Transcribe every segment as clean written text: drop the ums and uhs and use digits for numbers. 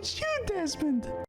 it's you, Desmond.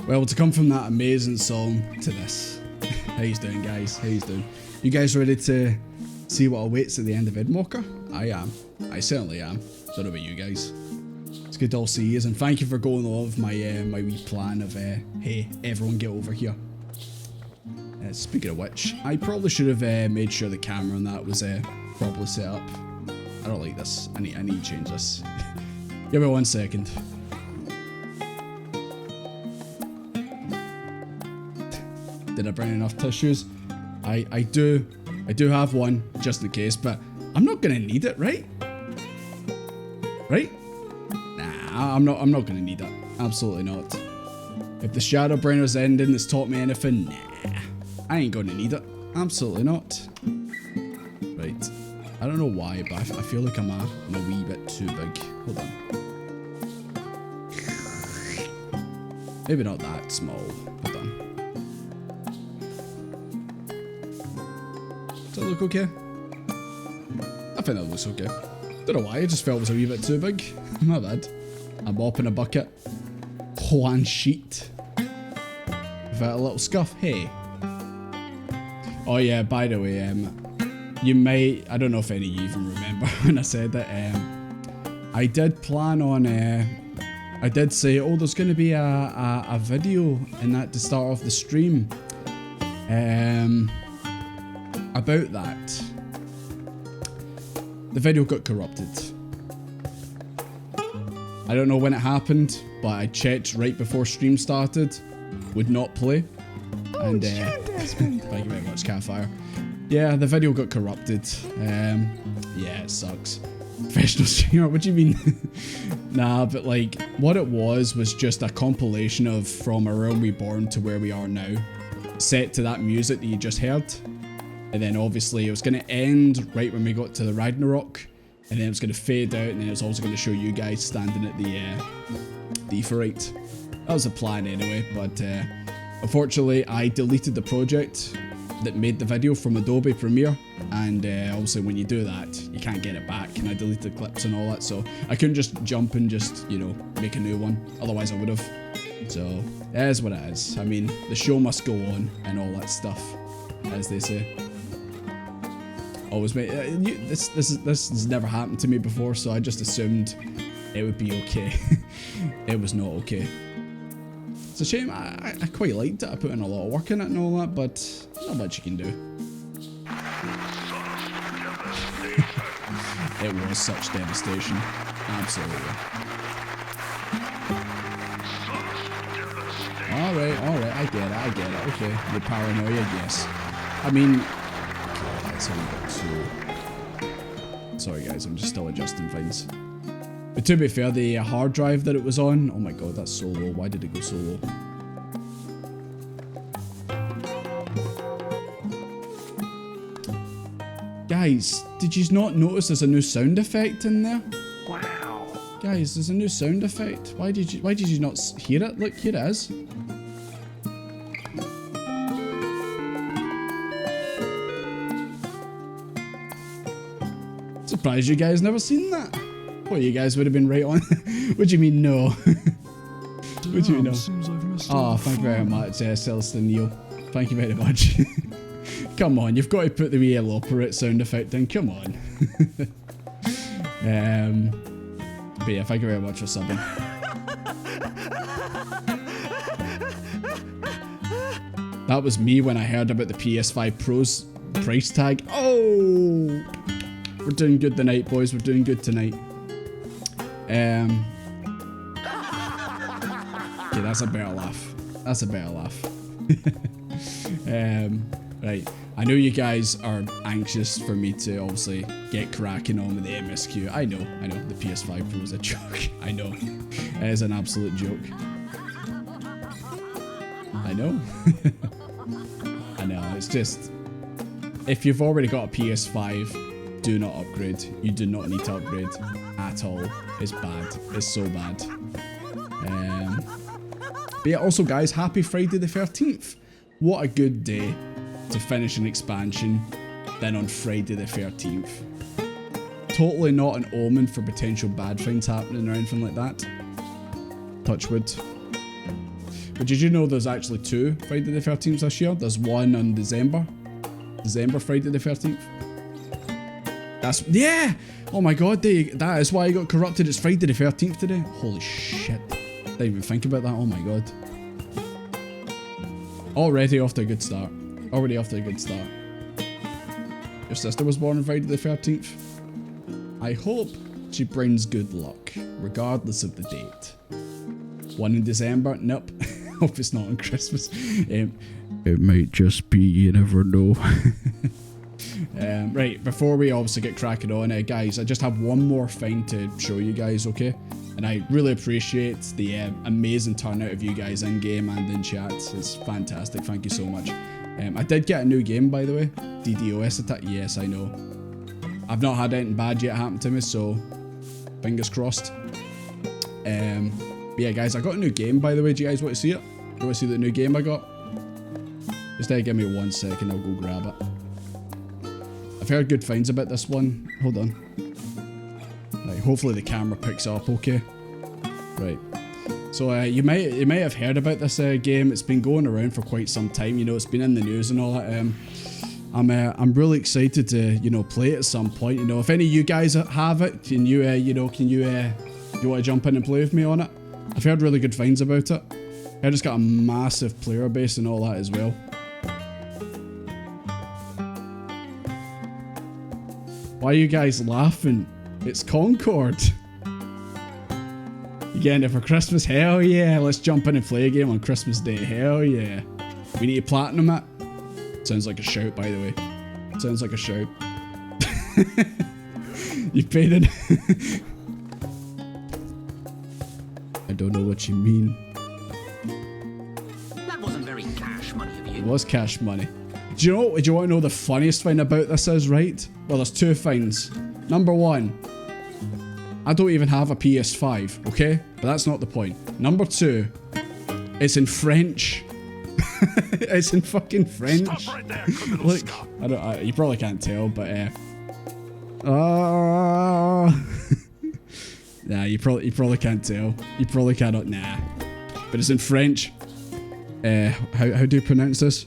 Well, to come from that amazing song to this. How you doing, guys? How you doing? You guys ready to see what awaits at the end of Endwalker? I am. I certainly am. Don't know about you guys. It's good to all see you, and thank you for going along with my my wee plan of hey, everyone get over here. Speaking of which, I probably should have made sure the camera on that was properly set up. I don't like this. I need to change this. Give me 1 second. Did I bring enough tissues? I do have one just in case, but I'm not gonna need it, right? Right? Nah, I'm not gonna need it. Absolutely not. If the Shadowbrenner's ending has taught me anything, nah, I ain't gonna need it. Absolutely not. Right. I don't know why, but I feel like I'm a wee bit too big. Hold on. Maybe not that small. Hold on. Does that look okay? I think that looks okay. Don't know why, I just felt it was a wee bit too big. My bad. A mop in a bucket. One sheet. Without a little scuff. Hey. Oh yeah, by the way, you might, I don't know if any of you even remember when I said that, I did plan on, I did say, oh, there's going to be a video in that to start off the stream, about that. The video got corrupted. I don't know when it happened, but I checked right before stream started, would not play, and thank you very much, Catfire. Yeah, the video got corrupted. Yeah, it sucks. Professional streamer, what do you mean? Nah, but like, what it was just a compilation of from A Realm Reborn to where we are now, set to that music that you just heard. And then obviously it was going to end right when we got to the Ragnarok, and then it was going to fade out, and then it was also going to show you guys standing at the Aephorite. That was the plan anyway, but unfortunately I deleted the project that made the video from Adobe Premiere, and obviously when you do that you can't get it back, and I deleted the clips and all that, so I couldn't just jump and just, you know, make a new one, otherwise I would have. So it is what it is. I mean, the show must go on and all that stuff, as they say. Always made this has never happened to me before, so I just assumed it would be okay. It was not okay. It's a shame. I quite liked it. I put in a lot of work in it and all that, but not much you can do. It was such devastation. Absolutely. Alright, I get it, okay. The paranoia, yes. I mean, God, that's how we got so... Sorry guys, I'm just still adjusting things. But to be fair, the hard drive that it was on, oh my god, that's so low. Why did it go so low? Guys, did you not notice there's a new sound effect in there? Wow. Guys, there's a new sound effect. Why did you not hear it? Look, here it is. Surprised you guys never seen that. Well, you guys would have been right on. What do you mean no? What do you mean no? Oh, thank you very much, Celestin Neil. Thank you very much. Come on, you've got to put the wee operate sound effect in. Come on. But yeah, thank you very much for subbing. That was me when I heard about the PS5 Pro's price tag. Oh! We're doing good tonight, boys. We're doing good tonight. Yeah, that's a better laugh. That's a better laugh. Right. I know you guys are anxious for me to obviously get cracking on with the MSQ. I know. The PS5 Pro is a joke. I know. It is an absolute joke. I know. I know. It's just, if you've already got a PS5, do not upgrade. You do not need to upgrade at all. It's bad. It's so bad. But yeah, also guys, happy Friday the 13th. What a good day to finish an expansion then on Friday the 13th. Totally not an omen for potential bad things happening or anything like that. Touch wood. But did you know there's actually 2 Friday the 13th this year? There's one on December Friday the 13th. That's, yeah! Oh my god, that is why I got corrupted. It's Friday the 13th today. Holy shit. Didn't even think about that. Oh my god. Already off to a good start. Your sister was born on Friday the 13th. I hope she brings good luck, regardless of the date. One in December? Nope. Hope it's not on Christmas. It might just be, you never know. Right, before we obviously get cracking on, guys, I just have one more thing to show you guys, okay? And I really appreciate the amazing turnout of you guys in game and in chat. It's fantastic. Thank you so much. I did get a new game, by the way. DDoS attack. Yes, I know. I've not had anything bad yet happen to me, so fingers crossed. Yeah, guys, I got a new game, by the way. Do you guys want to see it? Do you want to see the new game I got? Just give me 1 second. I'll go grab it. I've heard good things about this one. Hold on. Right, hopefully the camera picks up okay. Right. So you might have heard about this game. It's been going around for quite some time. You know, it's been in the news and all that. I'm really excited to, you know, play it at some point. You know, if any of you guys have it, can you you want to jump in and play with me on it? I've heard really good things about it. I just got a massive player base and all that as well. Why are you guys laughing? It's Concord. You getting it for Christmas? Hell yeah. Let's jump in and play a game on Christmas Day. Hell yeah. We need to platinum it. Sounds like a shout, by the way. Sounds like a shout. You paid it. I don't know what you mean. That wasn't very cash money of you. It was cash money. Do you want to know the funniest thing about this is, right? Well, there's 2 things. Number 1, I don't even have a PS5, okay? But that's not the point. Number 2, it's in French. It's in fucking French. Stop right there, Look, you probably can't tell, but nah, you probably can't tell. You probably cannot. Nah, but it's in French. How do you pronounce this?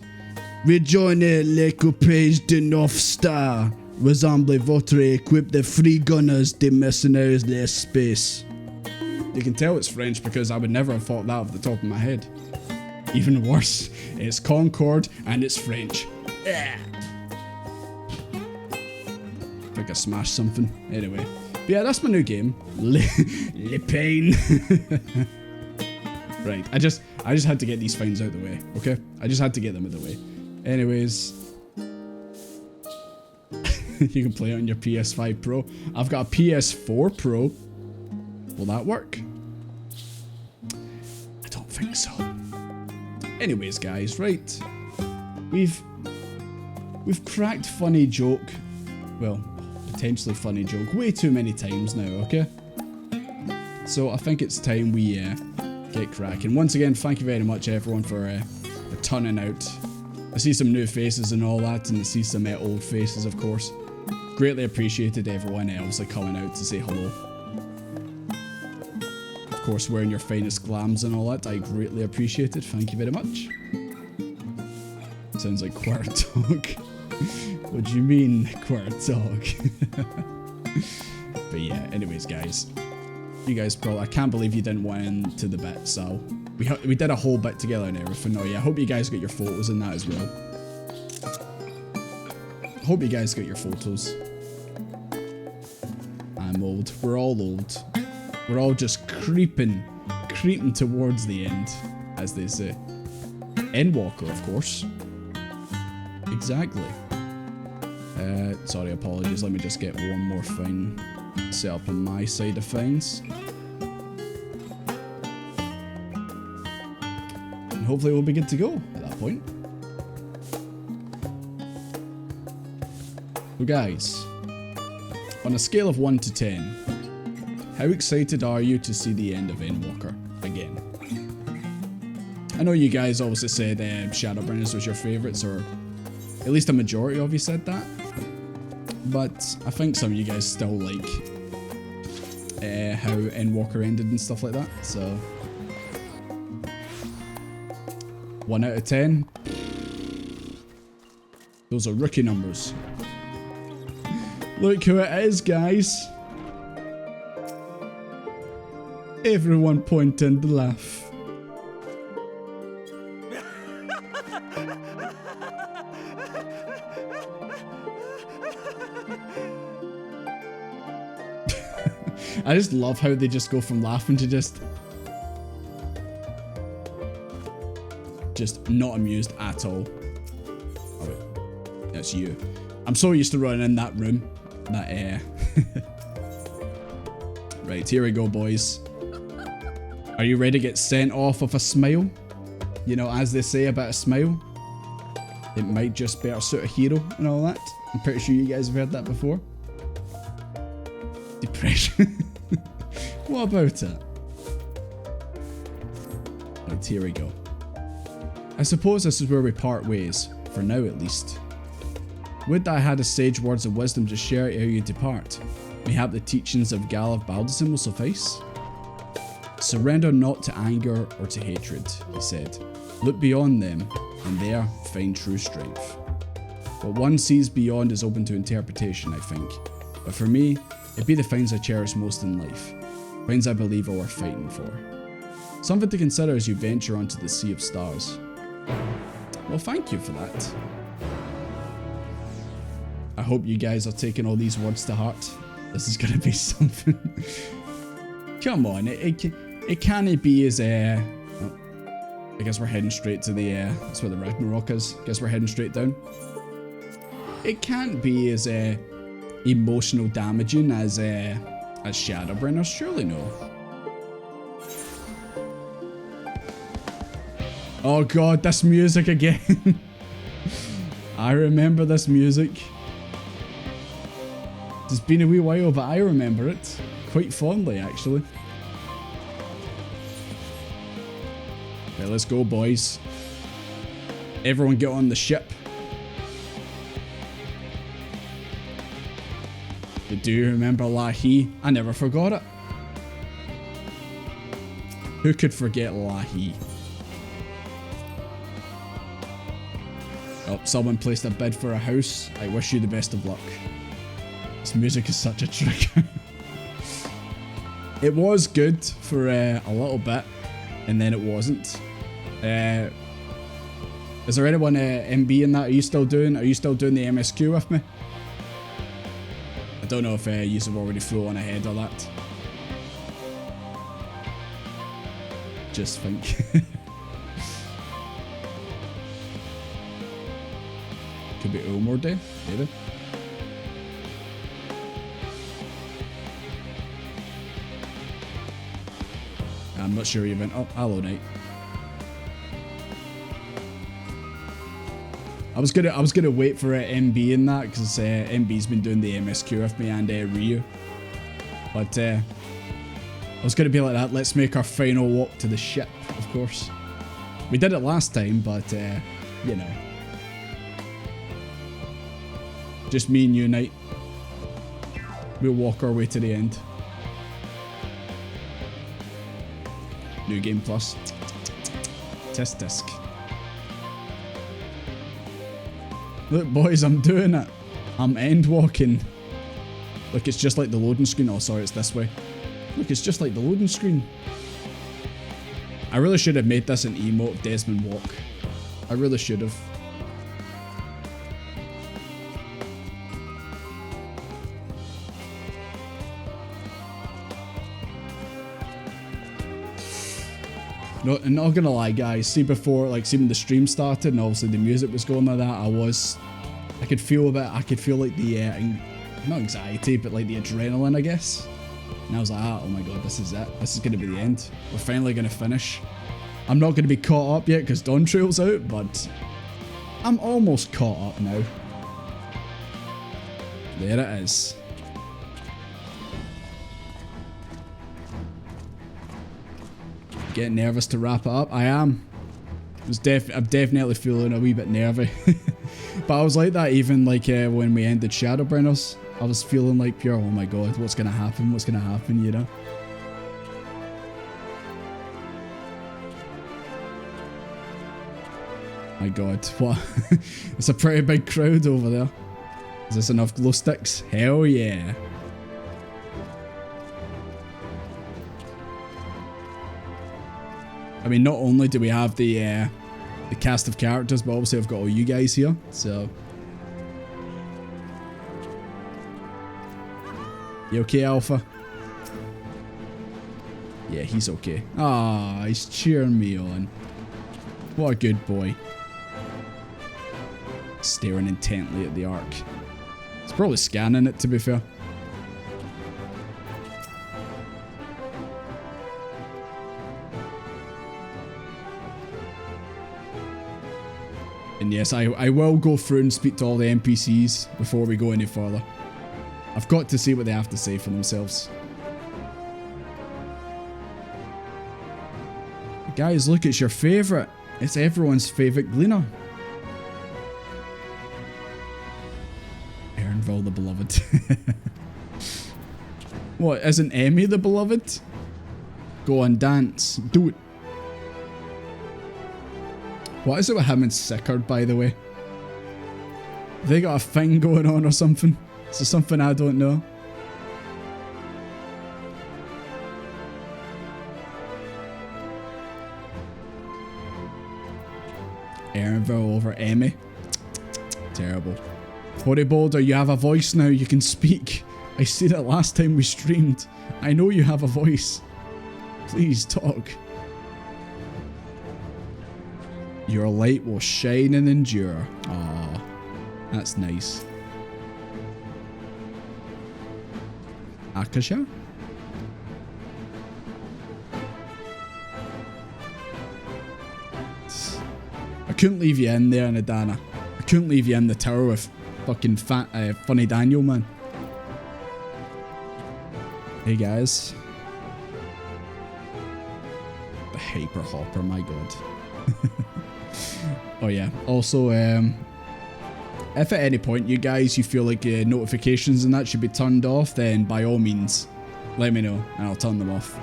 Rejoignez les copains de North Star. Ressemblez votre équipe de free gunners des mercenaires de l'espace. You can tell it's French because I would never have thought that off the top of my head. Even worse, it's Concord and it's French. I think I smashed something. Anyway. But yeah, that's my new game. Le Pain. Right, I just had to get these things out of the way, okay? I just had to get them out of the way. Anyways. You can play it on your PS5 Pro. I've got a PS4 Pro. Will that work? I don't think so. Anyways, guys, right. We've cracked funny joke. Well, potentially funny joke way too many times now, okay? So I think it's time we get cracking. Once again, thank you very much everyone for turning out. I see some new faces and all that, and I see some old faces, of course. Greatly appreciated everyone obviously coming out to say hello. Of course, wearing your finest glams and all that, I greatly appreciate it. Thank you very much. Sounds like Quirk Dog. What do you mean, Quirk Dog? But yeah, anyways, guys. You guys probably, I can't believe you didn't win to the bit, so we did a whole bit together and everything. Oh yeah, I hope you guys got your photos in that as well. Hope you guys got your photos. I'm old. We're all old. We're all just creeping towards the end, as they say. Endwalker, of course. Exactly. Sorry, apologies. Let me just get one more thing set up on my side of things. And hopefully we'll be good to go at that point. So guys, on a scale of 1 to 10, how excited are you to see the end of Endwalker again? I know you guys obviously said Shadowbringers was your favourites, or at least a majority of you said that. But I think some of you guys still like how Endwalker ended and stuff like that, so 1 out of 10. Those are rookie numbers. Look who it is, guys. Everyone point and laugh. I just love how they just go from laughing to just not amused at all. Oh wait, that's you. I'm so used to running in that room. That air. Right, here we go, boys. Are you ready to get sent off with a smile? You know, as they say about a smile, it might just better suit a hero and all that. I'm pretty sure you guys have heard that before. Depression. What about it? Right, here we go. I suppose this is where we part ways, for now at least. Would that I had a sage words of wisdom to share ere you depart. Mayhap the teachings of Galaf Baldism will suffice? Surrender not to anger or to hatred, he said. Look beyond them, and there find true strength. What one sees beyond is open to interpretation, I think. But for me, it be the things I cherish most in life. Things I believe are worth fighting for. Something to consider as you venture onto the sea of stars. Well, thank you for that. I hope you guys are taking all these words to heart. This is gonna be something. Come on, it can't be as oh, I guess we're heading straight to the that's where the Ragnarok is. I guess we're heading straight down. It can't be as emotional damaging as Shadowbringers, surely no. Oh god, this music again. I remember this music. It's been a wee while, but I remember it quite fondly, actually. Okay, let's go, boys. Everyone get on the ship. Do you remember Lahi? I never forgot it. Who could forget Lahi? Oh, someone placed a bid for a house. I wish you the best of luck. This music is such a trigger. It was good for a little bit, and then it wasn't. Is there anyone MB in that? Are you still doing the MSQ with me? I don't know if you have already flown ahead of that. Just think. Could be Omor Day, maybe. I'm not sure even. Oh, hello, Knight. I was gonna wait for MB in that because MB's been doing the MSQ with me and Ryu, but I was gonna be like that. Let's make our final walk to the ship. Of course, we did it last time, but you know, just me and you, Knight. We'll walk our way to the end. New game plus. Test disc. Look, boys, I'm doing it. I'm end walking. Look, it's just like the loading screen. Oh, sorry, it's this way. Look, it's just like the loading screen. I really should have made this an emote Desmond walk. I really should have. No, not gonna lie, guys. See, before, like, see when the stream started and obviously the music was going like that, I could feel like the, not anxiety, but like the adrenaline, I guess. And I was like, oh my god, this is it. This is gonna be the end. We're finally gonna finish. I'm not gonna be caught up yet because Dawn Trail's out, but I'm almost caught up now. There it is. Getting nervous to wrap it up. I am. I'm definitely feeling a wee bit nervy. But I was like that even like when we ended Shadowbringers. I was feeling like pure, oh my god, what's gonna happen? What's gonna happen, you know? My god, what? It's a pretty big crowd over there. Is this enough glow sticks? Hell yeah. I mean, not only do we have the cast of characters, but obviously I've got all you guys here, so... You okay, Alpha? Yeah, he's okay. Ah, he's cheering me on. What a good boy. Staring intently at the arc. He's probably scanning it, to be fair. And yes, I will go through and speak to all the NPCs before we go any further. I've got to see what they have to say for themselves. Guys, look, it's your favourite. It's everyone's favourite gleaner. Erinville the Beloved. What, isn't Emmy the Beloved? Go on, dance. Do it. What is it with him and Sickard, by the way? They got a thing going on or something? Is there something I don't know? Erinville over Emmy. Terrible. Boulder, you have a voice now. You can speak. I said it last time we streamed. I know you have a voice. Please talk. Your light will shine and endure. Aww. That's nice. Akasha? I couldn't leave you in there, Nadana. I couldn't leave you in the tower with fucking funny Daniel, man. Hey guys. The Hyper Hopper, my god. Oh yeah, also if at any point you guys feel like notifications and that should be turned off, then by all means let me know and I'll turn them off.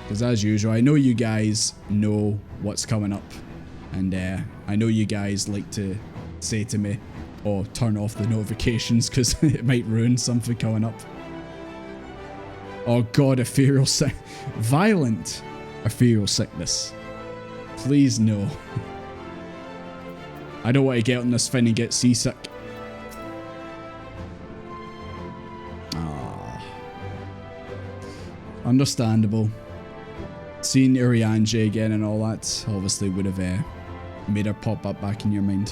Because as usual, I know you guys know what's coming up, and I know you guys like to say to me, oh, turn off the notifications because it might ruin something coming up. Oh god, ethereal sick. Violent ethereal sickness. Please no. I don't want to get on this thing and get seasick. Ah. Understandable. Seeing Uriange again and all that obviously would have made her pop up back in your mind.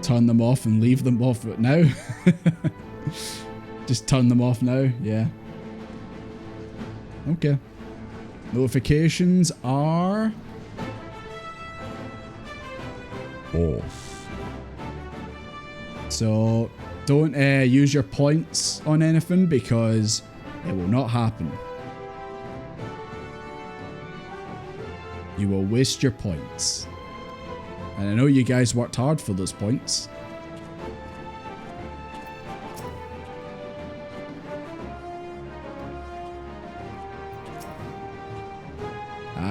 Turn them off and leave them off now. Just turn them off now, yeah. Okay. Notifications are off. So don't use your points on anything because it will not happen. You will waste your points. And I know you guys worked hard for those points.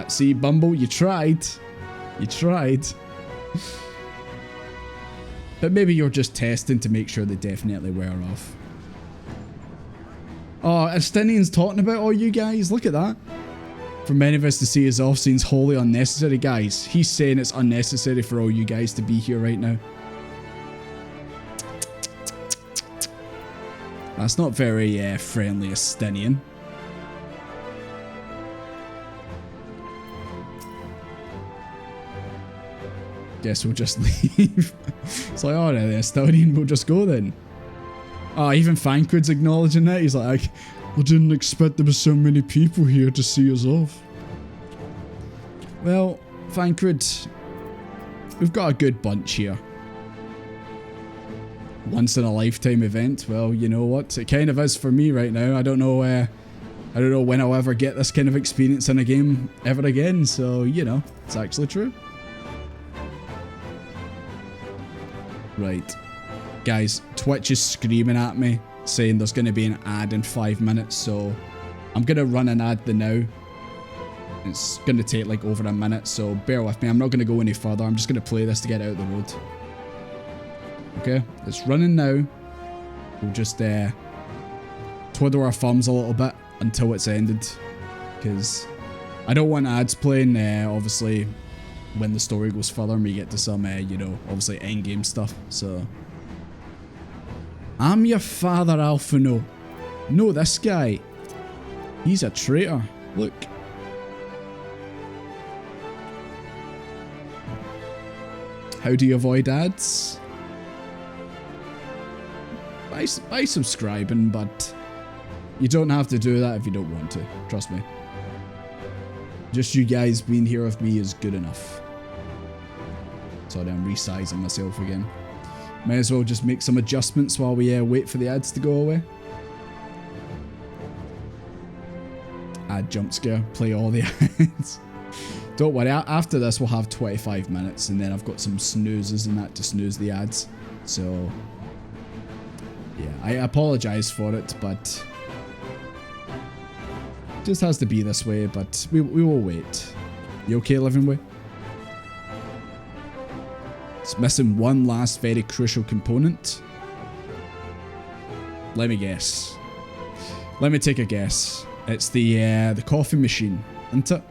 See, Bumble, you tried. You tried. But maybe you're just testing to make sure they definitely wear off. Oh, Estinian's talking about all you guys. Look at that. For many of us to see his off seems wholly unnecessary, guys. He's saying it's unnecessary for all you guys to be here right now. That's not very friendly, Estinian. Guess we'll just leave. It's like, alright then, Estonian, we'll just go then. Oh, even Fancred's acknowledging that. He's like, I didn't expect there were so many people here to see us off. Well, Fancred, we've got a good bunch here. Once in a lifetime event. Well, you know what? It kind of is for me right now. I don't know when I'll ever get this kind of experience in a game ever again. So, you know, it's actually true. Right. Guys, Twitch is screaming at me, saying there's going to be an ad in 5 minutes, so I'm going to run an ad now. It's going to take like over a minute, so bear with me. I'm not going to go any further. I'm just going to play this to get out of the road. Okay, it's running now. We'll just twiddle our thumbs a little bit until it's ended, because I don't want ads playing, obviously, when the story goes further and we get to some, you know, obviously endgame stuff, so. I'm your father, Alphino. No, this guy. He's a traitor. Look. How do you avoid ads? By subscribing, but you don't have to do that if you don't want to. Trust me. Just you guys being here with me is good enough. Sorry, I'm resizing myself again. May as well just make some adjustments while we wait for the ads to go away. Ad jump scare. Play all the ads. Don't worry, after this we'll have 25 minutes and then I've got some snoozes and that to snooze the ads. So, yeah, I apologise for it, but it just has to be this way, but we will wait. You okay, Living Way? It's missing one last very crucial component. Let me guess. Let me take a guess. It's the coffee machine, isn't it?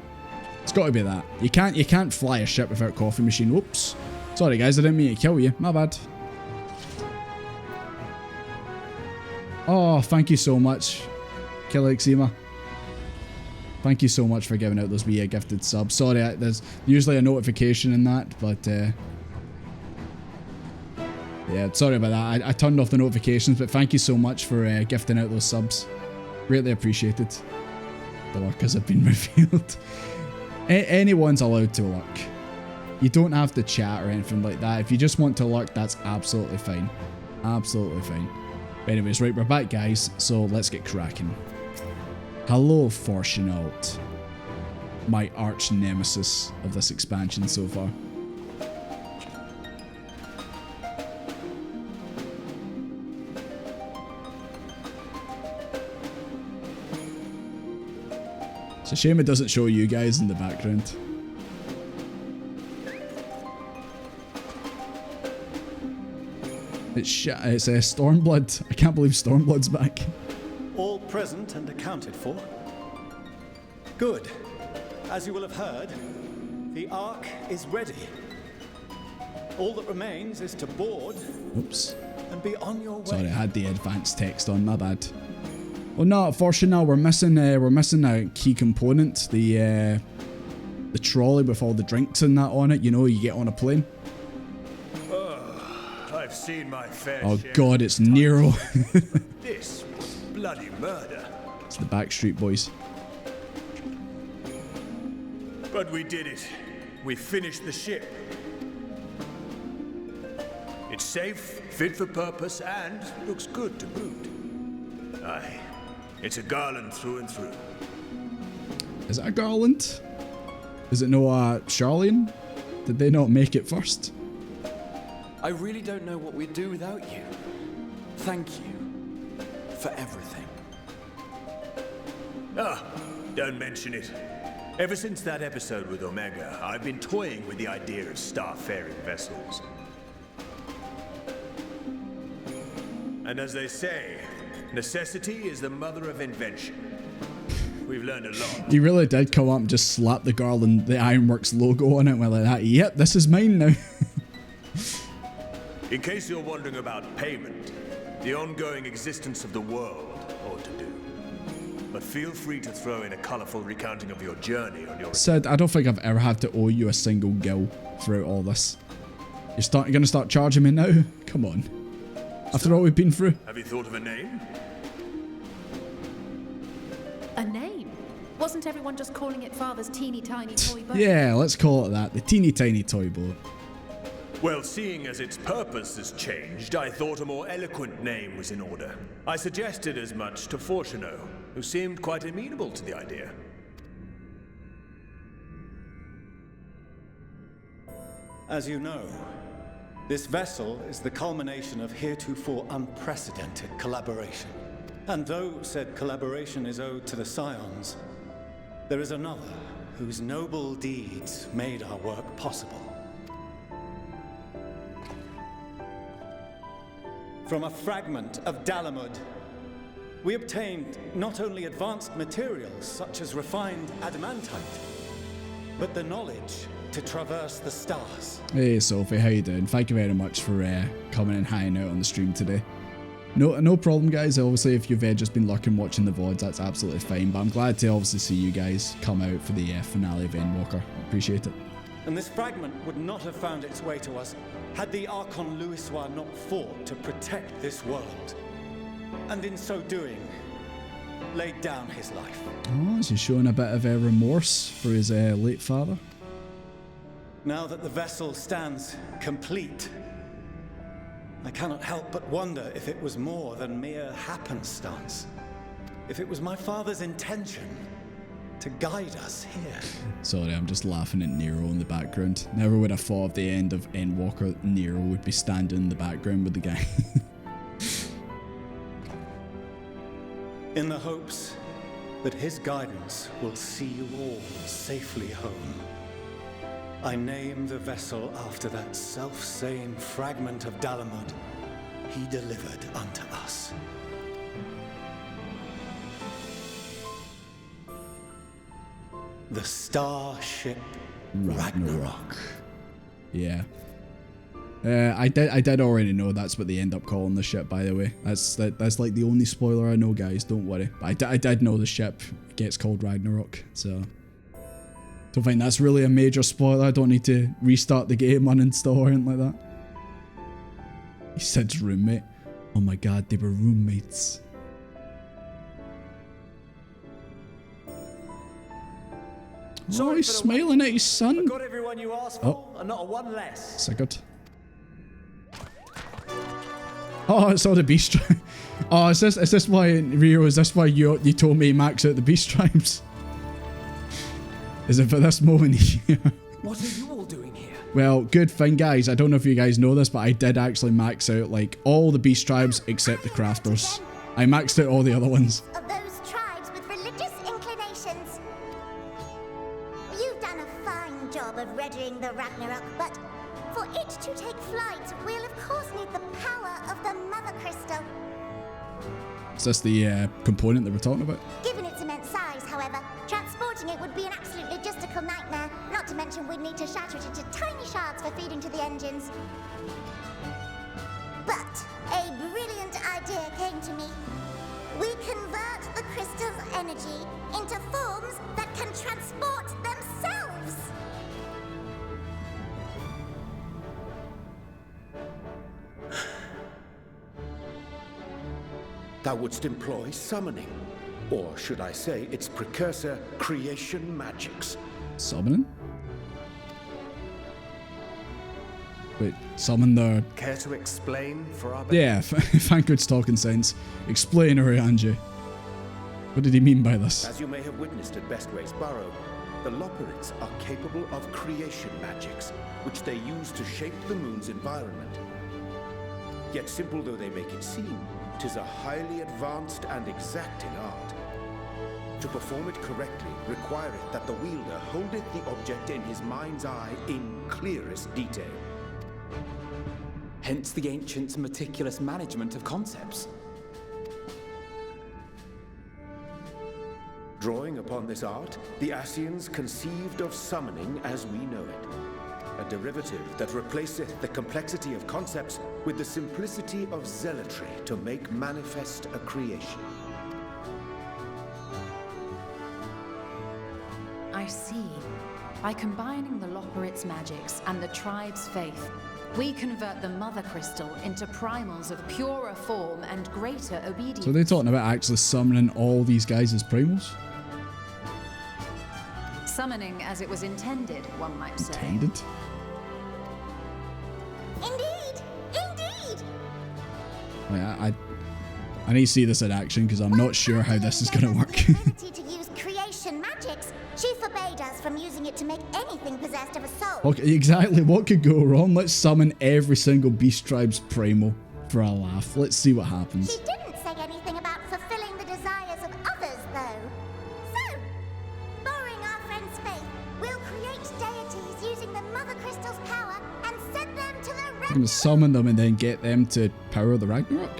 It's got to be that. You can't fly a ship without coffee machine. Whoops. Sorry guys, I didn't mean to kill you. My bad. Oh, thank you so much, Killer Eczema. Thank you so much for giving out those wee gifted subs. Sorry, there's usually a notification in that, but yeah, sorry about that. I turned off the notifications, but thank you so much for gifting out those subs. Greatly appreciated. The lurkers have been revealed. Anyone's allowed to lurk. You don't have to chat or anything like that. If you just want to lurk, that's absolutely fine. Absolutely fine. But anyways, right, we're back, guys, so let's get cracking. Hello, Fortunaut. My arch nemesis of this expansion so far. It's a shame it doesn't show you guys in the background. It's Stormblood. I can't believe Stormblood's back. All present and accounted for? Good. As you will have heard, the Ark is ready. All that remains is to board. Oops. And be on your way. Sorry, I had the advanced text on, my bad. Oh no, unfortunately, we're missing a key component, the trolley with all the drinks and that on it. You know, you get on a plane. I've seen my fair oh god, it's Nero. This was bloody murder. It's the Backstreet Boys. But we did it. We finished the ship. It's safe, fit for purpose, and looks good to boot. Aye. It's a garland through and through. Is it a garland? Is it no Charlene? Did they not make it first? I really don't know what we'd do without you. Thank you for everything. Ah, don't mention it. Ever since that episode with Omega, I've been toying with the idea of starfaring vessels. And as they say, necessity is the mother of invention. We've learned a lot. He really did come up and just slap the garland, the Ironworks logo on it, and we're like that. Yep, this is mine now. In case you're wondering about payment, the ongoing existence of the world ought to do. But feel free to throw in a colourful recounting of your journey on your... Sid, I don't think I've ever had to owe you a single gil throughout all this. You're gonna start charging me now? Come on. After all we've been through. Have you thought of a name? A name? Wasn't everyone just calling it Father's teeny tiny toy boat? Yeah, let's call it that. The teeny tiny toy boat. Well, seeing as its purpose has changed, I thought a more eloquent name was in order. I suggested as much to Fortunaut, who seemed quite amenable to the idea. As you know, This vessel is the culmination of heretofore unprecedented collaboration. And though said collaboration is owed to the Scions, there is another whose noble deeds made our work possible. From a fragment of Dalamud, we obtained not only advanced materials such as refined adamantite, but the knowledge to traverse the stars. Hey Sophie, how you doing? Thank you very much for coming and hanging out on the stream today. No problem, guys. Obviously, if you've just been lurking watching the VODs, that's absolutely fine. But I'm glad to obviously see you guys come out for the finale of Endwalker. Appreciate it. And this fragment would not have found its way to us had the Archon Louisois not fought to protect this world. And in so doing, laid down his life. Oh, is he showing a bit of remorse for his late father? Now that the vessel stands complete, I cannot help but wonder if it was more than mere happenstance. If it was my father's intention to guide us here. Sorry, I'm just laughing at Nero in the background. Never would have thought of the end of Endwalker, Nero would be standing in the background with the guy. In the hopes that his guidance will see you all safely home, I name the vessel after that self-same fragment of Dalamud he delivered unto us. The starship Ragnarok. Yeah. I did already know that's what they end up calling the ship, by the way. That's like the only spoiler I know, guys. Don't worry. But I did know the ship gets called Ragnarok, so don't think that's really a major spoiler. I don't need to restart the game, uninstall or anything like that. He said roommate. Oh my god, they were roommates. Oh, he's smiling at his son. Got everyone you asked for, and not a one less. Sigurd. Oh, it's all the beast tribes. Oh, is this why, Rio, is this why you told me max out the beast tribes? Is it for this moment here? What are you all doing here? Well, good thing, guys. I don't know if you guys know this, but I did actually max out like all the beast tribes except the crafters. I maxed out all the other ones. Of those tribes with religious inclinations. You've done a fine job of readying the Ragnarok, but for it to take flight, we'll of course need the power of the Mother Crystal. Is this the component that we're talking about? Given its immense size, however, transporting it would be an absolute logistical nightmare, not to mention we'd need to shatter it into tiny shards for feeding to the engines. But a brilliant idea came to me. We convert the crystal's energy into forms that can transport themselves. Thou wouldst employ summoning, or should I say its precursor, creation magics. Summoning? Wait, summon the... Care to explain for our... Yeah, thank good's talking sense. Explain, Orianji. What did he mean by this? As you may have witnessed at Bestway's Burrow, the Loporrits are capable of creation magics, which they use to shape the moon's environment. Yet simple though they make it seem, 'tis a highly advanced and exacting art. To perform it correctly requireth that the wielder holdeth the object in his mind's eye in clearest detail. Hence the ancients' meticulous management of concepts. Drawing upon this art, the Ascians conceived of summoning as we know it. A derivative that replaceth the complexity of concepts with the simplicity of zealotry to make manifest a creation. I see. By combining the Loporrits' magics and the tribe's faith, we convert the Mother Crystal into primals of purer form and greater obedience. So they're talking about actually summoning all these guys as primals? Summoning as it was intended, one might say. Intended? Indeed! Indeed! Wait, I need to see this in action because I'm not sure how this is going to work. The ability to use creation magics She forbade us from using it to make anything possessed of a soul. Okay, exactly. What could go wrong? Let's summon every single beast tribe's primal for a laugh. Let's see what happens. She didn't say anything about fulfilling the desires of others, though. So, borrowing our friend's faith, we'll create deities using the Mother Crystal's power and send them to the I'm Ragnarok. gonna summon them and then get them to power the Ragnarok.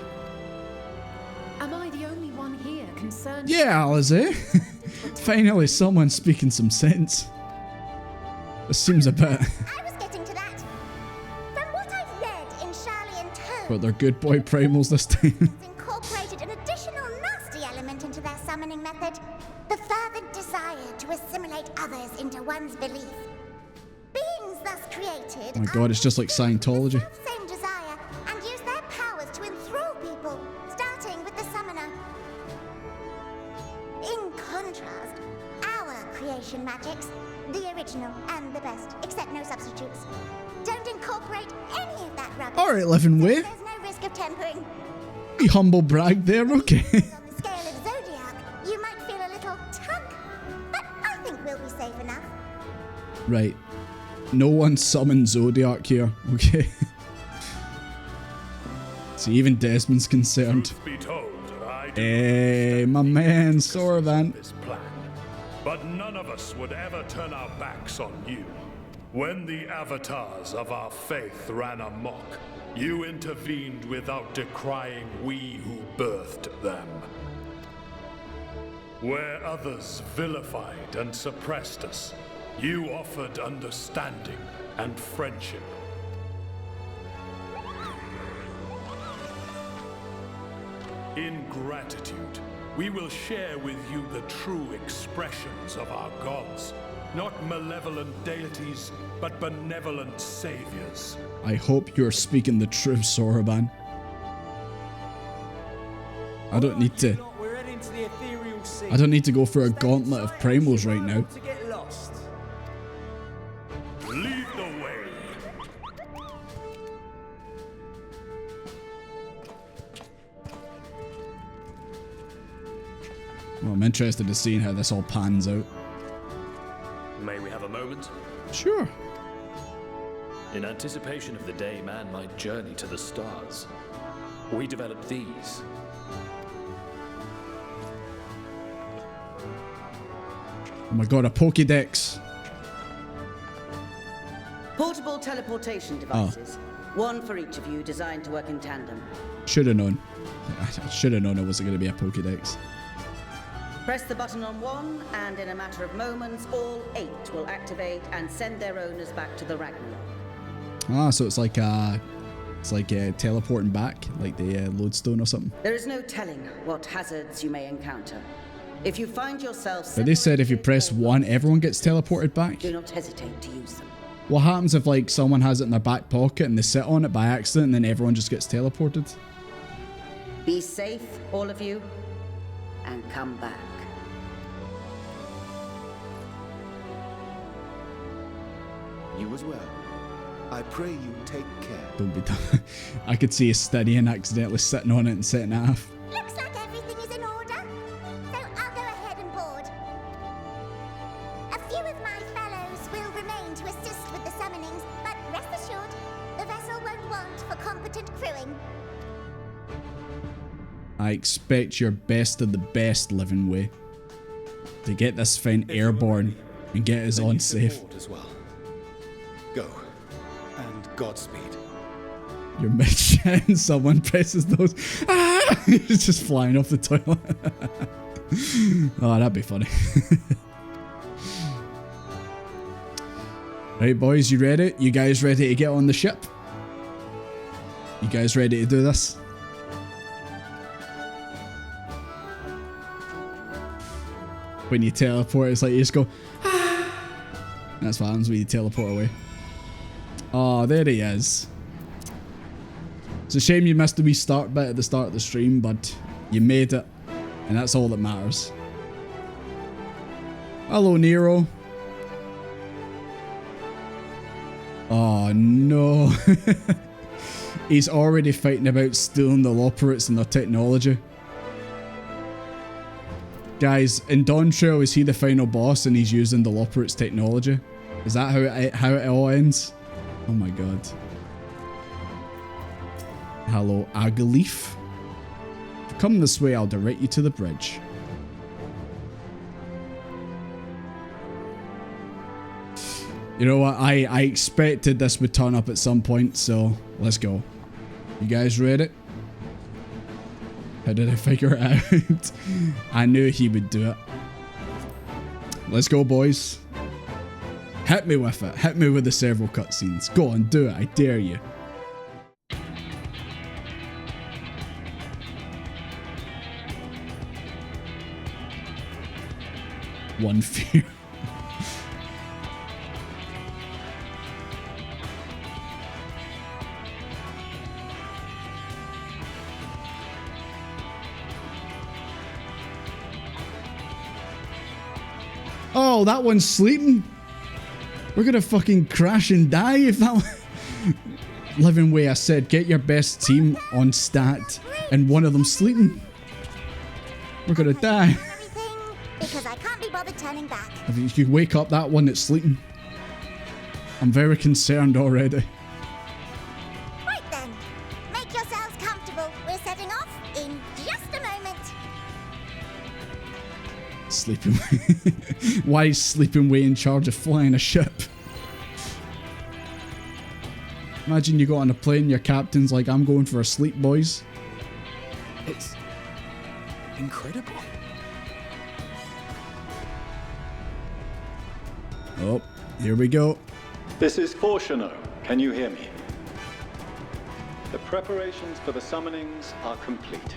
Am I the only one here concerned? Yeah, Alize. Finally, someone speaking some sense. This seems a bit. I was getting to that. From what I've read in Charlian Tome, But they're good boy primals this time. incorporated an additional nasty element into their summoning method. The fervent desire to assimilate others into one's belief. Beings thus created Oh my god, it's just like Scientology. same desire and use their powers to enthrall people, starting with the summoner. In contrast, our creation magics, the original and the best, except no substitutes, don't incorporate any of that rubbish. Alright, Living Way. There's no risk of tempering. You humble brag there, okay. On the scale of Zodiac, you might feel a little tug, but I think we'll be safe enough. Right. No one summoned Zodiac here, okay. See, even Desmond's concerned. Truth be told, I do Hey, my man, Sorvan. this plan, but none of us would ever turn our backs on you. When the avatars of our faith ran amok, you intervened without decrying we who birthed them. Where others vilified and suppressed us, you offered understanding and friendship. In gratitude, we will share with you the true expressions of our gods. Not malevolent deities, but benevolent saviors. I hope you're speaking the truth, Soroban. I don't need to. We're heading to the ethereal sea. I don't need to go for a gauntlet of primals right now. To get lost. Lead the way. Well, I'm interested to see how this all pans out. May we have a moment? Sure. In anticipation of the day man might journey to the stars, we developed these. Oh my god, a Pokédex. Portable teleportation devices. One for each of you, designed to work in tandem. Should have known. I should have known it wasn't going to be a Pokédex. Press the button on one, and in a matter of moments, all 8 will activate and send their owners back to the Ragnarok. Ah, so it's like teleporting back, like the lodestone or something. There is no telling what hazards you may encounter. If you find yourself... But they said if you press 1, everyone gets teleported back. Do not hesitate to use them. What happens if like someone has it in their back pocket and they sit on it by accident and then everyone just gets teleported? Be safe, all of you, and come back. You as well. I pray you take care. Don't be done. I could see Estinian accidentally sitting on it and setting it off. Looks like everything is in order, so I'll go ahead and board. A few of my fellows will remain to assist with the summonings, but rest assured, the vessel won't want for competent crewing. I expect your best of the best, Living Way, to get this thing airborne and get us on safe. As well. Go. And Godspeed. You're mid-shit and someone presses those. Ah! It's just flying off the toilet. Oh, that'd be funny. Right, boys, you ready? You guys ready to get on the ship? You guys ready to do this? When you teleport, it's like you just go. Ah! That's what happens when you teleport away. Oh, there he is. It's a shame you missed the wee start bit at the start of the stream, but you made it, and that's all that matters. Hello, Nero. Oh, no. He's already fighting about stealing the Loperates and their technology. Guys, in Dawn Trail, is he the final boss and he's using the Loporrit's technology? Is that how it all ends? Oh my god. Hello, Agaleaf. If you come this way, I'll direct you to the bridge. You know what? I expected this would turn up at some point, so let's go. You guys ready? How did I figure it out? I knew he would do it. Let's go, boys. Hit me with it. Hit me with the several cutscenes. Go on, do it. I dare you. One fear. Oh, that one's sleeping. We're gonna fucking crash and die if that one... Living way I said, get your best team on stat and one of them sleeping. We're gonna die. Because I can't be bothered turning back. If you could wake up that one that's sleeping. I'm very concerned already. Right then. Make yourselves comfortable. We're setting off in just a moment. Sleeping Way. Why is Sleeping Way in charge of flying a ship? Imagine you go on a plane, your captain's like, I'm going for a sleep, boys. It's incredible. Oh, here we go. This is Fortuno. Can you hear me? The preparations for the summonings are complete.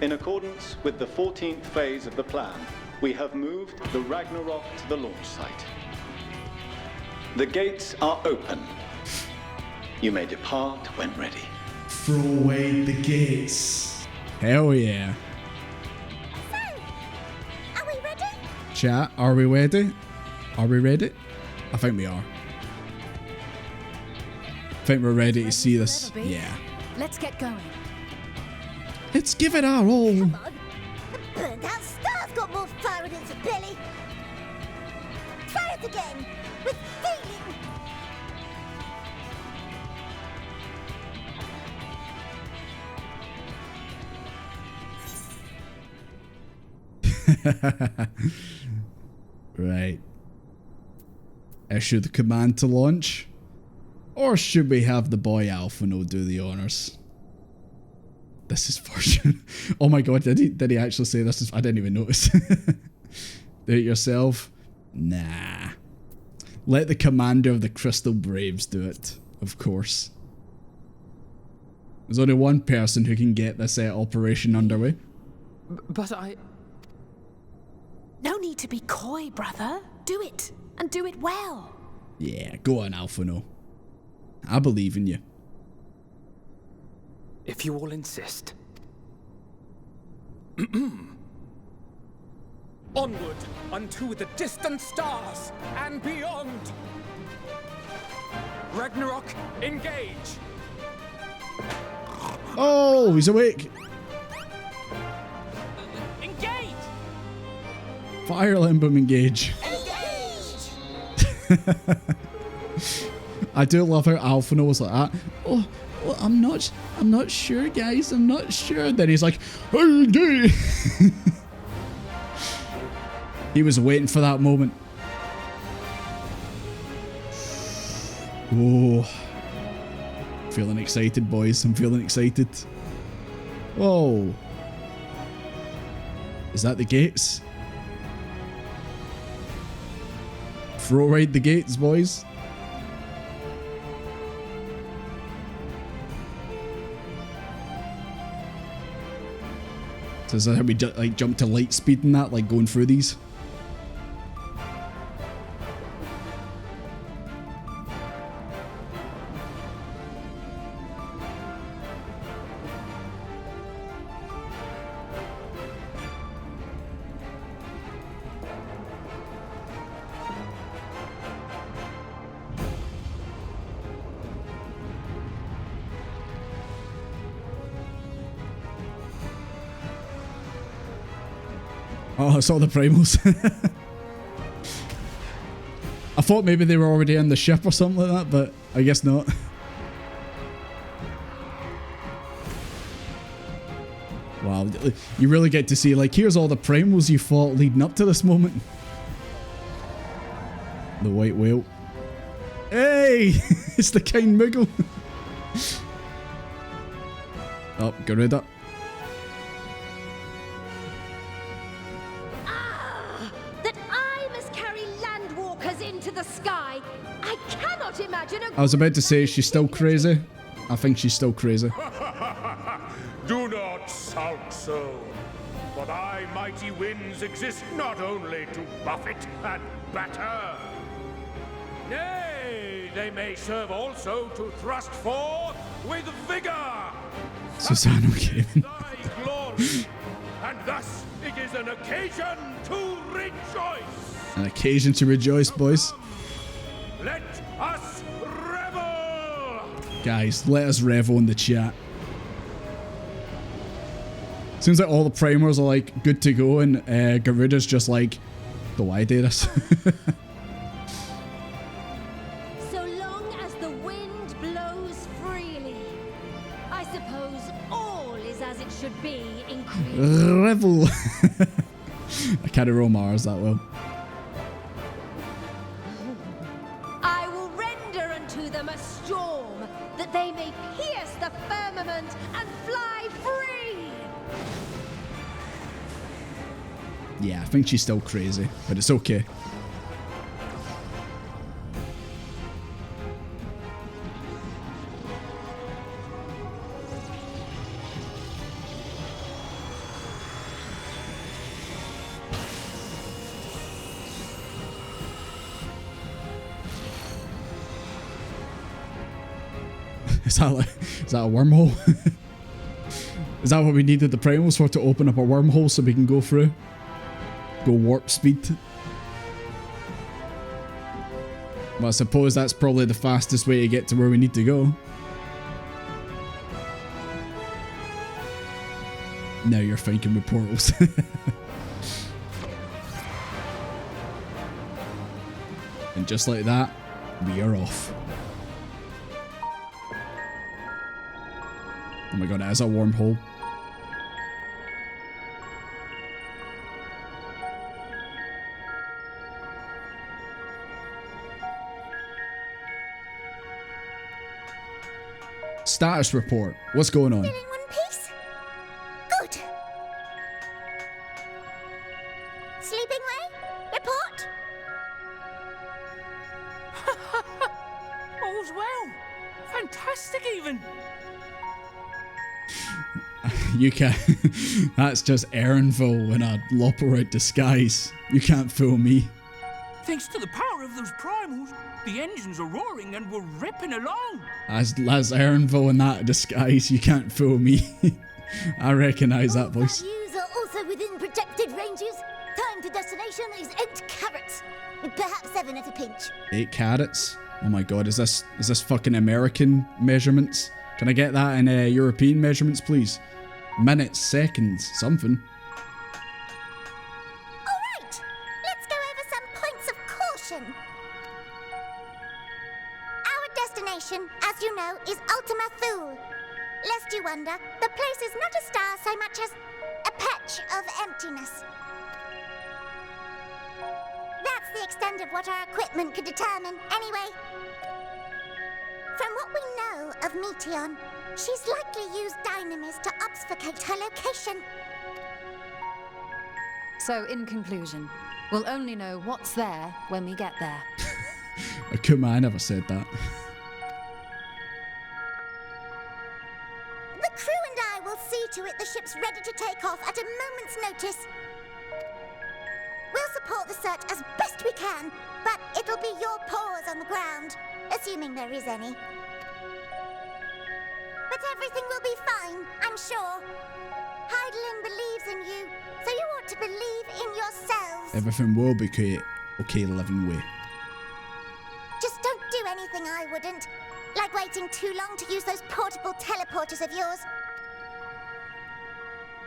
In accordance with the 14th phase of the plan, we have moved the Ragnarok to the launch site. The gates are open. You may depart when ready. Throw away the gates. Hell yeah. So, are we ready? Chat, are we ready? Are we ready? I think we are. I think we're ready to see this. Yeah. Let's get going. Let's give it our all. Come on. The burned out star's got more fire in its belly. Try it again. With feeling. Right. Issue the command to launch? Or should we have the boy Alphino do the honors? This is Fortune. Oh my god, did he actually say this? I didn't even notice. Do it yourself? Nah. Let the commander of the Crystal Braves do it, of course. There's only one person who can get this operation underway. But I... No need to be coy, brother. Do it, and do it well. Yeah, go on, Alphino. I believe in you. If you all insist. Onward unto the distant stars and beyond. Ragnarok, engage. Oh, he's awake. Engage. Fire Emblem engage. I do love how Alphino was like that. Oh, well, I'm not sure, guys. I'm not sure. Then he's like, hey, he was waiting for that moment. Oh, feeling excited, boys. I'm feeling excited. Whoa. Is that the gates? Throw right the gates, boys. So is that how we like jump to light speed and that, like going through these? Oh, I saw the primals. I thought maybe they were already in the ship or something like that, but I guess not. Wow, you really get to see, like, here's all the primals you fought leading up to this moment. The white whale. Hey! It's the kind Moogle. Oh, Garuda. That I must carry landwalkers into the sky. I cannot imagine a... I was about to say, she's still crazy. I think she's still crazy. Do not sulk so, for thy mighty winds exist not only to buffet and batter. Nay, they may serve also to thrust forth with vigor. Susano came in. Thy glory, and thus it is an occasion to rejoice. An occasion to rejoice, boys. Let us revel. Guys, let us revel in the chat. Seems like all the primers are like good to go, and Garuda's just like, do I do this? So long as the wind blows freely, I suppose all is as it should be in creation. Revel. I can't roll Mars that well. I will render unto them a storm, that they may pierce the firmament and fly free. Yeah, I think she's still crazy, but it's okay. Is that a wormhole? Is that what we needed the primals for, to open up a wormhole so we can go through? Go warp speed? Well, I suppose that's probably the fastest way to get to where we need to go. Now you're thinking with portals. And just like that, we are off. Oh my god, that is a wormhole. Status report. What's going on? Still in one piece? Good. Sleeping way? Report? All's well. Fantastic, even. You can't. That's just Erinville in a Loporite disguise. You can't fool me. Thanks to the power of those primals, the engines are roaring and we're ripping along. As Erinville in that disguise, you can't fool me. I recognise that voice. Values are also within projected ranges. Time to destination is 8 carats. Perhaps 7 at a pinch. 8 carats? Oh my god, is this fucking American measurements? Can I get that in European measurements, please? Minutes, seconds, something. Alright, let's go over some points of caution. Our destination, as you know, is Ultima Thule. Lest you wonder, the place is not a star so much as a patch of emptiness. That's the extent of what our equipment could determine, anyway. From what we know of Meteion, she's likely used dynamis to obfuscate her location. So, in conclusion, we'll only know what's there when we get there. Akuma, I never said that. The crew and I will see to it the ship's ready to take off at a moment's notice. We'll support the search as best we can, but it'll be your paws on the ground, assuming there is any. But everything will be fine, I'm sure. Heidelin believes in you, so you ought to believe in yourselves. Everything will be okay, living way. Just don't do anything I wouldn't. Like waiting too long to use those portable teleporters of yours.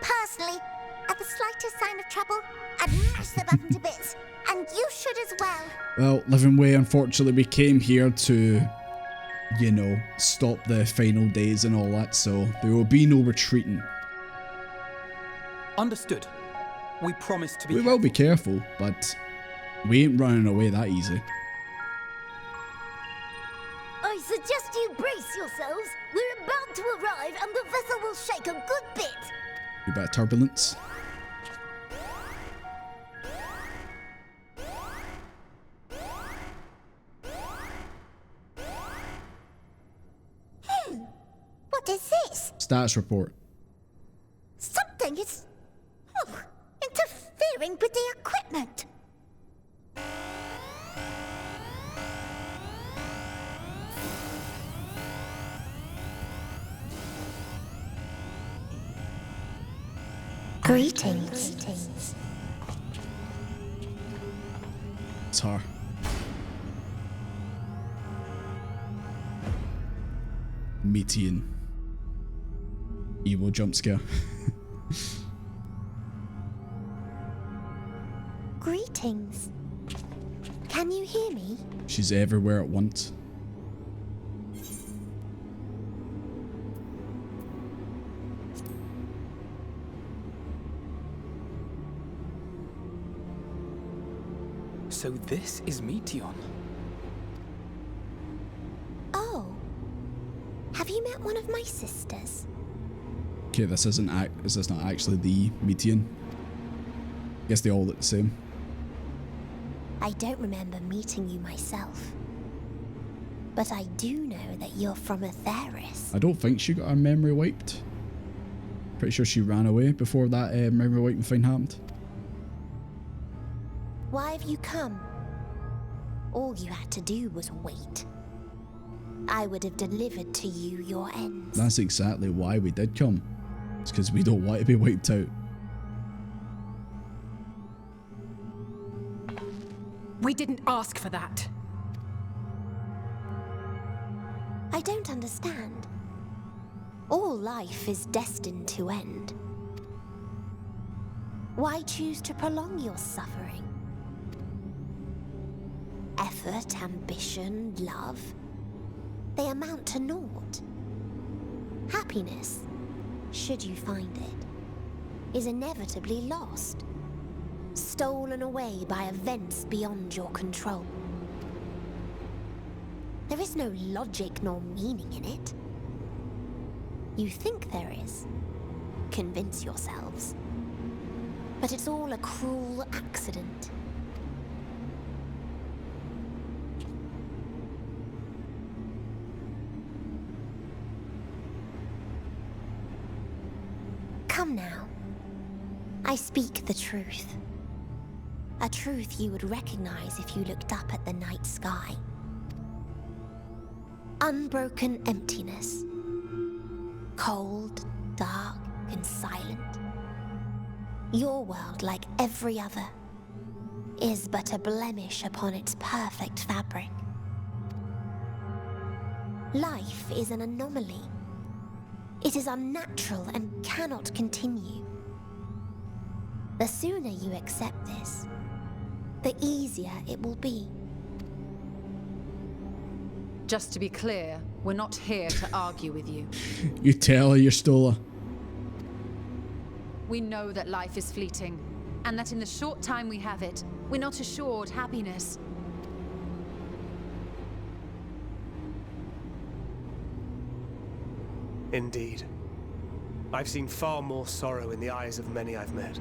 Personally, at the slightest sign of trouble, smash the button to bits, and you should as well. Well, Living Way, unfortunately, we came here to, you know, stop the final days and all that, so there will be no retreating. Understood. We promise to be We will be careful, but we ain't running away that easy. I suggest you brace yourselves. We're about to arrive and the vessel will shake a good bit. A bit of turbulence. What is this? Status report. Something is interfering with the equipment. Greetings. It's her. Meteion. Evil jump scare. Greetings. Can you hear me? She's everywhere at once. So this is Meteion. Oh. Have you met one of my sisters? Okay, this is not actually the Meteion. I guess they all look the same. I don't remember meeting you myself. But I do know that you're from Atheris. I don't think she got her memory wiped. Pretty sure she ran away before that memory wiping thing happened. Why have you come? All you had to do was wait. I would have delivered to you your ends. That's exactly why we did come. It's because we don't want to be wiped out. We didn't ask for that. I don't understand. All life is destined to end. Why choose to prolong your suffering? Effort, ambition, love, they amount to naught. Happiness, should you find it, is inevitably lost. Stolen away by events beyond your control. There is no logic nor meaning in it. You think there is. Convince yourselves. But it's all a cruel accident. Come now. I speak the truth. A truth you would recognize if you looked up at the night sky. Unbroken emptiness. Cold, dark, and silent. Your world, like every other, is but a blemish upon its perfect fabric. Life is an anomaly. It is unnatural and cannot continue. The sooner you accept this, the easier it will be. Just to be clear, we're not here to argue with you. You tell her you stole her. We know that life is fleeting, and that in the short time we have it, we're not assured happiness. Indeed. I've seen far more sorrow in the eyes of many I've met.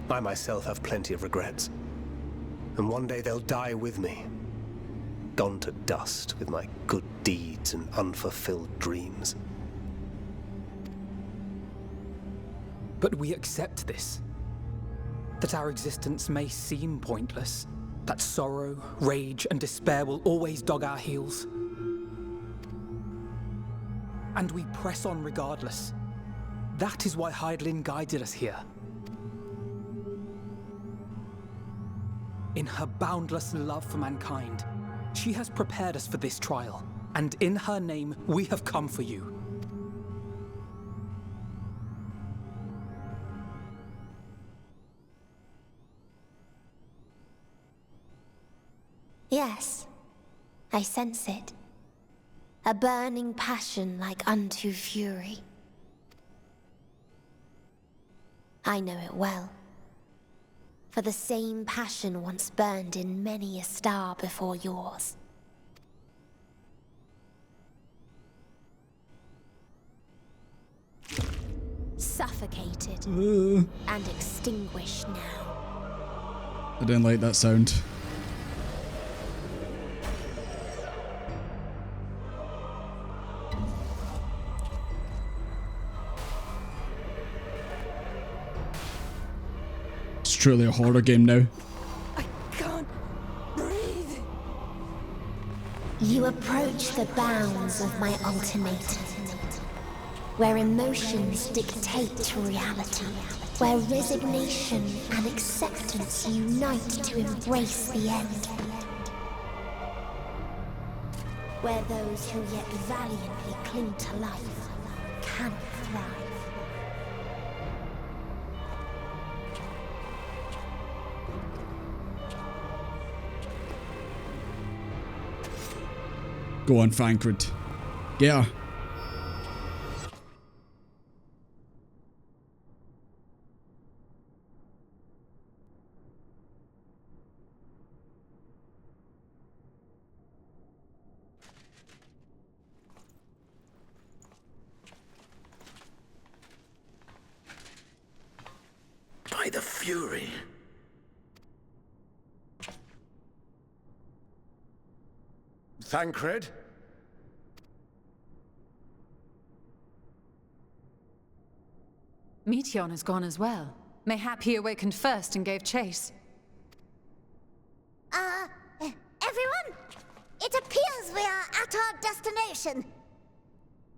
I myself have plenty of regrets. And one day they'll die with me. Gone to dust with my good deeds and unfulfilled dreams. But we accept this. That our existence may seem pointless. That sorrow, rage, and despair will always dog our heels. And we press on regardless. That is why Hydaelyn guided us here. In her boundless love for mankind, she has prepared us for this trial, and in her name, we have come for you. I sense it. A burning passion like unto fury. I know it well. For the same passion once burned in many a star before yours. Suffocated and extinguished now. I didn't like that sound. It's truly a horror game now. Can't breathe. You approach the bounds of my ultimatum, where emotions dictate reality, where resignation and acceptance unite to embrace the end, where those who yet valiantly cling to life can thrive. Go on, Concord. Get her. By the Fury. Thancred? Meteion has gone as well. Mayhap he awakened first and gave chase. Everyone? It appears we are at our destination.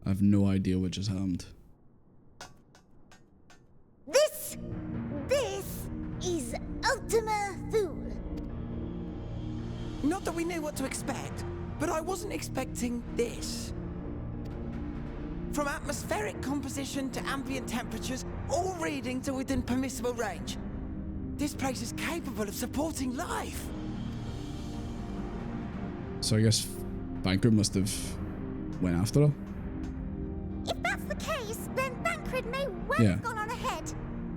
I have no idea what just happened. This is Ultima Thule. Not that we knew what to expect, but I wasn't expecting this. From atmospheric composition to ambient temperatures, all reading to within permissible range. This place is capable of supporting life. So I guess Concord must have went after her. If that's the case, then Concord may well have gone on ahead.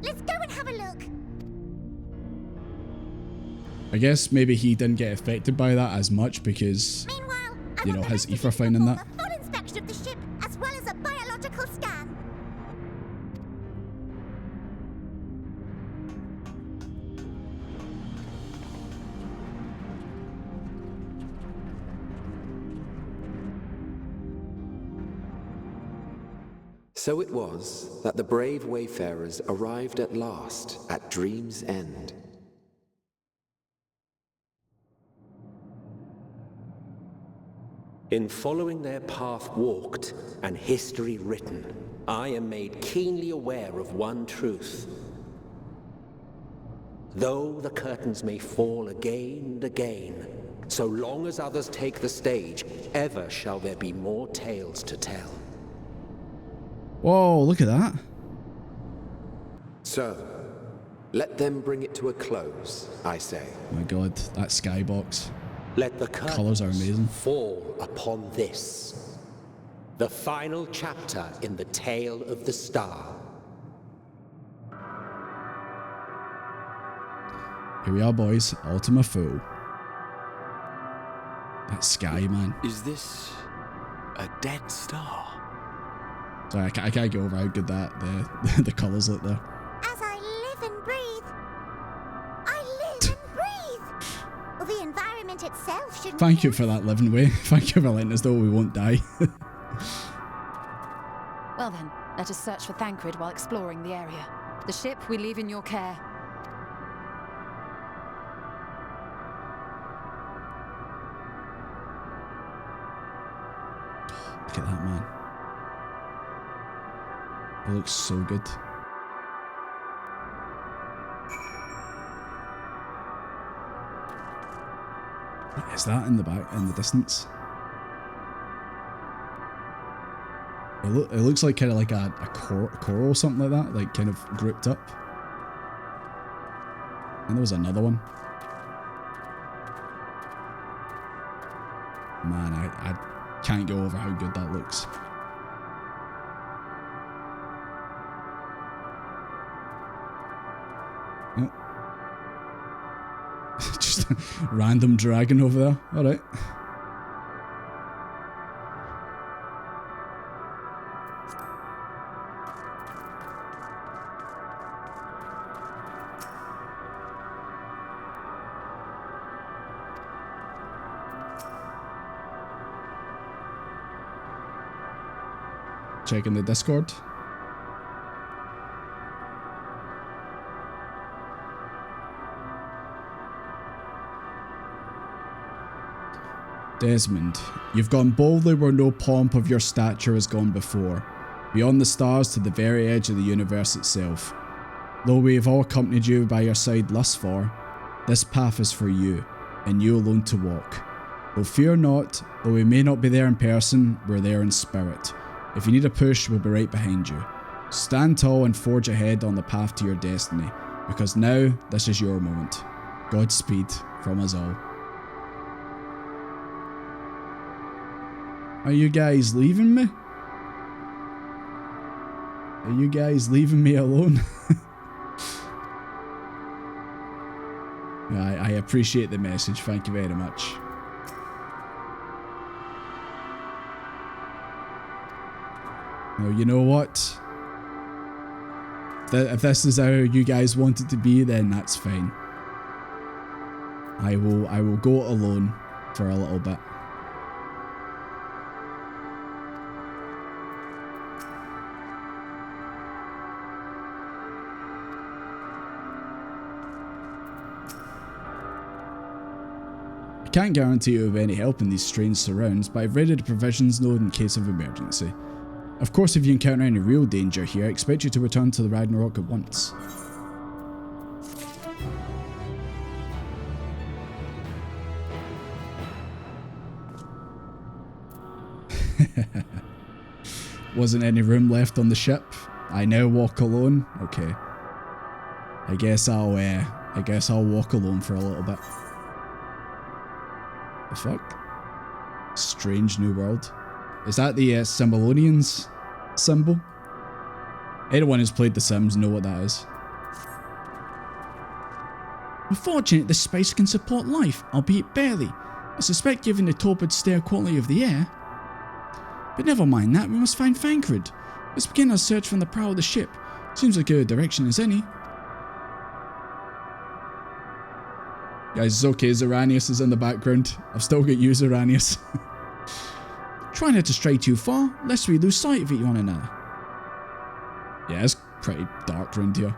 Let's go and have a look. I guess maybe he didn't get affected by that as much because, you know, his ether finding that. A full inspection of the ship, as well as a biological scan. So it was that the brave wayfarers arrived at last at Dream's End. In following their path walked and history written, I am made keenly aware of one truth. Though the curtains may fall again and again, so long as others take the stage, ever shall there be more tales to tell. Whoa, look at that. So, let them bring it to a close, I say. Oh my god, that skybox. Let the colours are amazing. Fall upon this, the final chapter in the tale of the star. Here we are, boys. Ultima Thule. That sky, man. Is this a dead star? Sorry, I can't get over how good that the colours look there. As I live and breathe, I live and breathe. Well, the environment itself shouldn't. Thank you for that, living way. Thank you for letting us know we won't die. Well then, let us search for Concord while exploring the area. The ship we leave in your care. Look at that, man. It looks so good. What is that in the back, in the distance? It looks like kind of like a coral or something like that, like kind of grouped up. And there was another one. Man, I can't get over how good that looks. Oh. Just a random dragon over there. Alright. Checking the Discord. Desmond, you've gone boldly where no pomp of your stature has gone before, beyond the stars to the very edge of the universe itself. Though we have all accompanied you by your side thus far, this path is for you, and you alone to walk. Though fear not, though we may not be there in person, we're there in spirit. If you need a push, we'll be right behind you. Stand tall and forge ahead on the path to your destiny, because now this is your moment. Godspeed from us all. Are you guys leaving me? Are you guys leaving me alone? I appreciate the message, thank you very much. Oh, you know what? If this is how you guys want it to be, then that's fine. I will go alone for a little bit. I can't guarantee you of any help in these strange surrounds, but I've readied a provisions node in case of emergency. Of course, if you encounter any real danger here, I expect you to return to the Ragnarok at once. Wasn't any room left on the ship. I now walk alone. Okay. I guess I'll walk alone for a little bit. The fuck? Strange new world. Is that the Symbolonians symbol? Anyone who's played The Sims know what that is. We're fortunate this space can support life, albeit barely. I suspect given the torpid stale quality of the air. But never mind that, we must find Concord. Let's begin our search from the prow of the ship. Seems like a direction as any. Guys, it's okay, Zeranius is in the background. I've still got you, Zeranius. Try not to stray too far, lest we lose sight of one another. Yeah, it's pretty dark around here.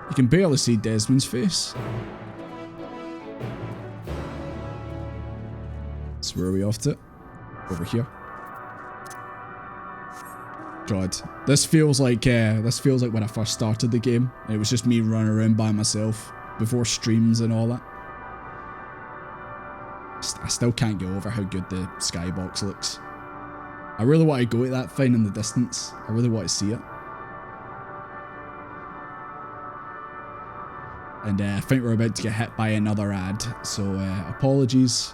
You can barely see Desmond's face. So where are we off to? Over here. God, this feels like when I first started the game. It was just me running around by myself before streams and all that. I still can't get over how good the skybox looks. I really want to go at that thing in the distance. I really want to see it. And I think we're about to get hit by another ad, so apologies.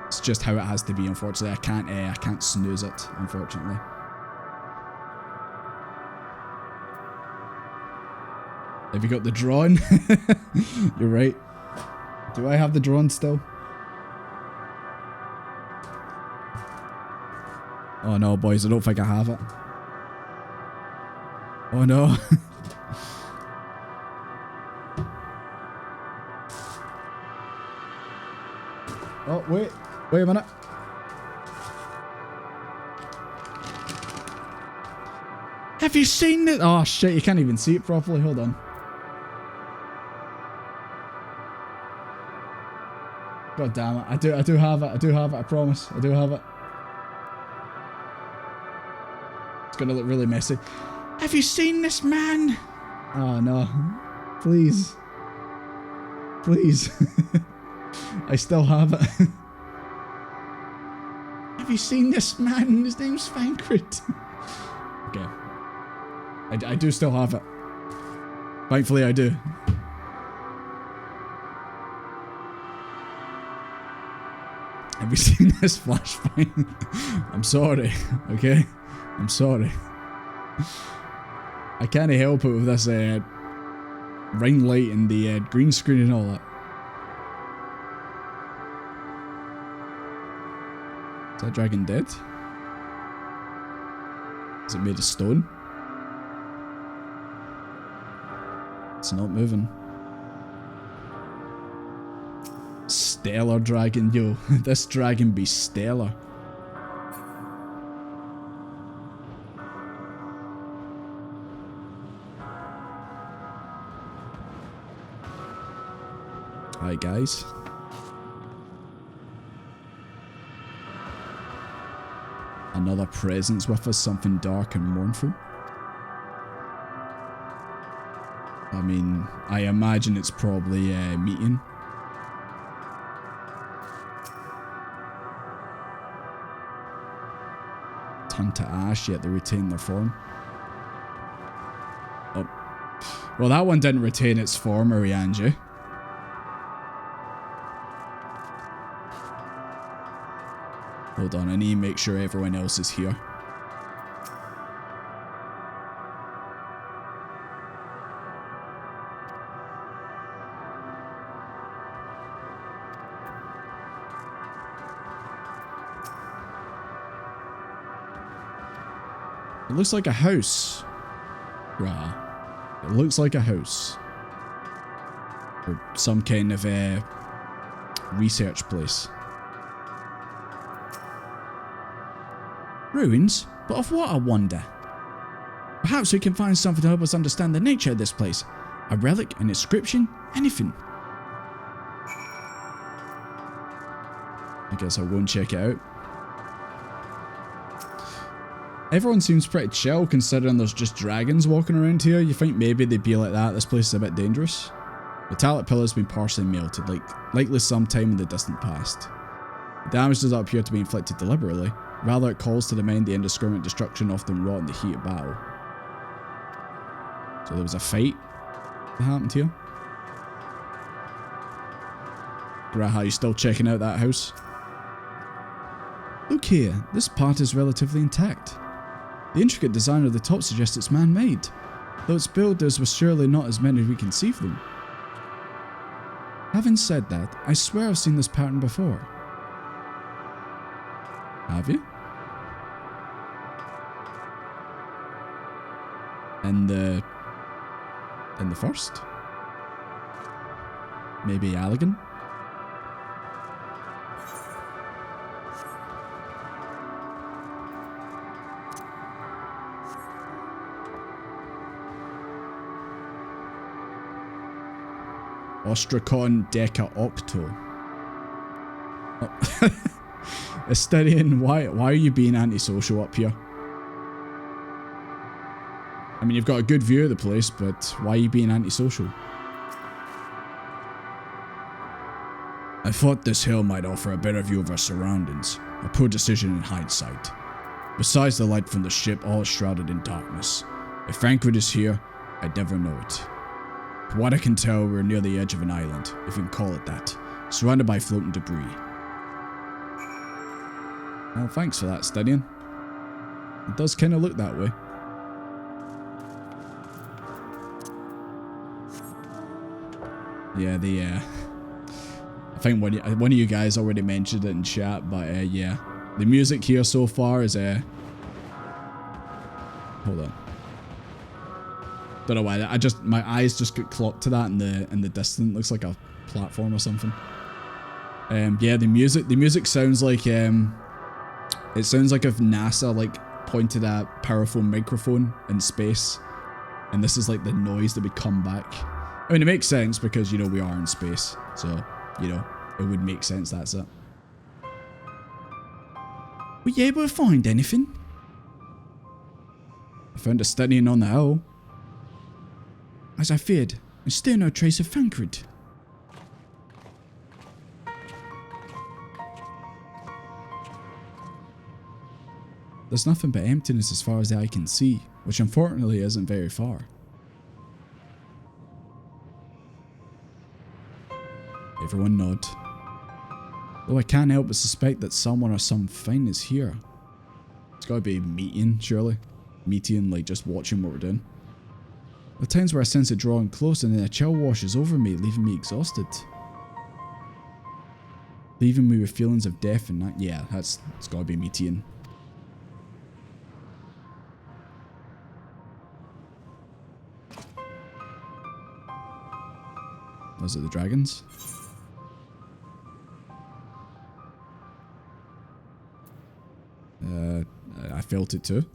It's just how it has to be, unfortunately. I can't snooze it, unfortunately. Have you got the drone? You're right. Do I have the drone still? Oh no, boys, I don't think I have it. Oh no. Oh, wait a minute. Have you seen it? Oh shit, you can't even see it properly. Hold on. God damn it. I do have it. I promise. I do have it. It's gonna look really messy. Have you seen this man? Oh no. Please. Please. I still have it. Have you seen this man? His name's Concord. Okay. I do still have it. Thankfully I do. you seen this flashbang? I'm sorry, okay? I'm sorry. I can't help it with this ring light and the green screen and all that. Is that dragon dead? Is it made of stone? It's not moving. Stellar dragon, yo. This dragon be stellar. Hi guys. Another presence with us, something dark and mournful. I mean, I imagine it's probably Meteion. Turned to ash, yet they retain their form. Oh. Well, that one didn't retain its form, Arianji. Hold on, I need to make sure everyone else is here. It looks like a house. Rah. It looks like a house. Or some kind of research place. Ruins? But of what, I wonder? Perhaps we can find something to help us understand the nature of this place. A relic, an inscription, anything. I guess I'll go and check it out. Everyone seems pretty chill considering there's just dragons walking around here. You think maybe they'd be like that? This place is a bit dangerous. The talent pillar has been partially melted, likely sometime in the distant past. The damage does not appear to be inflicted deliberately. Rather, it calls to the mind the indiscriminate destruction often wrought in the heat of battle. So there was a fight that happened here. Graha, you still checking out that house? Look here, this part is relatively intact. The intricate design of the top suggests it's man-made, though its builders were surely not as many as we conceive them. Having said that, I swear I've seen this pattern before. Have you? In the first? Maybe Allegan? Ostracon Deca Octo. Oh. Asterion, why are you being antisocial up here? I mean, you've got a good view of the place, but why are you being antisocial? I thought this hill might offer a better view of our surroundings. A poor decision in hindsight. Besides the light from the ship, all is shrouded in darkness. If Concord is here, I'd never know it. From what I can tell, we're near the edge of an island, if you can call it that, surrounded by floating debris. Well, thanks for that, Asterion. It does kind of look that way. Yeah, I think one of you guys already mentioned it in chat, but yeah, the music here so far is hold on. Don't know why. My eyes just get clocked to that in the distance. Looks like a platform or something. Yeah, the music sounds like it sounds like if NASA pointed a powerful microphone in space, and this is like the noise that would come back. I mean, it makes sense because, we are in space. So, it would make sense, that's it. Were you able to find anything? I found a Asterion on the hill. As I feared, and still no trace of Concord. There's nothing but emptiness as far as the eye can see, which unfortunately isn't very far. Everyone nod. Though I can't help but suspect that someone or something is here. It's gotta be Meteion, surely. Meteion, like, just watching what we're doing. There are times where I sense it drawing close and then a chill washes over me, leaving me exhausted. Leaving me with feelings of death and that. Yeah, it's gotta be Meteion. Was it the dragons? I felt it too.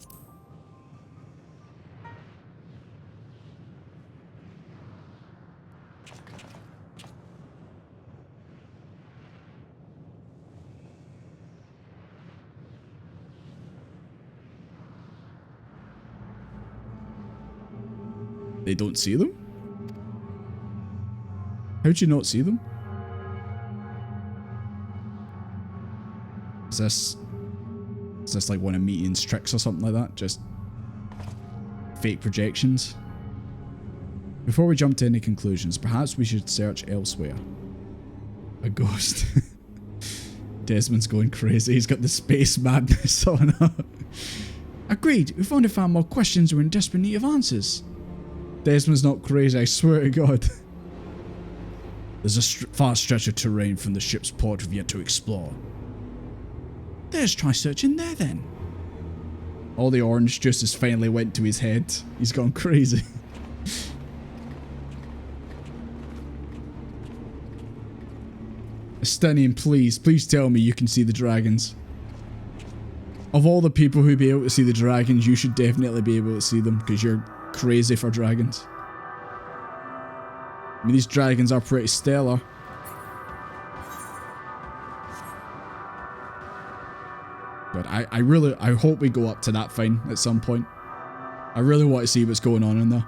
They don't see them? How'd you not see them? Is this like one of Meteion's tricks or something like that? Just fake projections? Before we jump to any conclusions, perhaps we should search elsewhere. A ghost. Desmond's going crazy. He's got the space madness on. Agreed. We've only found more questions. We're in desperate need of answers. Desmond's not crazy, I swear to God. There's a vast stretch of terrain from the ship's port we've yet to explore. Let's try searching there then. All the orange juice has finally went to his head. He's gone crazy. Estonian, please tell me you can see the dragons. Of all the people who'd be able to see the dragons, you should definitely be able to see them, because you're crazy for dragons. I mean, these dragons are pretty stellar. But I hope we go up to that thing at some point. I really want to see what's going on in there.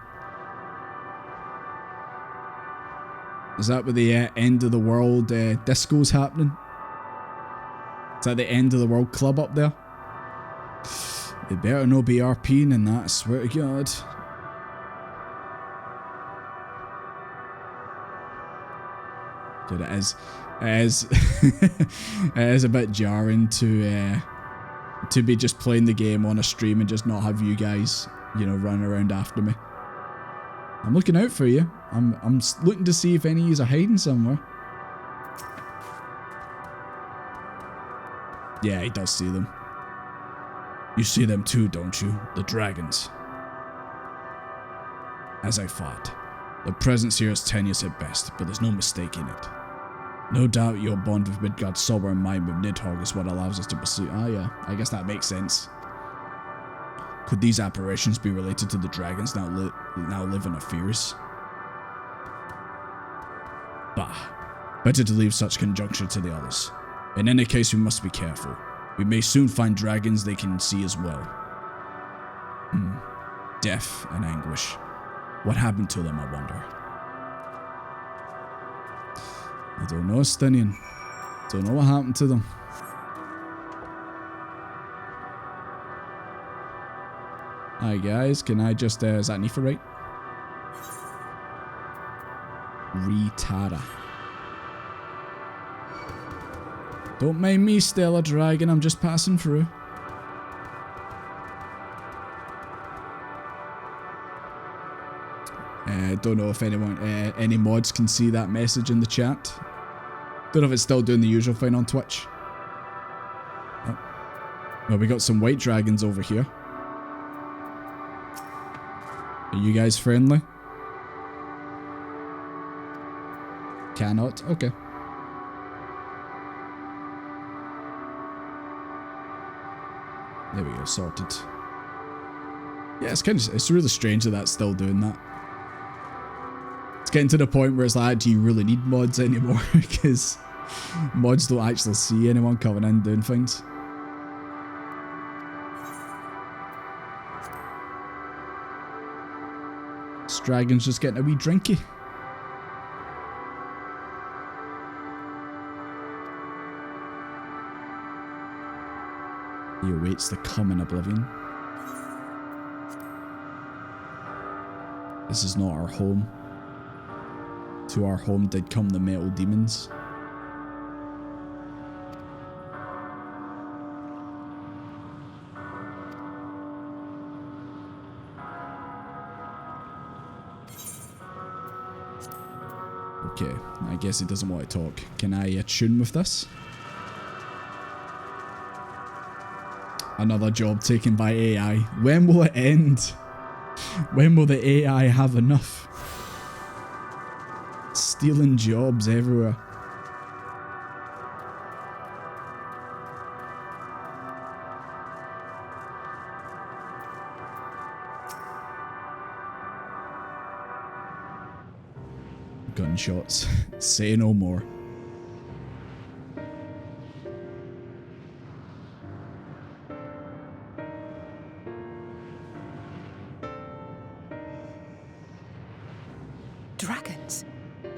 Is that where the end of the world disco's happening? Is that the end of the world club up there? They better no be RPing in that, I swear to God. Dude, it is a bit jarring to be just playing the game on a stream and just not have you guys, you know, running around after me. I'm looking out for you. I'm looking to see if any of you are hiding somewhere. Yeah, he does see them. You see them too, don't you? The dragons. As I thought. The presence here is tenuous at best, but there's no mistaking it. No doubt your bond with Midgard's sober mind with Nidhogg is what allows us to pursue. Ah, yeah, I guess that makes sense. Could these apparitions be related to the dragons now live in our fears? Bah, better to leave such conjecture to the others. In any case, we must be careful. We may soon find dragons they can see as well. Death and anguish. What happened to them, I wonder? I don't know, Stinian. Don't know what happened to them. Hi guys, can I just, is that Neferite? Retara. Don't mind me, Stella Dragon, I'm just passing through. Don't know if anyone, any mods can see that message in the chat. Don't know if it's still doing the usual thing on Twitch. Oh. Well, we got some white dragons over here. Are you guys friendly? Cannot? Okay. There we go, sorted. Yeah, it's really strange that that's still doing that. It's getting to the point where it's like, do you really need mods anymore? Because mods don't actually see anyone coming in doing things. This dragon's just getting a wee drinky. He awaits the common oblivion. This is not our home. To our home did come the metal demons. Okay, I guess he doesn't want to talk. Can I attune with this? Another job taken by AI. When will it end? When will the AI have enough? Stealing jobs everywhere. Gunshots. Say no more. Dragons.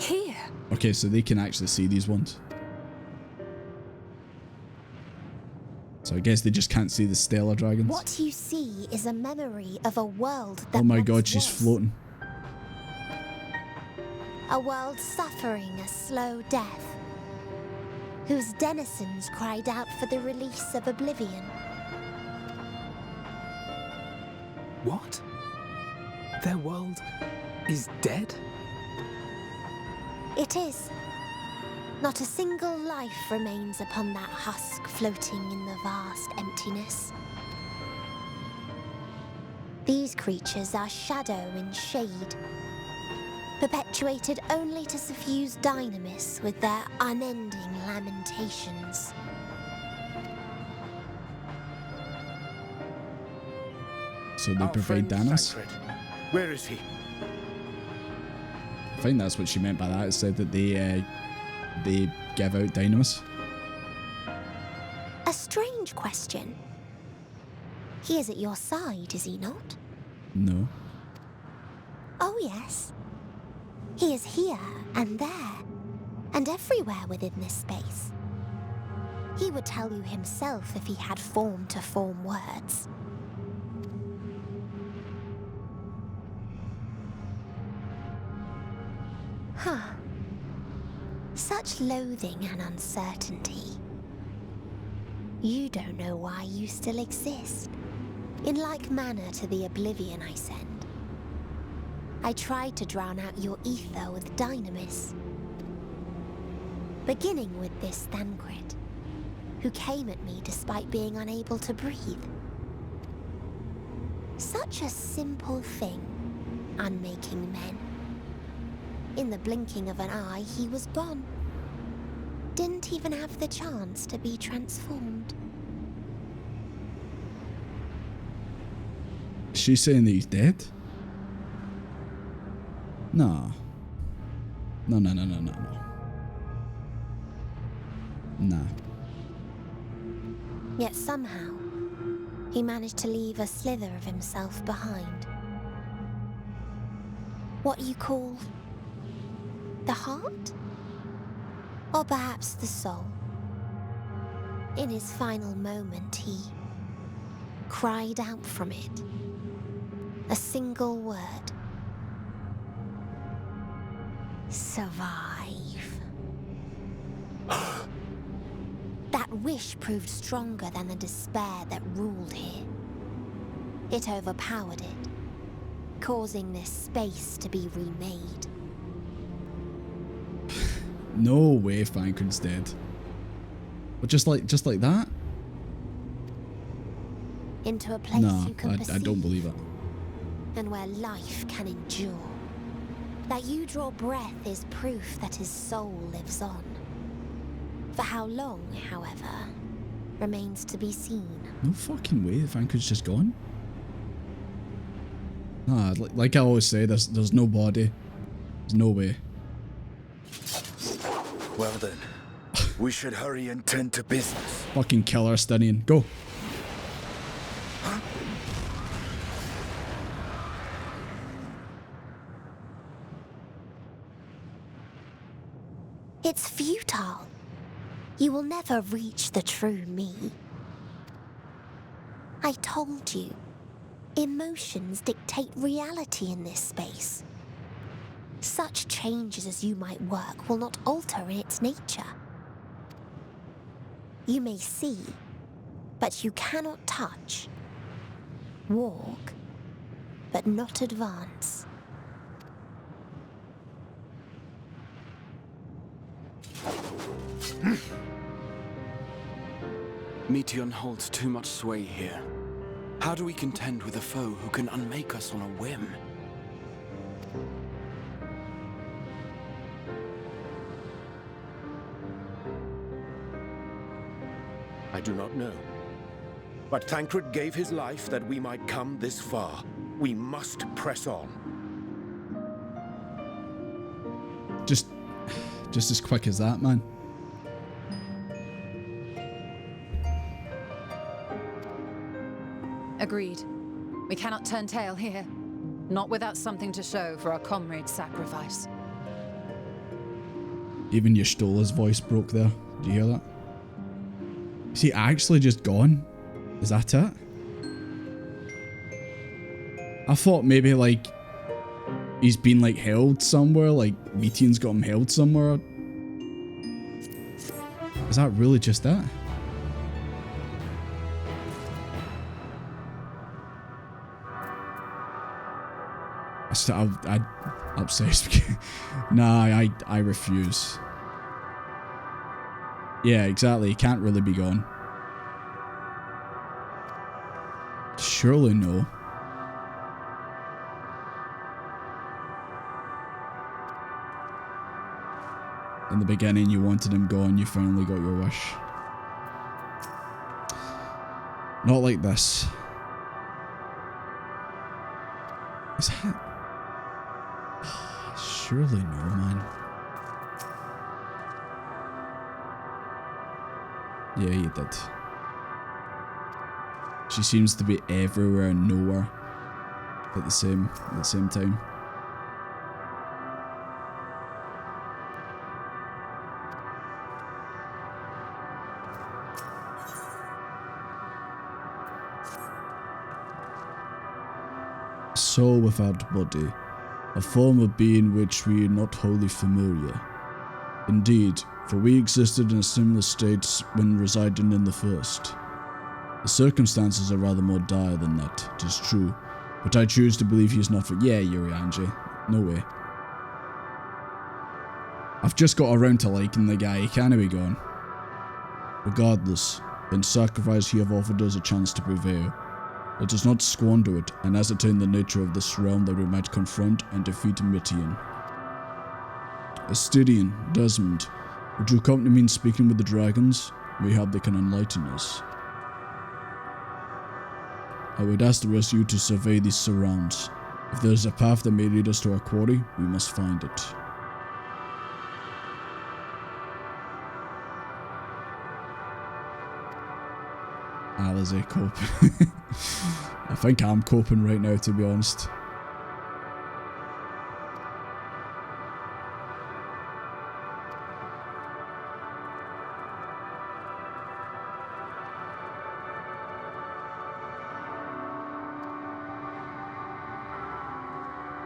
Here. Okay, so they can actually see these ones. So I guess they just can't see the stellar dragons. What you see is a memory of a world that Oh my once god, she's was. floating. A world suffering a slow death, whose denizens cried out for the release of oblivion. What? Their world is dead? It is. Not a single life remains upon that husk floating in the vast emptiness. These creatures are shadow in shade, perpetuated only to suffuse dynamis with their unending lamentations. So they provide Danos? Where is he? I think that's what she meant by that. It said that they give out dynamis. A strange question. He is at your side, is he not? No. Oh yes. He is here and there, and everywhere within this space. He would tell you himself if he had form to form words. Huh. Such loathing and uncertainty. You don't know why you still exist. In like manner to the oblivion I send. I tried to drown out your ether with dynamis. Beginning with this Thancred, who came at me despite being unable to breathe. Such a simple thing, unmaking men. In the blinking of an eye, he was gone. Didn't even have the chance to be transformed. She's saying that he's dead? No. No. Nah. Yet somehow, he managed to leave a slither of himself behind. What you call the heart? Or perhaps the soul. In his final moment, he cried out from it. A single word. Survive. That wish proved stronger than the despair that ruled here. It overpowered it, causing this space to be remade. No way Thancred's dead. But just like that? Into a place you can perceive. I don't believe it. And where life can endure. That you draw breath is proof that his soul lives on. For how long, however, remains to be seen. No fucking way, Thancred's just gone. Nah, like I always say, there's no body. There's no way. Well then, we should hurry and tend to business. Fucking kill her, Stinian. Go. It's futile. You will never reach the true me. I told you, emotions dictate reality in this space. Such changes as you might work will not alter its nature. You may see, but you cannot touch. Walk, but not advance. Meteion holds too much sway here. How do we contend with a foe who can unmake us on a whim? I do not know. But Thancred gave his life that we might come this far. We must press on. Just as quick as that, man. Agreed. We cannot turn tail here. Not without something to show for our comrade's sacrifice. Even Y'shtola's voice broke there. Do you hear that? Is he actually just gone? Is that it? I thought maybe like he's been like held somewhere, like Meteion's got him held somewhere. Is that really just it? I'm obsessed. Nah, I refuse. Yeah, exactly. He can't really be gone. Surely no. In the beginning, you wanted him gone. You finally got your wish. Not like this. Is that... Surely no, man. Yeah, you did. She seems to be everywhere and nowhere at the same time. Soul without body, a form of being which we are not wholly familiar. Indeed, for we existed in a similar state when residing in the first. The circumstances are rather more dire than that, 'tis true, but I choose to believe he is not for— Yeah, Yuri Angie, no way. I've just got around to liking the guy, he can't be gone. Regardless, in sacrifice he have offered us a chance to prevail. Let us not squander it, and ascertain the nature of this realm that we might confront and defeat Meteion. Astidian, Desmond, would you accompany me in speaking with the dragons? Mayhap they can enlighten us. I would ask the rest of you to survey these surrounds. If there is a path that may lead us to our quarry, we must find it. Alize coping. I think I'm coping right now, to be honest.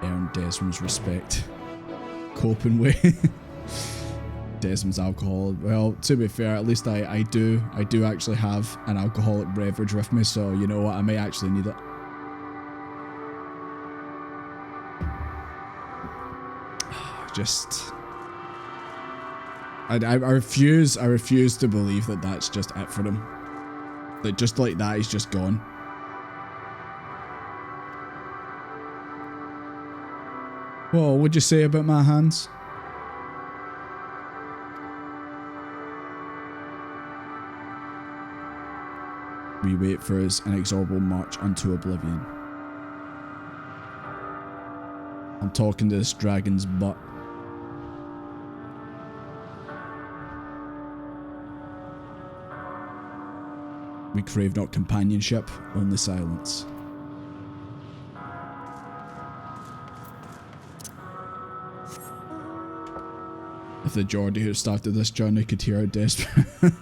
Earn Desmond's respect. Coping with Desmond's alcohol. Well, to be fair, at least I do actually have an alcoholic beverage with me, so you know what, I may actually need it. Just I refuse to believe that that's just it for him. That just like that, he's just gone. Whoa, what'd you say about my hands? We wait for his inexorable march unto oblivion. I'm talking to this dragon's butt. We crave not companionship, only silence. If the Jordy who started this journey could hear how desperate...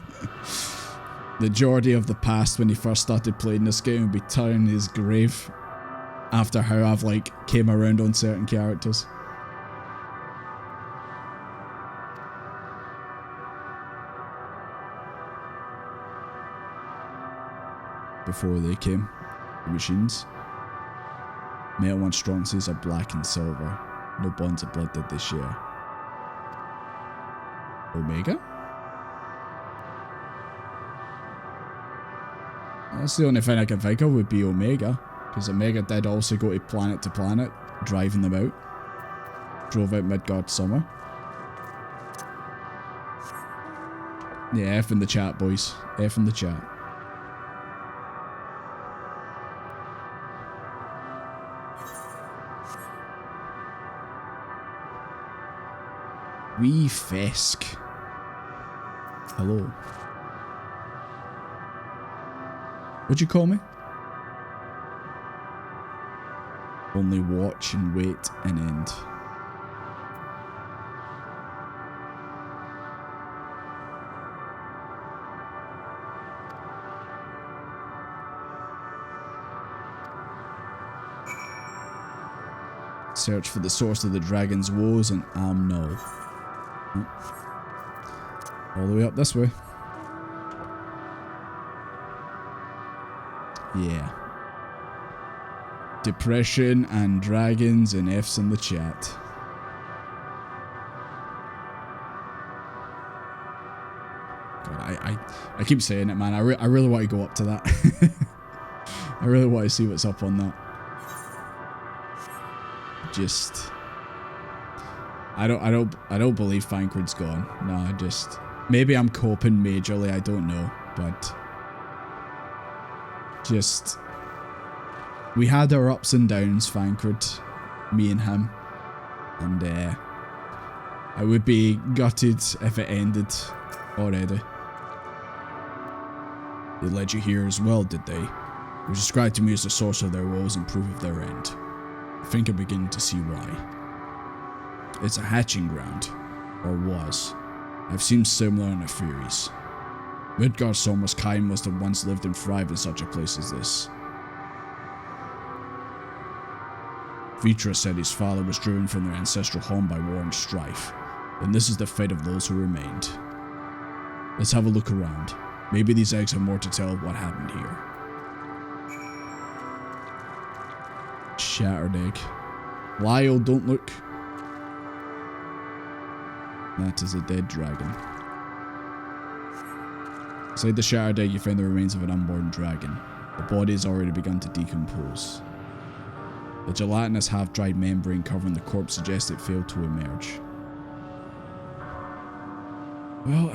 The Jordy of the past when he first started playing this game would be turning his grave after how I've like came around on certain characters. Before they came, the machines. Metal and strong seas are black and silver. No bonds of blood did they share. Omega? That's the only thing I can think of would be Omega. Because Omega did also go to planet, driving them out. Drove out Midgard Summer. Yeah, F in the chat, boys. F in the chat. Wee Fesk. Hello. What'd you call me? Only watch and wait and end. Search for the source of the dragon's woes and Amno. All the way up this way. Yeah. Depression and dragons and F's in the chat. God, I keep saying it, man. I really want to go up to that. I really want to see what's up on that. Just, I don't believe Fancred's gone. No, I just, maybe I'm coping majorly. I don't know, but just, we had our ups and downs, Fancred, me and him, and I would be gutted if it ended already. They led you here as well, did they? It was described to me as the source of their woes and proof of their end. I think I'm beginning to see why. It's a hatching ground, or was. I've seen similar in the theories. Midgardsormr's kind must have once lived and thrived in such a place as this. Vitra said his father was driven from their ancestral home by war and strife, and this is the fate of those who remained. Let's have a look around. Maybe these eggs have more to tell of what happened here. Shattered egg. Lyle, don't look. That is a dead dragon. Inside the shattered egg, you find the remains of an unborn dragon. The body has already begun to decompose. The gelatinous half-dried membrane covering the corpse suggests it failed to emerge. Well,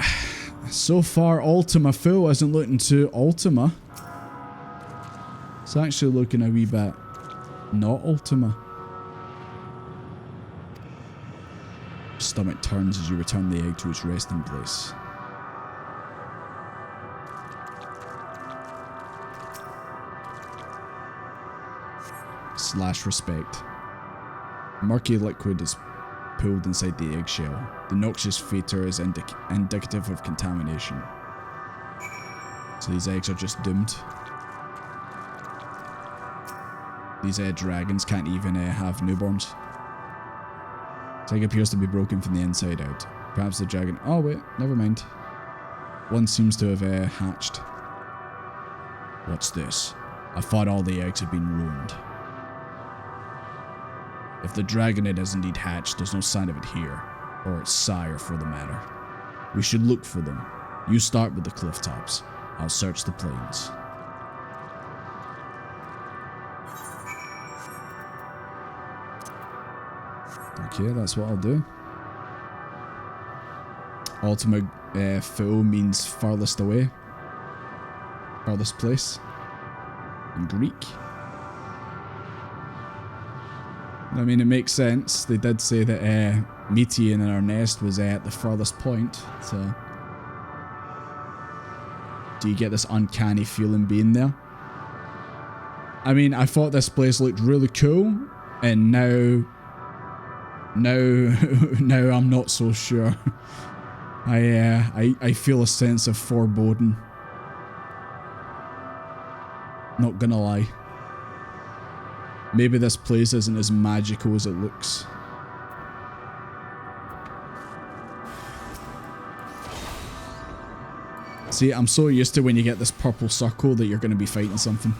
so far Ultima full isn't looking too Ultima. It's actually looking a wee bit not Ultima. Stomach turns as you return the egg to its resting place. / respect. Murky liquid is pooled inside the eggshell. The noxious fetor is indicative of contamination. So these eggs are just doomed. These dragons can't even have newborns. The egg appears to be broken from the inside out. Perhaps the dragon... Oh wait, never mind. One seems to have hatched. What's this? I thought all the eggs had been ruined. If the dragonhead has indeed hatched, there's no sign of it here. Or its sire, for the matter. We should look for them. You start with the cliff tops. I'll search the plains. Okay, that's what I'll do. Ultima full means farthest away. Farthest place. In Greek. I mean, it makes sense. They did say that Meteion in our nest was at the farthest point, so... Do you get this uncanny feeling being there? I mean, I thought this place looked really cool, and now I'm not so sure. I feel a sense of foreboding. Not gonna lie. Maybe this place isn't as magical as it looks. See, I'm so used to when you get this purple circle that you're going to be fighting something.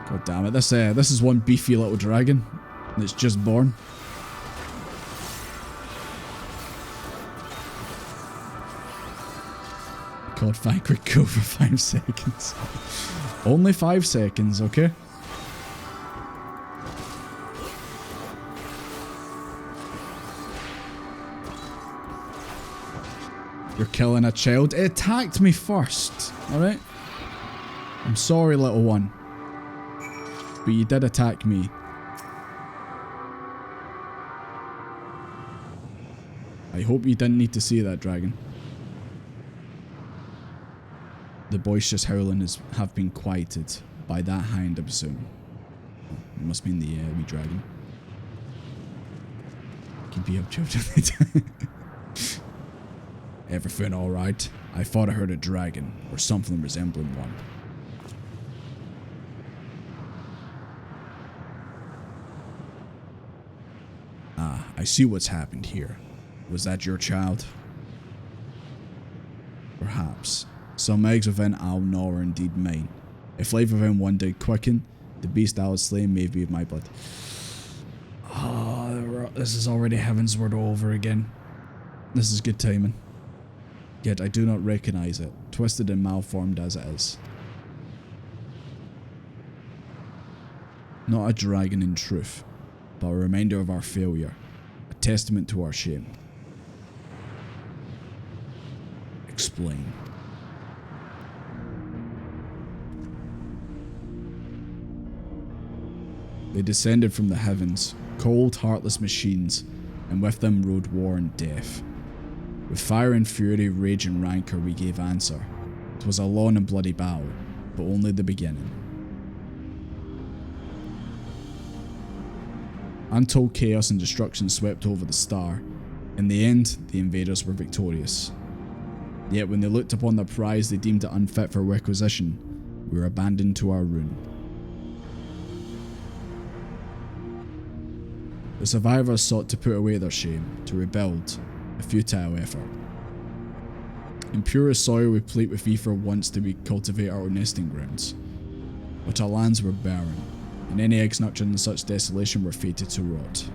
God damn it, this is one beefy little dragon that's just born. God, Thancred, go for 5 seconds. Only 5 seconds, okay? You're killing a child. It attacked me first, alright? I'm sorry, little one. But you did attack me. I hope you didn't need to see that, dragon. The boisterous howling have been quieted by that hound, I presume. It must mean the wee dragon. Keep you up, children. Everything alright? I thought I heard a dragon, or something resembling one. Ah, I see what's happened here. Was that your child? Perhaps. Some eggs within Al Nor are indeed mine. If life within one did quicken, the beast I was slain may be of my blood. Oh, this is already Heavensward all over again. This is good timing. Yet I do not recognize it, twisted and malformed as it is. Not a dragon in truth, but a reminder of our failure, a testament to our shame. Explain. They descended from the heavens, cold, heartless machines, and with them rode war and death. With fire and fury, rage and rancor we gave answer. It was a long and bloody battle, but only the beginning. Untold chaos and destruction swept over the star. In the end, the invaders were victorious. Yet when they looked upon their prize they deemed it unfit for requisition, we were abandoned to our ruin. The survivors sought to put away their shame, to rebuild, a futile effort. In purest soil we plead with thee for once to cultivate our nesting grounds. But our lands were barren, and any eggs nurtured in such desolation were fated to rot.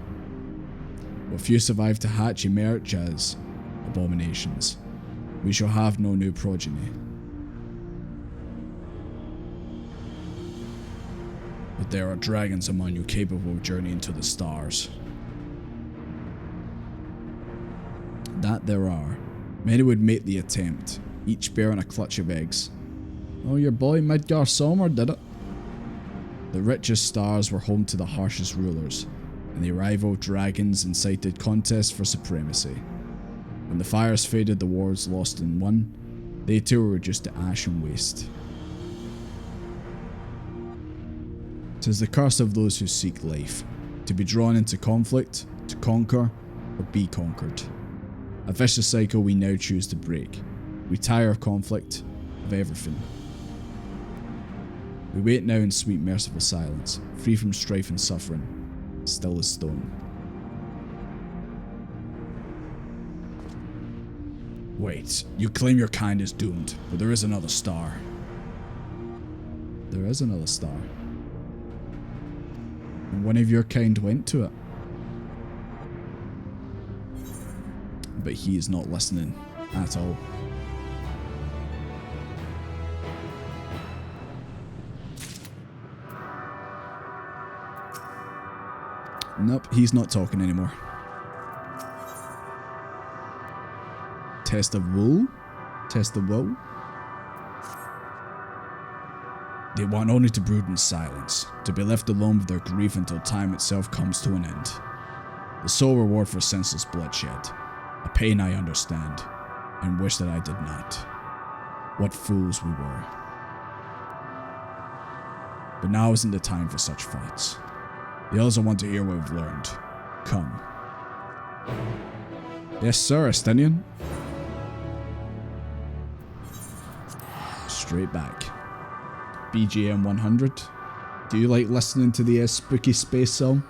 What few survived to hatch emerge as abominations. We shall have no new progeny. But there are dragons among you capable of journeying to the stars. That there are. Many would make the attempt, each bearing a clutch of eggs. Oh, your boy Midgar Sommer did it. The richest stars were home to the harshest rulers, and the rival dragons incited contests for supremacy. When the fires faded, the wars lost and won, they too were reduced to ash and waste. 'Tis the curse of those who seek life, to be drawn into conflict, to conquer, or be conquered. A vicious cycle we now choose to break. We tire of conflict, of everything. We wait now in sweet merciful silence, free from strife and suffering, still as stone. Wait, you claim your kind is doomed, but there is another star. There is another star. And one of your kind went to it. But he is not listening at all. Nope, he's not talking anymore. Test of wool? Test of wool? They want only to brood in silence, to be left alone with their grief until time itself comes to an end. The sole reward for senseless bloodshed. A pain I understand, and wish that I did not. What fools we were. But now isn't the time for such thoughts. The others want to hear what we've learned. Come. Yes, sir, Estinian. Straight back. BGM 100. Do you like listening to the spooky space song?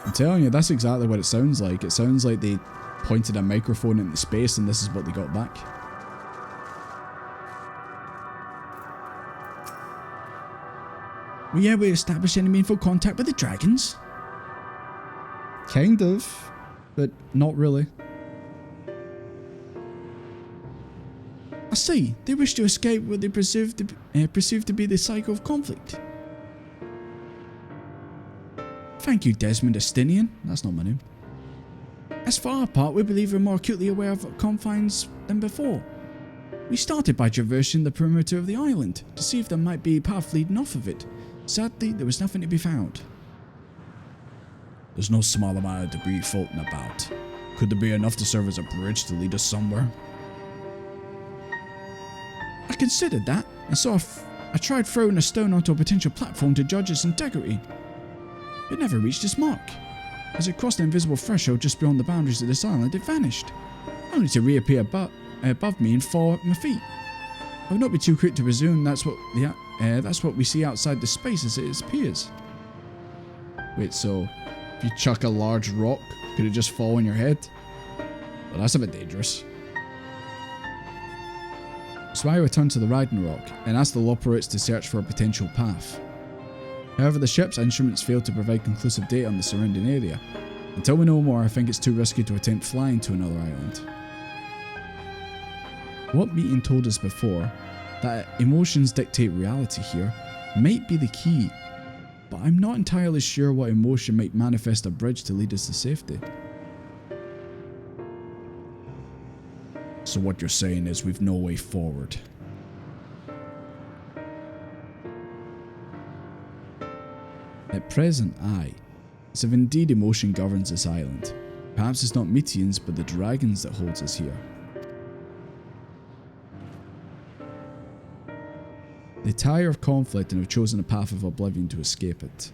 I'm telling you, that's exactly what it sounds like. It sounds like they pointed a microphone into space and this is what they got back. Were you able to establish any meaningful contact with the dragons? Kind of, but not really. I see, they wish to escape what they perceive to be the cycle of conflict. Thank you, Desmond Estinian. That's not my name. As for our part, we believe we're more acutely aware of confines than before. We started by traversing the perimeter of the island to see if there might be a path leading off of it. Sadly, there was nothing to be found. There's no small amount of debris floating about. Could there be enough to serve as a bridge to lead us somewhere? I considered that, and so I tried throwing a stone onto a potential platform to judge its integrity. It never reached its mark. As it crossed the invisible threshold just beyond the boundaries of this island, it vanished, only to reappear above me and fall at my feet. I would not be too quick to presume that's what we see outside the space as it appears. Wait, so if you chuck a large rock, could it just fall on your head? Well, that's a bit dangerous. So I returned to the Ragnarok and asked the Loporits to search for a potential path. However, the ship's instruments failed to provide conclusive data on the surrounding area. Until we know more, I think it's too risky to attempt flying to another island. What Meteion told us before, that emotions dictate reality here, might be the key, but I'm not entirely sure what emotion might manifest a bridge to lead us to safety. So what you're saying is we've no way forward. At present, aye. So if indeed emotion governs this island, perhaps it's not Meteion's but the dragons that holds us here. They tire of conflict and have chosen a path of oblivion to escape it.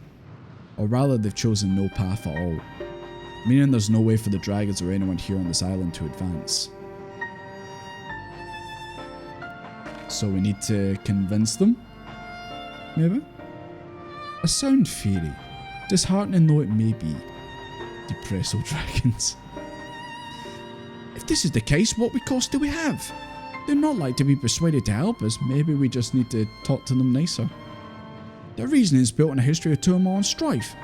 Or rather, they've chosen no path at all, meaning there's no way for the dragons or anyone here on this island to advance. So we need to convince them? Maybe? A sound theory, disheartening though it may be. Depress old dragons. If this is the case, what recourse do we have? They're not like to be persuaded to help us, maybe we just need to talk to them nicer. Their reasoning is built on a history of turmoil and strife.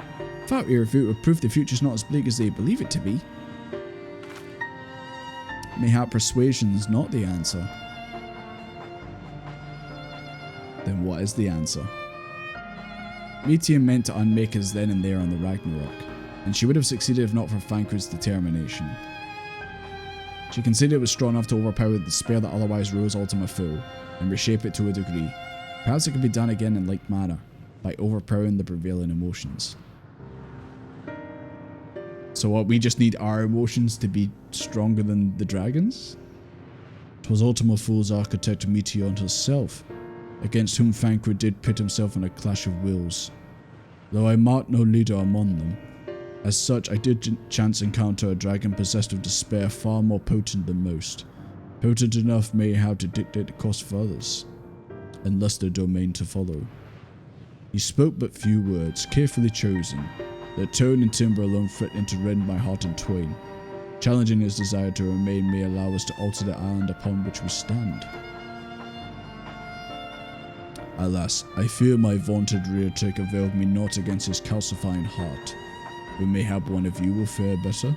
Without your review, it would prove the future's not as bleak as they believe it to be. Mayhap persuasion's not the answer. Then what is the answer? Meteion meant to unmake us then and there on the Ragnarok, and she would have succeeded if not for Thancred's determination. She considered it was strong enough to overpower the despair that otherwise rose Ultima full, and reshape it to a degree. Perhaps it could be done again in like manner, by overpowering the prevailing emotions. So what, we just need our emotions to be stronger than the dragons? 'Twas Ultima Fool's architect Meteion herself, against whom Thancred did pit himself in a clash of wills. Though I marked no leader among them, as such I did chance encounter a dragon possessed of despair far more potent than most, potent enough mayhap to dictate the course for others, and thus their domain to follow. He spoke but few words, carefully chosen, their tone and timbre alone threatening to rend my heart in twain, challenging his desire to remain may allow us to alter the island upon which we stand. Alas, I fear my vaunted rear trick availed me not against his calcifying heart, but mayhap one of you will fare better?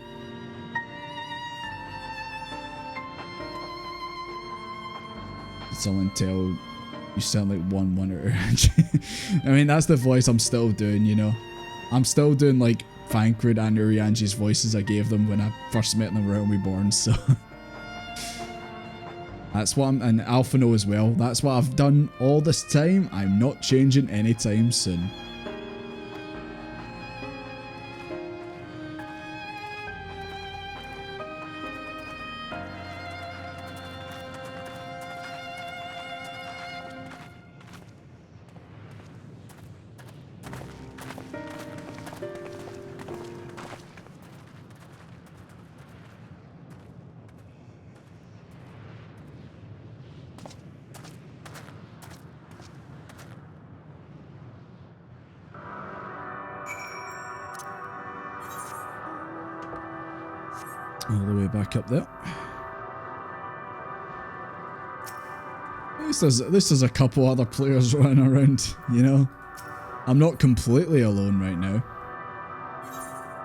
Did someone tell you sound like one wonder? I mean, that's the voice I'm still doing, you know. I'm still doing like Thancred and Urianji's voices I gave them when I first met them around Reborn, so that's what I'm, and Alphino as well. That's what I've done all this time. I'm not changing anytime soon. All the way back up there. At least there's a couple other players running around, you know. I'm not completely alone right now.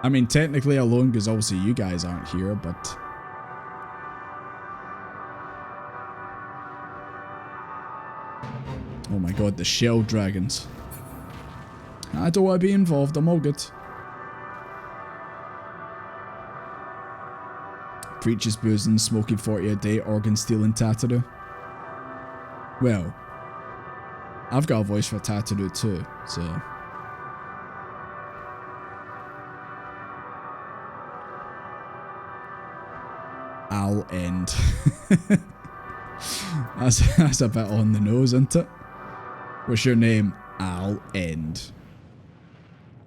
I mean, technically alone because obviously you guys aren't here, but Oh my god, the shell dragons. I don't want to be involved, I'm all good. Preaches boozing, smoking 40 a day, organ stealing Tataru. Well, I've got a voice for Tataru too, so... I'll end. That's a bit on the nose, isn't it? What's your name? I'll end.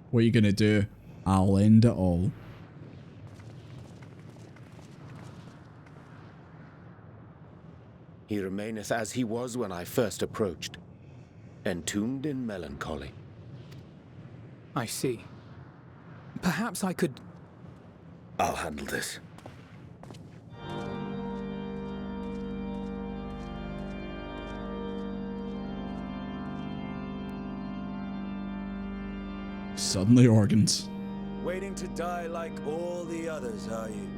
What are you gonna do? I'll end it all. He remaineth as he was when I first approached, entombed in melancholy. I see. Perhaps I could... I'll handle this. Suddenly organs. Waiting to die like all the others, are you?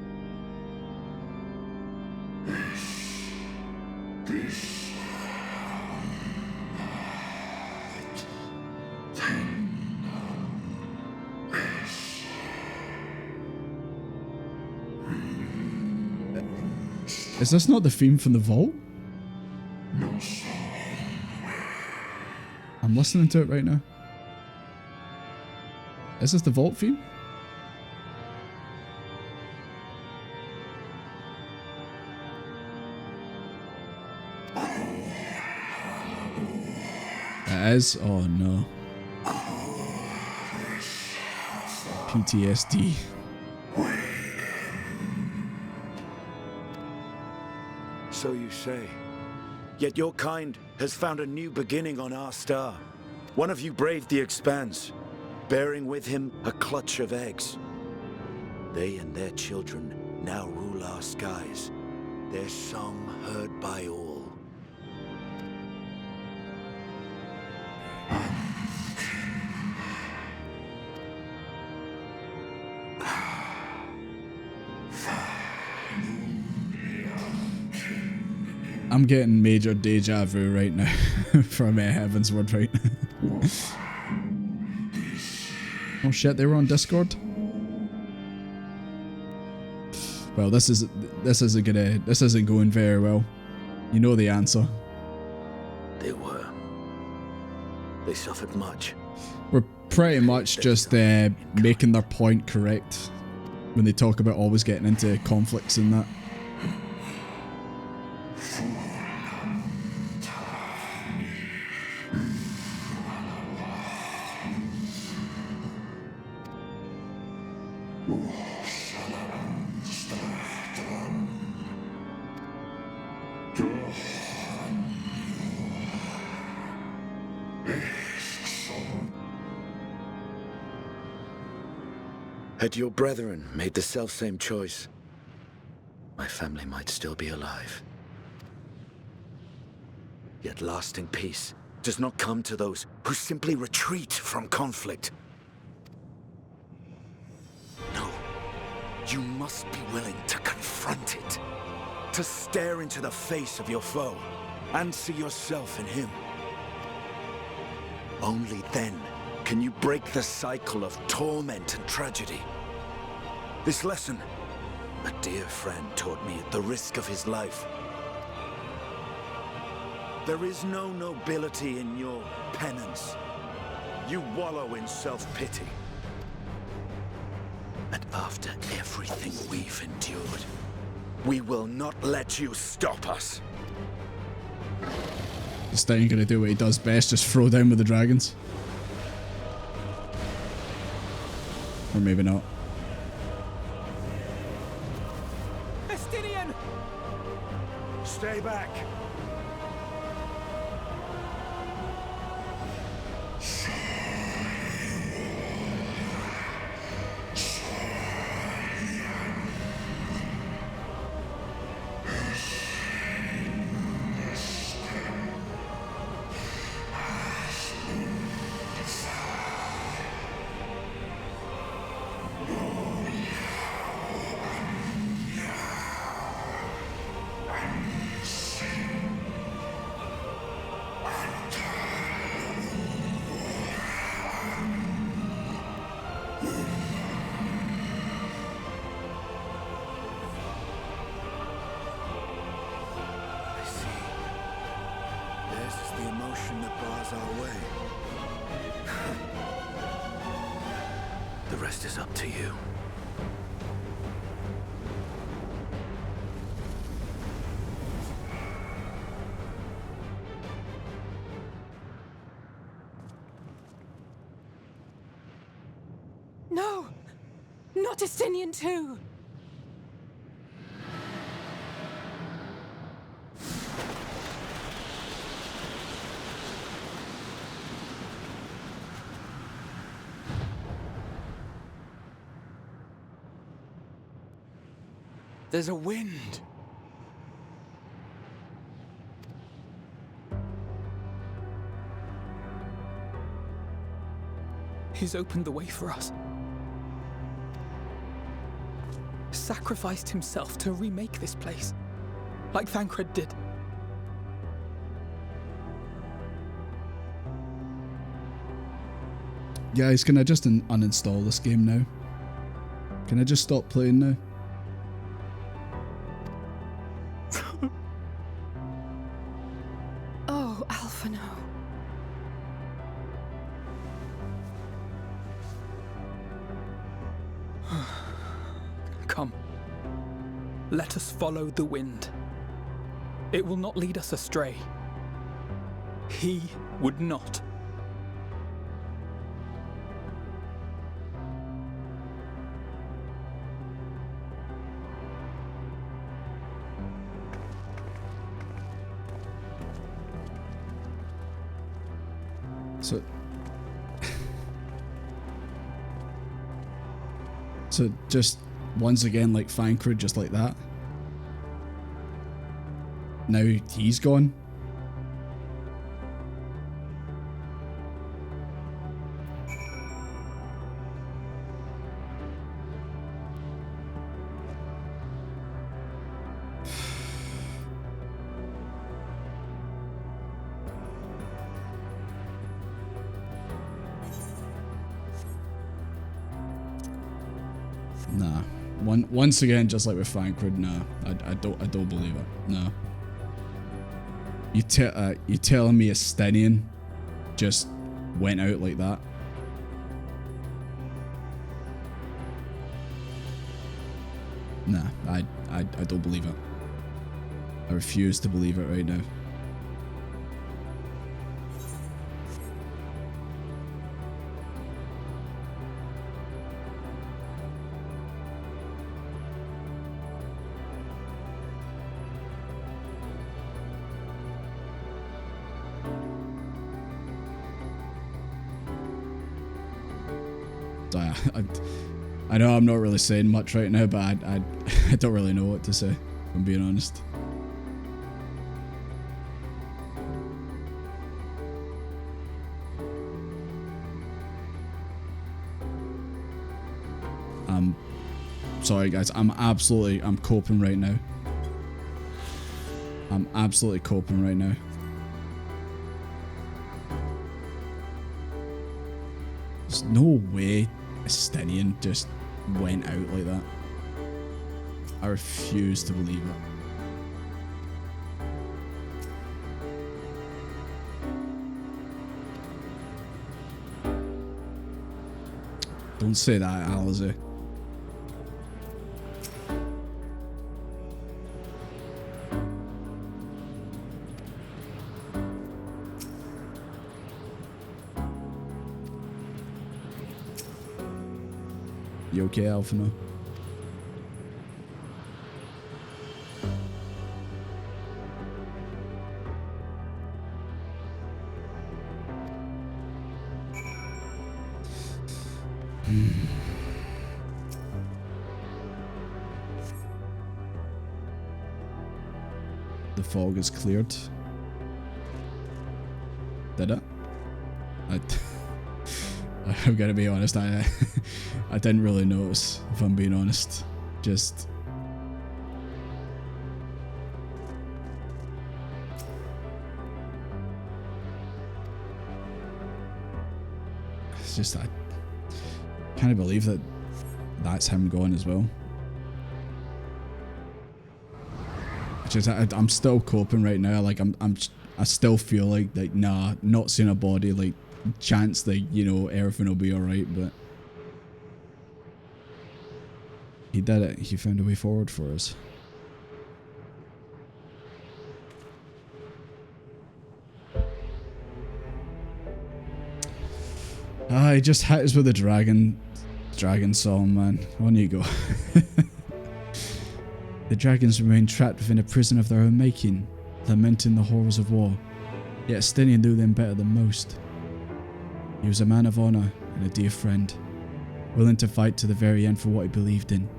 Is this not the theme from the vault? I'm listening to it right now. Is this the vault theme? It is? Oh no. PTSD. So you say. Yet your kind has found a new beginning on our star. One of you braved the expanse, bearing with him a clutch of eggs. They and their children now rule our skies, their song heard by all. I'm getting major deja vu right now from Heavensward right now. Oh shit, they were on Discord? Well, this isn't going very well. You know the answer. They were. They suffered much. We're pretty much just making their point correct when they talk about always getting into conflicts and that. Had your brethren made the selfsame choice, my family might still be alive. Yet lasting peace does not come to those who simply retreat from conflict. No, you must be willing to confront it, to stare into the face of your foe, and see yourself in him. Only then can you break the cycle of torment and tragedy. This lesson, a dear friend taught me at the risk of his life. There is no nobility in your penance. You wallow in self-pity. And after everything we've endured, we will not let you stop us. This ain't gonna do what he does best, just throw down with the dragons. Or maybe not. Stay back. to you. No! Not Estinian too! There's a wind. He's opened the way for us. Sacrificed himself to remake this place, like Thancred did. Guys, can I just uninstall this game now? Can I just stop playing now? Oh, Alphino. Come. Let us follow the wind. It will not lead us astray. He would not. So just once again, like Thancred, just like that. Now he's gone. Nah. Once again, just like with Thancred, nah. I don't believe it. No. You telling me Estinian just went out like that? Nah, I don't believe it. I refuse to believe it right now. I know I'm not really saying much right now, but I don't really know what to say, if I'm being honest. Sorry guys, I'm coping right now. I'm absolutely coping right now. There's no way Estinian just went out like that. I refuse to believe it. Don't say that, Alize. You okay, Alphino? The fog is cleared. Did it? I'm gonna be honest, I didn't really notice, if I'm being honest. Just... It's just, I can't believe that that's him gone as well. I'm still coping right now, like I still feel like nah, not seeing a body, like chance that, you know, everything will be alright, but He did it. He found a way forward for us. Ah, he just hit us with a dragon song, man. On you go. The dragons remain trapped within a prison of their own making, lamenting the horrors of war. Yet Stinian knew them better than most. He was a man of honour and a dear friend, willing to fight to the very end for what he believed in.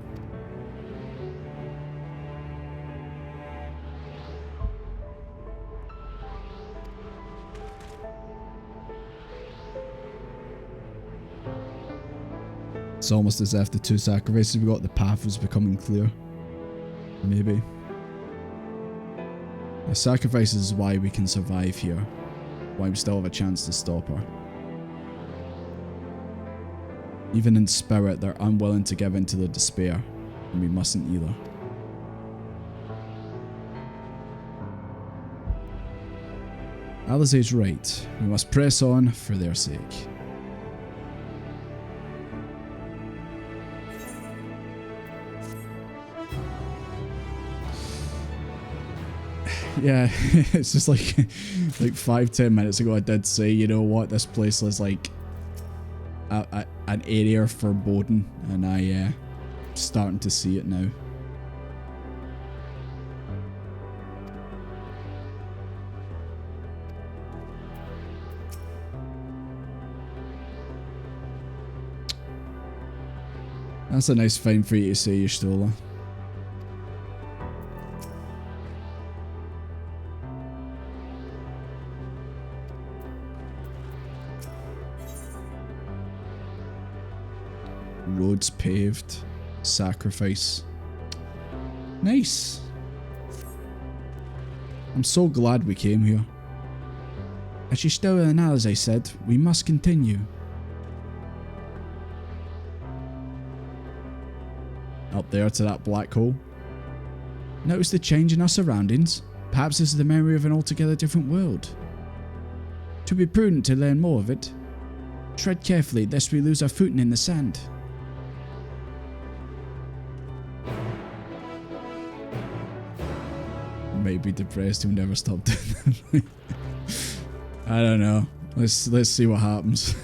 It's almost as if the two sacrifices we got, the path was becoming clear. Maybe. The sacrifice is why we can survive here. Why we still have a chance to stop her. Even in spirit, they're unwilling to give in to their despair, and we mustn't either. Alizé's right. We must press on for their sake. Yeah, it's just like 5-10 minutes ago I did say, you know what, this place is like an area of foreboding, and I starting to see it now. That's a nice thing for you to say, Y'shtola. Roads paved. Sacrifice. Nice. I'm so glad we came here. As Y'shtola and Alizé said, we must continue. Up there to that black hole. Notice the change in our surroundings. Perhaps this is the memory of an altogether different world. To be prudent to learn more of it. Tread carefully lest we lose our footing in the sand. Maybe depressed who never stopped doing that. I don't know. Let's see what happens.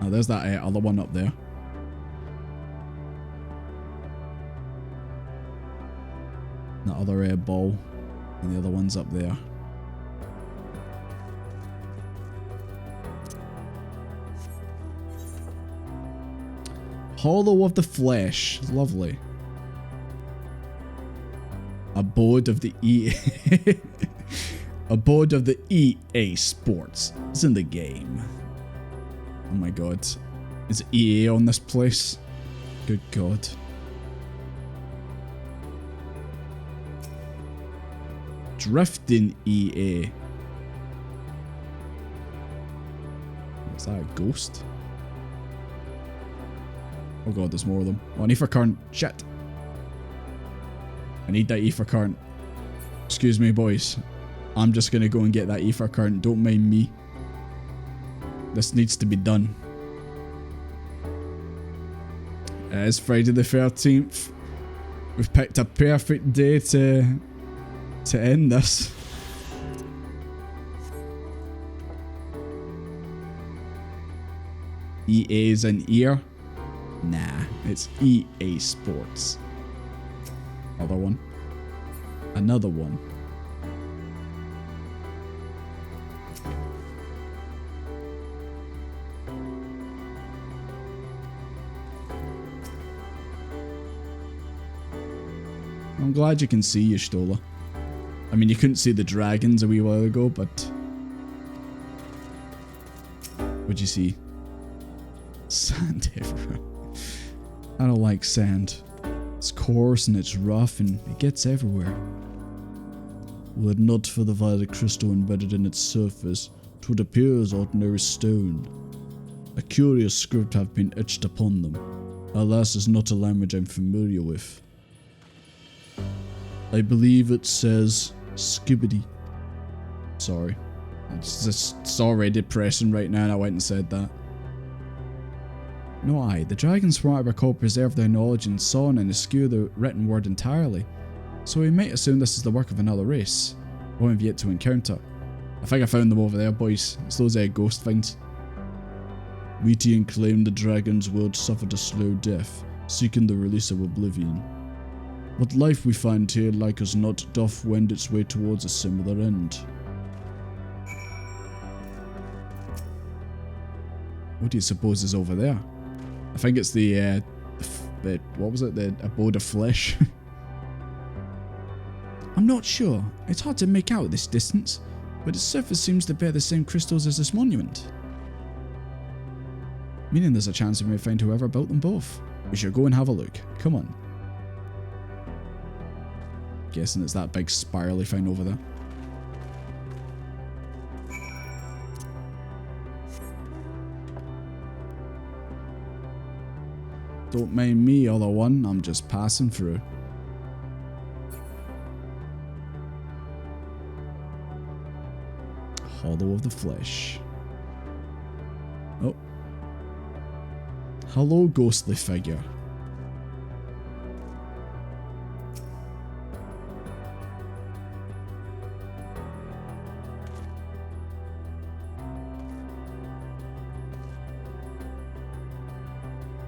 Oh, there's that other one up there. That other ball, and the other one's up there. Hollow of the Flesh, lovely. Abode of the Abode of the EA Sports. It's in the game. Oh my god. Is EA on this place? Good god. Drifting EA. Is that a ghost? Oh god, there's more of them. Oh, an ether current. Shit. I need that ether current. Excuse me, boys. I'm just gonna go and get that ether current. Don't mind me. This needs to be done. It's Friday the 13th. We've picked a perfect day to end this. EA's an ear? Nah, it's EA Sports. Another one. Another one. I'm glad you can see Y'shtola. I mean, you couldn't see the dragons a wee while ago, but... What'd you see? Sand everywhere. I don't like sand. It's coarse and it's rough and it gets everywhere. Were it not for the violet crystal embedded in its surface, 'twould appear as ordinary stone. A curious script have been etched upon them. Alas, is not a language I'm familiar with. I believe it says skibbity. Sorry. It's already depressing right now and I went and said that. No, aye, the dragons from what I recall preserve their knowledge in song and eschew the written word entirely, so we might assume this is the work of another race, one we've yet to encounter. I think I found them over there, boys. It's those ghost things. Meteion claimed the dragon's world suffered a slow death, seeking the release of oblivion. What life we find here, like as not, doth wend its way towards a similar end. What do you suppose is over there? I think it's the what was it? The abode of flesh. I'm not sure. It's hard to make out at this distance, but its surface seems to bear the same crystals as this monument. Meaning there's a chance we may find whoever built them both. We should go and have a look. Come on. Guessing it's that big spirally thing over there. Don't mind me, other one. I'm just passing through. Hollow of the flesh. Oh. Hello, ghostly figure.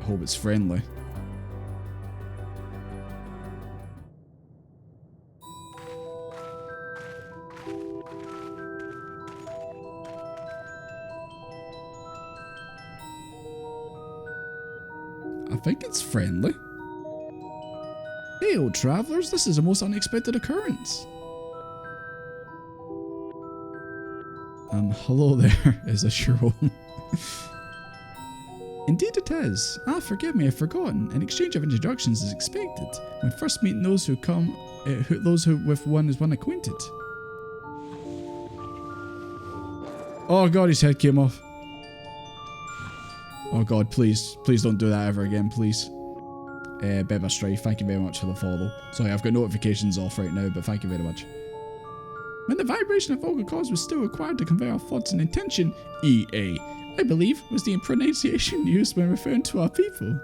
I hope it's friendly. I think it's friendly. Hey, old travellers, this is a most unexpected occurrence. Hello there. Is this your home? Indeed it is. Ah, forgive me, I've forgotten. An exchange of introductions is expected. When first meeting those who come, those who with one is one acquainted. Oh god, his head came off. Oh god, please don't do that ever again, please. Bit of a strife, thank you very much for the follow. Sorry, I've got notifications off right now, but thank you very much. When the vibration of vocal cords was still required to convey our thoughts and intention, EA, I believe, was the pronunciation used when referring to our people.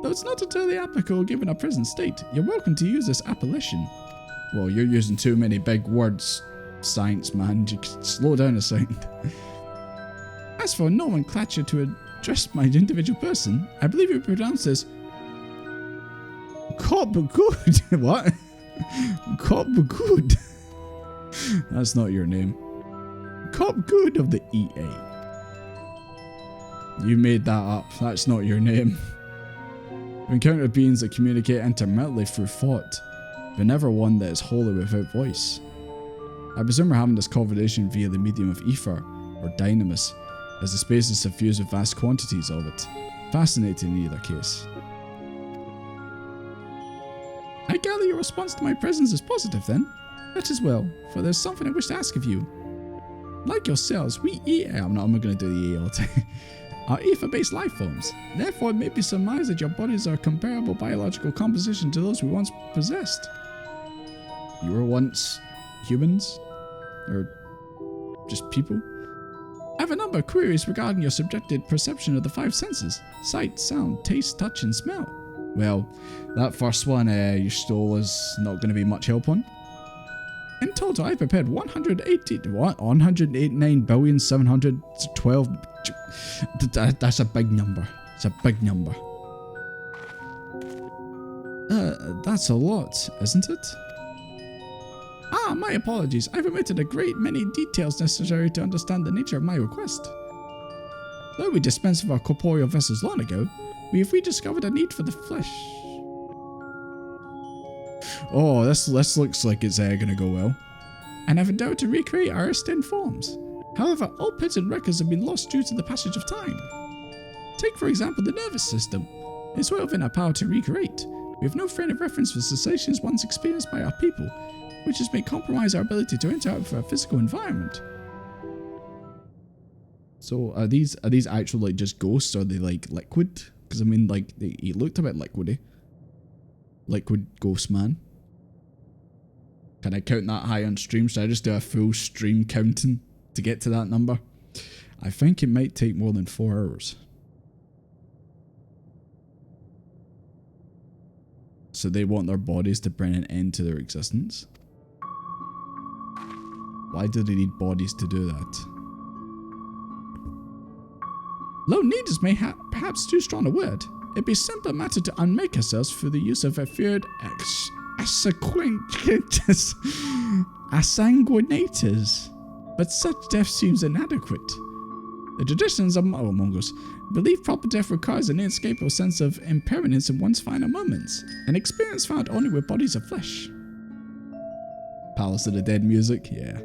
Though it's not entirely applicable given our present state, you're welcome to use this appellation. Well, you're using too many big words, science man, you can slow down a second. As for nomenclature to address my individual person, I believe it pronounced as Cobgood. What? Cobgood. That's not your name. Cobgood of the EA. You made that up. That's not your name. We encounter beings that communicate intermittently through thought, but never one that is wholly without voice. I presume we're having this conversation via the medium of ether, or dynamis, as the space is suffused with vast quantities of it. Fascinating in either case. I gather your response to my presence is positive then? That is well, for there's something I wish to ask of you. Like yourselves, we I'm not going to do the E all the time. Are ether-based life forms. Therefore, it may be surmised that your bodies are a comparable biological composition to those we once possessed. You were once humans? Or just people? I have a number of queries regarding your subjective perception of the five senses. Sight, sound, taste, touch, and smell. Well, that first one you stole is not going to be much help on. In total, I prepared 189,712. That's a big number. It's a big number. That's a lot, isn't it? Ah, my apologies. I've omitted a great many details necessary to understand the nature of my request. Though we dispensed with our corporeal vessels long ago, we have rediscovered a need for the flesh. Oh, this looks like it's gonna go well. And have endeavored to recreate our erstwhile forms. However, all present records have been lost due to the passage of time. Take, for example, the nervous system. It's well within our power to recreate. We have no frame of reference for sensations once experienced by our people, which may compromise our ability to interact with our physical environment. So, are these actual like just ghosts, or are they like liquid? Because I mean, like he looked a bit liquidy. Liquid ghost man. Can I count that high on stream? Should I just do a full stream counting to get to that number? I think it might take more than 4 hours. So they want their bodies to bring an end to their existence. Why do they need bodies to do that? Low need is perhaps too strong a word. It'd be a simpler matter to unmake ourselves through the use of a feared assanguinators. But such death seems inadequate. The traditions of Mongols believe proper death requires an inescapable sense of impermanence in one's final moments, an experience found only with bodies of flesh. Palace of the Dead music, yeah.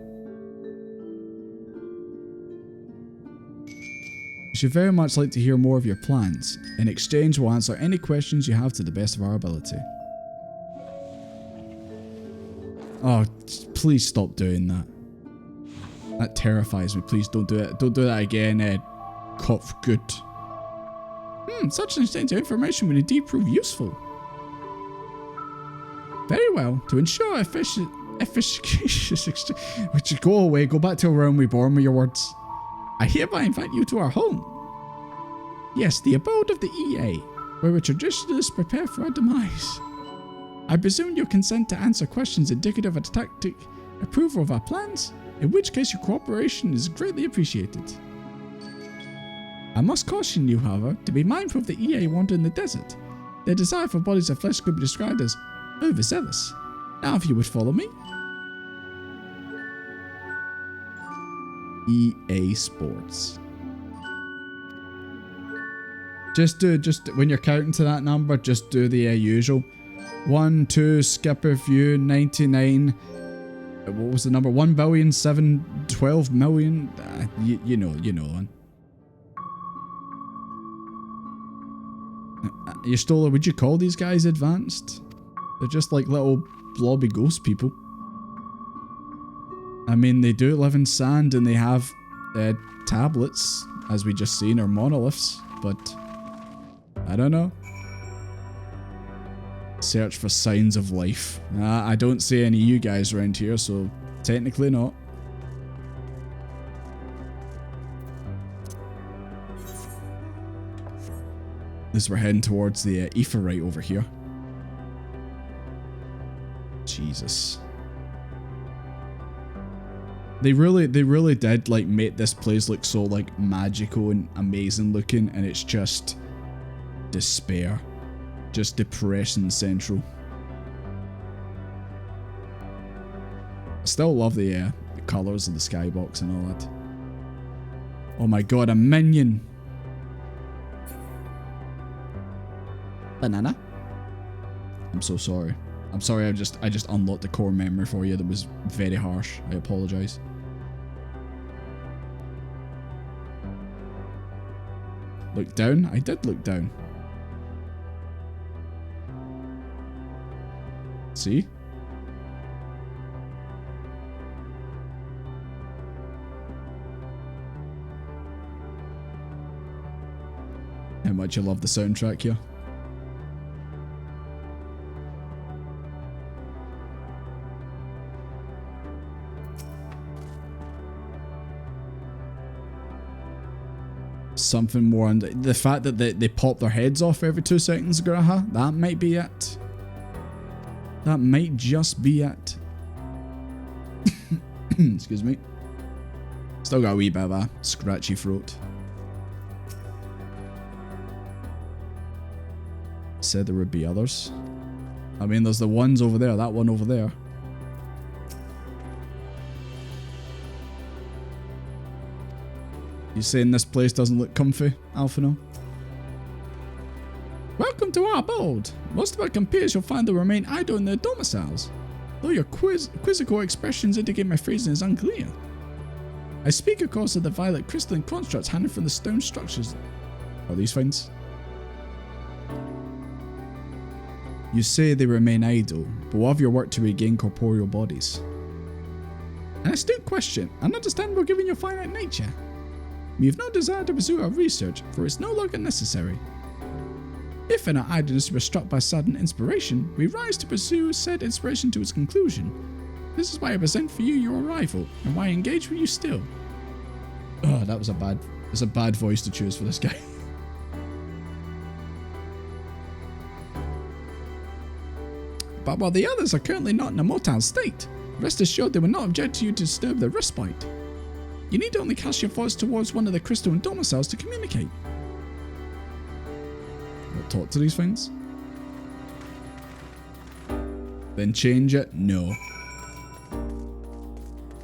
We should very much like to hear more of your plans. In exchange, we'll answer any questions you have to the best of our ability. Oh, please stop doing that. That terrifies me. Please don't do it. Don't do that again, Ed. Kopfgut. Such an exchange of information would indeed prove useful. Very well. To ensure efficacious exchange... Would you go away? Go back to a realm reborn with your words. I hereby invite you to our home. Yes, the abode of the EA, where we traditionalists prepare for our demise. I presume you consent to answer questions indicative of tactic approval of our plans, in which case your cooperation is greatly appreciated. I must caution you, however, to be mindful of the EA wander in the desert. Their desire for bodies of flesh could be described as overzealous. Now if you would follow me. EA Sports. Just when you're counting to that number, just do the usual. 1, 2, skip a few, 99. What was the number? 1,712,000,000. You know one. You stole it. Would you call these guys advanced? They're just like little blobby ghost people. I mean, they do live in sand and they have tablets, as we just seen, or monoliths, but I don't know. Search for signs of life. I don't see any of you guys around here, so technically not. As we're heading towards the Aephorite over here. Jesus. They really did like make this place look so like magical and amazing looking, and it's just despair. Just depression central. I still love the colours of the skybox and all that. Oh my god, a minion! Banana? I'm so sorry. I'm sorry, I just unlocked the core memory for you that was very harsh. I apologise. Look down? I did look down. See? How much you love the soundtrack here. Something more, and the fact that they pop their heads off every 2 seconds, Graha, that might be it. That might just be it. Excuse me. Still got a wee bit of a scratchy throat. Said there would be others. I mean, there's the ones over there, that one over there. You saying this place doesn't look comfy, Alphino? Welcome to our abode. Most of our compeers you'll find will remain idle in their domiciles, though your quizzical expressions indicate my phrasing is unclear. I speak, of course, of the violet crystalline constructs handed from the stone structures. Are these things? You say they remain idle, but what of your work to regain corporeal bodies? An astute question, and understandable given your finite nature. We have no desire to pursue our research, for it's no longer necessary. If in our idleness we are struck by sudden inspiration, we rise to pursue said inspiration to its conclusion. This is why I present for you your arrival, and why I engage with you still. Oh, that's a bad voice to choose for this guy. but while the others are currently not in a motile state, rest assured they will not object to you to disturb their respite. You need only cast your thoughts towards one of the crystal and domiciles to communicate. What, talk to these things? Then change it? No.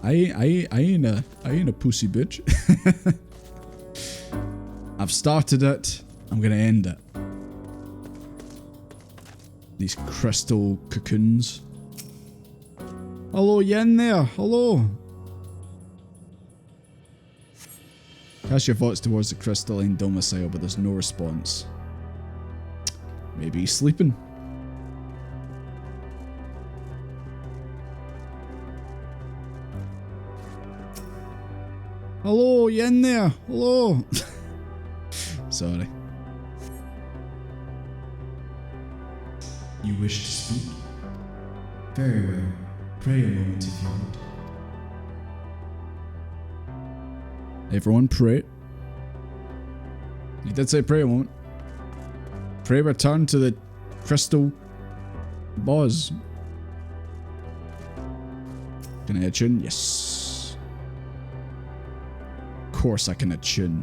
I ain't a pussy bitch. I've started it. I'm gonna end it. These crystal cocoons. Hello, you in there? Hello. Cast your thoughts towards the crystalline domicile, but there's no response. Maybe he's sleeping. Hello, you in there? Hello. Sorry. You wish to speak? Very well. Pray a moment if you would. Everyone pray. You did say pray a moment. Pray return to the crystal boss. Can I attune? Yes. Of course I can attune.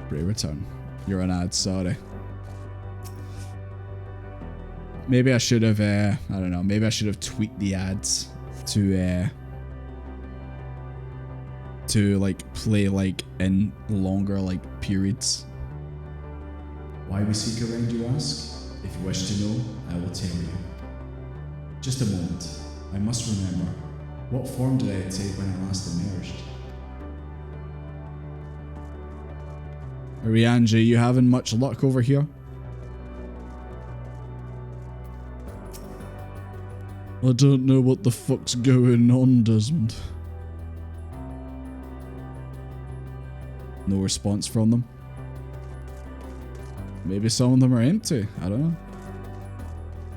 Pray return. You're an ad, sorry. Maybe I should have, I don't know, maybe I should have tweaked the ads to like play like in longer like periods. Why we seek around, you ask? If you wish to know, I will tell you. Just a moment. I must remember. What form did I take when I last emerged? Arianji, you having much luck over here? I don't know what the fuck's going on, Desmond. No response from them. Maybe some of them are empty. I don't know.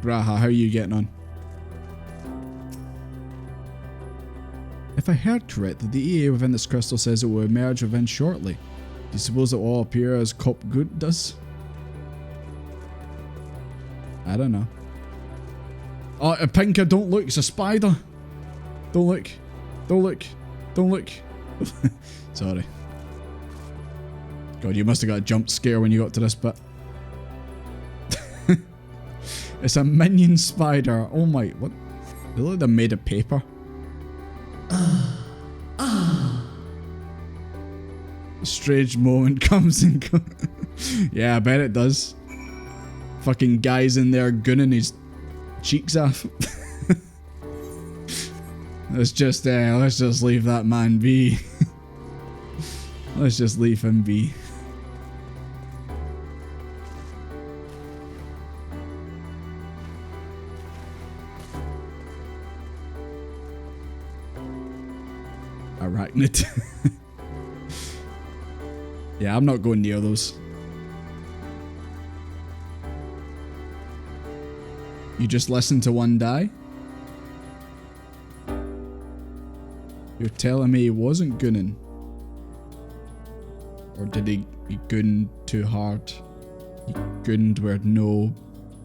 Graha, how are you getting on? If I heard correctly, the EA within this crystal says it will emerge within shortly. Do you suppose it will all appear as Cop Good does? I don't know. Oh, Pinka, don't look. It's a spider. Don't look. Don't look. Don't look. Sorry. God, you must have got a jump scare when you got to this bit. It's a minion spider. Oh my, what? They look like they're made of paper. A strange moment comes and goes. Yeah, I bet it does. Fucking guy's in there gunning his cheeks off. let's just leave that man be. Let's just leave him be. Arachnid. Yeah, I'm not going near those. You just listened to one die? You're telling me he wasn't gunning? Or did he gun too hard? He gunned where no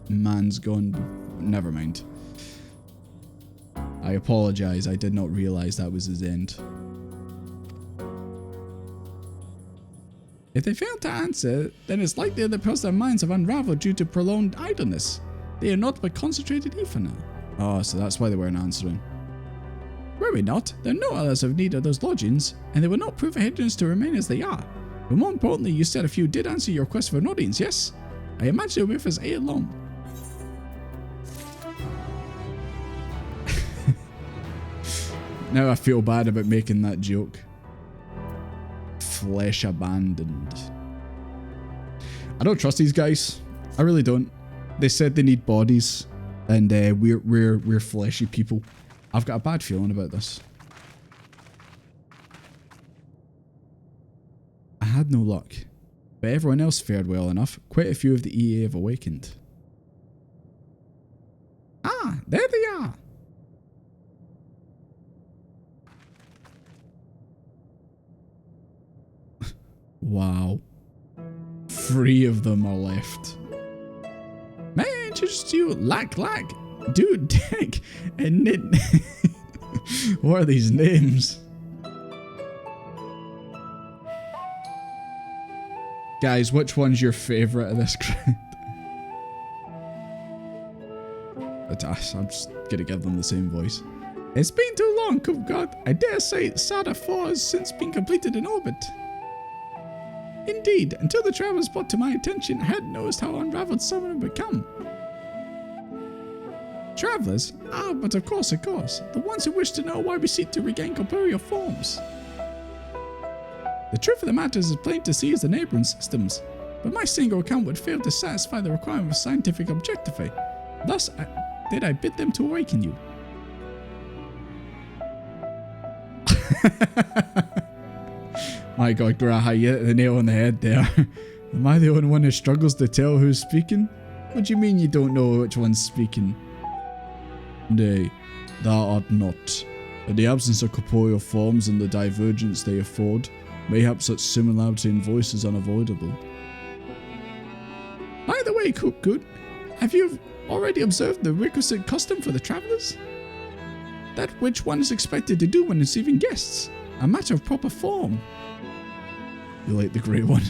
man's gone. Never mind. I apologize, I did not realize that was his end. If they fail to answer, then it's likely that perhaps their minds have unraveled due to prolonged idleness. They are not but concentrated ether now. Oh, so that's why they weren't answering. Were we not? There are no others of need of those lodgings, and they will not prove a hindrance to remain as they are. But more importantly, you said a few did answer your request for an audience, yes? I imagine it with us a long. Now I feel bad about making that joke. Flesh abandoned. I don't trust these guys. I really don't. They said they need bodies, and we're fleshy people. I've got a bad feeling about this. I had no luck, but everyone else fared well enough. Quite a few of the EA have awakened. Ah, there they are. Wow. 3 of them are left. May I introduce to you Lack, Dude, Dick, and Nit. What are these names? Guys, which one's your favourite of this crowd? I'm just gonna give them the same voice. It's been too long, God. I dare say Sada 4 has since been completed in orbit. Indeed, until the travelers brought to my attention, I hadn't noticed how unraveled some of them had become. Travelers? Ah, but of course. The ones who wish to know why we seek to regain corporeal forms. The truth of the matter is as plain to see as the neighbouring systems, but my single account would fail to satisfy the requirement of scientific objectivity. Thus, did I bid them to awaken you. My God, Graha, you hit the nail on the head there. Am I the only one who struggles to tell who's speaking? What do you mean you don't know which one's speaking? Nay, thou art not. In the absence of corporeal forms and the divergence they afford, mayhap such similarity in voice is unavoidable. By the way, Good, have you already observed the requisite custom for the travellers? That which one is expected to do when receiving guests. A matter of proper form. You like the grey one?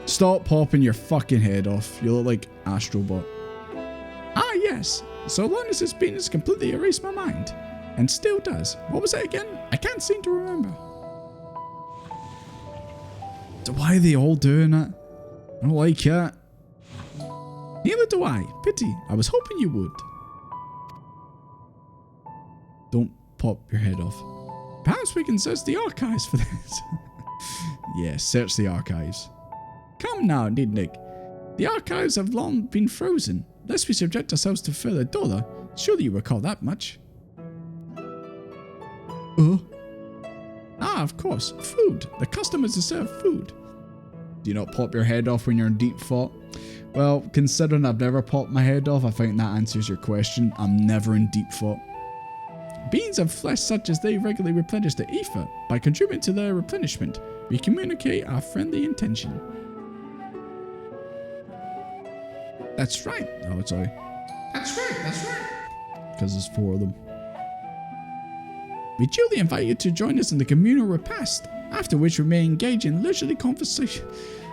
Stop popping your fucking head off. You look like Astrobot. Ah, yes. So long as it's been, it's completely erased my mind. And still does. What was it again? I can't seem to remember. So why are they all doing it? I don't like it. Neither do I. Pity. I was hoping you would. Don't pop your head off. Perhaps we can search the archives for this. Yes, search the archives. Come now, Nick. The archives have long been frozen. Lest we subject ourselves to further dollar, surely you recall that much. Ah, of course. Food. The custom is to serve food. Do you not pop your head off when you're in deep thought? Well, considering I've never popped my head off, I think that answers your question. I'm never in deep thought. Beings of flesh such as they regularly replenish the ether. By contributing to their replenishment, we communicate our friendly intention. That's right. Oh, sorry. That's right. Because there's 4 of them. We duly invite you to join us in the communal repast, after which we may engage in leisurely conversation.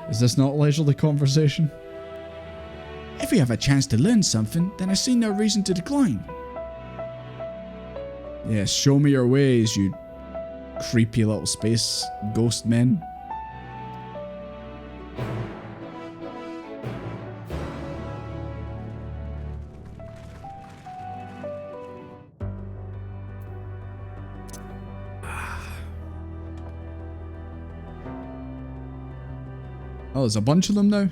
Is this not leisurely conversation? If we have a chance to learn something, then I see no reason to decline. Yes, show me your ways, you creepy little space ghost men. Oh, there's a bunch of them now.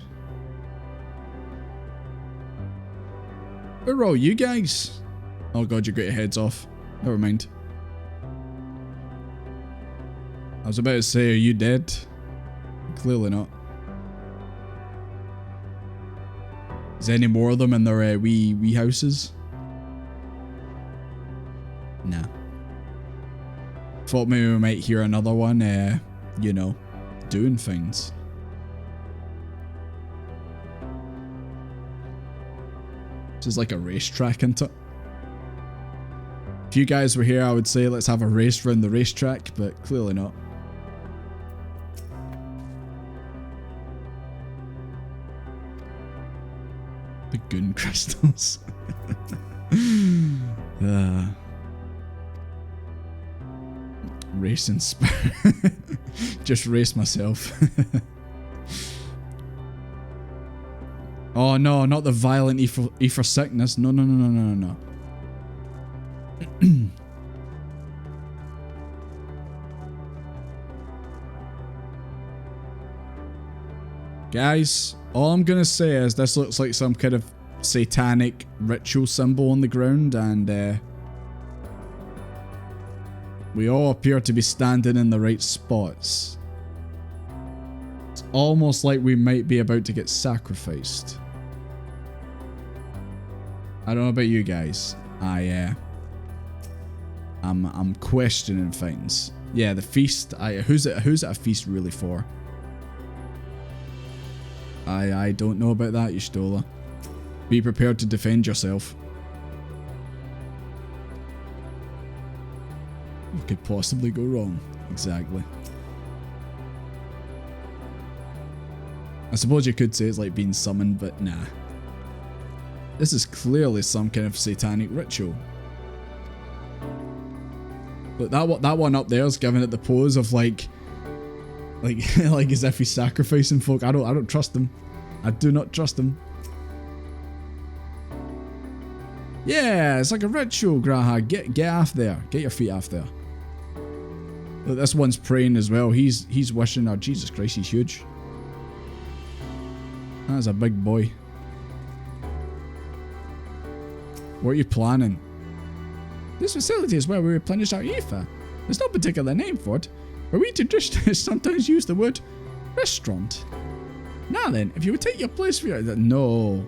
Where are all you guys? Oh God, you got your heads off. Never mind. I was about to say, are you dead? Clearly not. Is there any more of them in their wee houses? Nah. Thought maybe we might hear another one, you know, doing things. This is like a racetrack, isn't it? If you guys were here, I would say let's have a race around the racetrack, but clearly not. The goon crystals. Racing spirit. Just race myself. Oh no, not the violent ether sickness. No. Guys, all I'm gonna say is this looks like some kind of satanic ritual symbol on the ground, and we all appear to be standing in the right spots. It's almost like we might be about to get sacrificed. I don't know about you guys. I'm questioning things. Yeah, the feast. Who's it a feast really for? I don't know about that, Y'shtola. Be prepared to defend yourself. What could possibly go wrong? Exactly. I suppose you could say it's like being summoned, but nah. This is clearly some kind of satanic ritual. But that one up there is giving it the pose of like as if he's sacrificing folk. I don't trust him. I do not trust him. Yeah, it's like a ritual, Graha. Get off there. Get your feet off there. Look, this one's praying as well. He's wishing. Oh, Jesus Christ, he's huge. That's a big boy. What are you planning? This facility is where we replenish our ether. There's no particular name for it, but we traditionalists sometimes use the word restaurant. Now then, if you would take your place for your... No.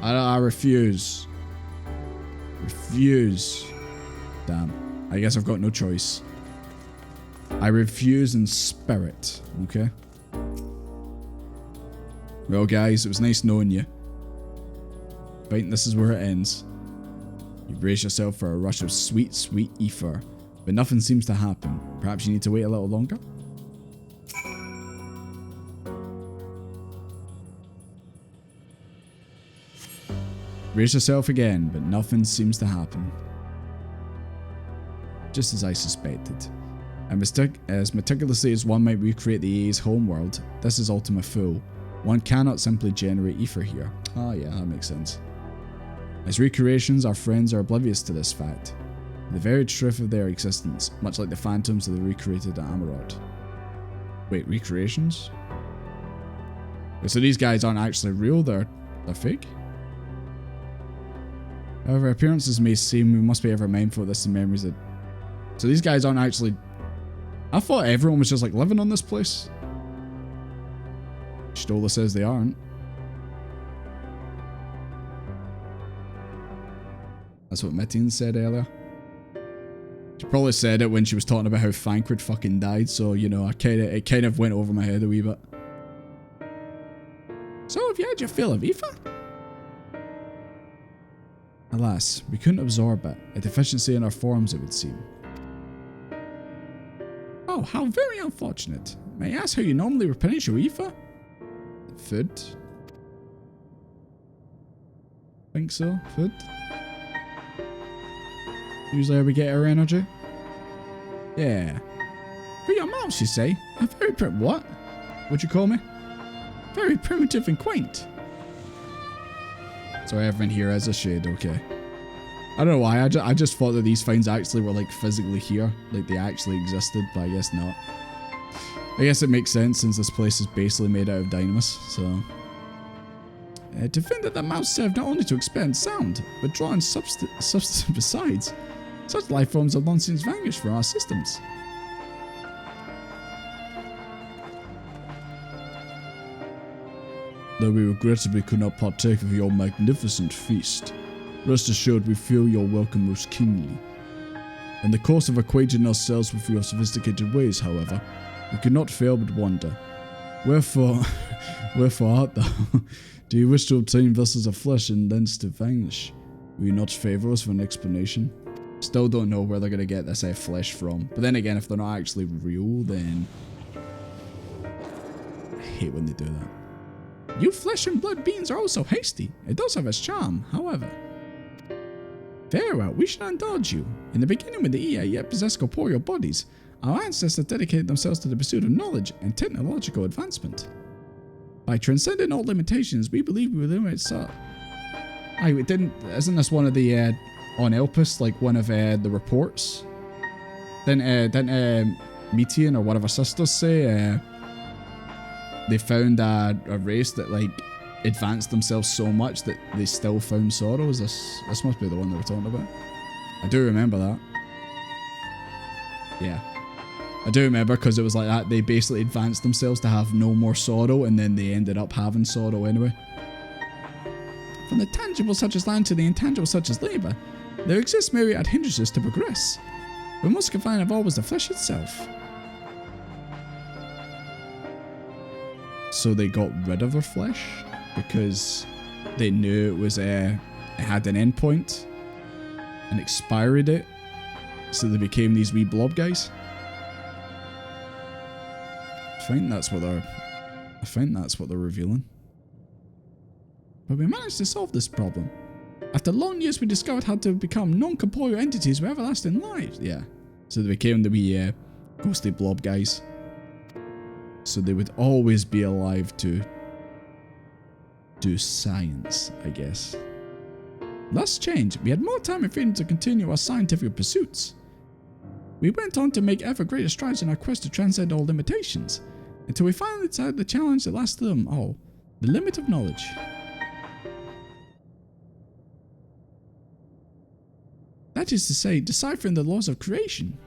I refuse. Refuse. Damn. I guess I've got no choice. I refuse in spirit, okay? Well, guys, it was nice knowing you. I think this is where it ends. You brace yourself for a rush of sweet, sweet ether, but nothing seems to happen. Perhaps you need to wait a little longer? Brace yourself again, but nothing seems to happen. Just as I suspected. And as meticulously as one might recreate the EA's homeworld, this is Ultima Thule. One cannot simply generate ether here. Oh yeah, that makes sense. As recreations, our friends are oblivious to this fact. The very truth of their existence, much like the phantoms of the recreated Amarod. Wait, recreations? So these guys aren't actually real, they're fake? However, appearances may seem, we must be ever mindful of this in memories that... So these guys aren't actually... I thought everyone was just like living on this place. Stola says they aren't. That's what Meteion said earlier. She probably said it when she was talking about how Thancred fucking died, so, you know, it kind of went over my head a wee bit. So, have you had your fill of ether? Alas, we couldn't absorb it. A deficiency in our forms, it would seem. Oh, how very unfortunate. May I ask how you normally replenish your ether? Food? Think so? Food? Usually how we get our energy? Yeah. For your mouse, you say? A very what? What'd you call me? Very primitive and quaint. So everyone here has a shade, okay. I don't know why, I just thought that these finds actually were like physically here. Like they actually existed, but I guess not. I guess it makes sense since this place is basically made out of dynamis, so... to find that the mouse served not only to expand sound, but draw in substance besides. Such life forms have long since vanished from our systems. Though we regrettably could not partake of your magnificent feast, rest assured we feel your welcome most keenly. In the course of acquainting ourselves with your sophisticated ways, however, we could not fail but wonder. Wherefore art thou? Do you wish to obtain vessels of flesh and thence to vanish? Will you not favour us with an explanation? Still don't know where they're going to get this flesh from. But then again, if they're not actually real, then... I hate when they do that. You flesh and blood beings are also hasty. It does have its charm, however. Very well, we shall indulge you. In the beginning with the EA yet possess corporeal bodies, our ancestors dedicated themselves to the pursuit of knowledge and technological advancement. By transcending all limitations, we believe we will eliminate isn't this one of the, on Elpis, like one of the reports? Didn't Meteion or one of her sisters say, they found a race that, like, advanced themselves so much that they still found sorrow? This must be the one they were talking about. I do remember that. Yeah. I do remember because it was like that. They basically advanced themselves to have no more sorrow, and then they ended up having sorrow anyway. From the tangible such as land to the intangible such as labour, there exists myriad hindrances to progress. But most confined of all was the flesh itself. so they got rid of their flesh because they knew it was it had an endpoint, an expiry date, so they became these wee blob guys. I think that's what they're revealing. But we managed to solve this problem. After long years, we discovered how to become non-corporeal entities with everlasting lives. Yeah. So they became the wee ghostly blob guys. So they would always be alive to do science, I guess. Thus changed, we had more time and freedom to continue our scientific pursuits. We went on to make ever greater strides in our quest to transcend all limitations, until we finally decided the challenge that lasted them all, the limit of knowledge. That is to say, deciphering the laws of creation.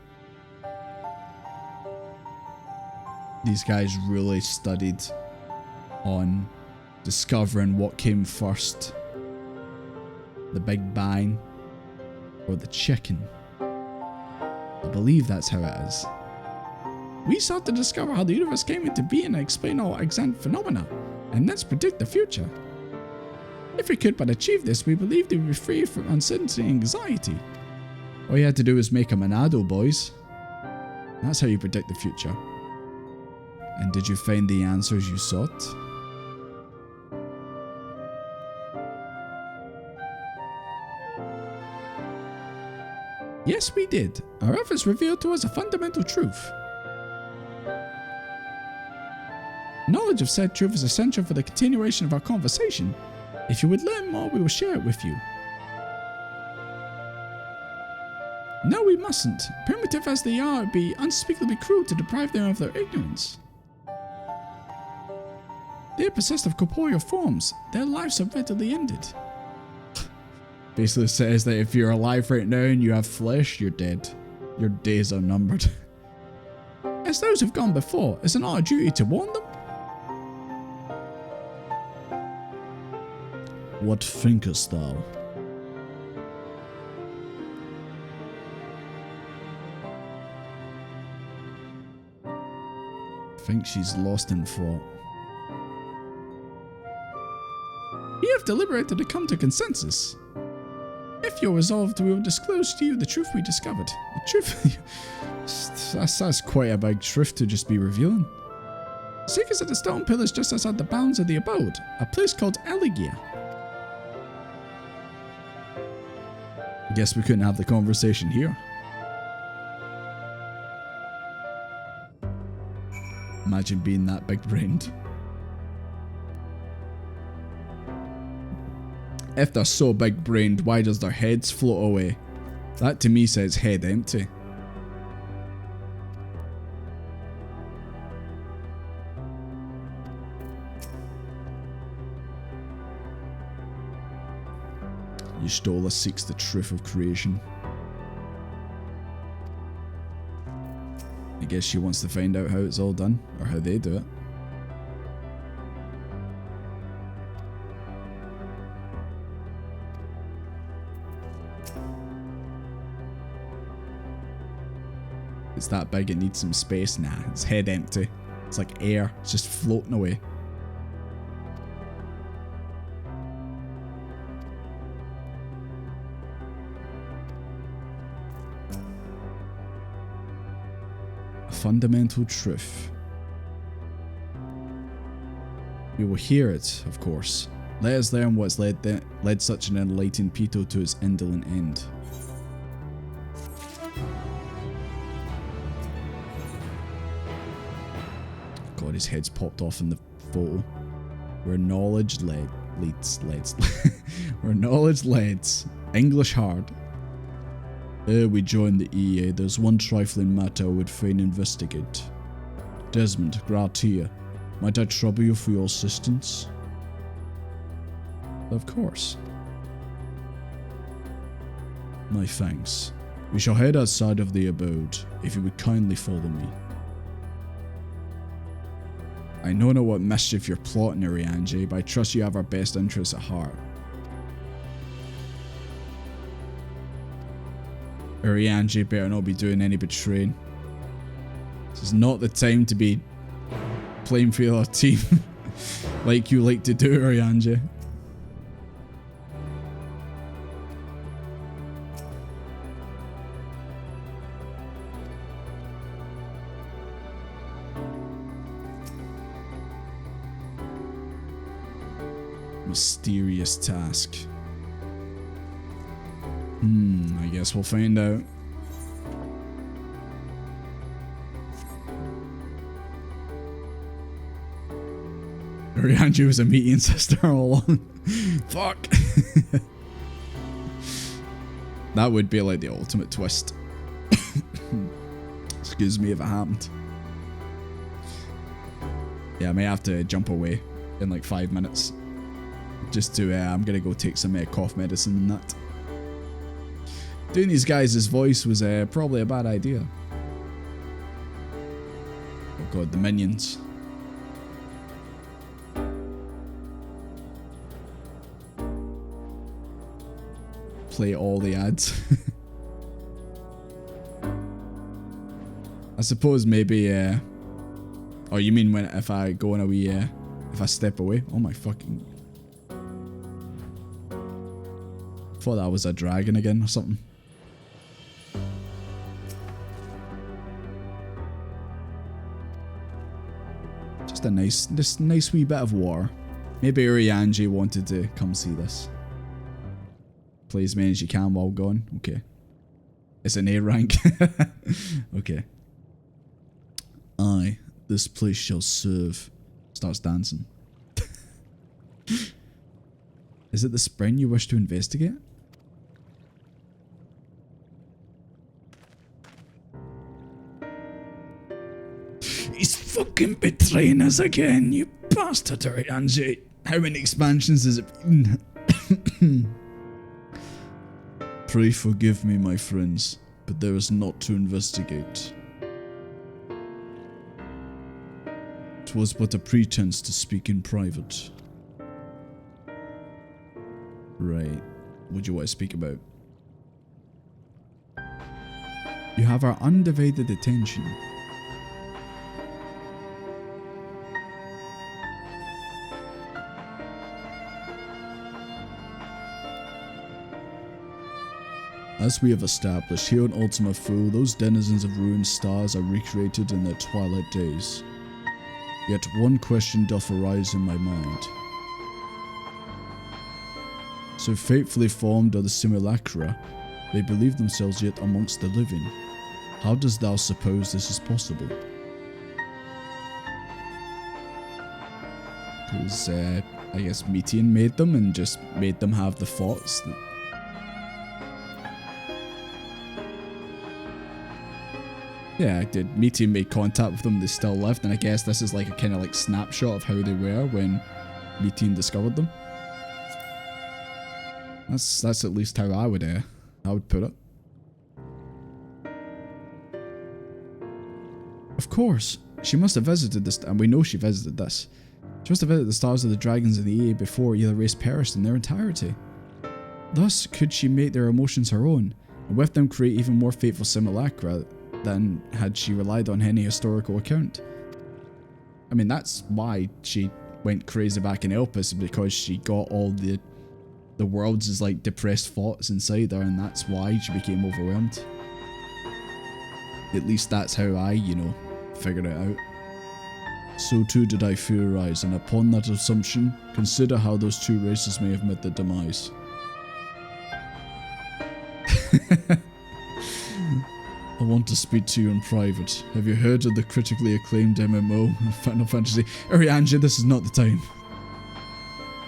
These guys really studied on discovering what came first. The Big Bang or the chicken. I believe that's how it is. We sought to discover how the universe came into being and explain all extant phenomena, and thus predict the future. If we could but achieve this, we believed we would be free from uncertainty and anxiety. All you had to do was make a monado, boys. That's how you predict the future. And did you find the answers you sought? Yes, we did. Our efforts revealed to us a fundamental truth. Knowledge of said truth is essential for the continuation of our conversation. If you would learn more, we will share it with you. No, we mustn't. Primitive as they are, it would be unspeakably cruel to deprive them of their ignorance. They are possessed of corporeal forms. Their lives are readily ended. Basically says that if you're alive right now and you have flesh, you're dead. Your days are numbered. As those who've gone before, is it not our duty to warn them? What thinkest thou? I think she's lost in thought. We have deliberated to come to consensus. If you're resolved, we will disclose to you the truth we discovered. The truth? That's quite a big truth to just be revealing. Seekers at the stone pillars just outside the bounds of the abode, a place called Elegia. Guess we couldn't have the conversation here. Imagine being that big-brained. If they're so big-brained, why does their heads float away? That to me says head empty. Y'shtola seeks the truth of creation. I guess she wants to find out how it's all done, or how they do it. It's that big, it needs some space. Nah, it's head empty. It's like air, it's just floating away. A fundamental truth. We will hear it, of course. Let us learn what's led such an enlightened people to its indolent end. God, his head's popped off in the photo. Where knowledge leads. Where knowledge leads. English hard. Ere we join the EA, there's one trifling matter I would fain investigate. Desmond, Gratia, might I trouble you for your assistance? Of course. My thanks. We shall head outside of the abode, if you would kindly follow me. I know not what mischief you're plotting, Arianji, but I trust you have our best interests at heart. Arianji better not be doing any betraying. This is not the time to be playing for the other team. Like you like to do, Orianji. Mysterious task. I guess we'll find out. Orianji was a Meteion sister all along. Fuck. That would be like the ultimate twist. Excuse me if it happened. Yeah, I may have to jump away in like 5 minutes. Just to, I'm gonna go take some cough medicine and that. Doing these guys' voice was probably a bad idea. Oh god, the minions. Play all the ads. I suppose maybe, oh, you mean when if I go in a wee, if I step away? Oh my fucking... Thought that was a dragon again or something. Just a nice wee bit of war. Maybe Orianji wanted to come see this. Play as many as you can while gone. Okay. It's an A rank. Okay. Aye, this place shall serve. Starts dancing. Is it the spring you wish to investigate? He's fucking betraying us again, you bastard, Orianji. How many expansions has it been? Pray forgive me, my friends, but there is naught to investigate. 'Twas but a pretense to speak in private. Right. What do you want to speak about? You have our undivided attention. As we have established, here in Ultima Thule, those denizens of ruined stars are recreated in their twilight days. Yet one question doth arise in my mind. So fatefully formed are the simulacra, they believe themselves yet amongst the living. How dost thou suppose this is possible? Because, I guess Meteion made them and just made them have the thoughts that... Yeah, did Meteion make contact with them, they still lived, and I guess this is like a kind of like snapshot of how they were when Meteion discovered them. That's at least how I would put it. Of course, she must have visited this, and we know she visited this. She must have visited the stars of the dragons in the EA before either race perished in their entirety. Thus, could she make their emotions her own, and with them create even more fateful simulacra than had she relied on any historical account? I mean, that's why she went crazy back in Elpis, because she got all the world's is like depressed thoughts inside her, and that's why she became overwhelmed. At least that's how I, figured it out. So too did I fear arise, and upon that assumption, consider how those two races may have met their demise. I want to speak to you in private. Have you heard of the critically acclaimed MMO, Final Fantasy? Orianji, this is not the time.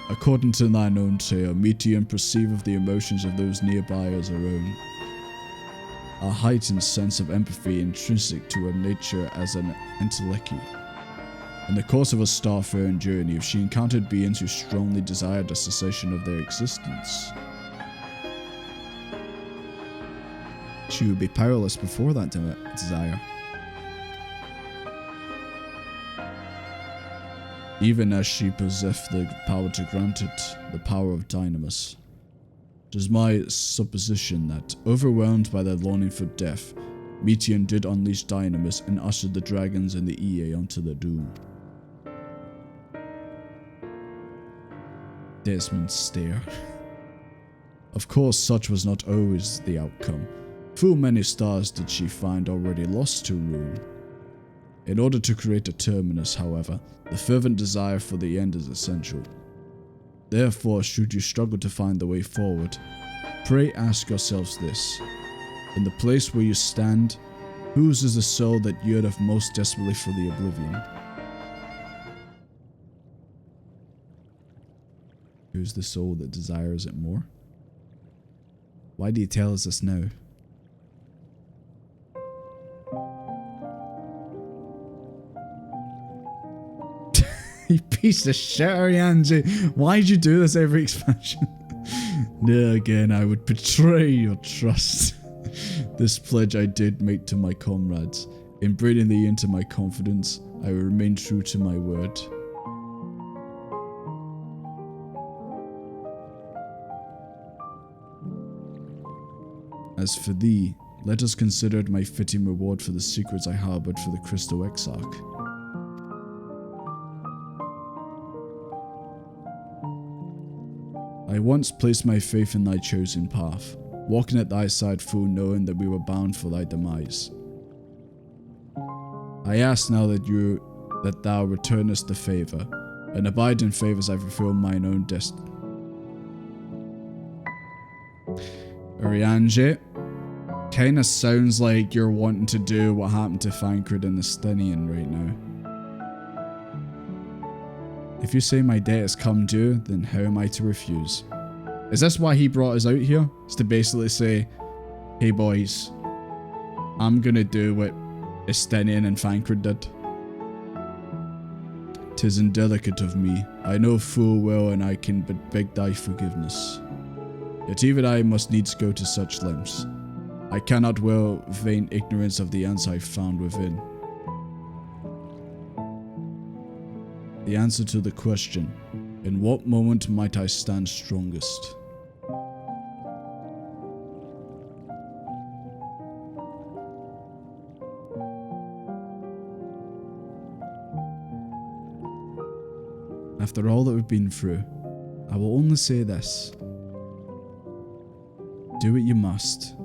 According to thine own tale, Meteion perceiveth the emotions of those nearby as her own. A heightened sense of empathy intrinsic to her nature as an intellecti. In the course of a starfaring journey, if she encountered beings who strongly desired a cessation of their existence, she would be powerless before that desire. Even as she possessed the power to grant it, the power of Dynamis. It is my supposition that, overwhelmed by their longing for death, Meteion did unleash Dynamis and ushered the dragons and the EA onto their doom. Desmond stare. Of course, such was not always the outcome. Full many stars did she find already lost to ruin. In order to create a terminus, however, the fervent desire for the end is essential. Therefore, should you struggle to find the way forward, pray ask yourselves this. In the place where you stand, whose is the soul that yearneth most desperately for the oblivion? Who's the soul that desires it more? Why do you tell us this now? You piece of shit, Arianji. Why'd you do this every expansion? Never again I would betray your trust. This pledge I did make to my comrades. In bringing thee into my confidence, I will remain true to my word. As for thee, let us consider it my fitting reward for the secrets I harboured for the Crystal Exarch. I once placed my faith in thy chosen path, walking at thy side full knowing that we were bound for thy demise. I ask now that thou returnest the favour, and abide in favour as I fulfil mine own destiny. Arianji, kinda sounds like you're wanting to do what happened to Thancred and the Stynian right now. If you say my debt has come due, then how am I to refuse? Is this why he brought us out here? Is to basically say, hey boys, I'm gonna do what Stynian and Thancred did. 'Tis indelicate of me, I know full well, and I can but beg thy forgiveness. Yet even I must needs go to such lengths. I cannot well feign ignorance of the answer I found within. The answer to the question, in what moment might I stand strongest? After all that we've been through, I will only say this. Do what you must.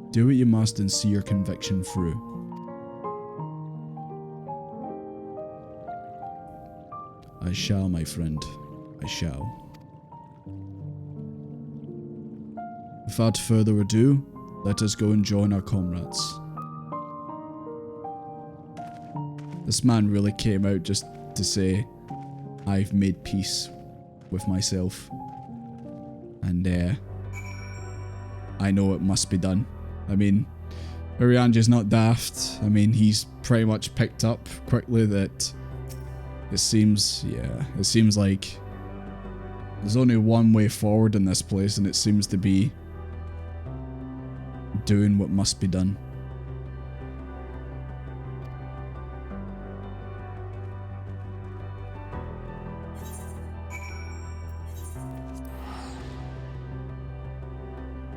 Do what you must and see your conviction through. I shall, my friend. I shall. Without further ado, let us go and join our comrades. This man really came out just to say, I've made peace with myself. And I know it must be done. I mean, Arianji's not daft. I mean, he's pretty much picked up quickly that it seems like there's only one way forward in this place, and it seems to be doing what must be done.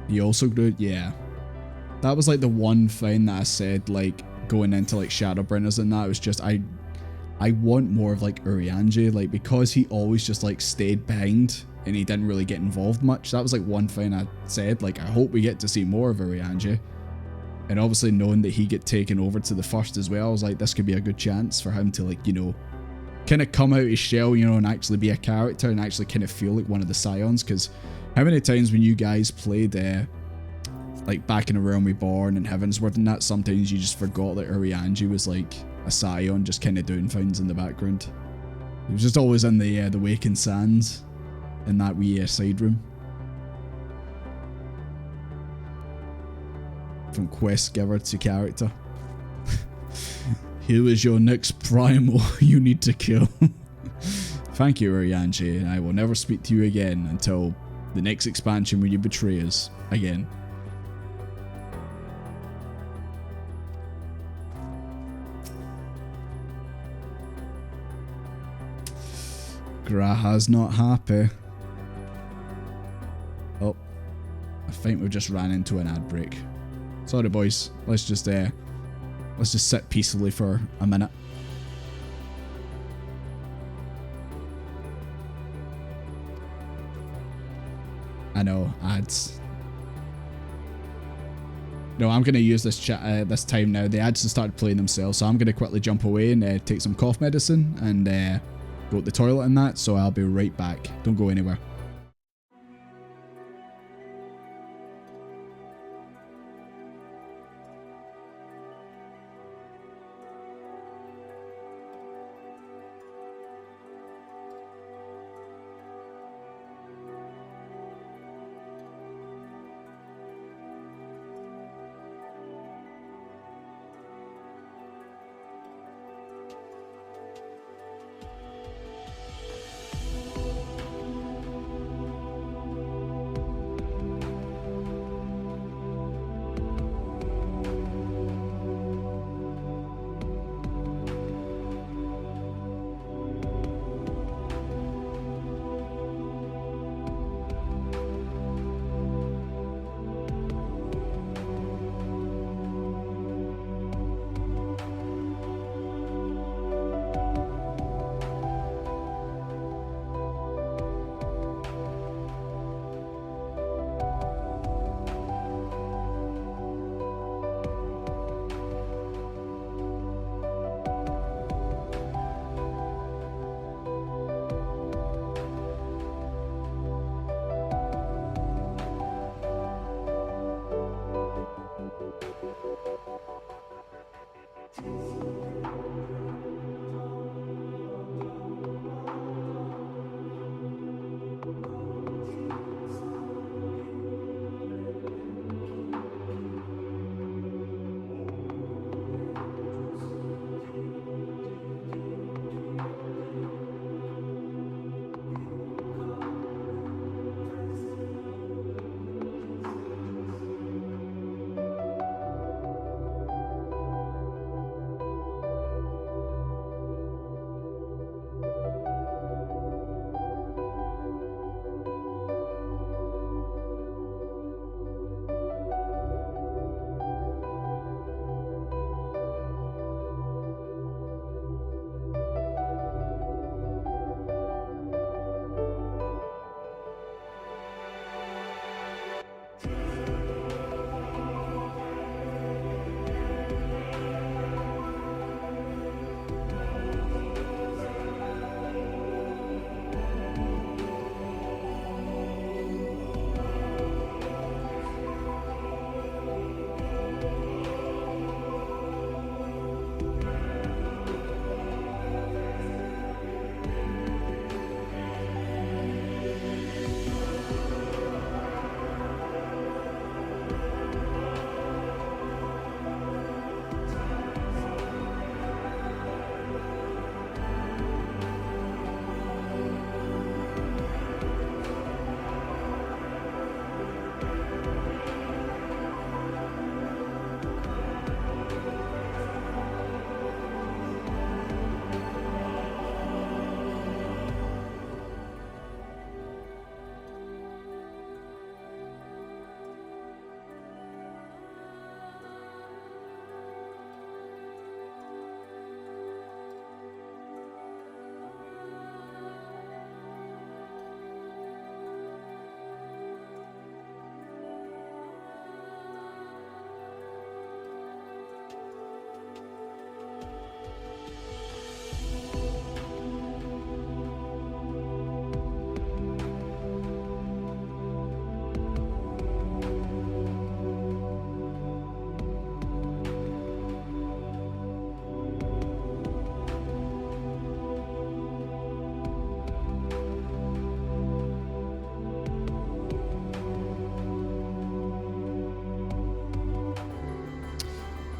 He also grew, yeah. That was like the one thing that I said, like, going into like Shadowbringers and that, it was just, I want more of like Urianger, like, because he always just like stayed behind and he didn't really get involved much. That was like one thing I said, like, I hope we get to see more of Urianger. And obviously knowing that he get taken over to the first as well, I was like, this could be a good chance for him to, like, you know, kind of come out his shell, you know, and actually be a character and actually kind of feel like one of the Scions. Because how many times when you guys played like back in A Realm Reborn and Heavensward and that, sometimes you just forgot that Urianger was like a Scion just kind of doing things in the background. He was just always in the Waking Sands in that wee side room. From quest giver to character. Who is your next primal you need to kill? Thank you, Urianger, and I will never speak to you again until the next expansion when you betray us again. Graha's not happy. Oh, I think we've just ran into an ad break. Sorry, boys. Let's just sit peacefully for a minute. know, ads. No, I'm going to use this this time now. The ads have started playing themselves, so I'm going to quickly jump away and take some cough medicine and go to the toilet and that, so I'll be right back. Don't go anywhere.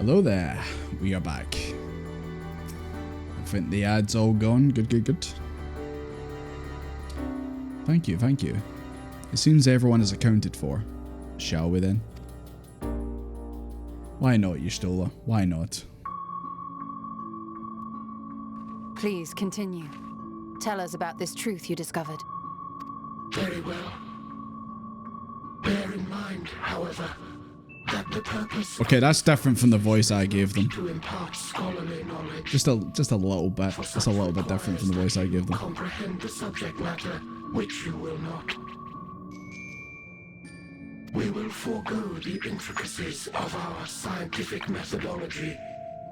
Hello there, we are back. I think the ad's all gone. Good, good, good. Thank you, thank you. It seems everyone is accounted for. Shall we then? Why not, Y'shtola? Why not? Please continue. Tell us about this truth you discovered. Very well. Bear in mind, however, that the purpose Okay, that's different from the voice I gave them. to impart scholarly knowledge, Just a little bit. It's a little bit different from the voice I gave them. comprehend the subject matter which you will not. We will forego the intricacies of our scientific methodology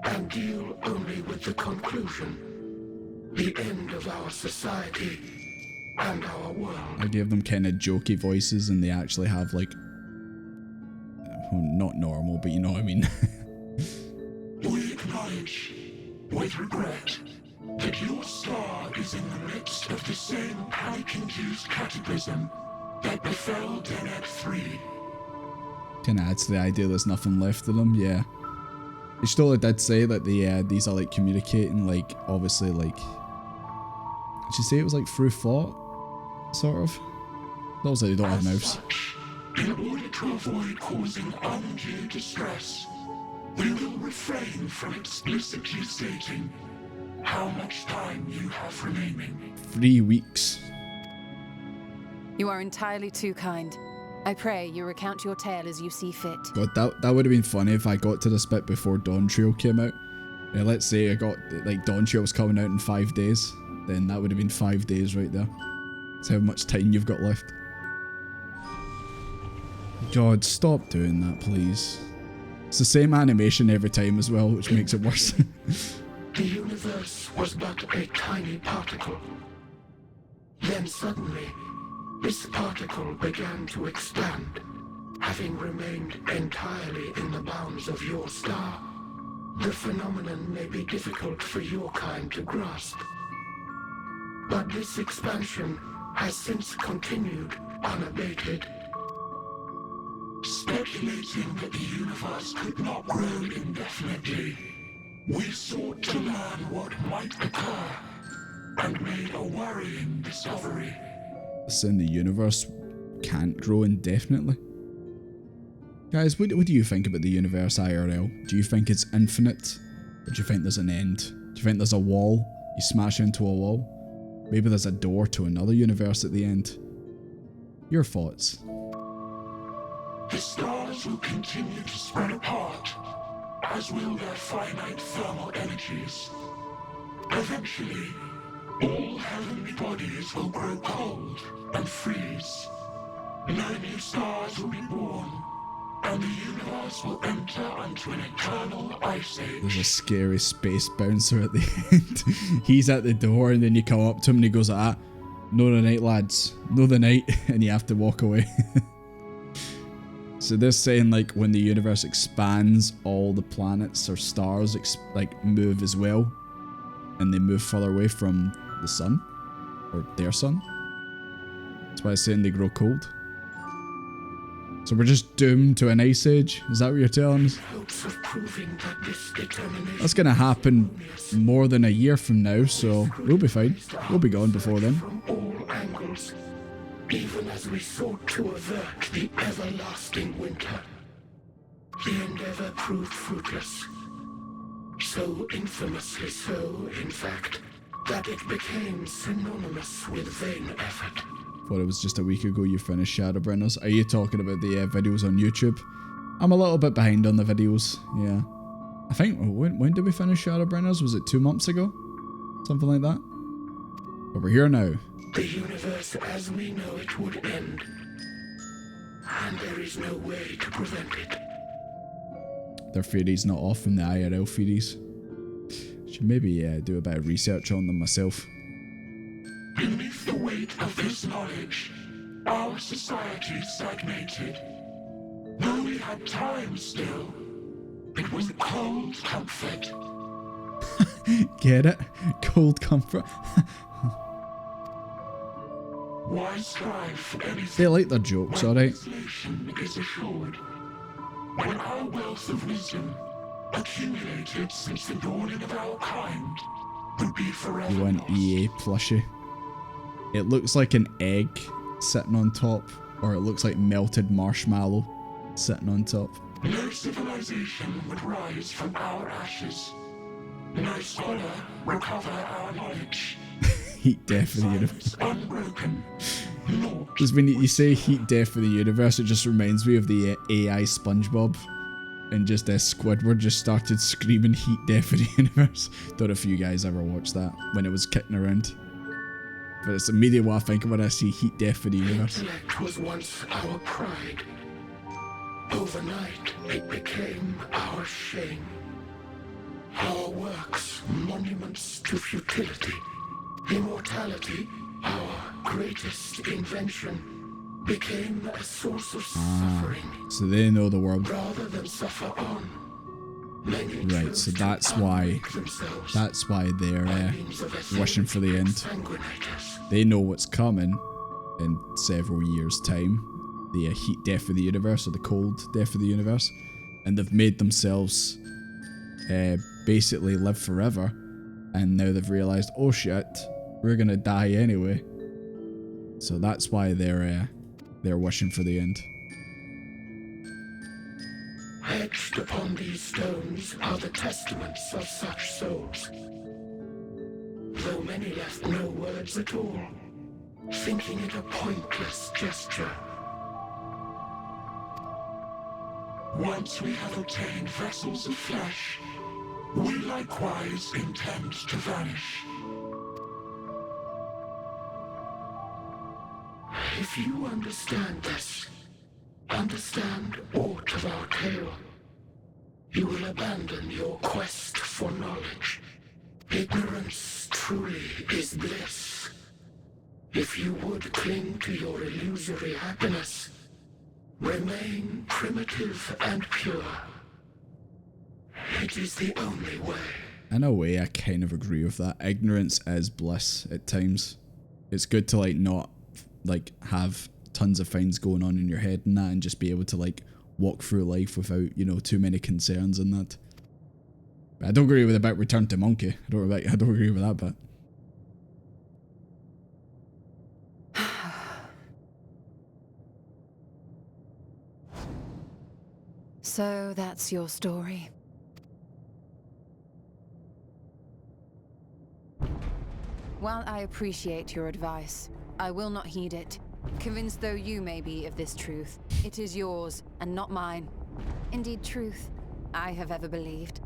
and deal only with the conclusion, the end of our society and our world. I gave them kind of jokey voices and they actually have like, well, not normal, but you know what I mean. We acknowledge, with regret, that your star is in the midst of the same panic-induced cataclysm that befell Denet 3. Kind of adds to the idea there's nothing left of them, yeah. Ishtola did say that these are like communicating, like, obviously, like, did she say it was like through thought, sort of? Obviously they don't have mouths. In order to avoid causing undue distress, we will refrain from explicitly stating how much time you have remaining. 3 weeks. You are entirely too kind. I pray you recount your tale as you see fit. God, that would have been funny if I got to this bit before Dawn Trail came out. Let's say I got, like, Dawn Trail was coming out in 5 days. Then that would have been 5 days right there. That's how much time you've got left. God, stop doing that, please. It's the same animation every time as well, which makes it worse. The universe was but a tiny particle. Then suddenly, this particle began to expand. Having remained entirely in the bounds of your star, the phenomenon may be difficult for your kind to grasp. But this expansion has since continued unabated. Speculating that the universe could not grow indefinitely, we sought to learn what might occur, and made a worrying discovery. Saying the universe can't grow indefinitely? Guys, what do you think about the universe IRL? Do you think it's infinite? Or do you think there's an end? Do you think there's a wall? You smash into a wall? Maybe there's a door to another universe at the end? Your thoughts? The stars will continue to spread apart, as will their finite thermal energies. Eventually, all heavenly bodies will grow cold and freeze. No new stars will be born, and the universe will enter into an eternal ice age. There's a scary space bouncer at the end. He's at the door and then you come up to him and he goes like, "No the night, lads. No the night," and you have to walk away. So they're saying like when the universe expands, all the planets or stars like move as well, and they move further away from the sun, or their sun. That's why it's saying they grow cold. So we're just doomed to an ice age? Is that what you're telling us? That's gonna happen more than a year from now, so we'll be fine. We'll be gone before then. From all angles, even as we sought to avert the everlasting winter. The endeavor proved fruitless. So infamously so, in fact, that it became synonymous with vain effort. Thought it was just a week ago you finished Shadowbringers. Are you talking about the videos on YouTube? I'm a little bit behind on the videos, yeah. I think, when did we finish Shadowbringers? Was it 2 months ago? Something like that? But we're here now. The universe as we know it would end. And there is no way to prevent it. Their theory's not off from the IRL theories. Should maybe do a bit of research on them myself. Beneath the weight of this knowledge, our society stagnated. Though we had time still, it was cold comfort. Get it? Cold comfort. Why strive for anything? They like their jokes, alright? Is assured. When our wealth of wisdom, accumulated since the dawning of our kind, will be forever. You want EA plushie? It looks like an egg sitting on top, or it looks like melted marshmallow sitting on top. No civilization would rise from our ashes. No scholar recover our knowledge. Heat death of the universe. Unbroken. Because when you say heat death of the universe, it just reminds me of the AI SpongeBob. And just Squidward just started screaming heat death of the universe. Don't know if you guys ever watched that when it was kicking around. But it's immediately what I think of when I see heat death of the universe. Intellect was once our pride. Overnight, it became our shame. Our works, monuments to futility. Immortality, our greatest invention, became a source of suffering. So they know the world. Rather than suffer on. Many Right, so that's why they're wishing for the end. They know what's coming in several years' time. The heat death of the universe, or the cold death of the universe. And they've made themselves basically live forever. And now they've realised, oh shit, we're gonna die anyway. So that's why they're wishing for the end. Etched upon these stones are the testaments of such souls. Though many left no words at all, thinking it a pointless gesture. Once we have obtained vessels of flesh, we likewise intend to vanish. If you understand this, understand aught of our tale, you will abandon your quest for knowledge. Ignorance truly is bliss. If you would cling to your illusory happiness, remain primitive and pure. It is the only way. In a way, I kind of agree with that. Ignorance is bliss at times. It's good to like not like have tons of things going on in your head and that, and just be able to like walk through life without, you know, too many concerns and that. But I don't agree with about return to monkey. I don't agree with that bit. So that's your story. While I appreciate your advice, I will not heed it. Convinced though you may be of this truth, it is yours and not mine. Indeed, truth, I have ever believed,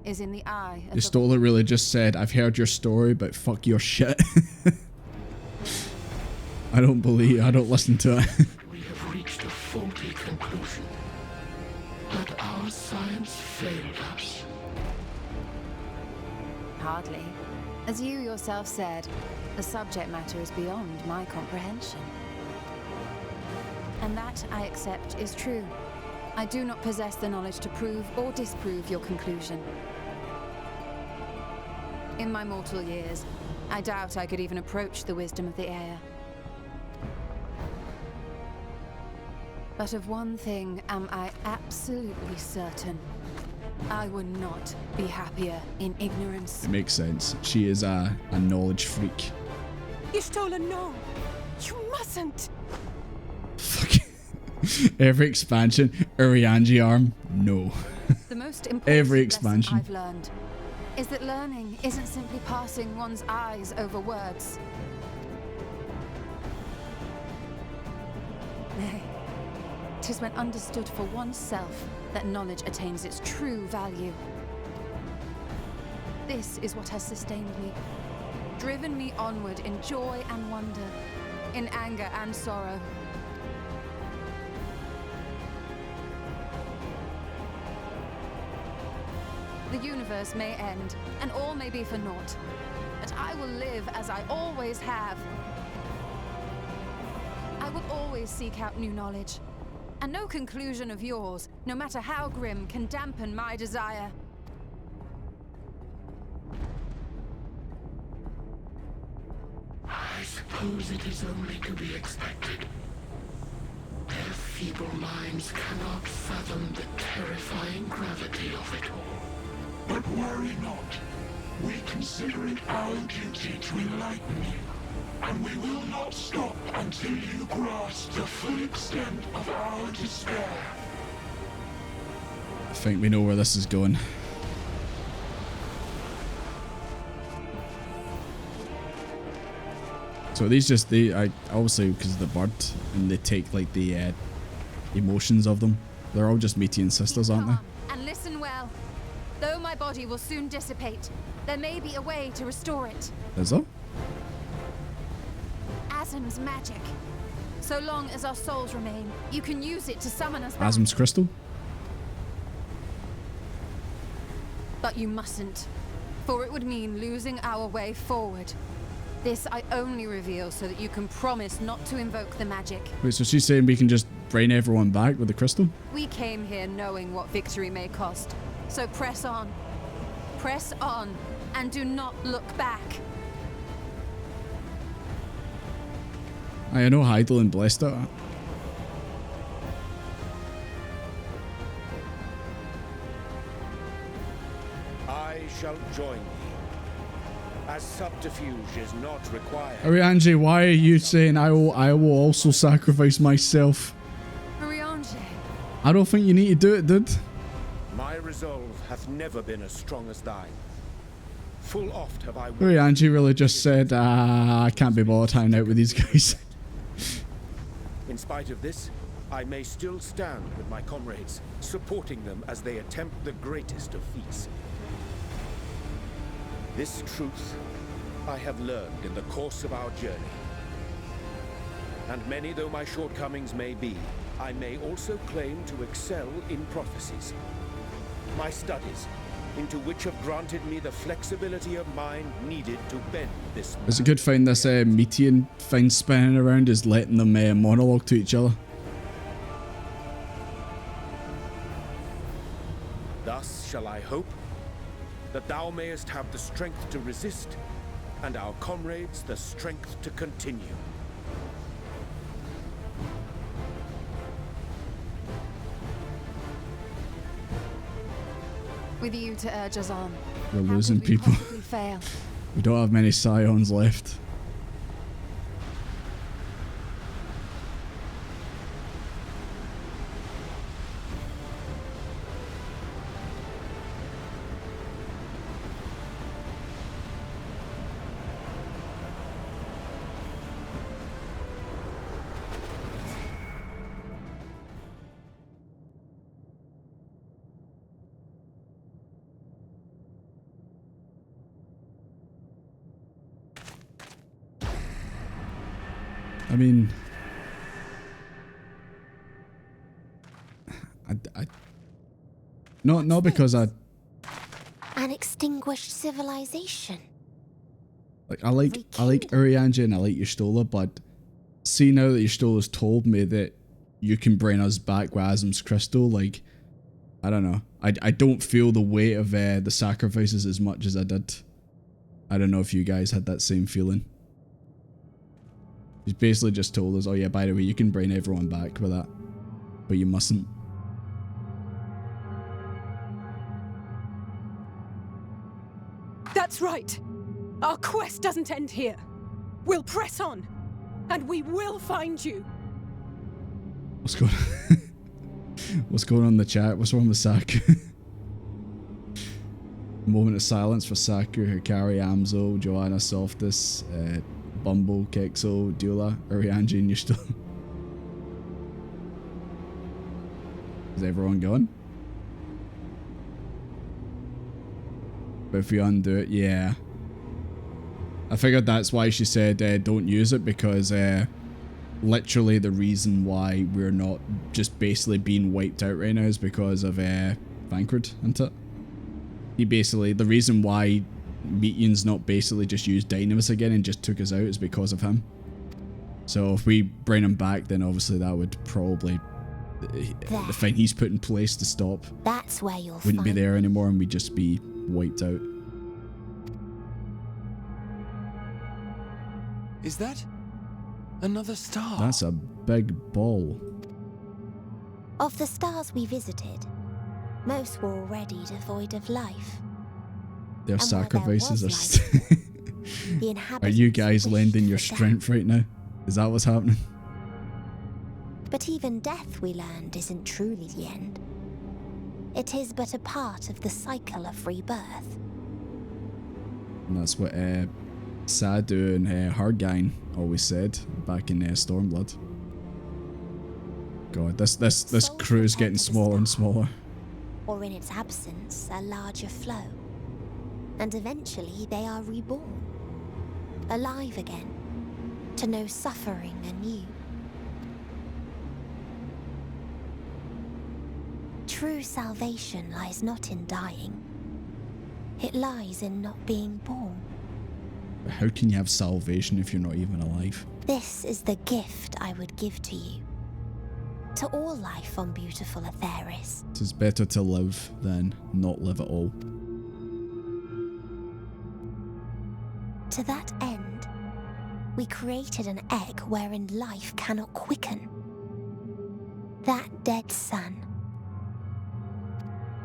is in the eye of The Stoller really just said, I've heard your story, but fuck your shit. I don't listen to it. We have reached a faulty conclusion. But our science failed us. Hardly. As you yourself said, the subject matter is beyond my comprehension. And that, I accept, is true. I do not possess the knowledge to prove or disprove your conclusion. In my mortal years, I doubt I could even approach the wisdom of the air. But of one thing am I absolutely certain. I would not be happier in ignorance. It makes sense. She is a knowledge freak. Y'shtola, no! You mustn't! Every expansion, Urianji arm, no. The most important Every lesson expansion. I've learned is that learning isn't simply passing one's eyes over words. Nay, 'tis when understood for oneself that knowledge attains its true value. This is what has sustained me, driven me onward in joy and wonder, in anger and sorrow. The universe may end, and all may be for naught, but I will live as I always have. I will always seek out new knowledge, and no conclusion of yours, no matter how grim, can dampen my desire. I suppose it is only to be expected. Their feeble minds cannot fathom the terrifying gravity of it all. But worry not. We consider it our duty to enlighten you, and we will not stop until you grasp the full extent of our despair. I think we know where this is going. So these just, obviously because of the bird, and they take like the emotions of them. They're all just Meteion sisters, aren't they? And listen well. Though my body will soon dissipate, there may be a way to restore it. Is there? Asm's magic. So long as our souls remain, you can use it to summon us back. Asm's crystal? But you mustn't, for it would mean losing our way forward. This I only reveal so that you can promise not to invoke the magic. Wait, so she's saying we can just bring everyone back with the crystal? We came here knowing what victory may cost. So press on. Press on, and do not look back. I know Hydaelyn blessed it. I shall join thee, as subterfuge is not required. Ariange, why are you saying I will also sacrifice myself? Ariange. I don't think you need to do it, dude. My resolve hath never been as strong as thine. Full oft have I... Ariange really just said, I can't be bothered hanging out with these guys. In spite of this, I may still stand with my comrades, supporting them as they attempt the greatest of feats. This truth I have learned in the course of our journey. And many though my shortcomings may be, I may also claim to excel in prophecies. My studies, into which have granted me the flexibility of mind needed to bend this. It's a good thing this Meteion thing spinning around is letting them monologue to each other. Thus shall I hope that thou mayest have the strength to resist, and our comrades the strength to continue. With you to urge us on. We're losing people. Fail. We don't have many scions left. I mean, not because an extinguished civilization. I like Ariange and I like Y'shtola, but see now that Y'shtola's told me that you can bring us back with Asm's crystal, like, I don't know. I don't feel the weight of the sacrifices as much as I did. I don't know if you guys had that same feeling. He's basically just told us, oh yeah, by the way, you can bring everyone back with that, but you mustn't. That's right. Our quest doesn't end here. We'll press on, and we will find you. What's going on? What's going on in the chat? What's wrong with Saku? Moment of silence for Saku, Hikari, Amzo, Joanna, Softus, Bumble, Kexo, Dula, Ariange, and Y'shtola. Is everyone gone? But if you undo it, yeah. I figured that's why she said don't use it, because literally the reason why we're not just basically being wiped out right now is because of Concord, isn't it? He basically, the reason why Meteion's not basically just used Dynamis again and just took us out is because of him. So if we bring him back, then obviously that would probably, the thing he's put in place to stop, that's where you'll wouldn't be there anymore, and we'd just be wiped out. Is that another star? That's a big ball. Of the stars we visited, most were already devoid of life. Their sacrifices are... The Are you guys lending your strength right now? Is that what's happening? But even death, we learned, isn't truly the end. It is but a part of the cycle of rebirth. And that's what Sadu and Hargain always said back in Stormblood. God, this crew's getting smaller and smaller. Or in its absence, a larger flow. And eventually they are reborn. Alive again. To know suffering anew. True salvation lies not in dying. It lies in not being born. How can you have salvation if you're not even alive? This is the gift I would give to you. To all life on beautiful Aetheris. It is better to live than not live at all. To that end, we created an egg wherein life cannot quicken. That dead sun.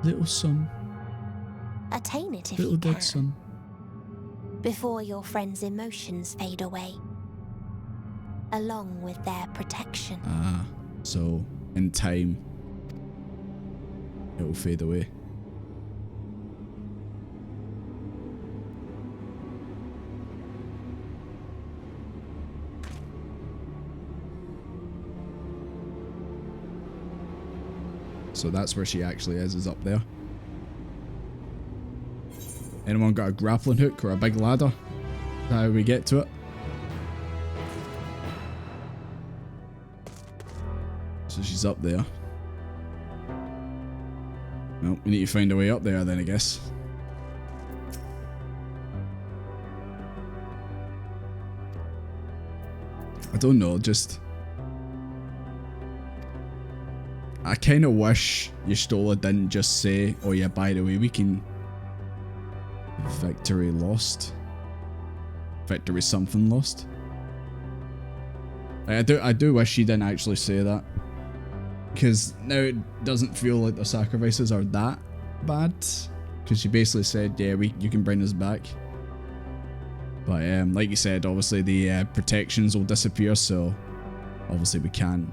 Little sun. Attain it if Little you dead can. sun. Before your friends' emotions fade away. Along with their protection. Ah, so in time, it will fade away. So that's where she actually is up there. Anyone got a grappling hook or a big ladder? That's how we get to it. So she's up there. Well, we need to find a way up there then, I guess. I don't know, just... I kind of wish Y'shtola didn't just say, oh yeah, by the way, we can... Victory lost. Victory something lost. I do wish she didn't actually say that. Because now it doesn't feel like the sacrifices are that bad. Because she basically said, yeah, you can bring us back. But like you said, obviously the protections will disappear, so obviously we can't.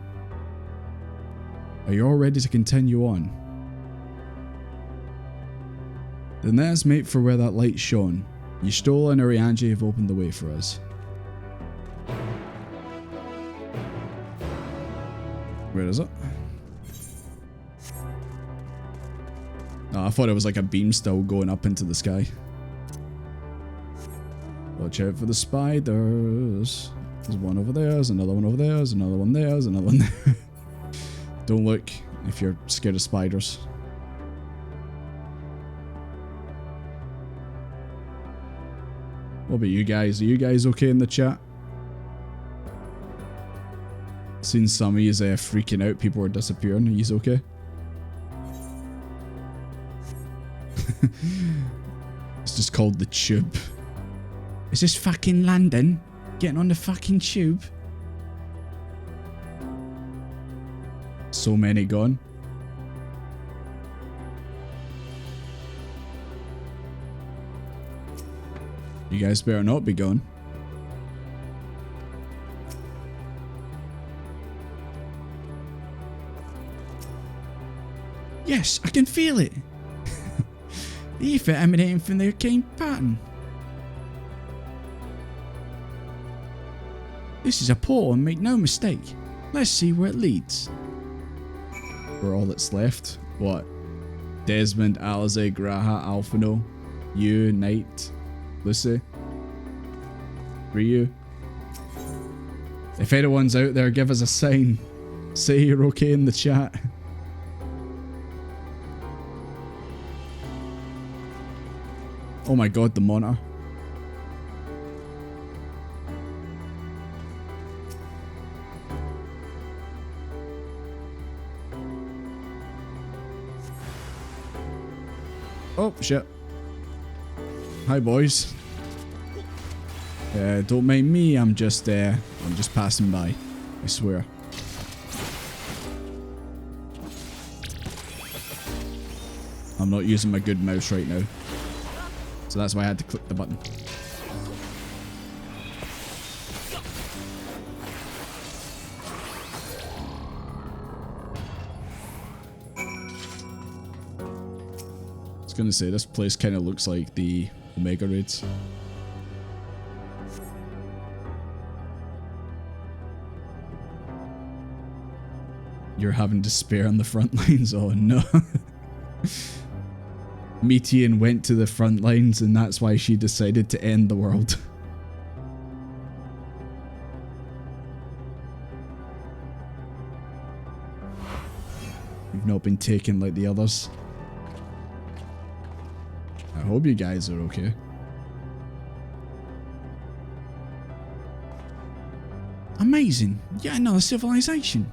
Are you all ready to continue on? Then let us make for where that light shone. Y'shtola and Urianger have opened the way for us. Where is it? Oh, I thought it was like a beam still going up into the sky. Watch out for the spiders. There's one over there, there's another one over there, there's another one there, there's another one there. Don't look if you're scared of spiders. What about you guys? Are you guys okay in the chat? Seen some of yous freaking out, people are disappearing. Are yous okay? It's just called the tube. Is this fucking London? Getting on the fucking tube? So many gone. You guys better not be gone. Yes, I can feel it. The ether emanating from the arcane pattern. This is a portal, and make no mistake. Let's see where it leads. We're all that's left. What? Desmond, Alize, Graha, Alphino, you, Knight, Lucy, Ryu. If anyone's out there, give us a sign. Say you're okay in the chat. Oh my god, the monitor. Oh shit. Hi boys. Don't mind me, I'm just passing by. I swear. I'm not using my good mouse right now. So that's why I had to click the button. I was gonna say, this place kind of looks like the Omega raids. You're having despair on the front lines? Oh no. Meteion went to the front lines and that's why she decided to end the world. We've not been taken like the others. I hope you guys are okay. Amazing. Yet another civilization.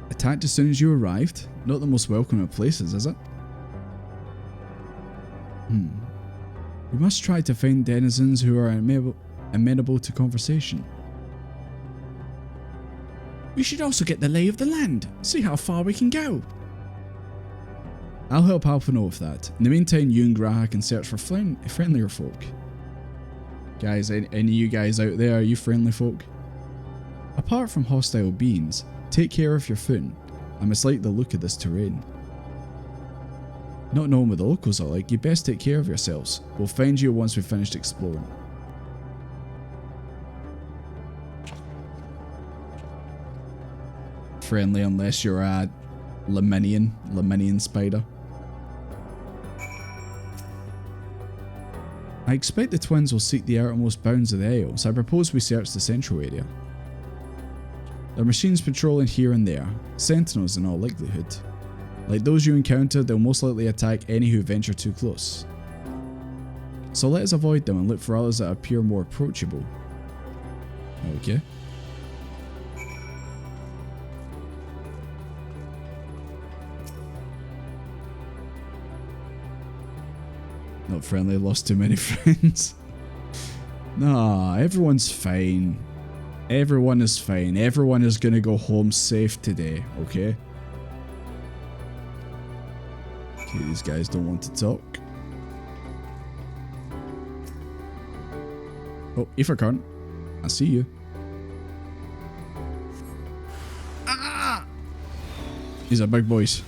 Attacked as soon as you arrived? Not the most welcome of places, is it? We must try to find denizens who are amenable to conversation. We should also get the lay of the land. See how far we can go. I'll help Alpino with that. In the meantime, you and Graha can search for friendlier folk. Guys, any of you guys out there, are you friendly folk? Apart from hostile beings, take care of your food. I must like the look of this terrain. Not knowing what the locals are like, you best take care of yourselves. We'll find you once we've finished exploring. Friendly unless you're a Lemenian spider. I expect the twins will seek the outermost bounds of the Isle, so I propose we search the central area. There are machines patrolling here and there, sentinels in all likelihood. Like those you encountered, they'll most likely attack any who venture too close. So let us avoid them and look for others that appear more approachable. Okay. Not friendly, lost too many friends. Nah, everyone's fine. Everyone is fine. Everyone is gonna go home safe today, okay? Okay, these guys don't want to talk. Oh, Ifrakarn. I see you. Ah! These are big boys.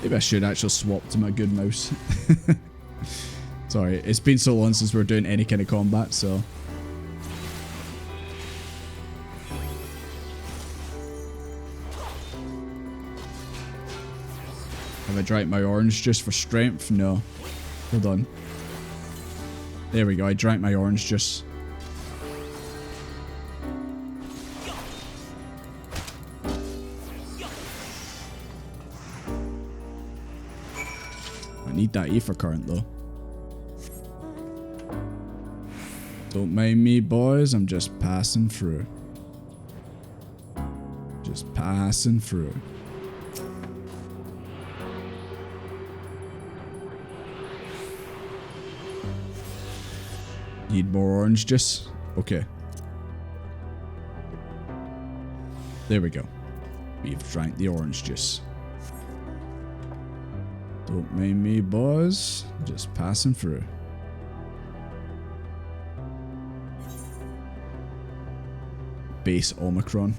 Maybe I should actually swap to my good mouse. Sorry, it's been so long since we're doing any kind of combat, so... Have I drank my orange juice for strength? No. Hold on. There we go, I drank my orange juice. I need that ether current though. Don't mind me, boys, I'm just passing through. Just passing through. Need more orange juice? Okay. There we go. We've drank the orange juice. Don't mind me, boys. Just passing through. Base Omicron.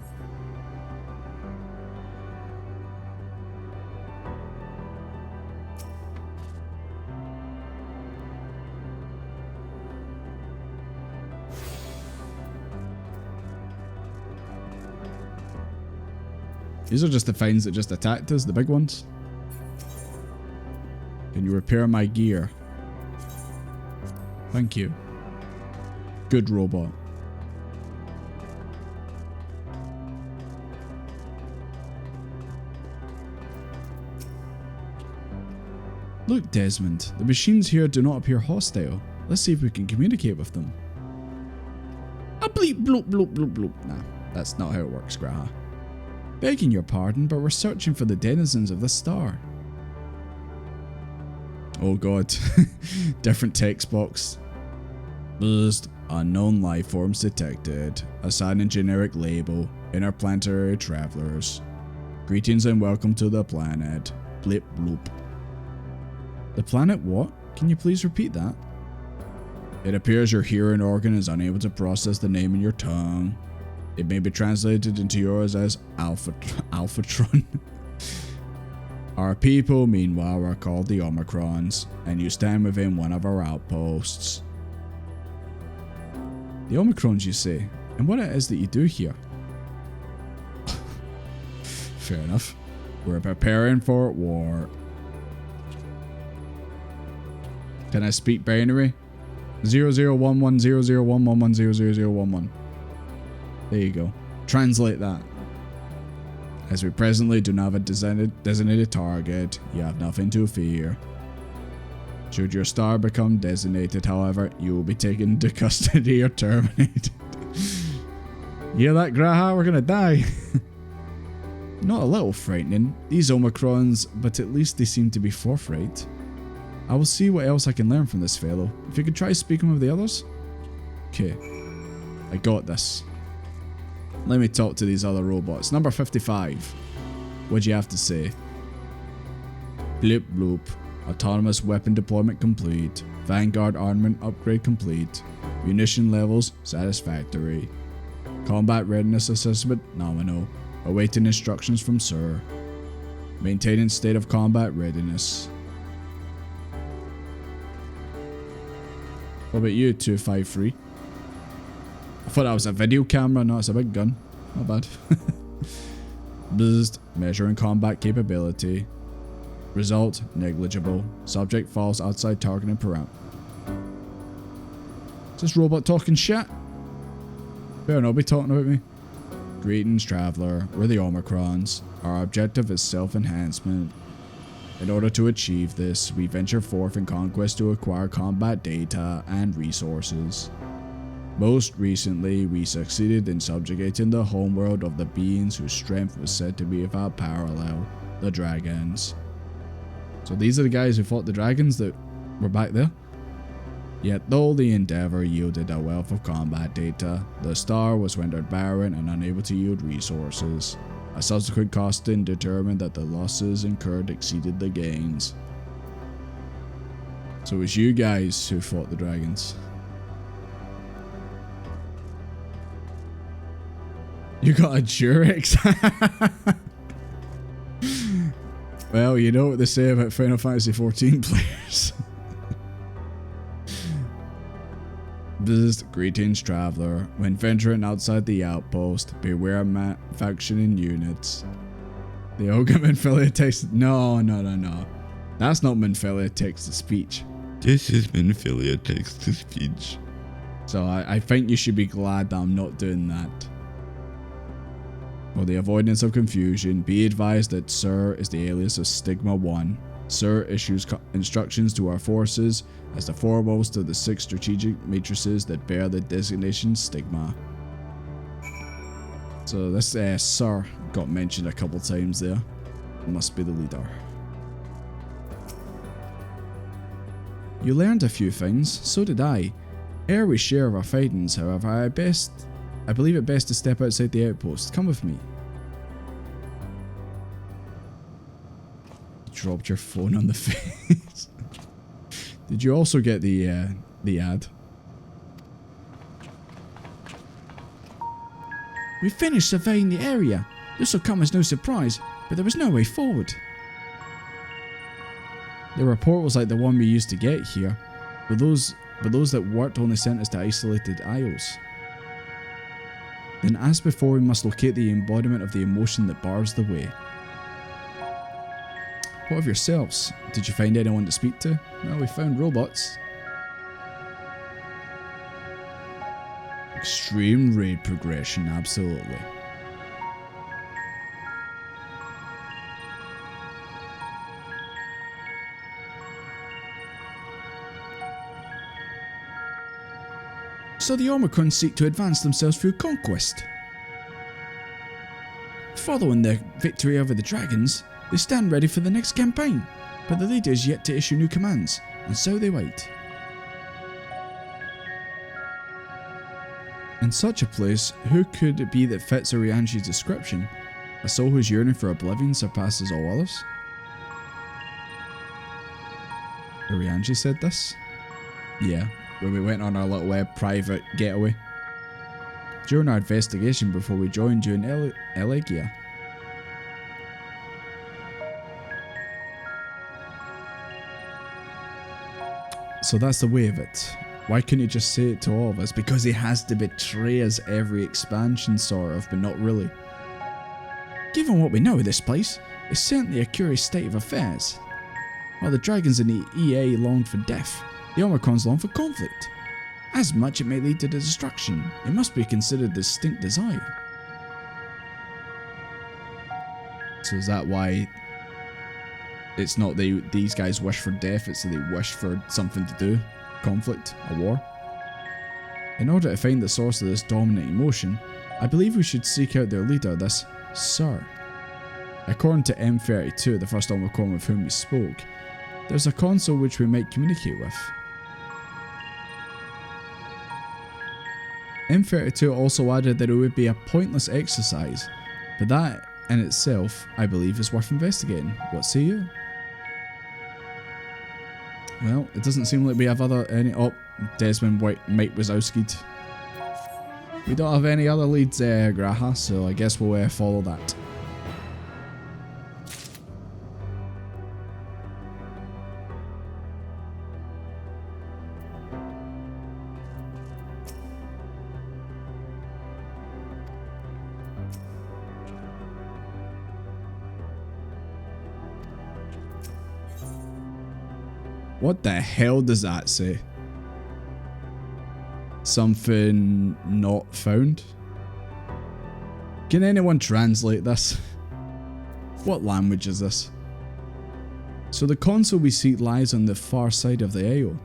These are just the finds that just attacked us, the big ones. Can you repair my gear? Thank you. Good robot. Look, Desmond, the machines here do not appear hostile. Let's see if we can communicate with them. A bleep bloop bloop bloop bloop. Nah, that's not how it works, Graha. Begging your pardon, but we're searching for the denizens of the star. Oh god. Different text box. Buzzed. Unknown life forms detected. Assign a generic label. Interplanetary travelers. Greetings and welcome to the planet. Blip bloop. The planet what? Can you please repeat that? It appears your hearing organ is unable to process the name in your tongue. It may be translated into yours as Alphatron. Our people, meanwhile, are called the Omicrons, and you stand within one of our outposts. The Omicrons, you say? And what it is that you do here? Fair enough. We're preparing for war. Can I speak binary? 00110011110011. There you go. Translate that. As we presently do not have a designated target, you have nothing to fear. Should your star become designated, however, you will be taken into custody or terminated. Hear that, Graha? We're gonna die. Not a little frightening, these Omicrons, but at least they seem to be forthright. I will see what else I can learn from this fellow. If you could try speaking with the others? Okay. I got this. Let me talk to these other robots. Number 55. What'd you have to say? Blip bloop. Autonomous weapon deployment complete. Vanguard armament upgrade complete. Munition levels satisfactory. Combat readiness assessment nominal. Awaiting instructions from Sir. Maintaining state of combat readiness. What about you, 253? I thought that was a video camera. No, it's a big gun. Not bad. Bzzzt. Measuring combat capability. Result negligible. Subject falls outside targeting parameter. Is this robot talking shit? Better not be talking about me. Greetings, traveler. We're the Omicrons. Our objective is self-enhancement. In order to achieve this, we venture forth in conquest to acquire combat data and resources. Most recently, we succeeded in subjugating the homeworld of the beings whose strength was said to be without parallel, the dragons. So these are the guys who fought the dragons that were back there? Yet though the endeavor yielded a wealth of combat data, the star was rendered barren and unable to yield resources. A subsequent costing determined that the losses incurred exceeded the gains. So it was you guys who fought the dragons. You got a Durex? Well, you know what they say about Final Fantasy XIV players. Greetings, traveler. When venturing outside the outpost, beware factioning units. The Ogre Minfilia text. No. That's not Minfilia text to speech. This is Minfilia text to speech. So I think you should be glad that I'm not doing that. For the avoidance of confusion, be advised that Sir is the alias of Stigma 1. Sir issues instructions to our forces as the foremost of the 6 strategic matrices that bear the designation Stigma. So this Sir got mentioned a couple times there. Must be the leader. You learned a few things, so did I. Ere we share our findings, however, I believe it best to step outside the outpost. Come with me. You dropped your phone on the face. Did you also get the ad? We finished surveying the area. This will come as no surprise, but there was no way forward. The report was like the one we used to get here, but those that worked only sent us to isolated isles. Then as before, we must locate the embodiment of the emotion that bars the way. What of yourselves? Did you find anyone to speak to? Well, we found robots. Extreme raid progression, absolutely. So the Omicron seek to advance themselves through conquest. Following their victory over the dragons, they stand ready for the next campaign, but the leader is yet to issue new commands, and so they wait. In such a place, who could it be that fits Orianji's description? A soul whose yearning for oblivion surpasses all others? Orianji said this? Yeah, when we went on our little private getaway. During our investigation before we joined you in Elegia. So that's the way of it. Why couldn't he just say it to all of us? Because he has to betray us every expansion sort of, but not really. Given what we know of this place, it's certainly a curious state of affairs. While the dragons in the EA longed for death, The Omicron's long for conflict. As much it may lead to destruction, it must be considered a distinct desire. So is that why it's not these guys wish for death, it's that they wish for something to do? Conflict? A war? In order to find the source of this dominant emotion, I believe we should seek out their leader, this Sir. According to M32, the first Omicron with whom we spoke, there's a console which we might communicate with. M32 also added that it would be a pointless exercise, but that in itself, I believe, is worth investigating. What say you? Well, it doesn't seem like we have any... Oh, Desmond Mike Wazowski'd. We don't have any other leads, Graha, so I guess we'll follow that. What the hell does that say? Something not found? Can anyone translate this? What language is this? So the console we seek lies on the far side of the Isle.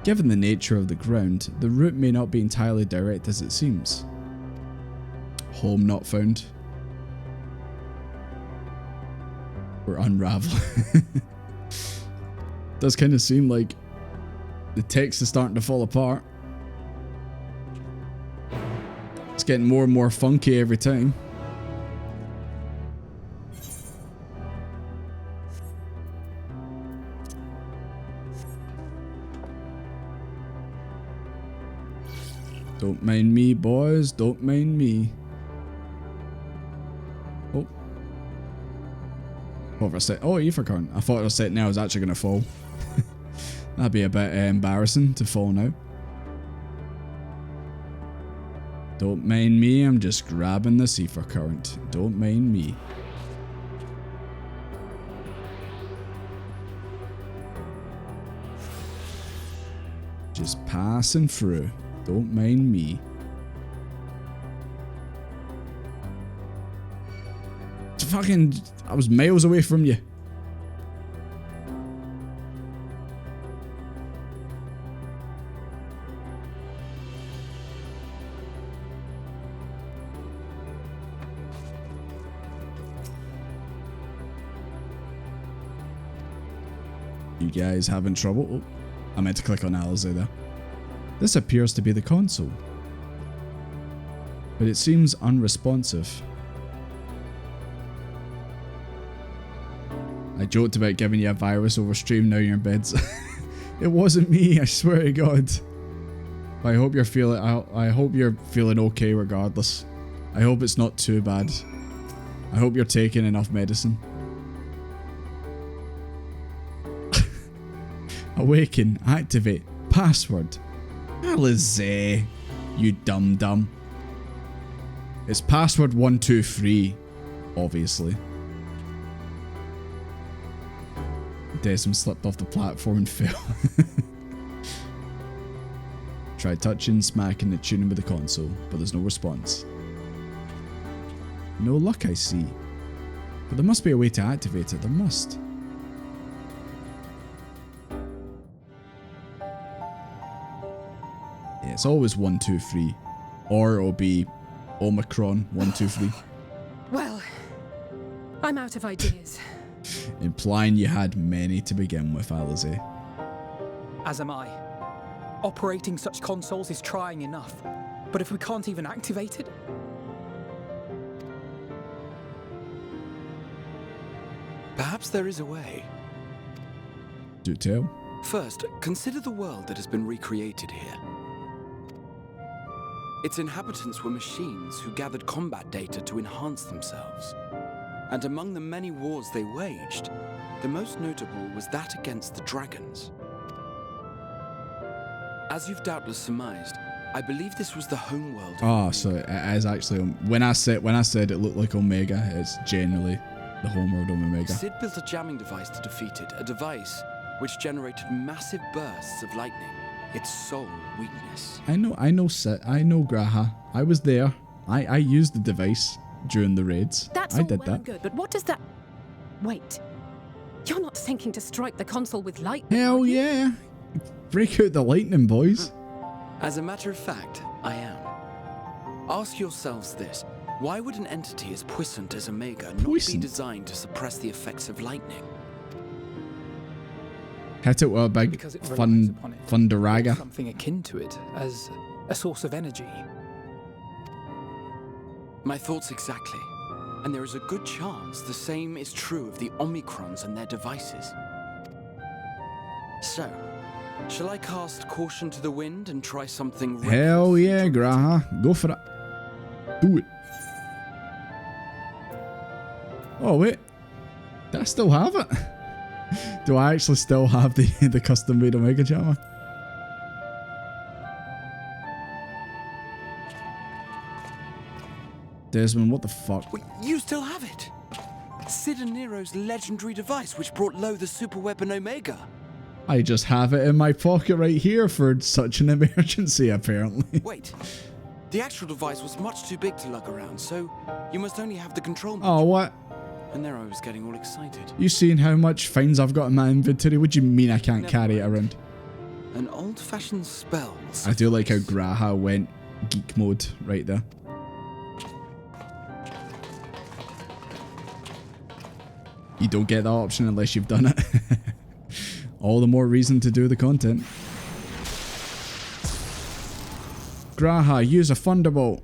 Given the nature of the ground, the route may not be entirely direct as it seems. Home not found. We're unraveling. Does kind of seem like the text is starting to fall apart. It's getting more and more funky every time. Don't mind me, boys. Don't mind me. Oh. What have I said? Oh, Ethercorn. I thought I was set now. I was actually going to fall. That'd be a bit embarrassing to fall now. Don't mind me, I'm just grabbing the ether current. Don't mind me. Just passing through. Don't mind me. Fucking, I was miles away from you. You guys having trouble? Oh, I meant to click on Alizé there. This appears to be the console, but it seems unresponsive. I joked about giving you a virus over stream, now you're in bed. It wasn't me, I swear to God. But I hope you're feeling okay regardless. I hope it's not too bad. I hope you're taking enough medicine. Awaken, activate, password. Alizé, you dum-dum. It's password 123, obviously. Desmond slipped off the platform and fell. Try touching, smacking, and tuning with the console, but there's no response. No luck, I see. But there must be a way to activate it, there must. Yeah, it's always 1, 2, 3. Or it'll be Omicron 1, 2, 3. Well, I'm out of ideas. Implying you had many to begin with, Alizé. As am I. Operating such consoles is trying enough, but if we can't even activate it... Perhaps there is a way. Do tell. First, consider the world that has been recreated here. Its inhabitants were machines who gathered combat data to enhance themselves. And among the many wars they waged, the most notable was that against the dragons. As you've doubtless surmised, I believe this was the homeworld. Oh, so it is actually... When I said it looked like Omega, it's generally the homeworld of Omega. Sid built a jamming device to defeat it, a device which generated massive bursts of lightning, its sole weakness. I know, Graha. I was there. I used the device during the raids. That's I all did well that. and good, but what does that... Wait. You're not thinking to strike the console with lightning, Hell yeah. Break out the lightning, boys. As a matter of fact, I am. Ask yourselves this. Why would an entity as puissant as Omega not be designed to suppress the effects of lightning? Hit it with a big Because it relies upon it. Thunderaga. Something akin to it as a source of energy. My thoughts exactly. And there is a good chance the same is true of the Omicrons and their devices. So, shall I cast caution to the wind and try something Hell yeah, Graha. Go for it. Do it. Oh, wait. Do I still have it? Do I actually still have the custom-made Omega Jammer? Desmond, what the fuck? Wait, you still have it? Sid and Nero's legendary device which brought low the superweapon Omega. I just have it in my pocket right here for such an emergency, apparently. Wait, the actual device was much too big to lug around, so you must only have the control module. Oh, what? And there I was getting all excited. You seen how much fines I've got in my inventory? What do you mean I can't carry it around? An old-fashioned spell. I do like how Graha went geek mode right there. You don't get that option unless you've done it. All the more reason to do the content. Graha, use a thunderbolt.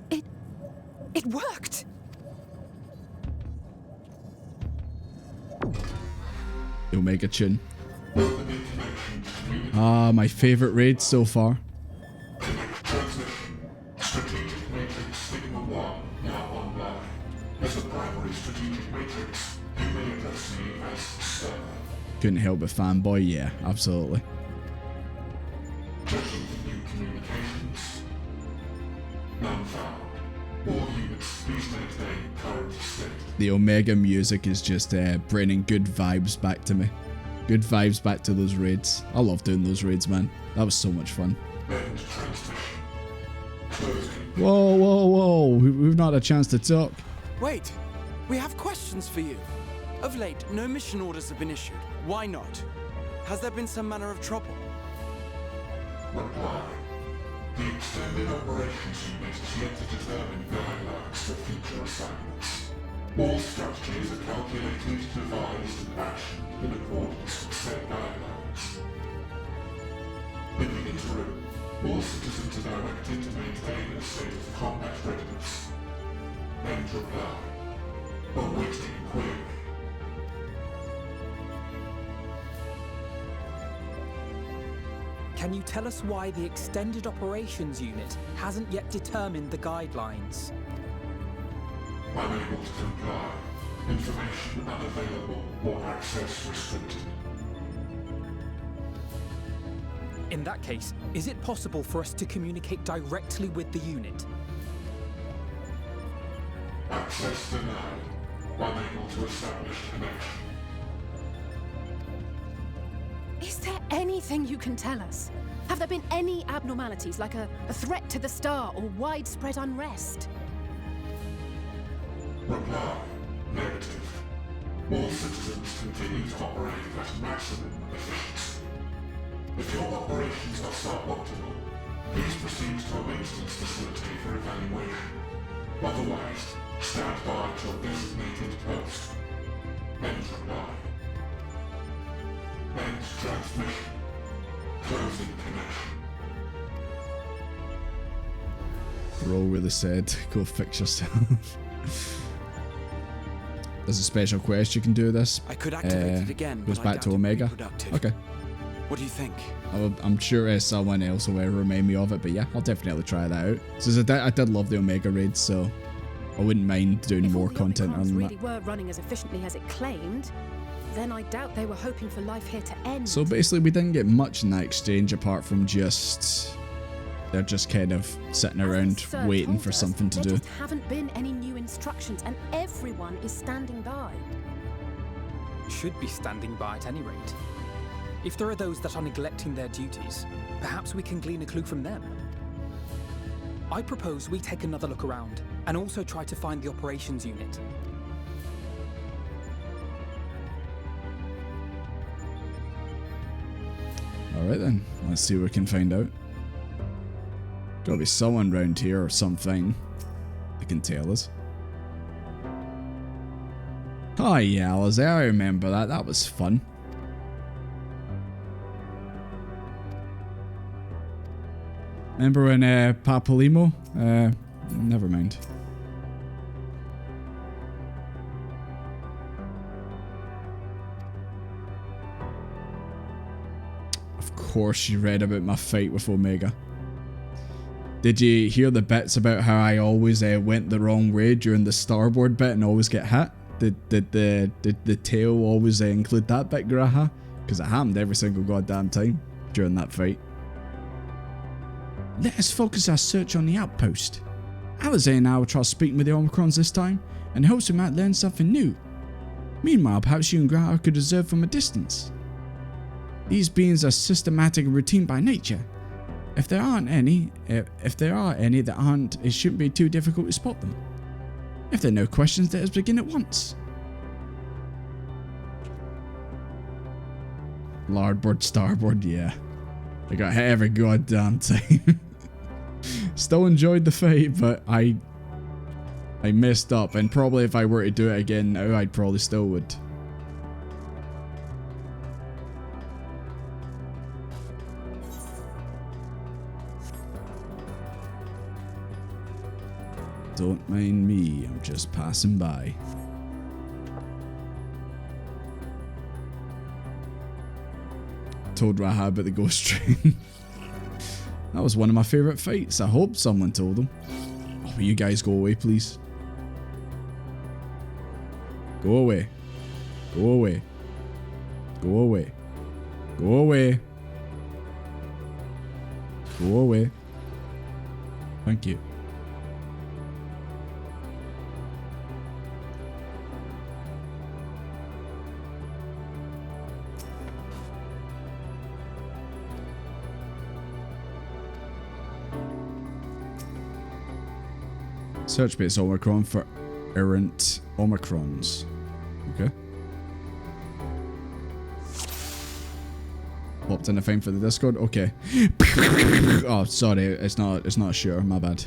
It worked! The Omega Chin. Ah, my favourite raid so far. Couldn't help but fanboy, yeah, absolutely. The Omega music is just bringing good vibes back to me. Good vibes back to those raids. I love doing those raids, man. That was so much fun. Whoa, whoa, whoa. We've not had a chance to talk. Wait, we have questions for you. Of late, no mission orders have been issued. Why not? Has there been some manner of trouble? Reply. The Extended Operations Unit is yet to determine guidelines for future assignments. All strategies are calculated, devised, and actioned in accordance with set guidelines. In the interim, all citizens are directed to maintain a state of combat readiness. End reply. Awaiting inquiry. Can you tell us why the Extended Operations Unit hasn't yet determined the guidelines? Unable to comply. Information unavailable or access restricted. In that case, is it possible for us to communicate directly with the unit? Access denied. Unable to establish connection. Is there anything you can tell us? Have there been any abnormalities, like a threat to the star or widespread unrest? Reply. Negative. All citizens continue to operate at maximum efficiency. If your operations are suboptimal, please proceed to a maintenance facility for evaluation. Otherwise, stand by at your designated post. End reply. End transmission. Closing connection. Bro really said, go fix yourself. There's a special quest you can do this. I could activate it again, goes but back I doubt to it would be Omega. productive. Okay. What do you think? I'm sure someone else will remind me of it, but yeah, I'll definitely try that out. Since I did love the Omega raids, so I wouldn't mind doing more content on that. Really were running as efficiently as it claimed, then I doubt they were hoping for life here to end. So basically, we didn't get much in that exchange apart from just they're just kind of sitting around Sir waiting told for us, something to there do. just haven't been any new instructions, and everyone is standing by. should be standing by at any rate. If there are those that are neglecting their duties, perhaps we can glean a clue from them. I propose we take another look around, and also try to find the operations unit. Alright then, let's see what we can find out. Gotta be someone round here or something that can tell us. Oh yeah, Alistair, I remember that. That was fun. Remember when Papalymo? Never mind. Of course you read about my fight with Omega. Did you hear the bits about how I always went the wrong way during the starboard bit and always get hit? Did the tail always include that bit, Graha? Because it happened every single goddamn time during that fight. Let us focus our search on the outpost. Alistair and I will try speaking with the Omicrons this time, and hopes we might learn something new. Meanwhile, perhaps you and Graha could observe from a distance. These beings are systematic and routine by nature. If there are any that aren't, it shouldn't be too difficult to spot them. If there are no questions, let us begin at once. Larboard, starboard, yeah. I got hit every goddamn time. Still enjoyed the fight, but I messed up, and probably if I were to do it again now, I'd probably still would. Don't mind me, I'm just passing by. Told Raha about the ghost train. That was one of my favourite fights. I hope someone told him. Oh, will you guys go away, please? Go away. Go away. Go away. Go away. Go away. Thank you. Search base Omicron for errant Omicrons. Okay. Popped in a thing for the Discord. Okay. Oh, sorry. It's not sure. My bad.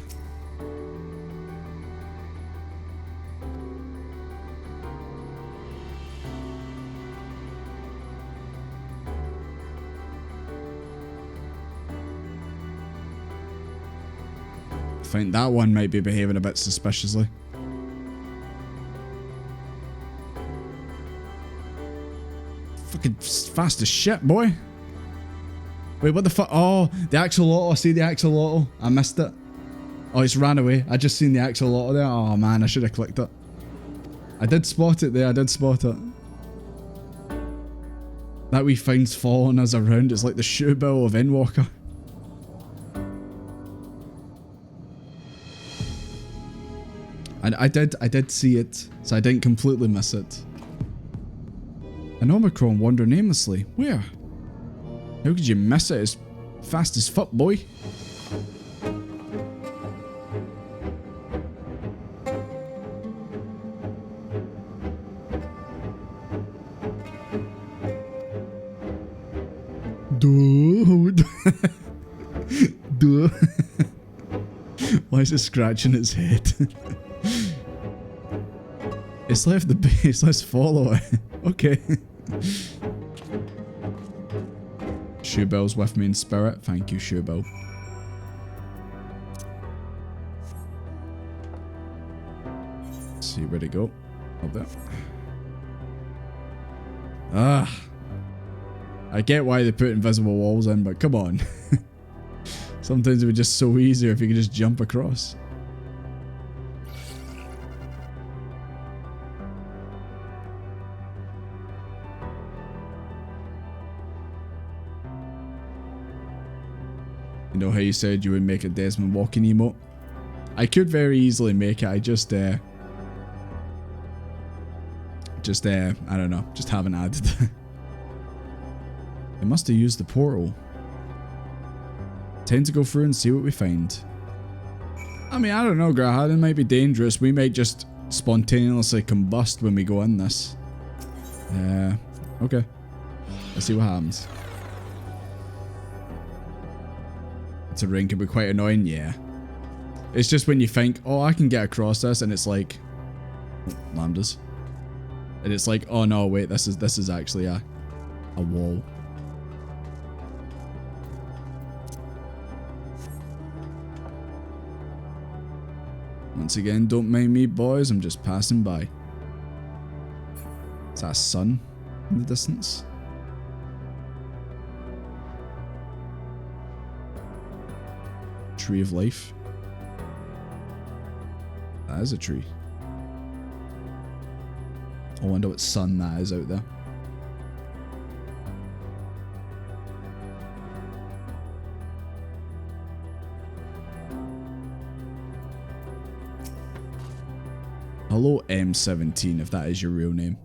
I think that one might be behaving a bit suspiciously. Fucking fast as shit, boy. Wait, what the fuck? Oh, the axolotl. I see the axolotl. I missed it. Oh, it's ran away. I just seen the axolotl there. Oh man, I should have clicked it. I did spot it there. I did spot it. That wee thing's following us around. It's like the shoe bill of Endwalker. I did see it, so I didn't completely miss it. An Omicron wandering aimlessly. Where? How could you miss it? It's fast as fuck, boy. Dude. Dude. Why is it scratching its head? It's left the base, let's follow it. Okay. Shoebell's with me in spirit. Thank you, Shoebell. Let's see, where'd it go? Up there. Ah. I get why they put invisible walls in, but come on. Sometimes it would be just so easier if you could just jump across. You know how you said you would make a Desmond walking emote? I could very easily make it, I just Just, I don't know. Just haven't added it. It must have used the portal. Time to go through and see what we find. I mean, I don't know, Graha. It might be dangerous. We might just spontaneously combust when we go in this. Okay. Let's see what happens. It's a ring can be quite annoying, yeah. It's just when you think, oh, I can get across this, and it's like, oh, lambdas. And it's like, oh no, wait, this is actually a wall. Once again, don't mind me, boys. I'm just passing by. Is that a sun in the distance? Tree of life. That is a tree. I wonder what sun that is out there. Hello M17, if that is your real name.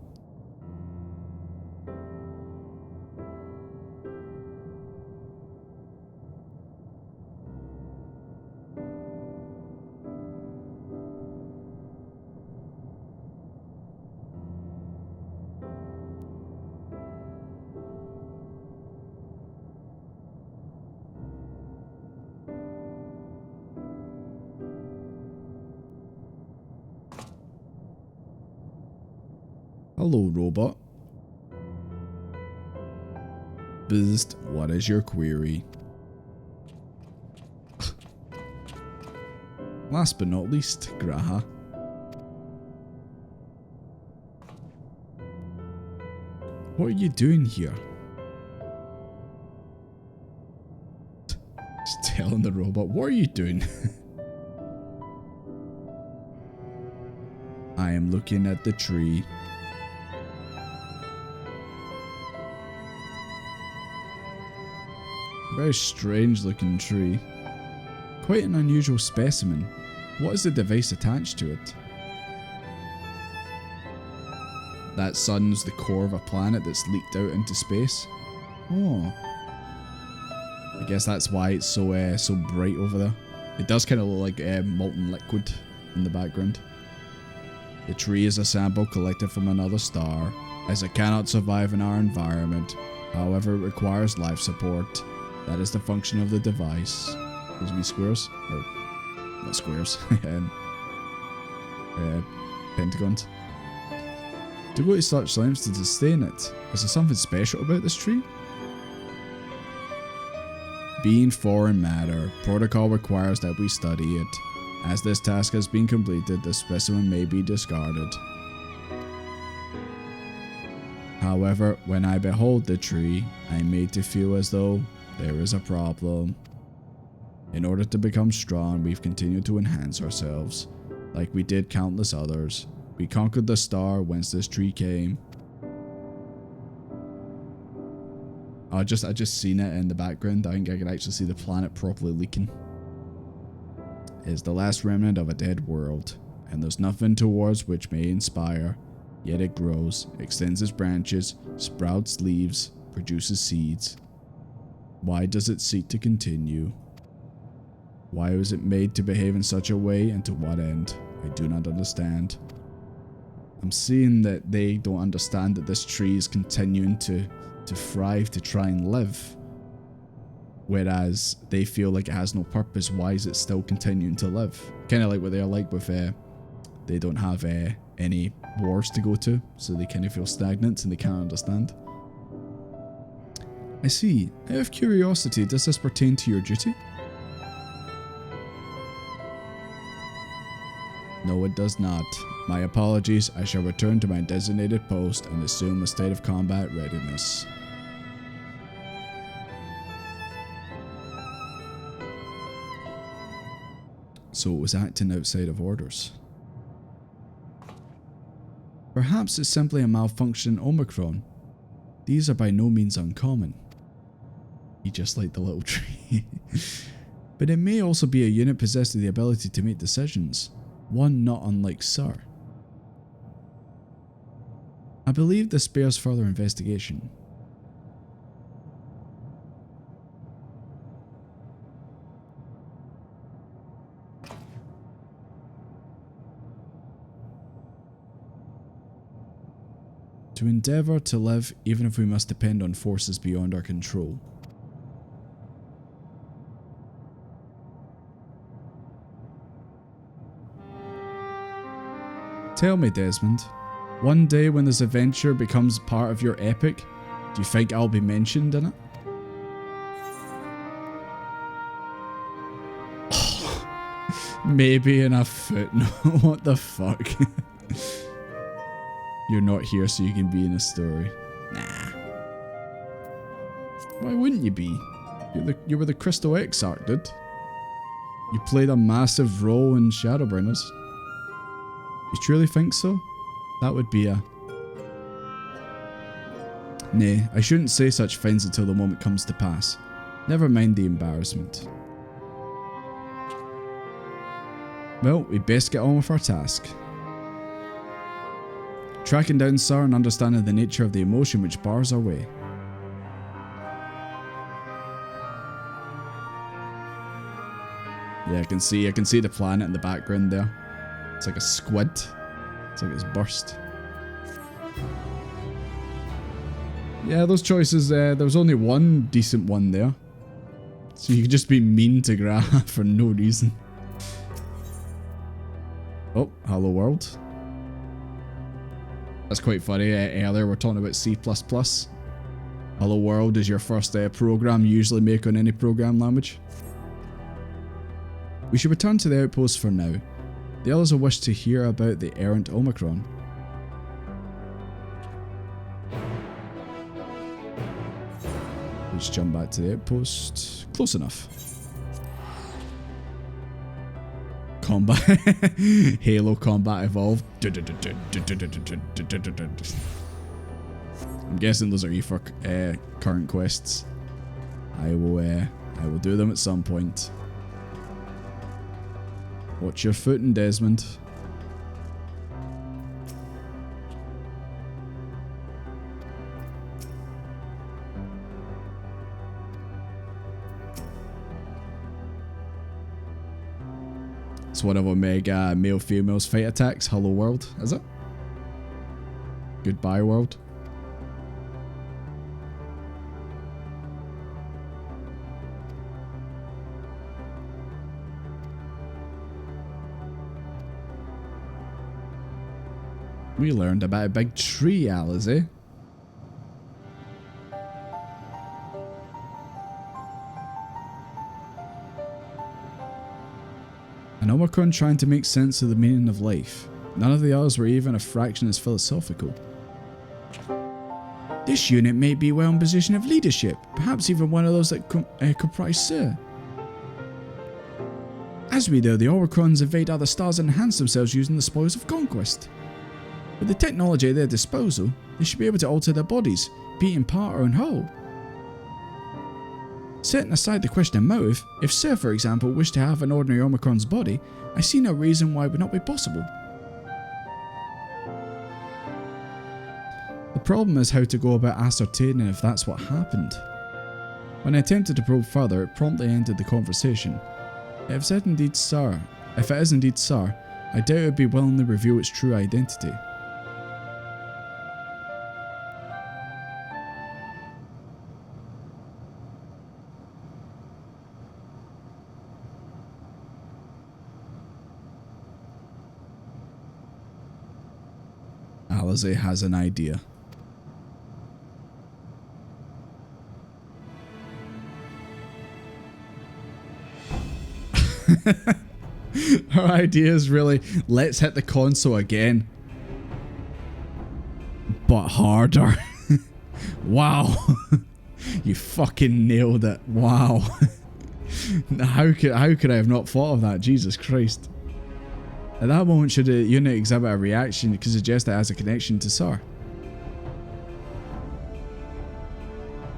Hello, robot. Buzzed, what is your query? Last but not least, Graha. What are you doing here? Just telling the robot, what are you doing? I am looking at the tree. Very strange looking tree. Quite an unusual specimen. What is the device attached to it? That sun's the core of a planet that's leaked out into space. Oh. I guess that's why it's so bright over there. It does kind of look like molten liquid in the background. The tree is a sample collected from another star, as it cannot survive in our environment. However, it requires life support. That is the function of the device. Excuse me, squares? Or, not squares. Pentagons. To go to such lengths to sustain it. Is there something special about this tree? Being foreign matter, protocol requires that we study it. As this task has been completed, the specimen may be discarded. However, when I behold the tree, I am made to feel as though there is a problem. In order to become strong, we've continued to enhance ourselves, like we did countless others. We conquered the star whence this tree came. I just seen it in the background. I think I could actually see the planet properly leaking. It is the last remnant of a dead world, and there's nothing towards which may inspire. Yet it grows, extends its branches, sprouts leaves, produces seeds. Why does it seek to continue? Why was it made to behave in such a way, and to what end? I do not understand. I'm seeing that they don't understand that this tree is continuing to thrive, to try and live. Whereas they feel like it has no purpose. Why is it still continuing to live? Kind of like what they're like with, they don't have any wars to go to, so they kind of feel stagnant and they can't understand. I see. Out of curiosity, does this pertain to your duty? No, it does not. My apologies. I shall return to my designated post and assume a state of combat readiness. So it was acting outside of orders. Perhaps it's simply a malfunction in Omicron. These are by no means uncommon. You just like the little tree. But it may also be a unit possessed with the ability to make decisions. One not unlike Sir. I believe this bears further investigation. To endeavour to live even if we must depend on forces beyond our control. Tell me, Desmond, one day when this adventure becomes part of your epic, do you think I'll be mentioned in it? Maybe in a footnote. What the fuck? You're not here so you can be in a story. Nah. Why wouldn't you be? You were the Crystal Exarch, dude. You played a massive role in Shadowbringers. You truly think so? That would be a... Nay, I shouldn't say such things until the moment comes to pass. Never mind the embarrassment. Well, we best get on with our task. Tracking down Sir and understanding the nature of the emotion which bars our way. Yeah, I can see the planet in the background there. It's like a squid. It's like it's burst. Yeah, those choices, there was only one decent one there. So you could just be mean to Graf for no reason. Oh, hello world. That's quite funny. Earlier we're talking about C++. Hello world is your first program you usually make on any program language. We should return to the outpost for now. The others will wish to hear about the errant Omicron. Let's jump back to the outpost. Close enough. Combat. Halo Combat Evolved. I'm guessing those are for current quests. I will do them at some point. Watch your footing, Desmond. It's one of Omega male-females fight attacks. Hello world, is it? Goodbye world. We learned about a big tree, Alice. An Omicron trying to make sense of the meaning of life. None of the others were even a fraction as philosophical. This unit may be well in position of leadership, perhaps even one of those that comprise Sir. As we know, the Omicrons invade other stars and enhance themselves using the spoils of conquest. With the technology at their disposal, they should be able to alter their bodies, be it in part or in whole. Setting aside the question of motive, if Sir, for example, wished to have an ordinary Omicron's body, I see no reason why it would not be possible. The problem is how to go about ascertaining if that's what happened. When I attempted to probe further, it promptly ended the conversation. If it is indeed Sir, I doubt it would be willingly reveal its true identity. Alice has an idea. Her idea is really, let's hit the console again. But harder. Wow. You fucking nailed it. Wow. How could I have not thought of that? Jesus Christ. At that moment, should a unit exhibit a reaction, it could suggest it has a connection to Sir.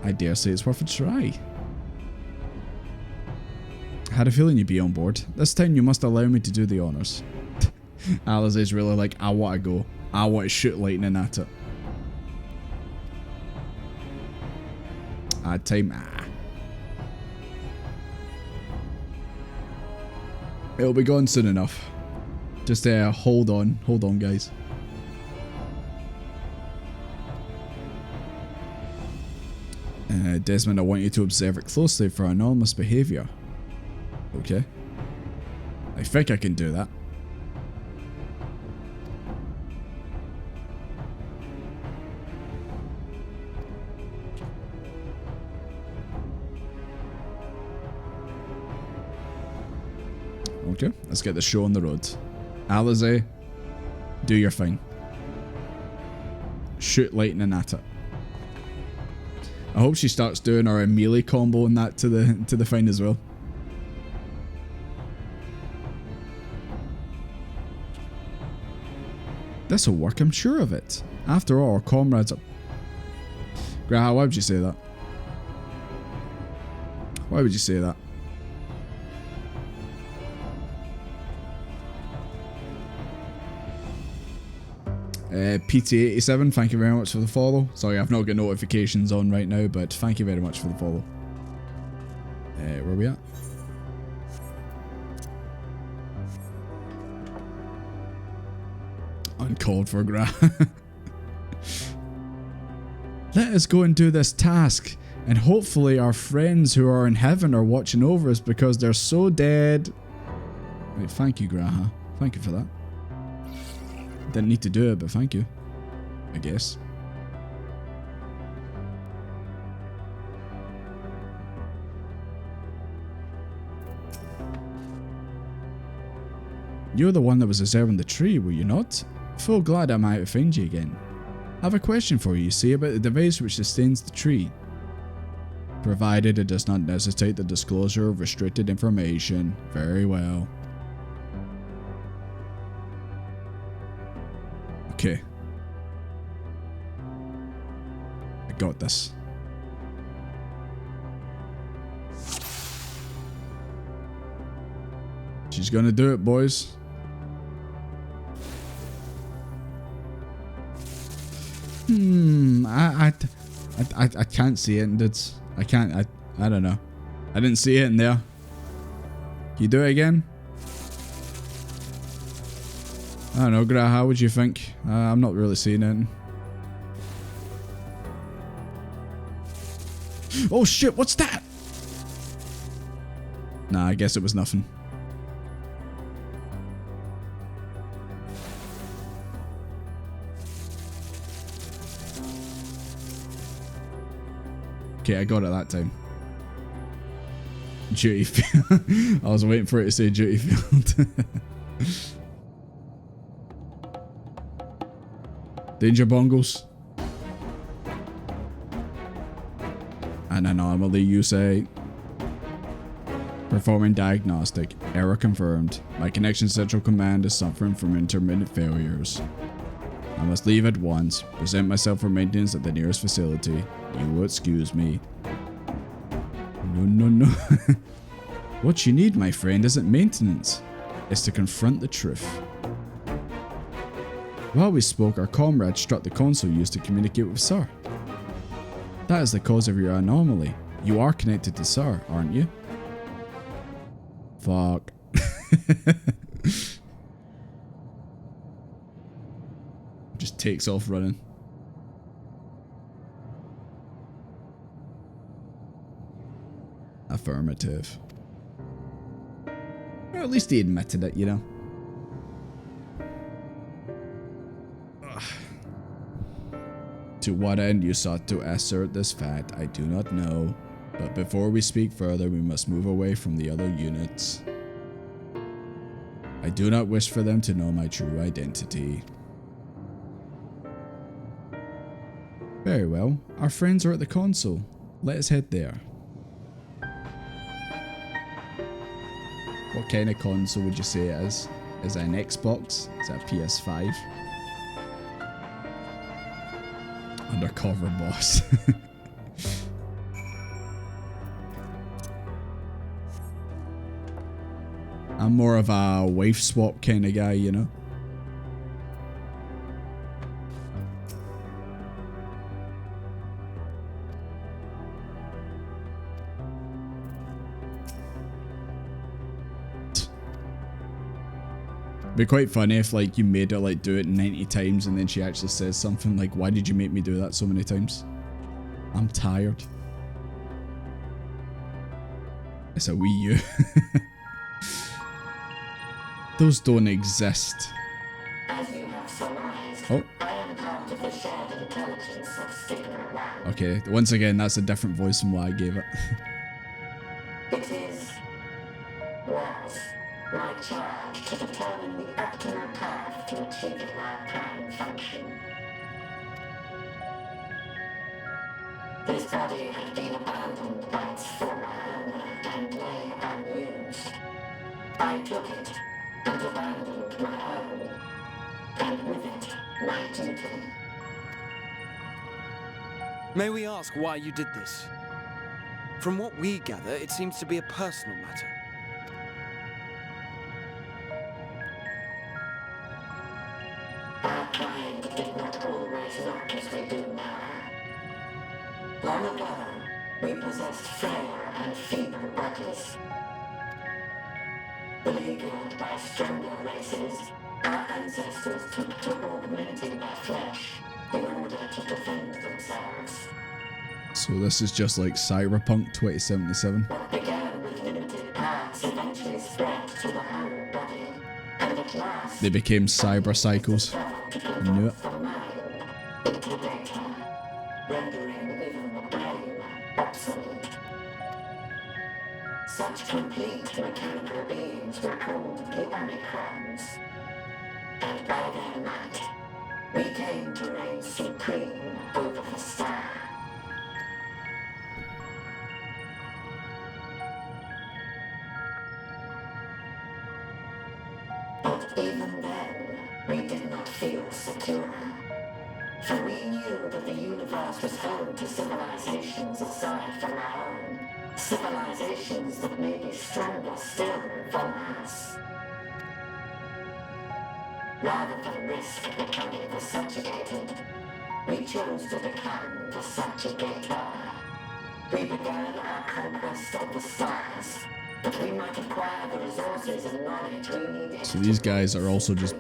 I dare say it's worth a try. Had a feeling you'd be on board. This time you must allow me to do the honours. Alice is really like, I want to go. I want to shoot lightning at it. Ad time. It'll be gone soon enough. Just hold on, guys. Desmond, I want you to observe it closely for anomalous behavior. Okay. I think I can do that. Okay, let's get the show on the road. Alize, do your thing. Shoot lightning at it. I hope she starts doing our melee combo and that to the thing as well. This'll work, I'm sure of it. After all, our comrades are... Graha, why would you say that? Why would you say that? PT87, thank you very much for the follow. Sorry, I've not got notifications on right now, but thank you very much for the follow. Where are we at? Uncalled for, Gra. Let us go and do this task, and hopefully our friends who are in heaven are watching over us because they're so dead. Wait, thank you, Graha. Thank you for that. Didn't need to do it, but thank you. I guess. You're the one that was observing the tree, were you not? Full glad I might find you again. I have a question for you, see, about the device which sustains the tree. Provided it does not necessitate the disclosure of restricted information. Very well. Okay. I got this. She's gonna do it, boys. I can't see it, and it's... I don't know. I didn't see it in there. Can you do it again? I don't know, Graha, how would you think? I'm not really seeing it. Oh shit, what's that? Nah, I guess it was nothing. Okay, I got it that time. Duty field. I was waiting for it to say duty field. Danger bongles. An anomaly, you say? Performing diagnostic. Error confirmed. My connection central command is suffering from intermittent failures. I must leave at once. Present myself for maintenance at the nearest facility. You will excuse me. No. What you need, my friend, isn't maintenance. It's to confront the truth. While we spoke, our comrade struck the console used to communicate with Sir. That is the cause of your anomaly. You are connected to Sir, aren't you? Fuck. Just takes off running. Affirmative. Or at least he admitted it, you know. Ugh. To what end you sought to assert this fact, I do not know. But before we speak further, we must move away from the other units. I do not wish for them to know my true identity. Very well. Our friends are at the console. Let us head there. What kind of console would you say it is? Is it an Xbox? Is it a PS5? Undercover boss. I'm more of a wife swap kind of guy, you know? It'd be quite funny if like you made her like do it 90 times and then she actually says something like, why did you make me do that so many times? I'm tired. It's a Wii U. Those don't exist. Oh. Okay, once again, that's a different voice from what I gave it. It is, was, my charge to determine the optimal path to achieving our prime function. This body had been abandoned by its former owner and lay unused. I took it and abandoned my own, and with it, my duty. May we ask why you did this? From what we gather, it seems to be a personal matter. Our kind did not always look as we do now. Long ago, we possessed frail and feeble bodies. Beleaguered by stronger races, our ancestors took to augmenting their flesh in order to defend themselves. So this is just like Cyberpunk 2077. What began with limited parts eventually spread to the whole body, and at last They became cyber cycles. I knew it. into data, rendering even the brain obsolete. Such complete mechanical beings were called the Omicrons, and by their might, we came to reign supreme over the star. But even then, we did not feel secure. For we knew that the universe was home to civilizations aside from our own. Civilizations that may be stronger still than us. Rather than risk becoming the subjugated, we chose to become the subjugator. We began our conquest of the stars, that we might acquire the resources and knowledge we needed. So these guys are also just...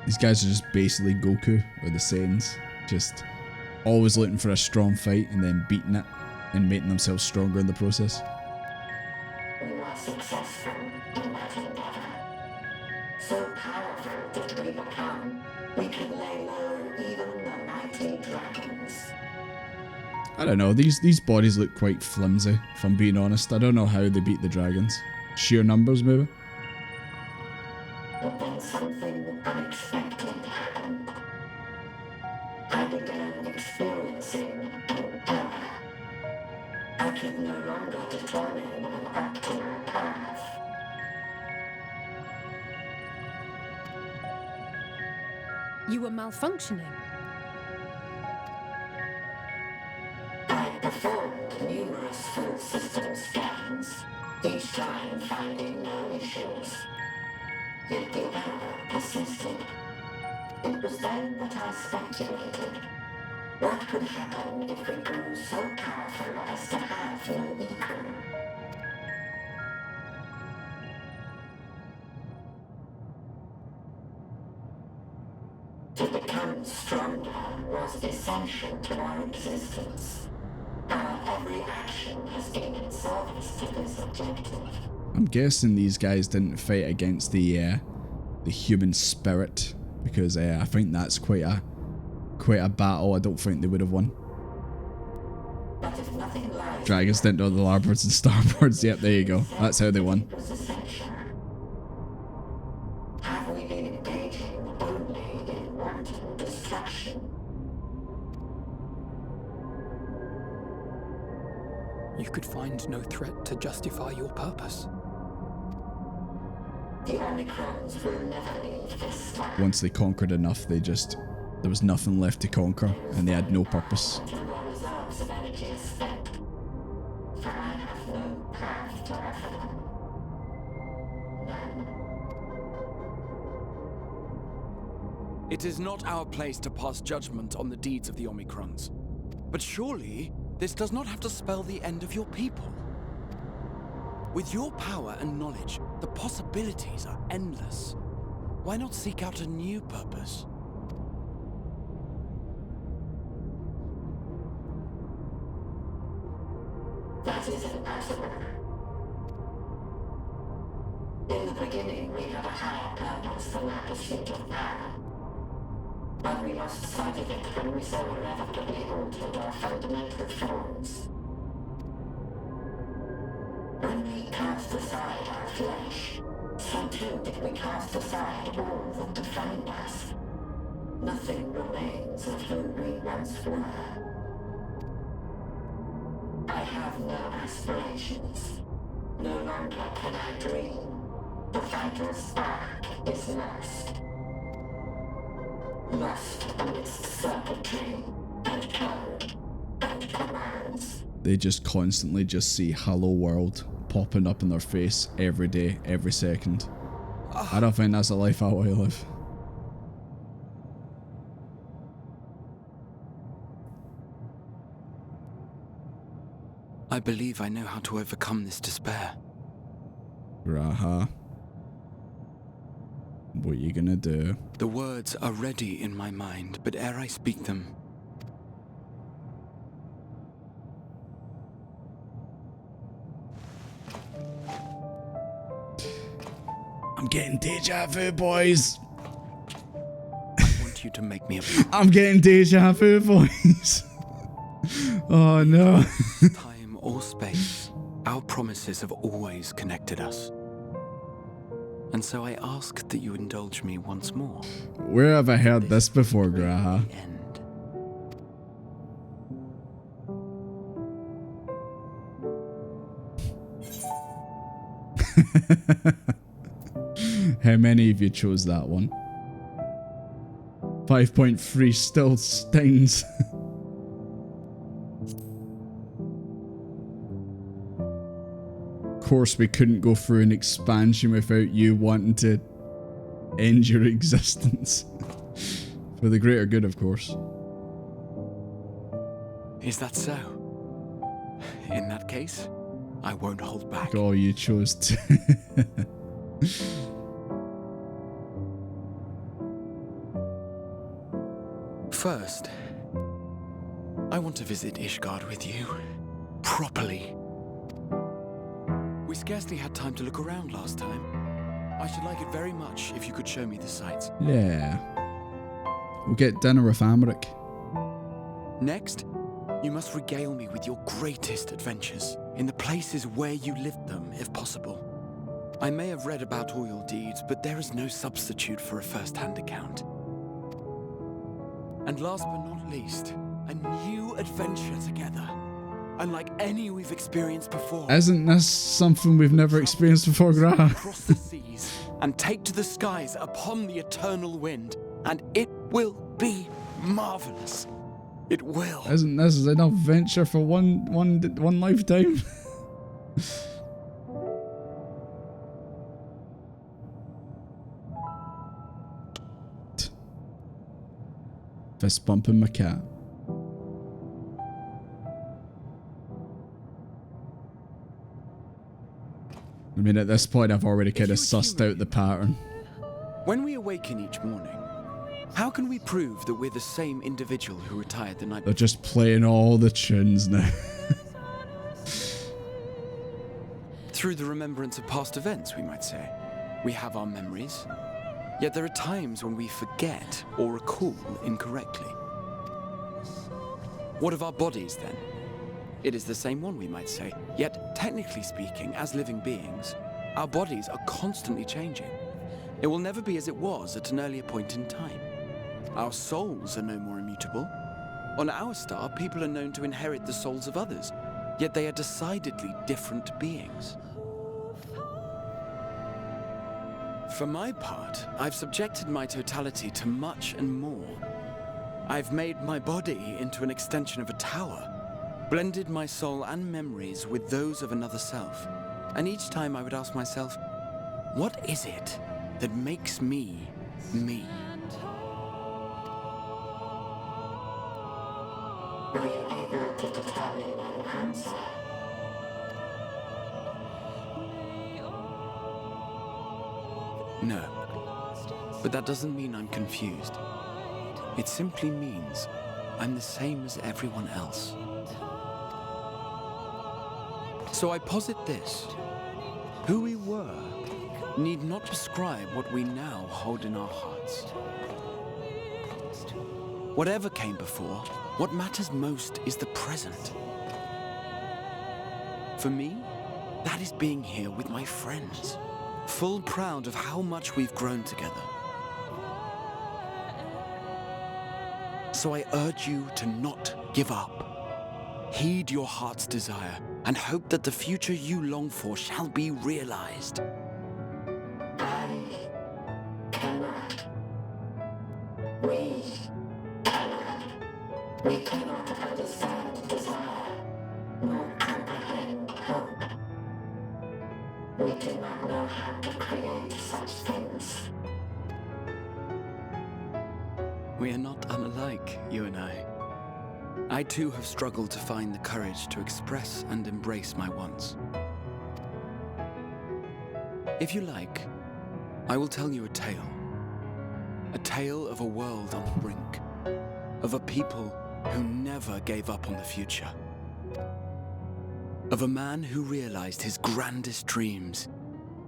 These guys are just basically Goku or the Saiyans. Just always looking for a strong fight and then beating it and making themselves stronger in the process. We were successful in that endeavor. So powerful did we become, we could lay low even the mighty dragons. I don't know, these bodies look quite flimsy, if I'm being honest. I don't know how they beat the dragons. Sheer numbers, maybe? But then something unexpected happened. I began experiencing an error. I could no longer determine an optimal path. You were malfunctioning. I performed numerous full system scans, each time finding no issues. Yet the error persisted. It was then that I speculated. What could happen if we grew so powerful as to have no equal? To become stronger was essential to our existence. Our every action has been in service to this objective. I'm guessing these guys didn't fight against the human spirit, because I think that's quite a battle. I don't think they would have won. But if nothing lies, Dragons didn't know the larboards and starboards. Yep, there you go. That's how they won. was essential. Have we been engaging only in wanton destruction? You could find no threat to justify your purpose. The Omicrons will never leave this star. Once they conquered enough, there was nothing left to conquer, and they had no purpose. Until their reserves of energy is spent. For I have no path to offer them. It is not our place to pass judgment on the deeds of the Omicrons. But surely, this does not have to spell the end of your people. With your power and knowledge, the possibilities are endless. Why not seek out a new purpose? That is impossible. In the beginning, we had a higher purpose than our pursuit of power. But we lost sight of it when we so inevitably altered our fundamental forms. When we cast aside our flesh, so too did we cast aside all that defined us. Nothing remains of who we once were. I have no aspirations. No longer can I dream. The vital spark is lost. Lost amidst circuitry and code and commands. They just constantly just see "Hello World" popping up in their face every day, every second. I don't think that's a life I want to live. I believe I know how to overcome this despair. Graha. What you gonna do? The words are ready in my mind, but ere I speak them, I'm getting deja vu, boys. I want you to make me a... I'm getting deja vu, boys. Oh no. Time or space, our promises have always connected us. And so I ask that you indulge me once more. Where have I heard this before, Graha? How many of you chose that one? 5.3 still stings. Of course, we couldn't go through an expansion without you wanting to end your existence. For the greater good, of course. Is that so? In that case, I won't hold back. Oh, you chose to. First, I want to visit Ishgard with you. Properly. We scarcely had time to look around last time. I should like it very much if you could show me the sights. Yeah. We'll get dinner with Amric. Next, you must regale me with your greatest adventures, in the places where you lived them, if possible. I may have read about all your deeds, but there is no substitute for a first-hand account. And last but not least, a new adventure together. Unlike any we've experienced before. Isn't this something we've never experienced before, Graha? Cross the seas and take to the skies upon the eternal wind, and it will be marvelous. It will. Isn't this enough venture for one lifetime? Fist bumping my cat. I mean, at this point, I've already kind of sussed out the pattern. When we awaken each morning, how can we prove that we're the same individual who retired the night before? They're just playing all the tunes now. Through the remembrance of past events, we might say. We have our memories, yet there are times when we forget or recall incorrectly. What of our bodies, then? It is the same one, we might say, yet technically speaking, as living beings, our bodies are constantly changing. It will never be as it was at an earlier point in time. Our souls are no more immutable. On our star, people are known to inherit the souls of others, yet they are decidedly different beings. For my part, I've subjected my totality to much and more. I've made my body into an extension of a tower, blended my soul and memories with those of another self. And each time I would ask myself, what is it that makes me, me? Were you able to determine an answer? No. But that doesn't mean I'm confused. It simply means I'm the same as everyone else. So I posit this. Who we were need not prescribe what we now hold in our hearts. Whatever came before, what matters most is the present. For me, that is being here with my friends, full proud of how much we've grown together. So I urge you to not give up. Heed your heart's desire and hope that the future you long for shall be realized. I cannot. We cannot. We cannot understand desire, nor comprehend hope. We do not know how to create such things. We are not unlike, you and I. I too have struggled to find the courage to express and embrace my wants. If you like, I will tell you a tale. A tale of a world on the brink. Of a people who never gave up on the future. Of a man who realized his grandest dreams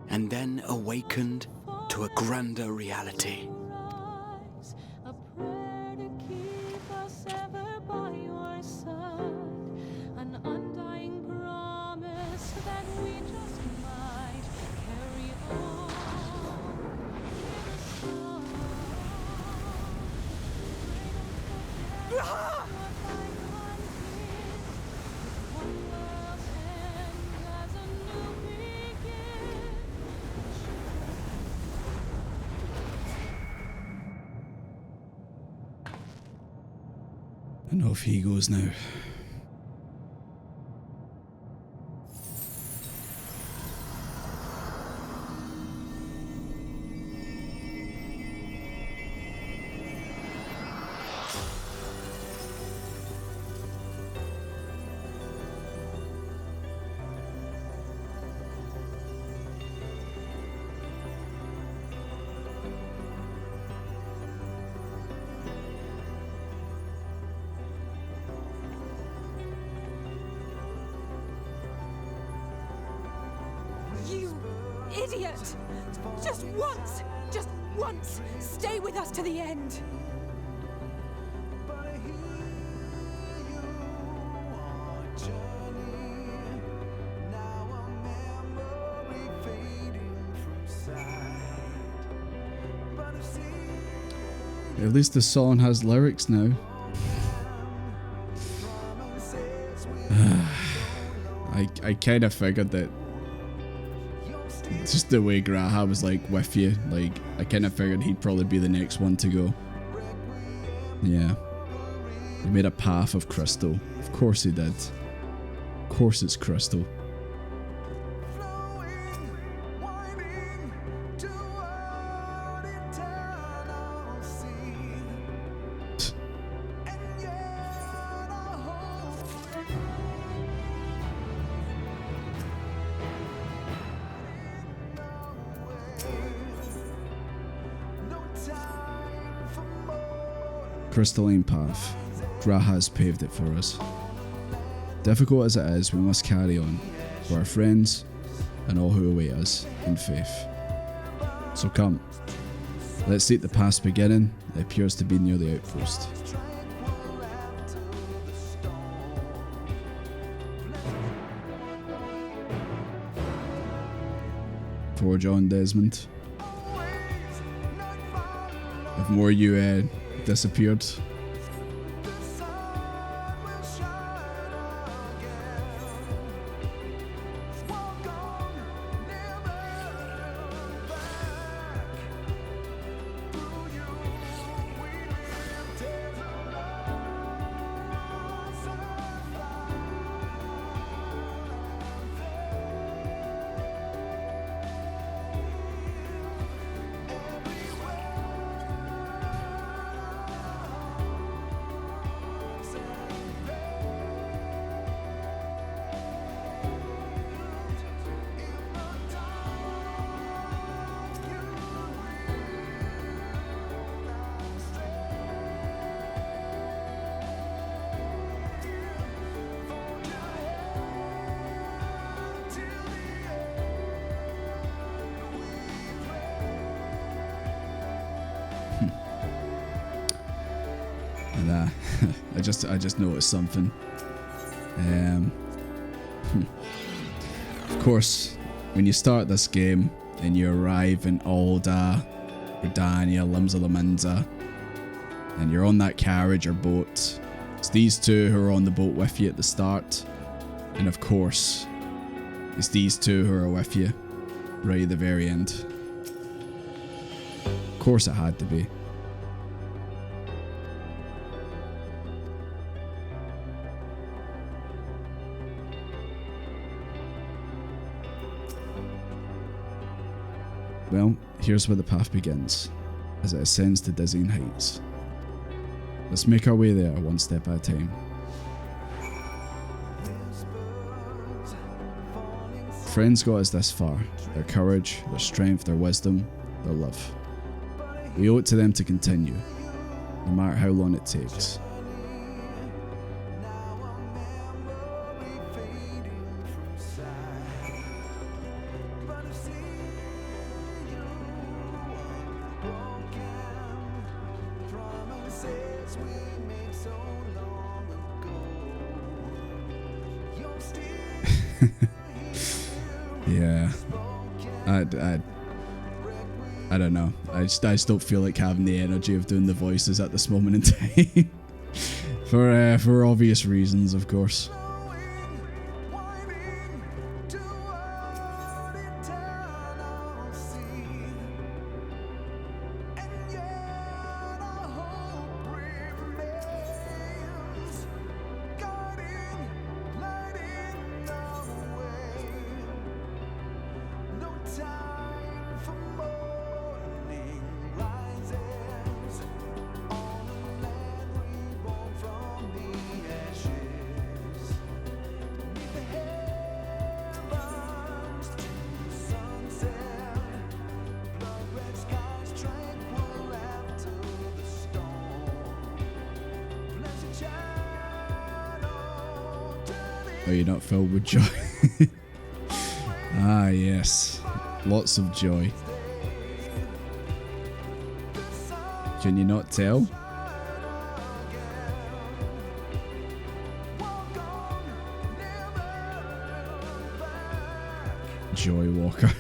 and then awakened to a grander reality. And off he goes now. Idiot! Just once, stay with us to the end. At least the song has lyrics now. I kind of figured that. Just the way Graha was like with you, like I kind of figured he'd probably be the next one to go. Yeah. He made a path of crystal. Of course he did. Of course it's crystal. Crystalline path. Graha's paved it for us. Difficult as it is, we must carry on for our friends and all who await us in faith. So come, let's seek the past beginning. It appears to be near the outpost. Forge on, Desmond. If more you disappeared. And I just noticed something. Of course, when you start this game and you arrive in Alda, Redania, Limbs of Laminza, and you're on that carriage or boat, it's these two who are on the boat with you at the start, and of course, it's these two who are with you right at the very end. Of course it had to be. Well, here's where the path begins, as it ascends to dizzying heights. Let's make our way there one step at a time. Friends got us this far. Their courage, their strength, their wisdom, their love. We owe it to them to continue, no matter how long it takes. Yeah, I don't know. I just don't feel like having the energy of doing the voices at this moment in time. for obvious reasons, of course. Are you not filled with joy? Ah, yes. Lots of joy. Can you not tell? Joy Walker.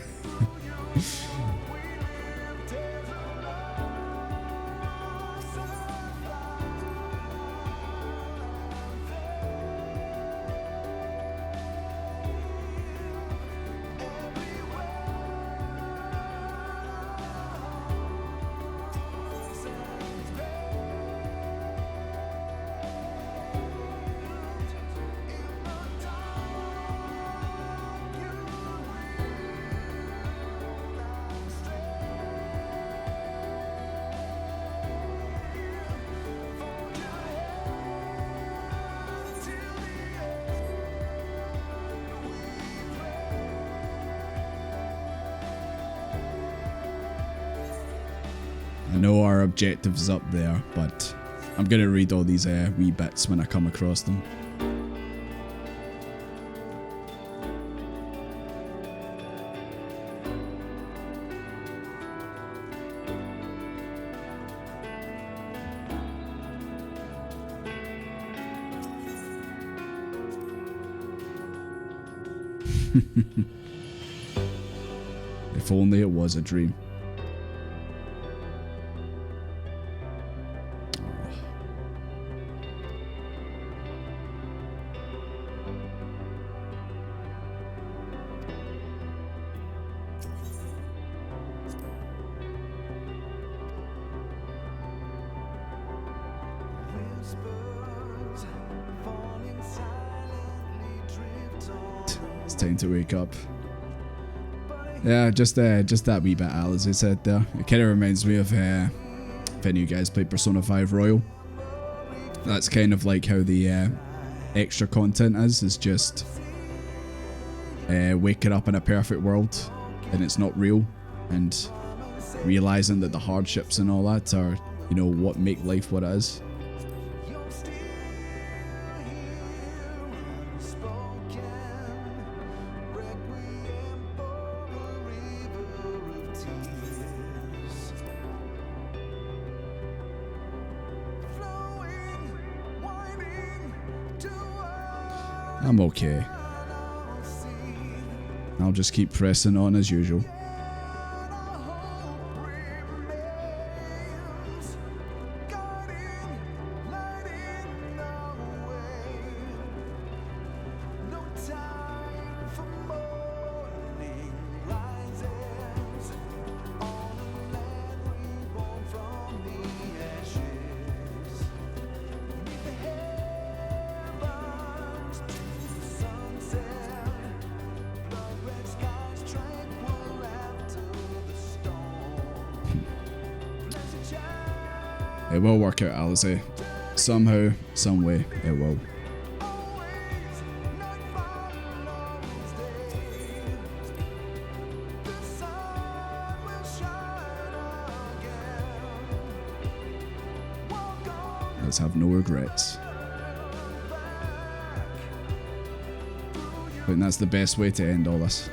I know our objective's up there, but I'm gonna read all these wee bits when I come across them. If only it was a dream. It's time to wake up. Yeah, just that wee bit Alice said there. It kind of reminds me of if any of you guys played Persona 5 Royal. That's kind of like how the extra content is just waking up in a perfect world and it's not real, and realizing that the hardships and all that are, you know, what make life what it is. I'm okay. I'll just keep pressing on as usual. It will work out, Alice. Somehow, some way, it will. Let's have no regrets. I think that's the best way to end all this.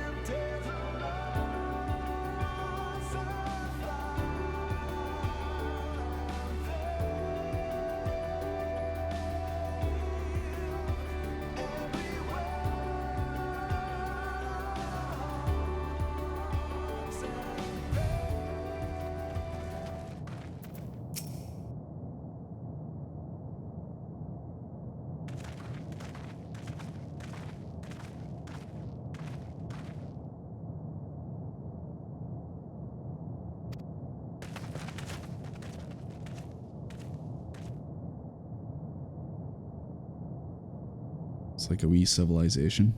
It's like a wee civilization.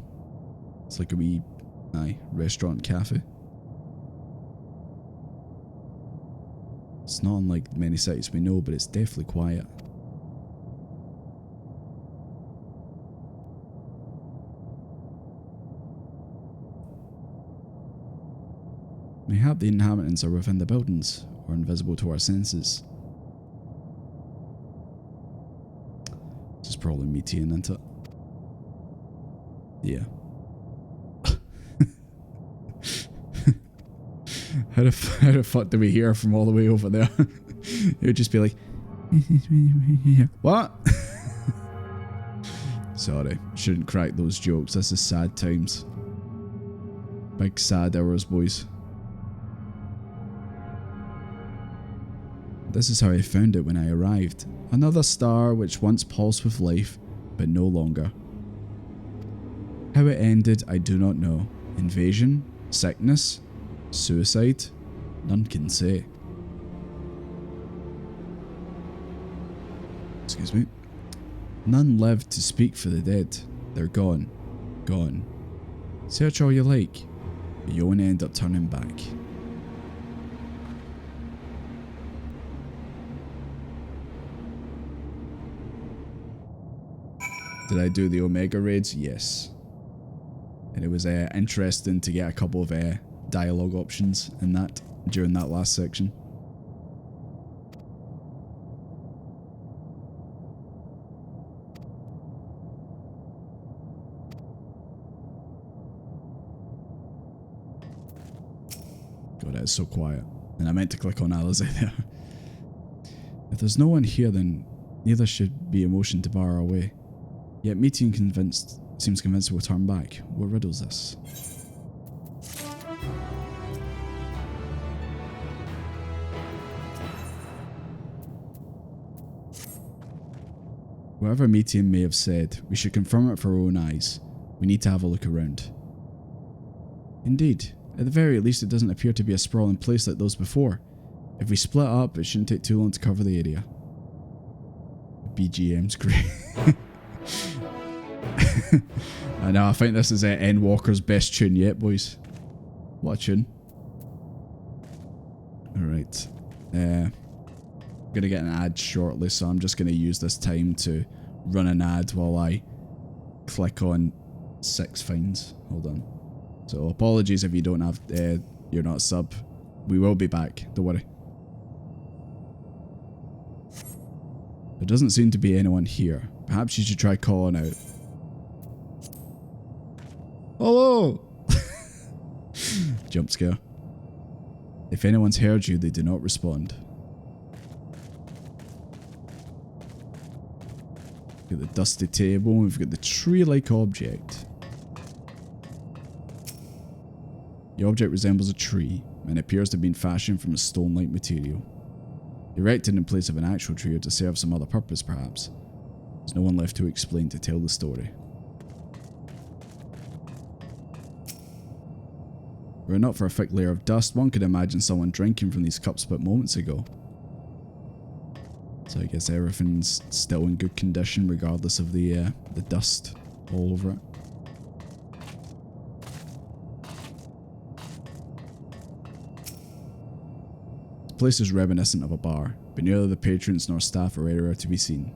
It's like a wee, restaurant cafe. It's not unlike many cities we know, but it's definitely quiet. Mayhap the inhabitants are within the buildings, or invisible to our senses. This is probably Meteion, isn't it? Yeah. How the fuck do we hear from all the way over there? It would just be like, what? Sorry, shouldn't crack those jokes. This is sad times. Big sad hours, boys. This is how I found it when I arrived. Another star which once pulsed with life, but no longer. How it ended, I do not know. Invasion? Sickness? Suicide? None can say. Excuse me. None lived to speak for the dead. They're gone. Gone. Search all you like, but you won't end up turning back. Did I do the Omega raids? Yes. And it was interesting to get a couple of dialogue options in that during that last section. God, it's so quiet. And I meant to click on Alice there. If there's no one here, then neither should be emotion to bar our way. Yet Meteion seems convinced we'll turn back. What riddles this? Whatever Meteion may have said, we should confirm it for our own eyes. We need to have a look around. Indeed. At the very least, it doesn't appear to be a sprawling place like those before. If we split up, it shouldn't take too long to cover the area. BGM's great. I know, I think this is Endwalker's best tune yet, boys. What a tune. Alright. I'm gonna get an ad shortly, so I'm just gonna use this time to run an ad while I click on 6 finds. Hold on. So apologies if you don't have, you're not a sub. We will be back, don't worry. There doesn't seem to be anyone here. Perhaps you should try calling out. Hello! Jump scare. If anyone's heard you, they do not respond. We've got the dusty table, we've got the tree-like object. The object resembles a tree and appears to have been fashioned from a stone-like material. Erected in place of an actual tree or to serve some other purpose, perhaps. There's no one left to explain to tell the story. Were it not for a thick layer of dust, one could imagine someone drinking from these cups but moments ago. So I guess everything's still in good condition regardless of the dust all over it. The place is reminiscent of a bar, but neither the patrons nor staff are anywhere to be seen.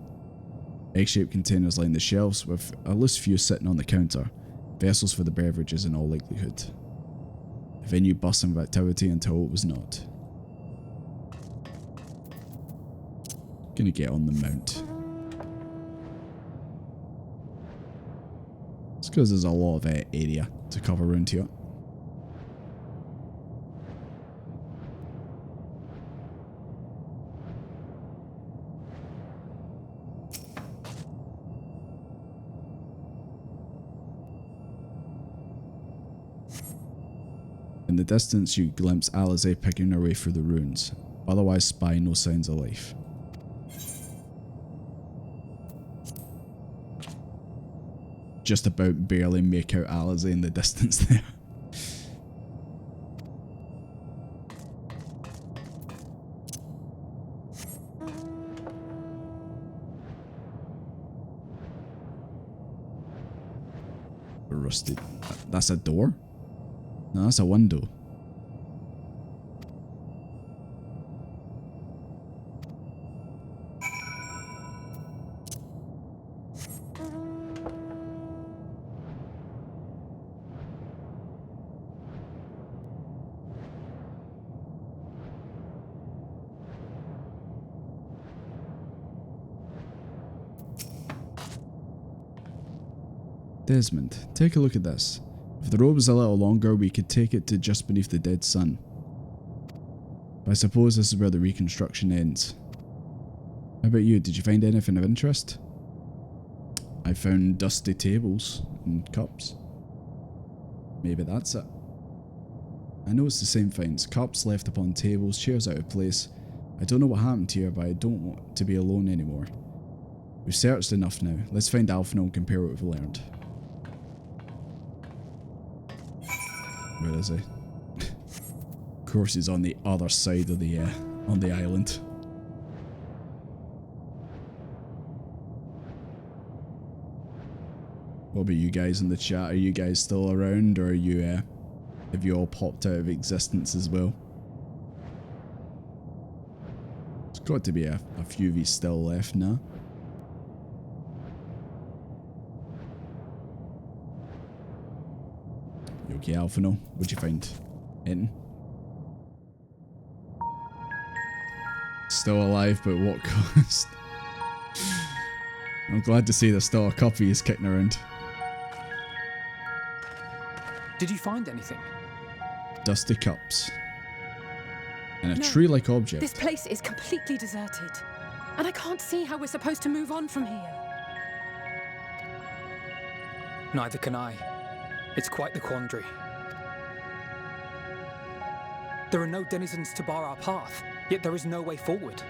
Egg-shaped containers line the shelves, with a loose few sitting on the counter, vessels for the beverages in all likelihood. A venue bustling with activity until it was not. Gonna get on the mount. It's because there's a lot of area to cover around here. In the distance, you glimpse Alize picking her way through the ruins, otherwise spy no signs of life. Just about barely make out Alize in the distance there. Rusted. That's a door? No, that's a window. Desmond, take a look at this. If the road was a little longer, we could take it to just beneath the dead sun. But I suppose this is where the reconstruction ends. How about you? Did you find anything of interest? I found dusty tables and cups. Maybe that's it. I know it's the same finds. Cups left upon tables, chairs out of place. I don't know what happened here, but I don't want to be alone anymore. We've searched enough now. Let's find Alphino and compare what we've learned. Where is he? Of course he's on the other side of the on the island. What about you guys in the chat? Are you guys still around, or are you have you all popped out of existence as well? There's got to be a few of you still left now. You okay, Alphino? What'd you find? Anything? Still alive, but what cost? I'm glad to see there's still a copy is kicking around. Did you find anything? Dusty cups. And a tree-like object. This place is completely deserted. And I can't see how we're supposed to move on from here. Neither can I. It's quite the quandary. There are no denizens to bar our path, yet there is no way forward.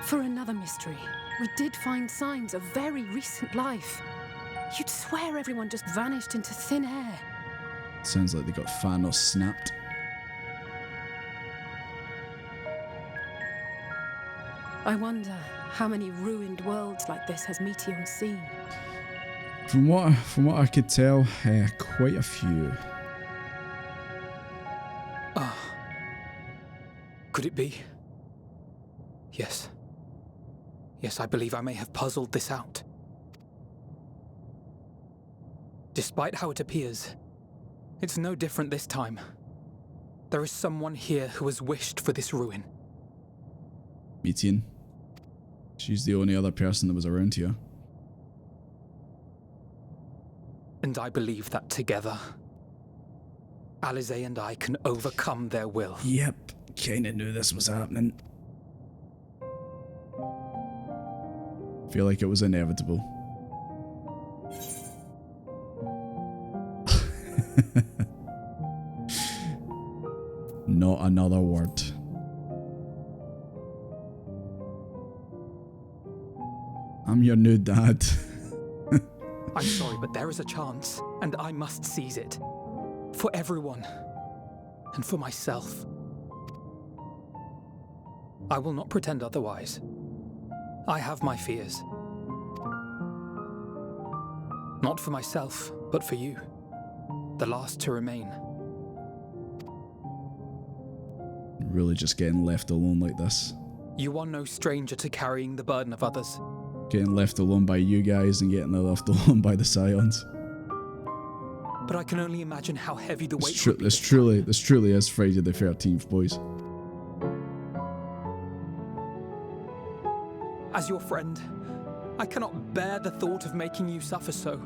For another mystery, we did find signs of very recent life. You'd swear everyone just vanished into thin air. Sounds like they got Thanos snapped. I wonder how many ruined worlds like this has Meteion seen. From what I could tell, quite a few. Could it be? Yes. Yes, I believe I may have puzzled this out. Despite how it appears, it's no different this time. There is someone here who has wished for this ruin. Meteion. She's the only other person that was around here. And I believe that together, Alize and I can overcome their will. Yep, kinda knew this was happening. Feel like it was inevitable. Not another word. I'm your new dad. I'm sorry, but there is a chance, and I must seize it. For everyone. And for myself. I will not pretend otherwise. I have my fears. Not for myself, but for you. The last to remain. Really just getting left alone like this. You are no stranger to carrying the burden of others. Getting left alone by you guys and getting left alone by the Scions. But I can only imagine how heavy the weight would be. This truly is Friday the 13th, boys. As your friend, I cannot bear the thought of making you suffer so.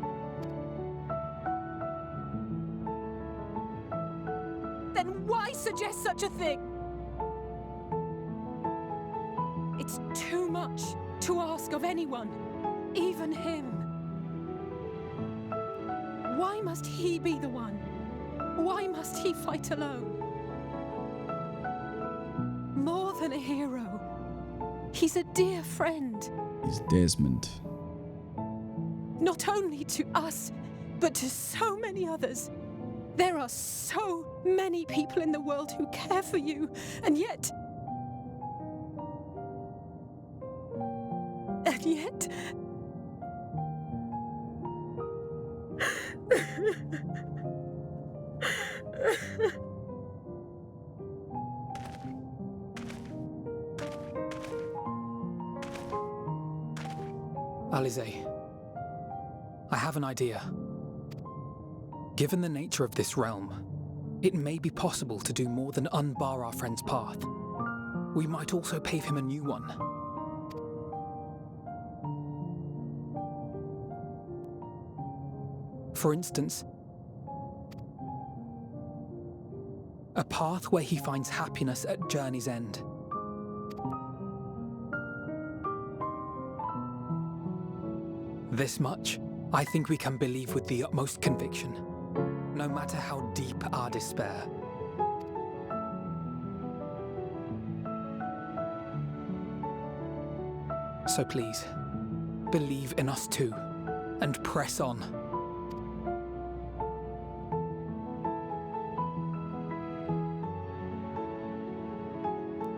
Then why suggest such a thing? It's too much to ask of anyone, even him. Why must he be the one? Why must he fight alone? More than a hero, he's a dear friend. He's Desmond. Not only to us, but to so many others. There are so many people in the world who care for you, and yet... Alize, I have an idea. Given the nature of this realm, it may be possible to do more than unbar our friend's path. We might also pave him a new one. For instance, a path where he finds happiness at journey's end. This much, I think we can believe with the utmost conviction, no matter how deep our despair. So please, believe in us too, and press on.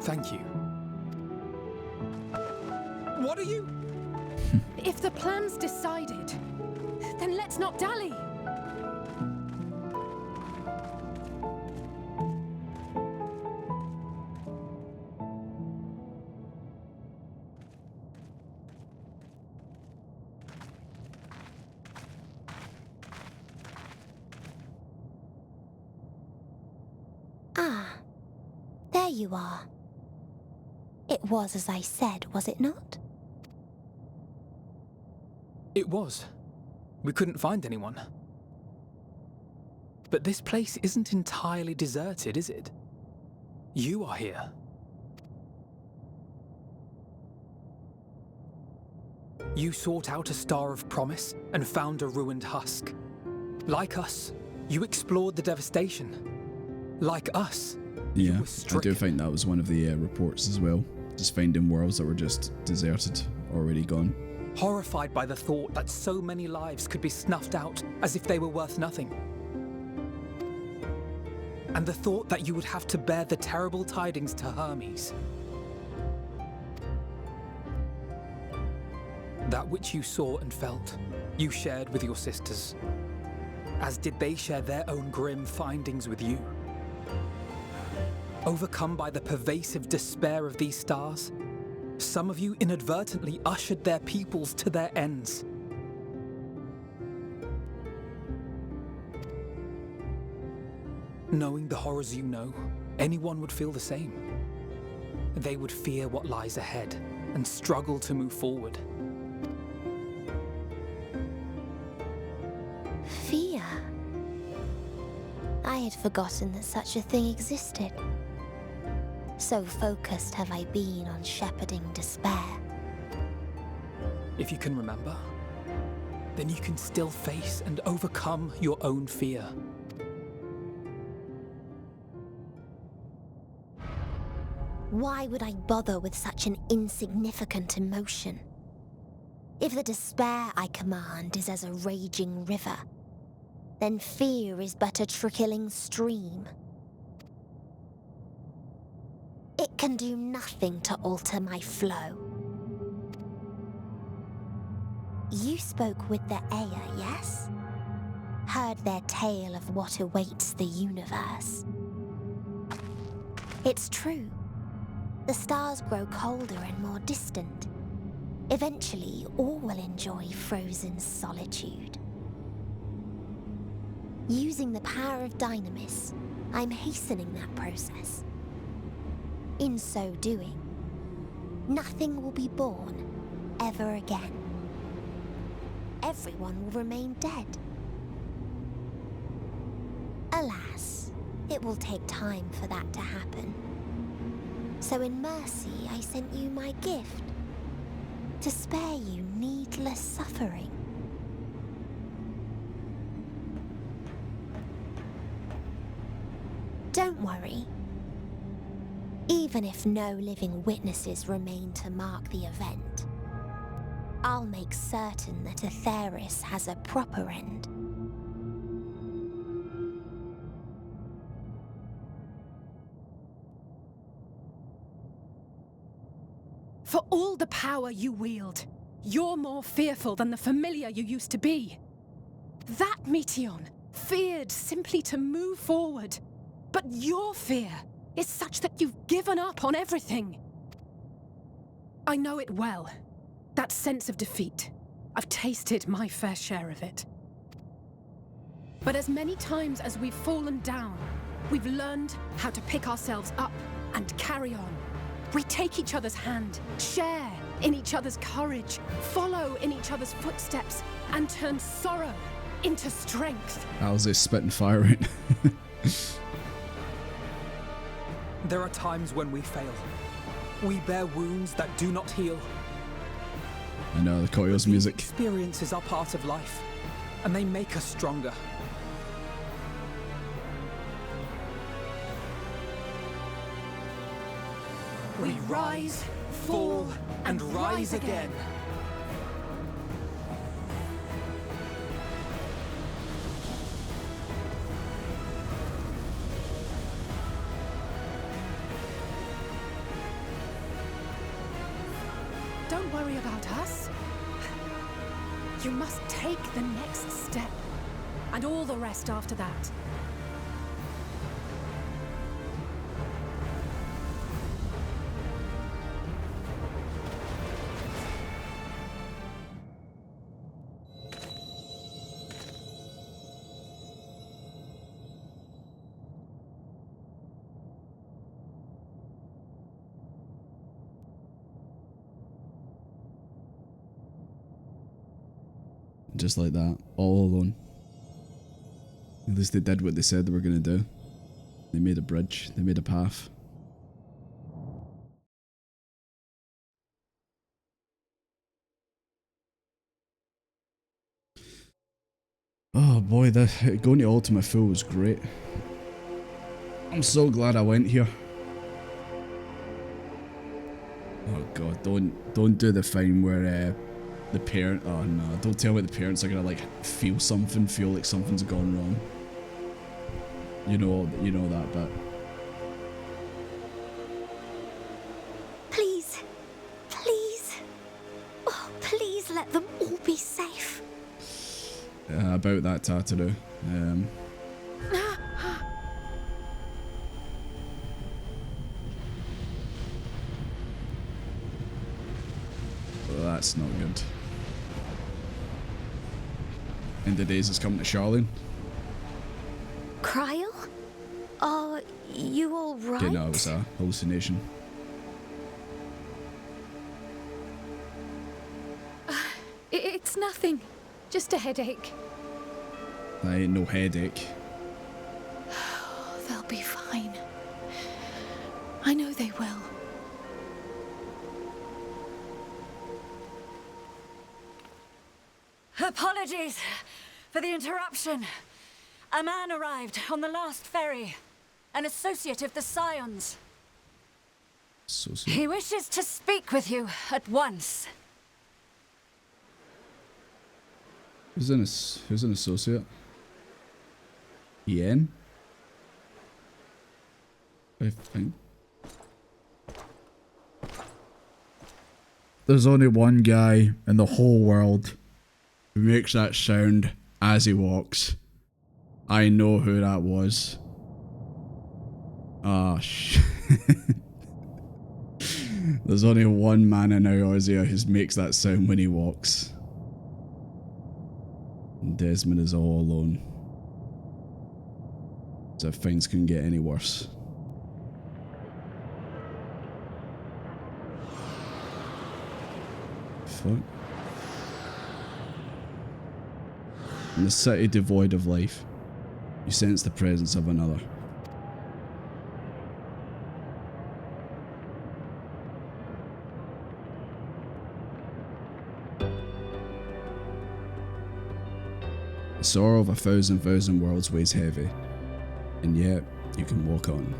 Thank you. What are you? If the plan's decided, then let's not dally. Ah, there you are. It was as I said, was it not? It was. We couldn't find anyone. But this place isn't entirely deserted, is it? You are here. You sought out a star of promise and found a ruined husk. Like us, you explored the devastation. Like us, yeah, I do think that was one of the reports as well. Just finding worlds that were just deserted, already gone. Horrified by the thought that so many lives could be snuffed out as if they were worth nothing. And the thought that you would have to bear the terrible tidings to Hermes. That which you saw and felt, you shared with your sisters, as did they share their own grim findings with you. Overcome by the pervasive despair of these stars, some of you inadvertently ushered their peoples to their ends. Knowing the horrors you know, anyone would feel the same. They would fear what lies ahead and struggle to move forward. Fear? I had forgotten that such a thing existed. So focused have I been on shepherding despair. If you can remember, then you can still face and overcome your own fear. Why would I bother with such an insignificant emotion? If the despair I command is as a raging river, then fear is but a trickling stream. It can do nothing to alter my flow. You spoke with the Aya, yes? Heard their tale of what awaits the universe. It's true. The stars grow colder and more distant. Eventually, all will enjoy frozen solitude. Using the power of Dynamis, I'm hastening that process. In so doing, nothing will be born ever again. Everyone will remain dead. Alas, it will take time for that to happen. So in mercy, I sent you my gift, to spare you needless suffering. Don't worry. Even if no living witnesses remain to mark the event, I'll make certain that Aetheris has a proper end. For all the power you wield, you're more fearful than the familiar you used to be. That Meteion feared simply to move forward. But your fear is such that you've given up on everything. I know it well. That sense of defeat. I've tasted my fair share of it. But as many times as we've fallen down, we've learned how to pick ourselves up and carry on. We take each other's hand, share in each other's courage, follow in each other's footsteps, and turn sorrow into strength. How's this spitting fire right? There are times when we fail. We bear wounds that do not heal. I know, the Koyo's music. Experiences are part of life, and they make us stronger. We rise, fall, and rise again. Don't worry about us. You must take the next step, and all the rest after that. Just like that, all alone. At least they did what they said they were going to do. They made a bridge, they made a path. Oh boy, going to Ultima full was great. I'm so glad I went here. Oh god, don't do the thing where the parent, oh no, don't tell me the parents are gonna like feel like something's gone wrong. You know that bit. Please, please, oh, please let them all be safe. About that Tataru. Well, that's not good. End of days is coming to Charlene. Cryle? Are you alright? Yeah, no, it was a hallucination. It's nothing. Just a headache. That ain't no headache. They'll be fine. I know they will. Apologies for the interruption. A man arrived on the last ferry. An associate of the Scions. He wishes to speak with you at once. Who's an associate? Ian? I think. There's only one guy in the whole world who makes that sound as he walks. I know who that was. Ah, shit. There's only one man in Eorzea who makes that sound when he walks. And Desmond is all alone. So things couldn't get any worse. Fuck. In the city devoid of life, you sense the presence of another. The sorrow of 1,000 worlds weighs heavy, and yet you can walk on.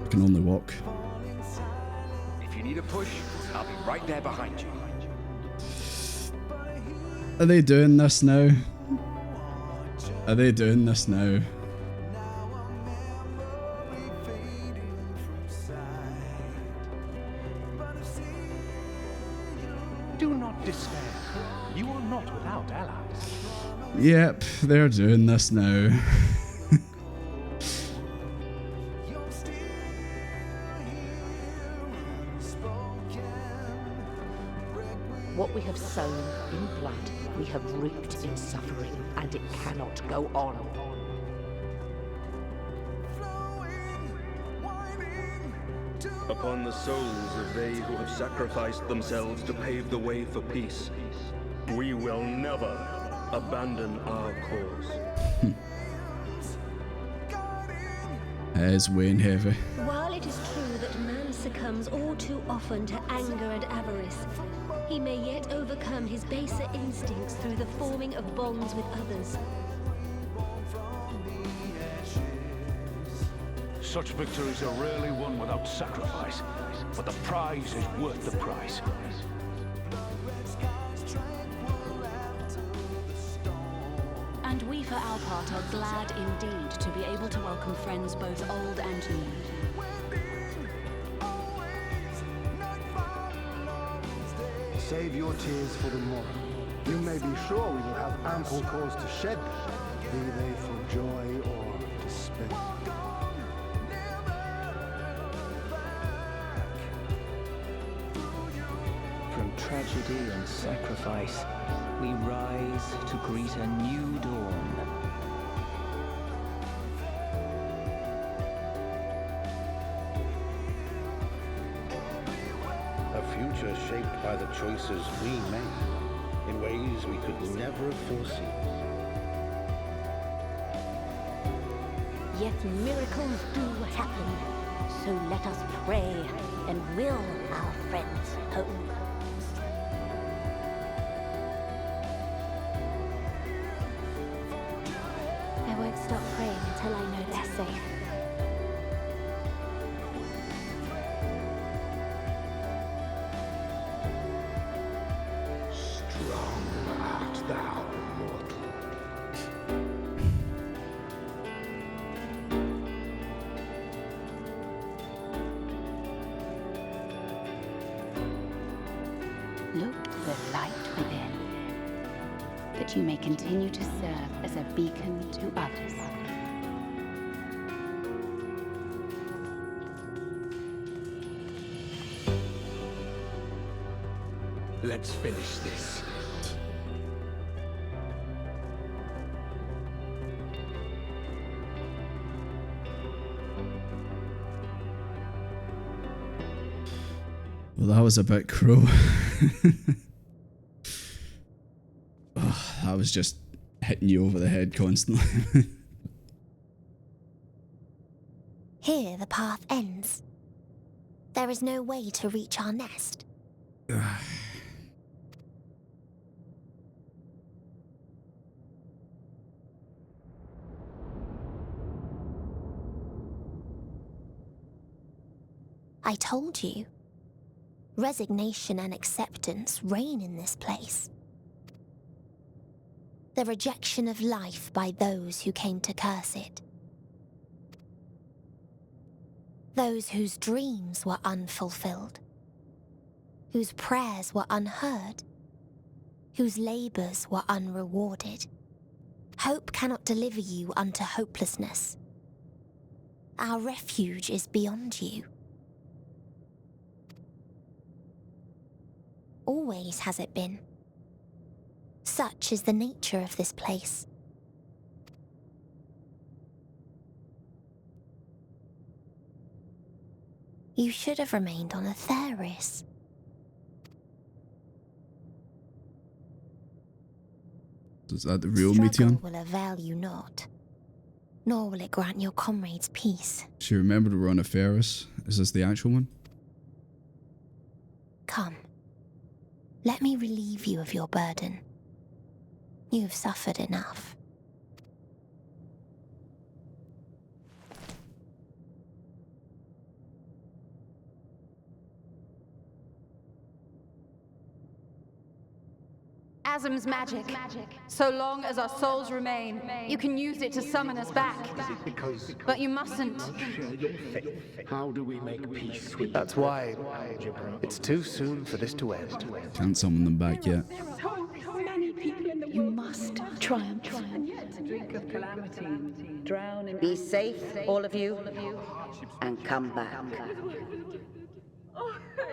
You can only walk. If you need a push, I'll be right there behind you. Are they doing this now? Are they doing this now? Do not despair. You are not without allies. Yep, they're doing this now. What we have sown in blood, we have reaped in suffering, and it cannot go on. Upon the souls of they who have sacrificed themselves to pave the way for peace, we will never abandon our cause. It's weighing heavy. While it is true that man succumbs all too often to anger and avarice, he may yet overcome his baser instincts through the forming of bonds with others. Such victories are rarely won without sacrifice, but the prize is worth the price. And we for our part are glad indeed to be able to welcome friends both old and new. Save your tears for the morrow. You may be sure we will have ample cause to shed them, be they for joy or despair. From tragedy and sacrifice, we rise to greet a new dawn. A future shaped by the choices we made in ways we could never have foreseen. Yet miracles do happen, so let us pray and will our friends home. I won't stop praying until I know they're safe. Strong art thou, mortal. Look to the light within, that you may continue to serve as a beacon to others. Let's finish this. Well, that was a bit cruel. Oh, I was just hitting you over the head constantly. Here the path ends. There is no way to reach our nest. I told you. Resignation and acceptance reign in this place. The rejection of life by those who came to curse it. Those whose dreams were unfulfilled. Whose prayers were unheard. Whose labors were unrewarded. Hope cannot deliver you unto hopelessness. Our refuge is beyond you. Always has it been. Such is the nature of this place. You should have remained on Atheris. Is that the real Meteion? Struggle will avail you not, nor will it grant your comrades peace. She remembered we're on a Ferris. Is this the actual one? Come. Let me relieve you of your burden. You've suffered enough. Asm's magic. So long as our souls remain, you can use it to summon us back. But you mustn't. How do we make peace with That's why it's too soon for this to end. Can't summon them back yet. You must triumph. Drink of calamity, drown in... Be safe, all of you, and come back.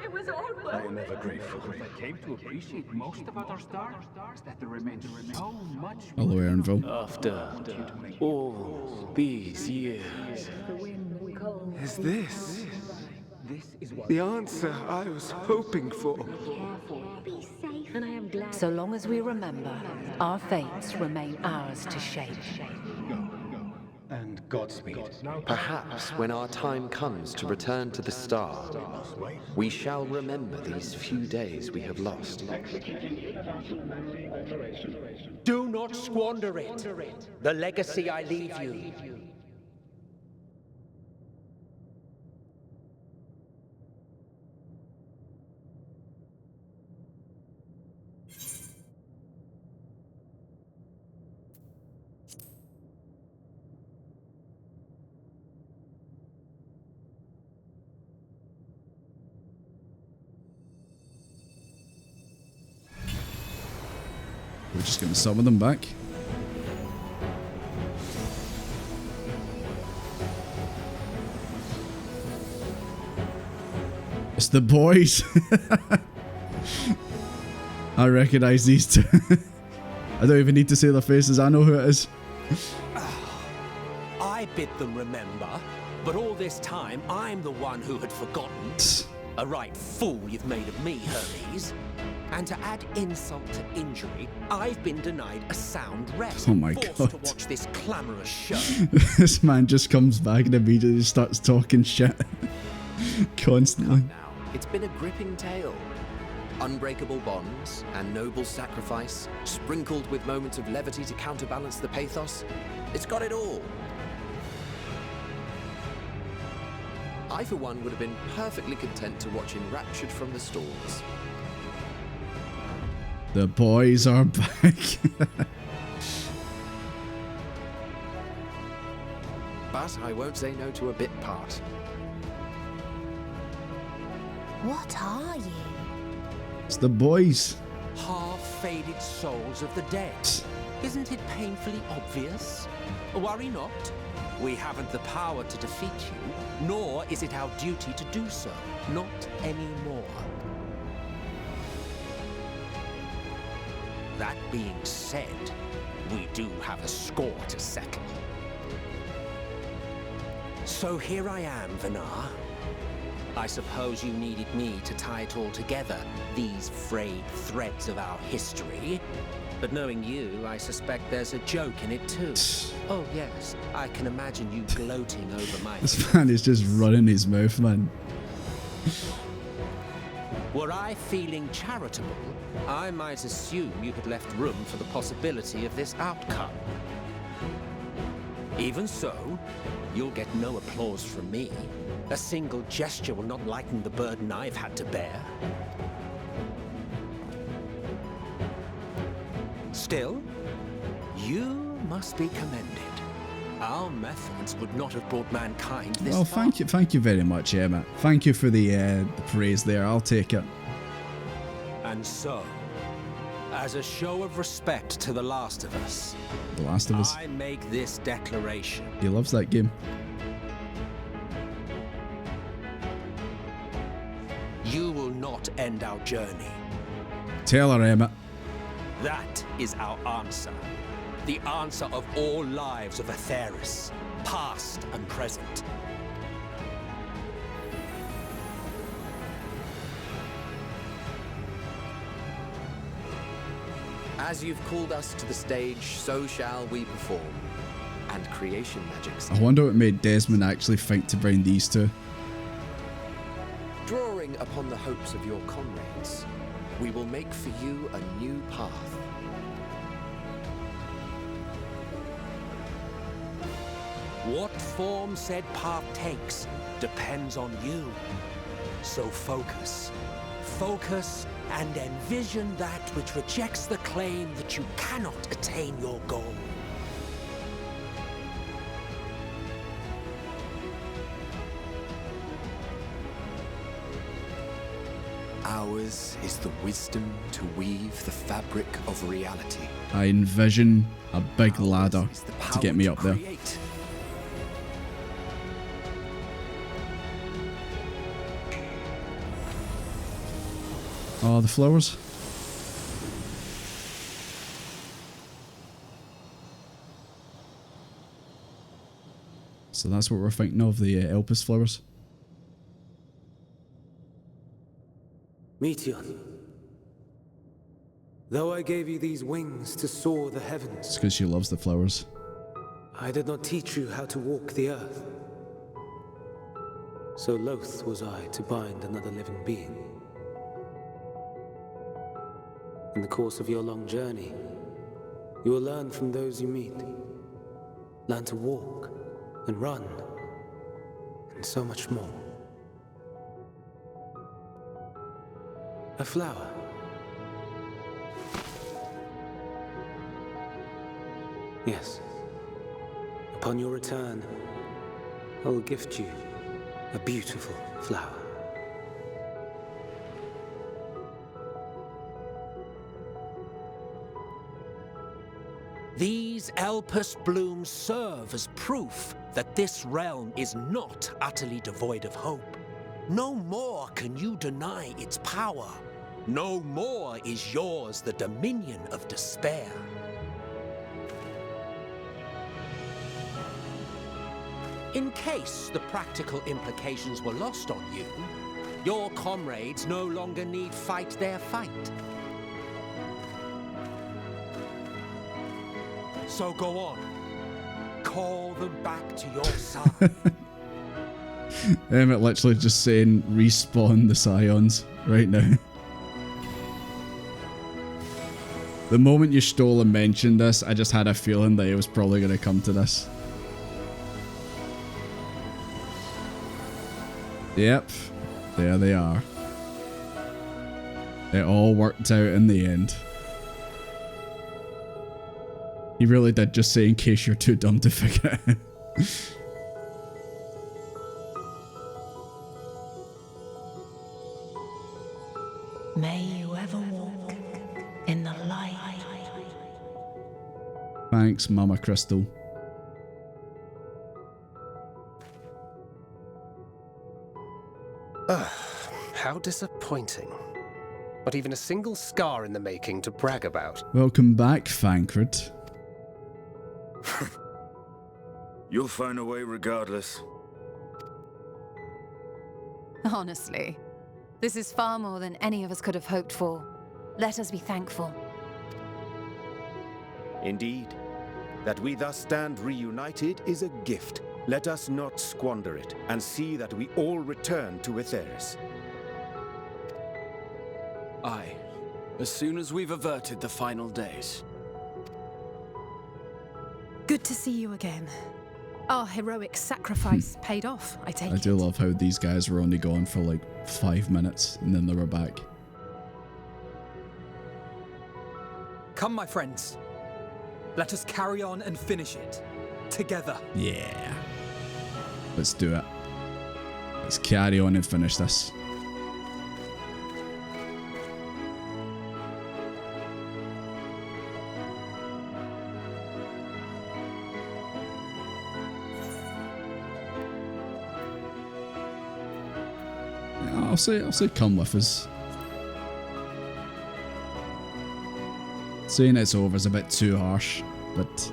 It was all I am ever grateful. I came to appreciate most about our star is that there remains so much Hello, Aaronville. After all these years, Is this the answer I was hoping for? And I am glad. So long as we remember, our fates remain ours to shape. And Godspeed. Perhaps when our time comes to return to the star, we shall remember these few days we have lost. do not squander it. The legacy I leave you. We're just going to summon them back. It's the boys. I recognize these two. I don't even need to say their faces. I know who it is. I bid them remember, but all this time I'm the one who had forgotten. A right fool you've made of me, Hermes. And to add insult to injury, I've been denied a sound rest. Oh my forced God. to watch this clamorous show. This man just comes back and immediately starts talking shit. Constantly. Now, it's been a gripping tale. Unbreakable bonds and noble sacrifice, sprinkled with moments of levity to counterbalance the pathos. It's got it all. I, for one, would have been perfectly content to watch enraptured from the stalls. The boys are back. But I won't say no to a bit part. What are you? It's the boys. Half-faded souls of the dead. Isn't it painfully obvious? Worry not. We haven't the power to defeat you, nor is it our duty to do so. Not anymore. That being said, we do have a score to settle. So here I am, Vinar. I suppose you needed me to tie it all together, these frayed threads of our history. But knowing you, I suspect there's a joke in it too. Oh yes, I can imagine you gloating over my... This man is just running his mouth, man. Were I feeling charitable, I might assume you had left room for the possibility of this outcome. Even so, you'll get no applause from me. A single gesture will not lighten the burden I've had to bear. Still, you must be commended. Our methods would not have brought mankind this Well, far. thank you very much, Emma. Thank you for the praise there. I'll take it. And so, as a show of respect to The Last of Us, The Last of Us. I make this declaration. He loves that game. You will not end our journey. Tell her, Emma. That is our answer. The answer of all lives of Atheris, past and present. As you've called us to the stage, so shall we perform. And creation magics. I wonder what made Desmond actually think to bring these two. Drawing upon the hopes of your comrades, we will make for you a new path. What form said path takes depends on you. So focus. Focus and envision that which rejects the claim that you cannot attain your goal. Ours is the wisdom to weave the fabric of reality. I envision a big ladder to get me up there. Oh, the flowers. So that's what we're thinking of, the Elpis flowers. Meteion, though I gave you these wings to soar the heavens, It's because she loves the flowers. I did not teach you how to walk the earth. So loath was I to bind another living being. In the course of your long journey, you will learn from those you meet. Learn to walk and run, and so much more. A flower. Yes. Upon your return, I will gift you a beautiful flower. These Elpis blooms serve as proof that this realm is not utterly devoid of hope. No more can you deny its power. No more is yours the dominion of despair. In case the practical implications were lost on you, your comrades no longer need fight their fight. So go on. Call them back to your side. Emmett literally just saying respawn the Scions right now. The moment you stole and mentioned this, I just had a feeling that it was probably going to come to this. Yep, there they are. It all worked out in the end. He really did just say in case you're too dumb to figure it out. May you ever walk in the light. Thanks, Mama Crystal. How disappointing. Not even a single scar in the making to brag about. Welcome back, Thancred. You'll find a way regardless. Honestly, this is far more than any of us could have hoped for. Let us be thankful. Indeed. That we thus stand reunited is a gift. Let us not squander it, and see that we all return to Etheris. Aye. As soon as we've averted the final days. Good to see you again. Our heroic sacrifice paid off, I take it. I do love how these guys were only gone for like 5 minutes, and then they were back. Come, my friends. Let us carry on and finish it. Together. Yeah. Let's do it. Let's carry on and finish this. Yeah, I'll say come with us. Saying it's over is a bit too harsh, but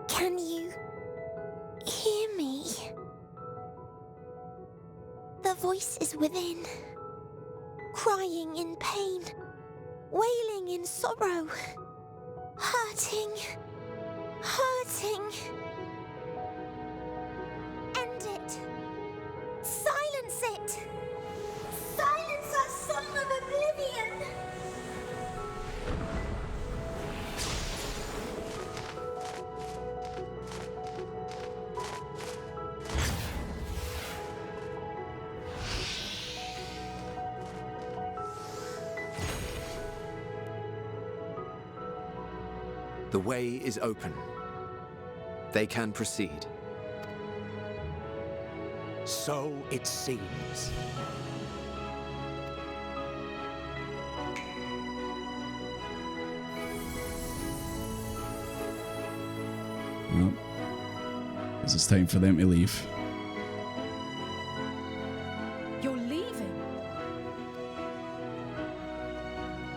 Can you hear me? The voice is within, crying in pain, wailing in sorrow, hurting, hurting. End it. Silence it. Silence our song of oblivion. The way is open. They can proceed. So it seems. well, guess it's time for them to leave. You're leaving?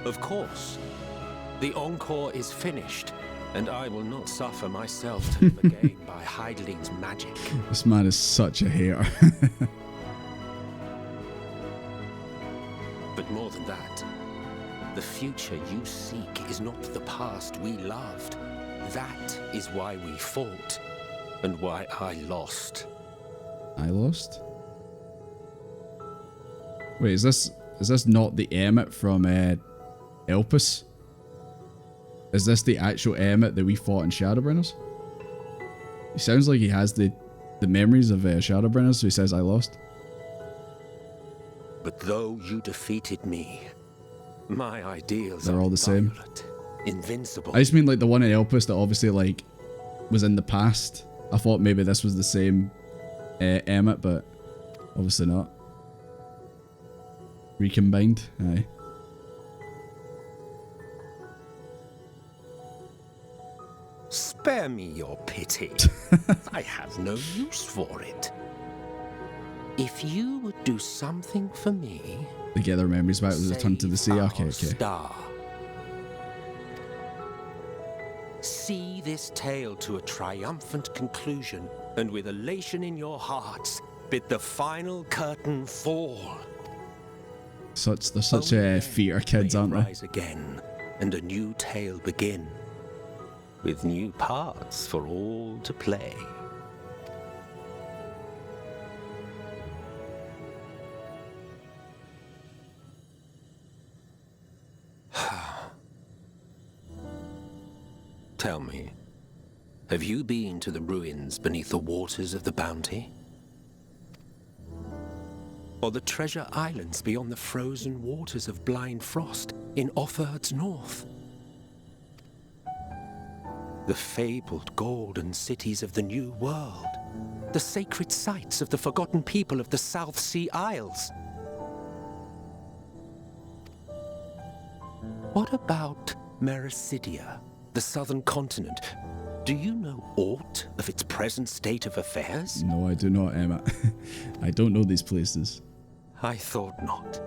Of course. The encore is finished, and I will not suffer myself to live again by Heidling's magic. This man is such a hater. But more than that, the future you seek is not the past we loved. That is why we fought, and why I lost. I lost? Wait, is this not the Emmett from Elpis? Is this the actual Emmett that we fought in Shadowbringers? He sounds like he has the memories of Shadowbringers, so he says I lost. But though you defeated me, my ideals They're are all the same. violent, invincible. I just mean like the one in Elpis that obviously like was in the past. I thought maybe this was the same Emmett, but obviously not. Recombined, aye. Spare me your pity. I have no use for it. If you would do something for me... They get their memories back with the turn to the sea. Okay, okay. Star. See this tale to a triumphant conclusion, and with elation in your hearts, bid the final curtain fall. They're such theater kids, aren't they? Rise again, and a new tale begin, with new parts for all to play. Tell me, have you been to the ruins beneath the waters of the Bounty? or the treasure islands beyond the frozen waters of blind frost in Offerd's north. The fabled golden cities of the New World, the sacred sites of the forgotten people of the South Sea Isles. What about Mericidia, the southern continent? Do you know aught of its present state of affairs? No, I do not, Emma. I don't know these places. I thought not.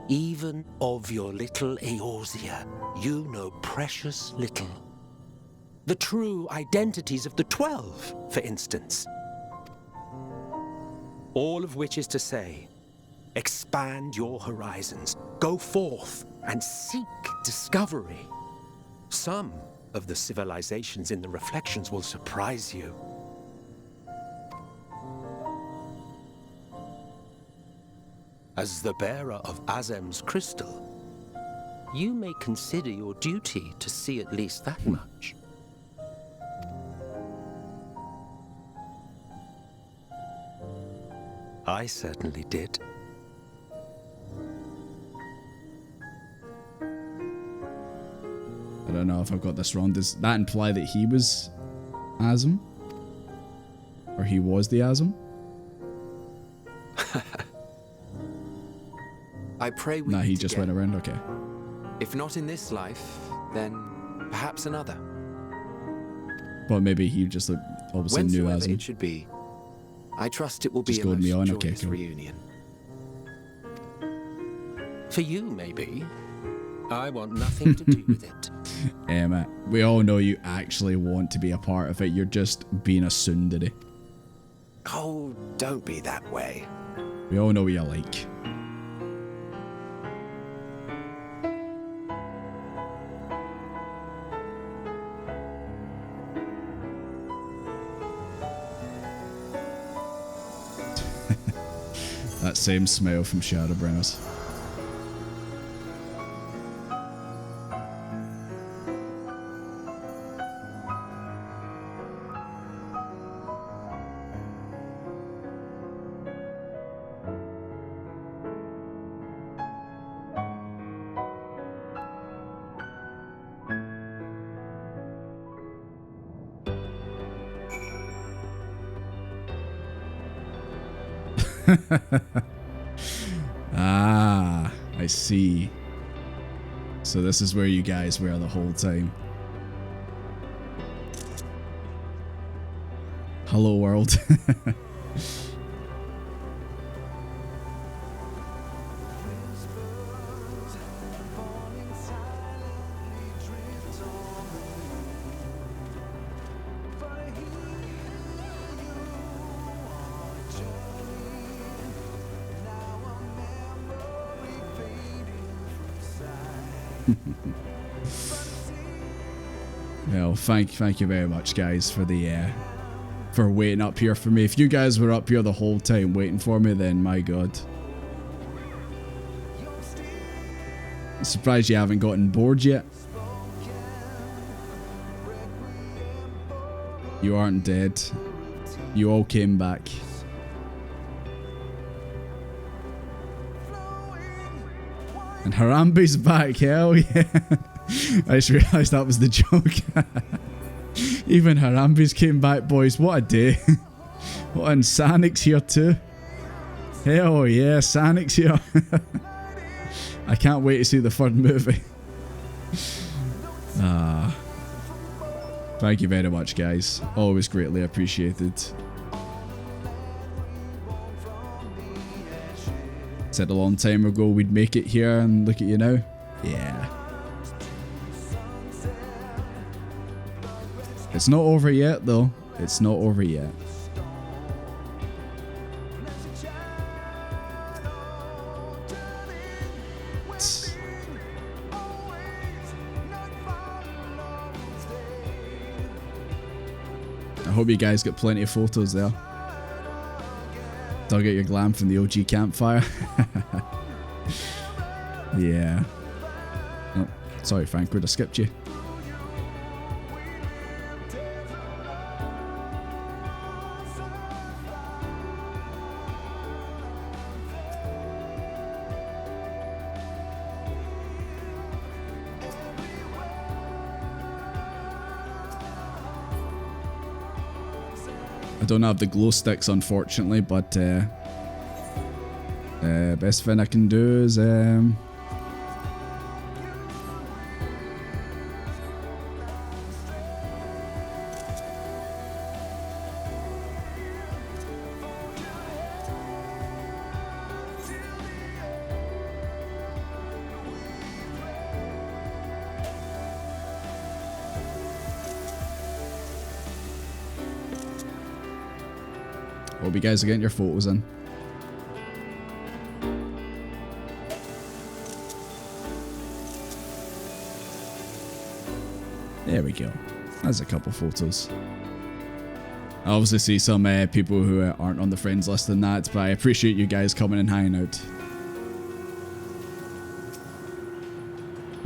Even of your little Eorzea, you know precious little. The true identities of the 12, for instance. All of which is to say, expand your horizons, go forth and seek discovery. Some of the civilizations in the reflections will surprise you. As the bearer of Azem's crystal, you may consider your duty to see at least that much. I certainly did. I don't know if I've got this wrong. Does that imply that he was Azem? Or he was the Azem? I pray we Nah, he meet just again. went around, okay. If not in this life, then perhaps another. But maybe he just obviously knew Whensoever Azem. it should be, I trust it will Just be a goad me most on, okay, joyous cool. reunion. For you, maybe. I want nothing to do with it. Emma, we all know you actually want to be a part of it. You're just being a tsundere. Oh, don't be that way. We all know what you like. That same smell from Shadowbringers. Ah, I see. So this is where you guys were the whole time. Hello, world. Well, thank you very much, guys, for the for waiting up here for me. If you guys were up here the whole time waiting for me, then my god. I'm surprised you haven't gotten bored yet. You aren't dead. You all came back. And Harambe's back, hell yeah. I just realised that was the joke. Even Harambe's came back, boys. What a day. What, and Sanic's here too. Hell yeah, Sanic's here. I can't wait to see the third movie. Thank you very much, guys. Always greatly appreciated. Said a long time ago we'd make it here, and look at you now. Yeah. It's not over yet, though. It's not over yet. I hope you guys get plenty of photos there. Dug out your glam from the OG campfire. Yeah. Oh, sorry, Frank, would have skipped you. I don't have the glow sticks, unfortunately, but best thing I can do is hope you guys are getting your photos in. There we go. That's a couple photos. I obviously see some people who aren't on the friends list and that, but I appreciate you guys coming and hanging out.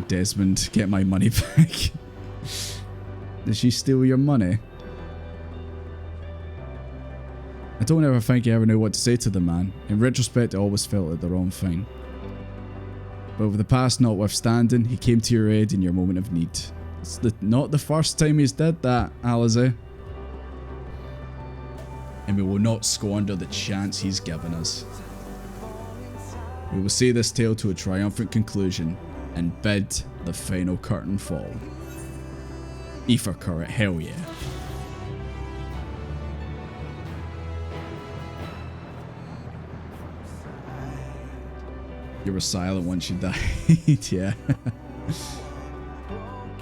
Desmond, get my money back. Did she steal your money? I don't ever think I ever knew what to say to the man. In retrospect, I always felt like the wrong thing. But with the past notwithstanding, he came to your aid in your moment of need. It's not the first time he's did that, Alize. And we will not squander the chance he's given us. We will see this tale to a triumphant conclusion and bid the final curtain fall. Aether Current, hell yeah. You were silent once you died, yeah.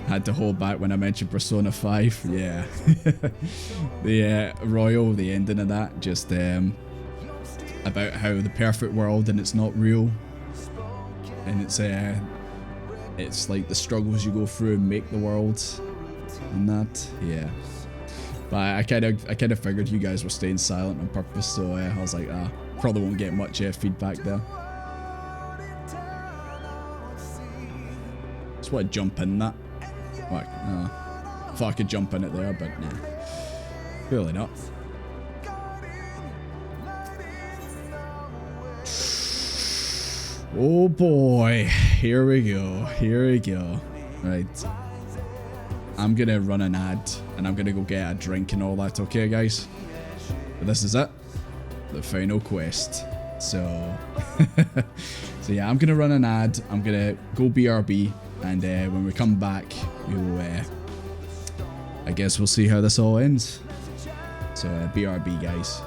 Had to hold back when I mentioned Persona 5, yeah. The Royal, the ending of that, just about how the perfect world and it's not real. And it's like the struggles you go through and make the world and that, yeah. But I kind of figured you guys were staying silent on purpose, so I was like, probably won't get much feedback there. Just want to jump in that. Like, thought I could jump in it there, but nah. Really not. Oh boy. Here we go. Here we go. Right. I'm gonna run an ad and I'm gonna go get a drink and all that, okay guys? But this is it. The final quest. So so yeah, I'm gonna run an ad, I'm gonna go BRB, and when we come back we'll I guess we'll see how this all ends. So BRB guys.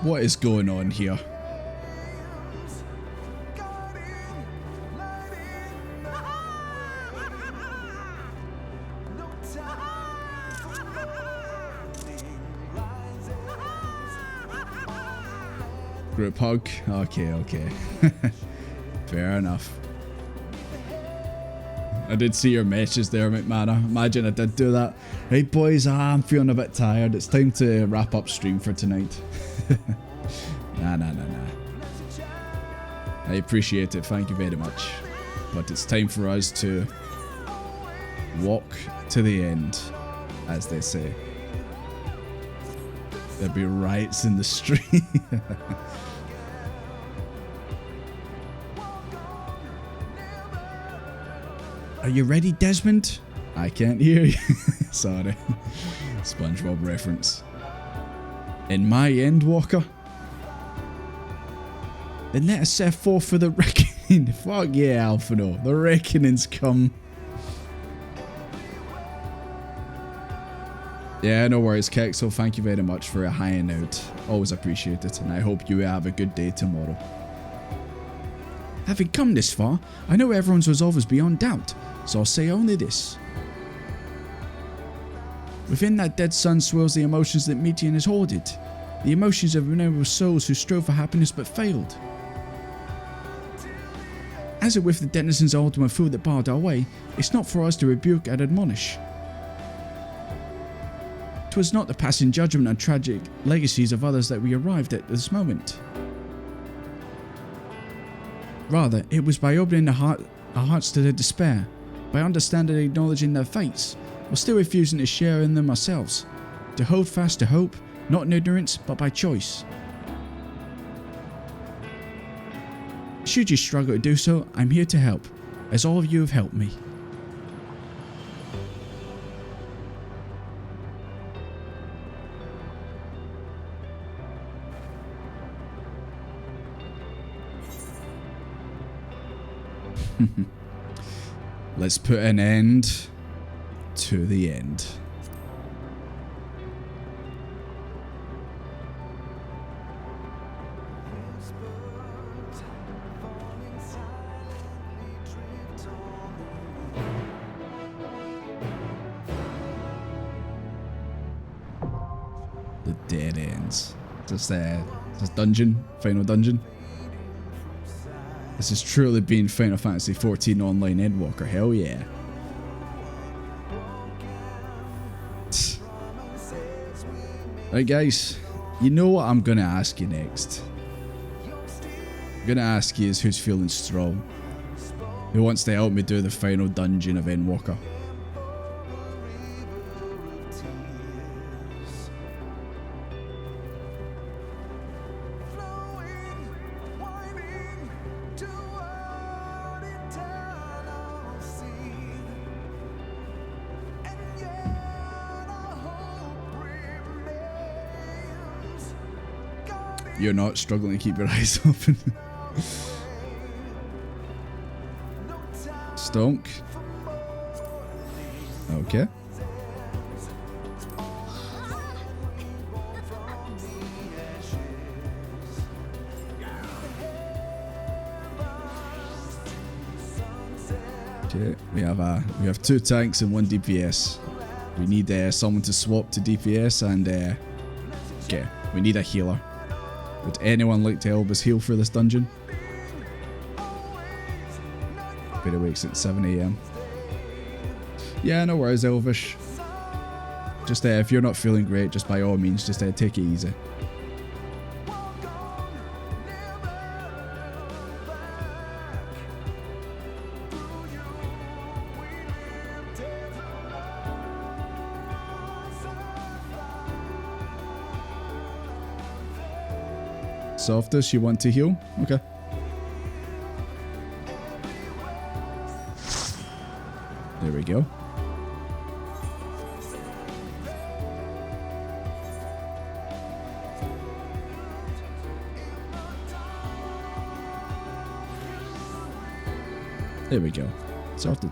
What is going on here? Group hug. Okay. Fair enough. I did see your messages there, McMahon. Imagine I did do that. Hey boys, I'm feeling a bit tired. It's time to wrap up stream for tonight. Nah. I appreciate it. Thank you very much. But it's time for us to walk to the end, as they say. There'll be riots in the street. Are you ready, Desmond? I can't hear you. Sorry. SpongeBob reference. In my Endwalker? Then let us set forth for the reckoning. Fuck yeah, Alphino. The reckoning's come. Yeah, no worries, Kexel. Thank you very much for hanging out. Always appreciate it, and I hope you have a good day tomorrow. Having come this far, I know everyone's resolve is beyond doubt, so I'll say only this. Within that dead sun swirls the emotions that Meteion has hoarded. The emotions of noble souls who strove for happiness but failed. As it with the denizens of Ultima Thule that barred our way, it's not for us to rebuke and admonish. 'Twas not the passing judgment and tragic legacies of others that we arrived at this moment. Rather, it was by opening our hearts to their despair, by understanding and acknowledging their fates, while still refusing to share in them ourselves, to hold fast to hope, not in ignorance, but by choice. Should you struggle to do so, I'm here to help, as all of you have helped me. Let's put an end to the end. The dead ends. This dungeon, final dungeon. This has truly been Final Fantasy XIV Online Endwalker, hell yeah. Right guys, you know what I'm gonna ask you next. I'm gonna ask you is who's feeling strong? Who wants to help me do the final dungeon of Endwalker? You're not struggling to keep your eyes open. Stonk. Okay. Okay, we have 2 tanks and 1 DPS. We need someone to swap to DPS and okay, we need a healer. Would anyone like to help us heal for this dungeon? Better wakes at 7 AM. Yeah, no worries, Elvish. Just if you're not feeling great, just by all means, just take it easy. Softus, you want to heal? Okay. There we go. There we go. Sorted.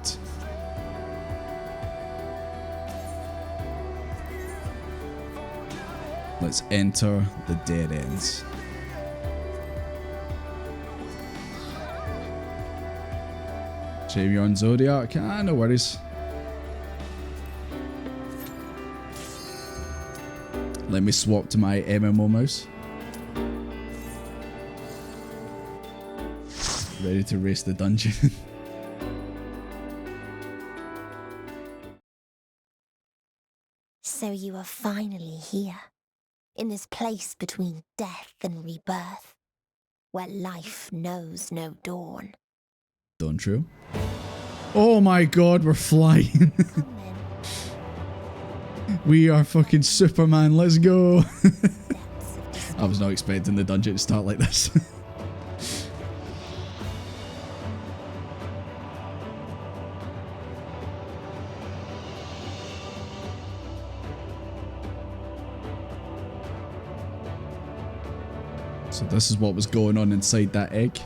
Let's enter the dead ends. Shame you're on Zodiac. Ah, no worries. Let me swap to my MMO mouse. Ready to race the dungeon. So you are finally here, in this place between death and rebirth, where life knows no dawn. Don't true. Oh my god, we're flying. We are fucking Superman, let's go. I was not expecting the dungeon to start like this. So this is what was going on inside that egg.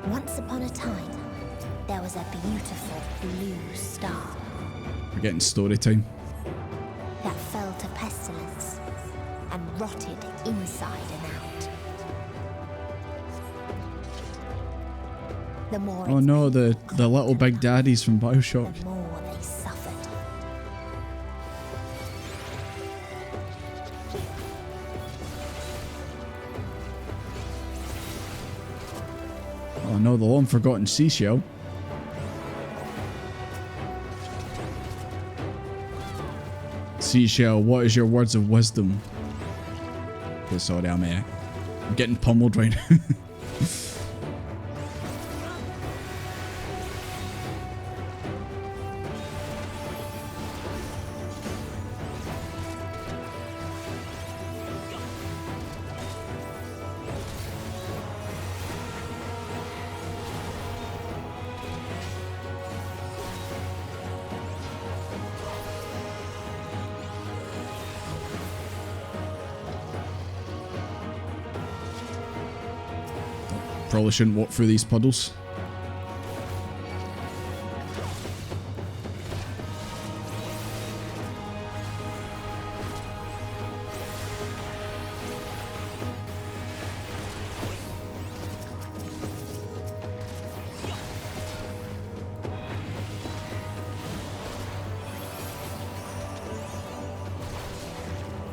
Once upon a time, there was a beautiful blue star We're getting story time. that fell to pestilence and rotted inside and out. The more Oh no, the little big daddies from Bioshock. the more they suffered. Oh no, the long forgotten seashell. Seashell, what is your words of wisdom? Okay, sorry, I'm getting pummeled right now. Probably shouldn't walk through these puddles.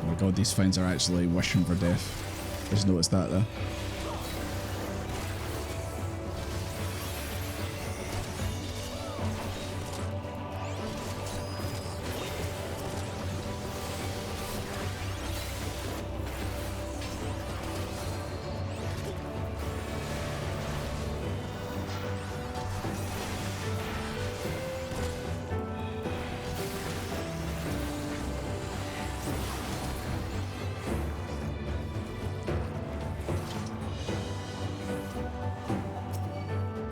Oh my god, these things are actually wishing for death. Just noticed that there.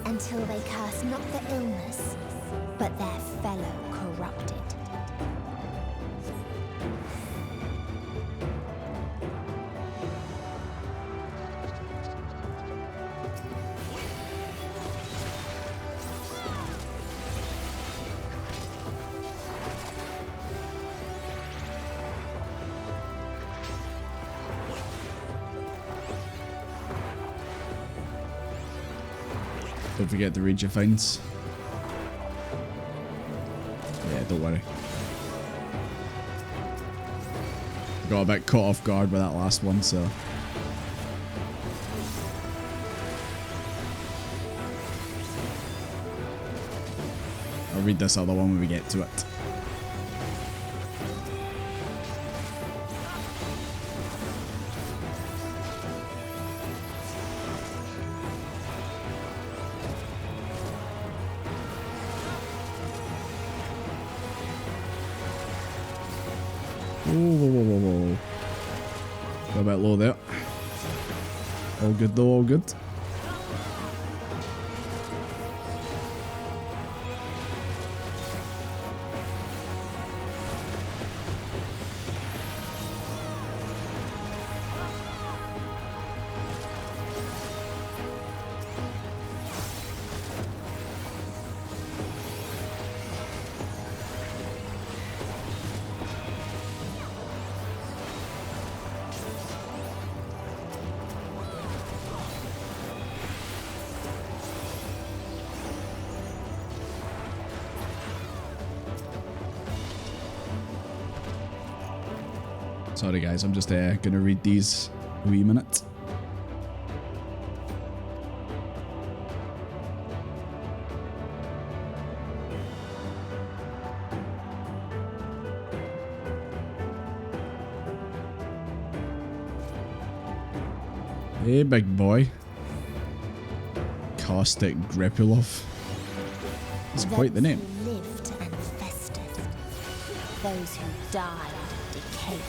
Until they curse not the illness, but their fellow corrupted. Don't forget to read your finds. Yeah, don't worry. Got a bit caught off guard with that last one, so. I'll read this other one when we get to it. Whoa. Got a bit low there. All good though, all good. Sorry guys, I'm just gonna read these a wee minute. Hey big boy. Caustic Grepulov. It's quite the name. Lived and festered. Those who died decayed.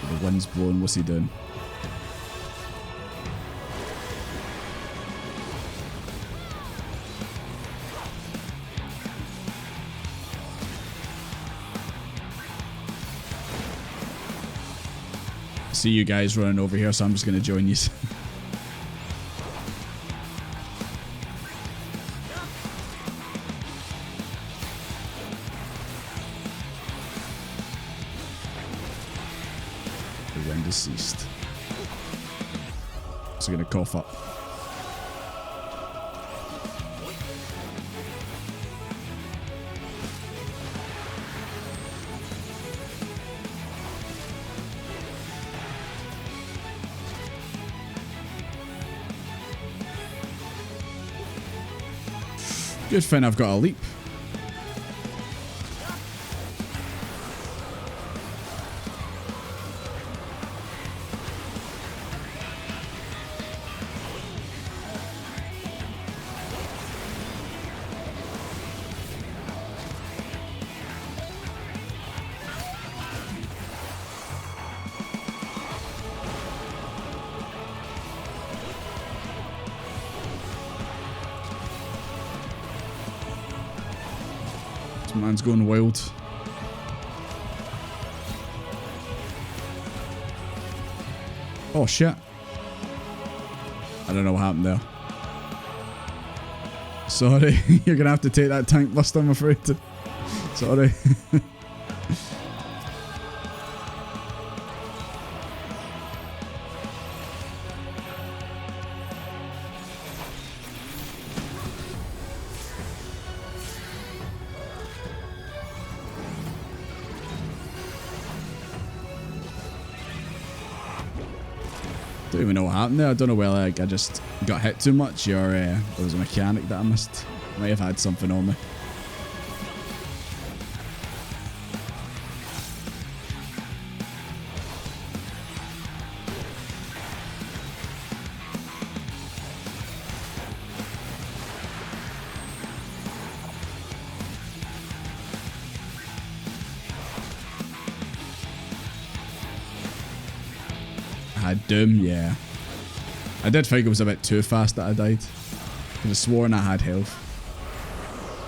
The wind's blowing, what's he doing? See you guys running over here, so I'm just going to join you. The wind has ceased. So I'm going to cough up. Good thing I've got a leap. Man's going wild. Oh shit. I don't know what happened there. Sorry, you're gonna have to take that tank bust, I'm afraid. Sorry. Don't even know what happened there. I don't know whether like, I just got hit too much or there was a mechanic that I missed. Might have had something on me. Doom, yeah. I did think it was a bit too fast that I died. I could have sworn I had health.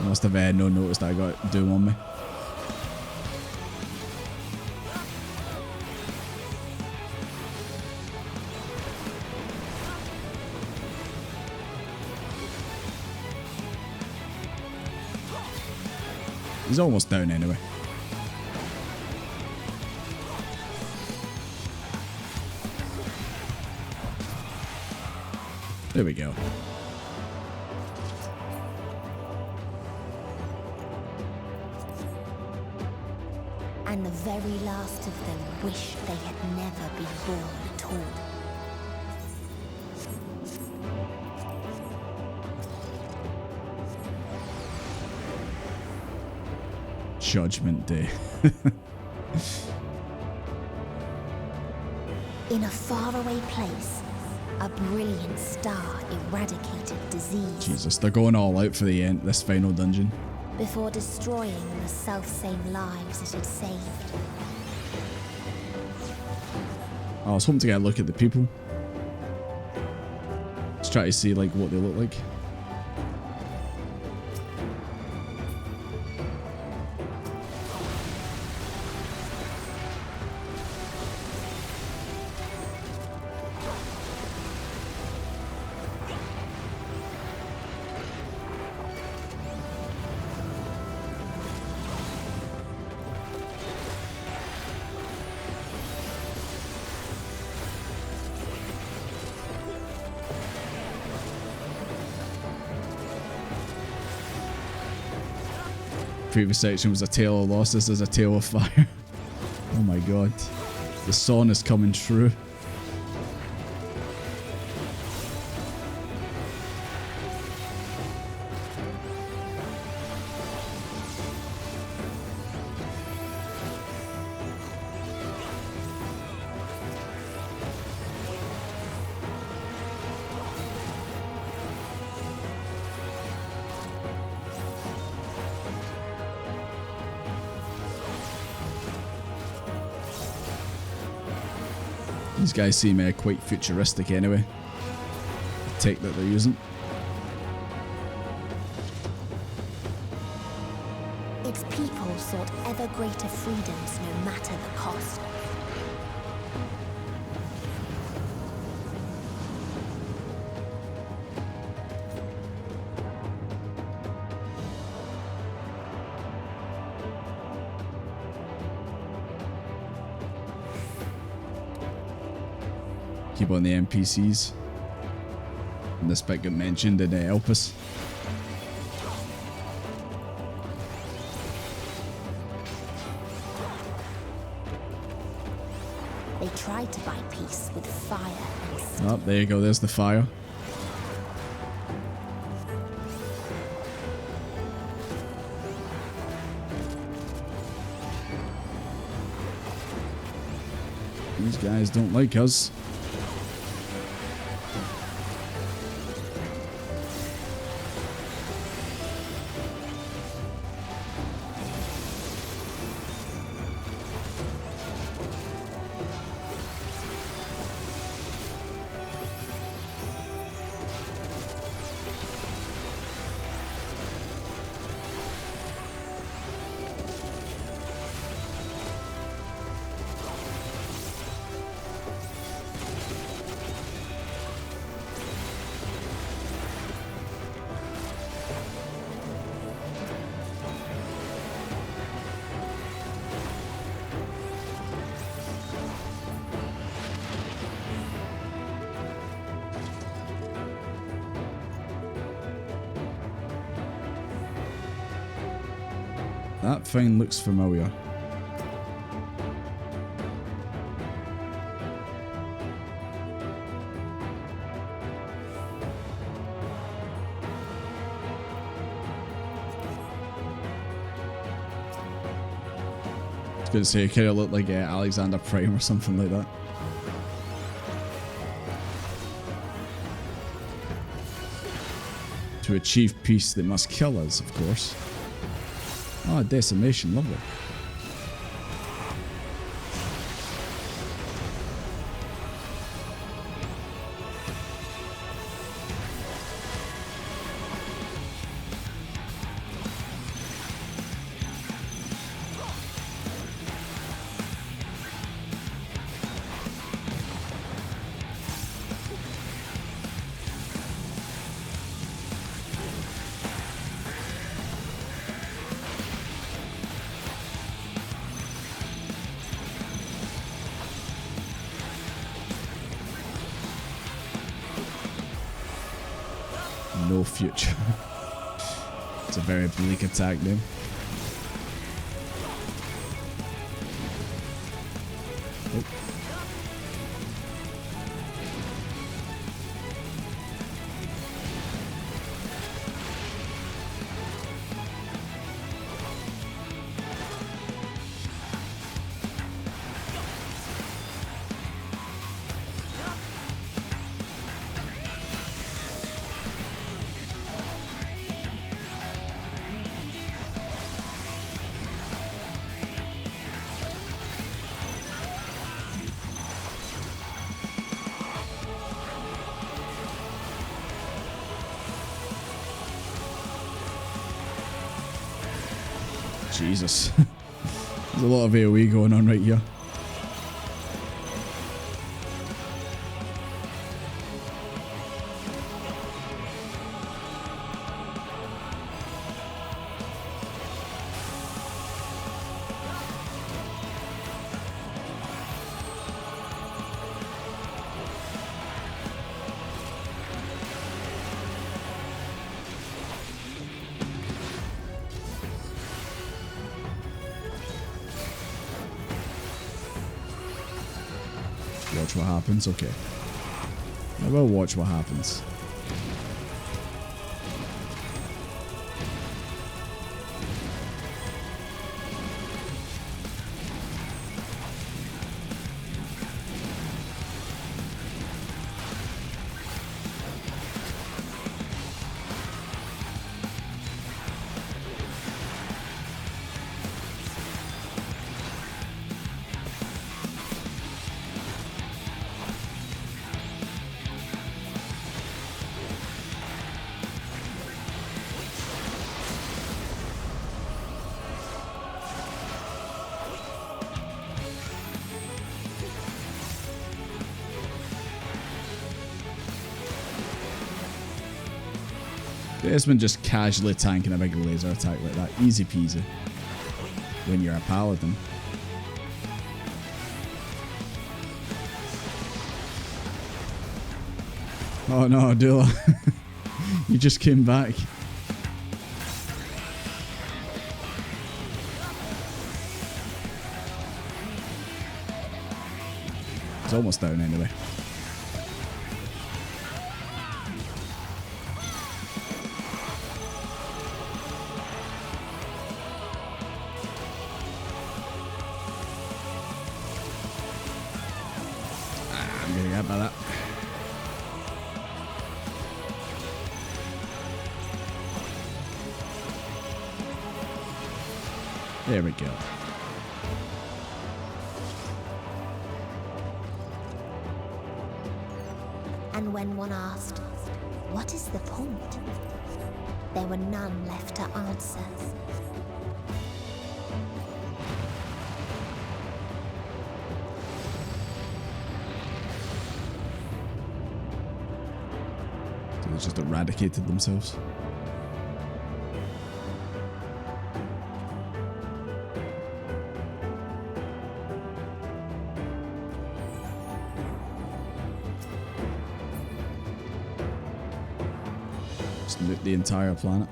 I must have no noticed that I got Doom on me. He's almost down anyway. There we go. And the very last of them wished they had never been born at all. Judgment Day. In a faraway place, a brilliant star eradicated disease. Jesus, they're going all out for the end, this final dungeon. Before destroying the self-same lives it had saved. I was hoping to get a look at the people. Let's try to see like what they look like. previous section was a tale of loss. This is a tale of fire. Oh my god. The song is coming true. These guys seem quite futuristic anyway. The tech that they're using. Its people sought ever greater freedoms no matter the cost. Keep on the NPCs. And this bit got mentioned in Elpis. They tried to buy peace with fire and steel. Oh, there you go. There's the fire. These guys don't like us. That thing looks familiar. I was going to say it kind of looked like Alexander Prime or something like that. To achieve peace, they must kill us, of course. Oh, decimation, lovely. No future. It's a very bleak attack name. Oh. Jesus. There's a lot of AoE going on right here. watch what happens. Okay. I will watch what happens. Desmond just casually tanking a big laser attack like that. Easy peasy. When you're a paladin. Oh no, Dula. You just came back. It's almost down anyway. There we go. And when one asked, what is the point? There were none left to answer. So they just eradicated themselves. Loot the entire planet.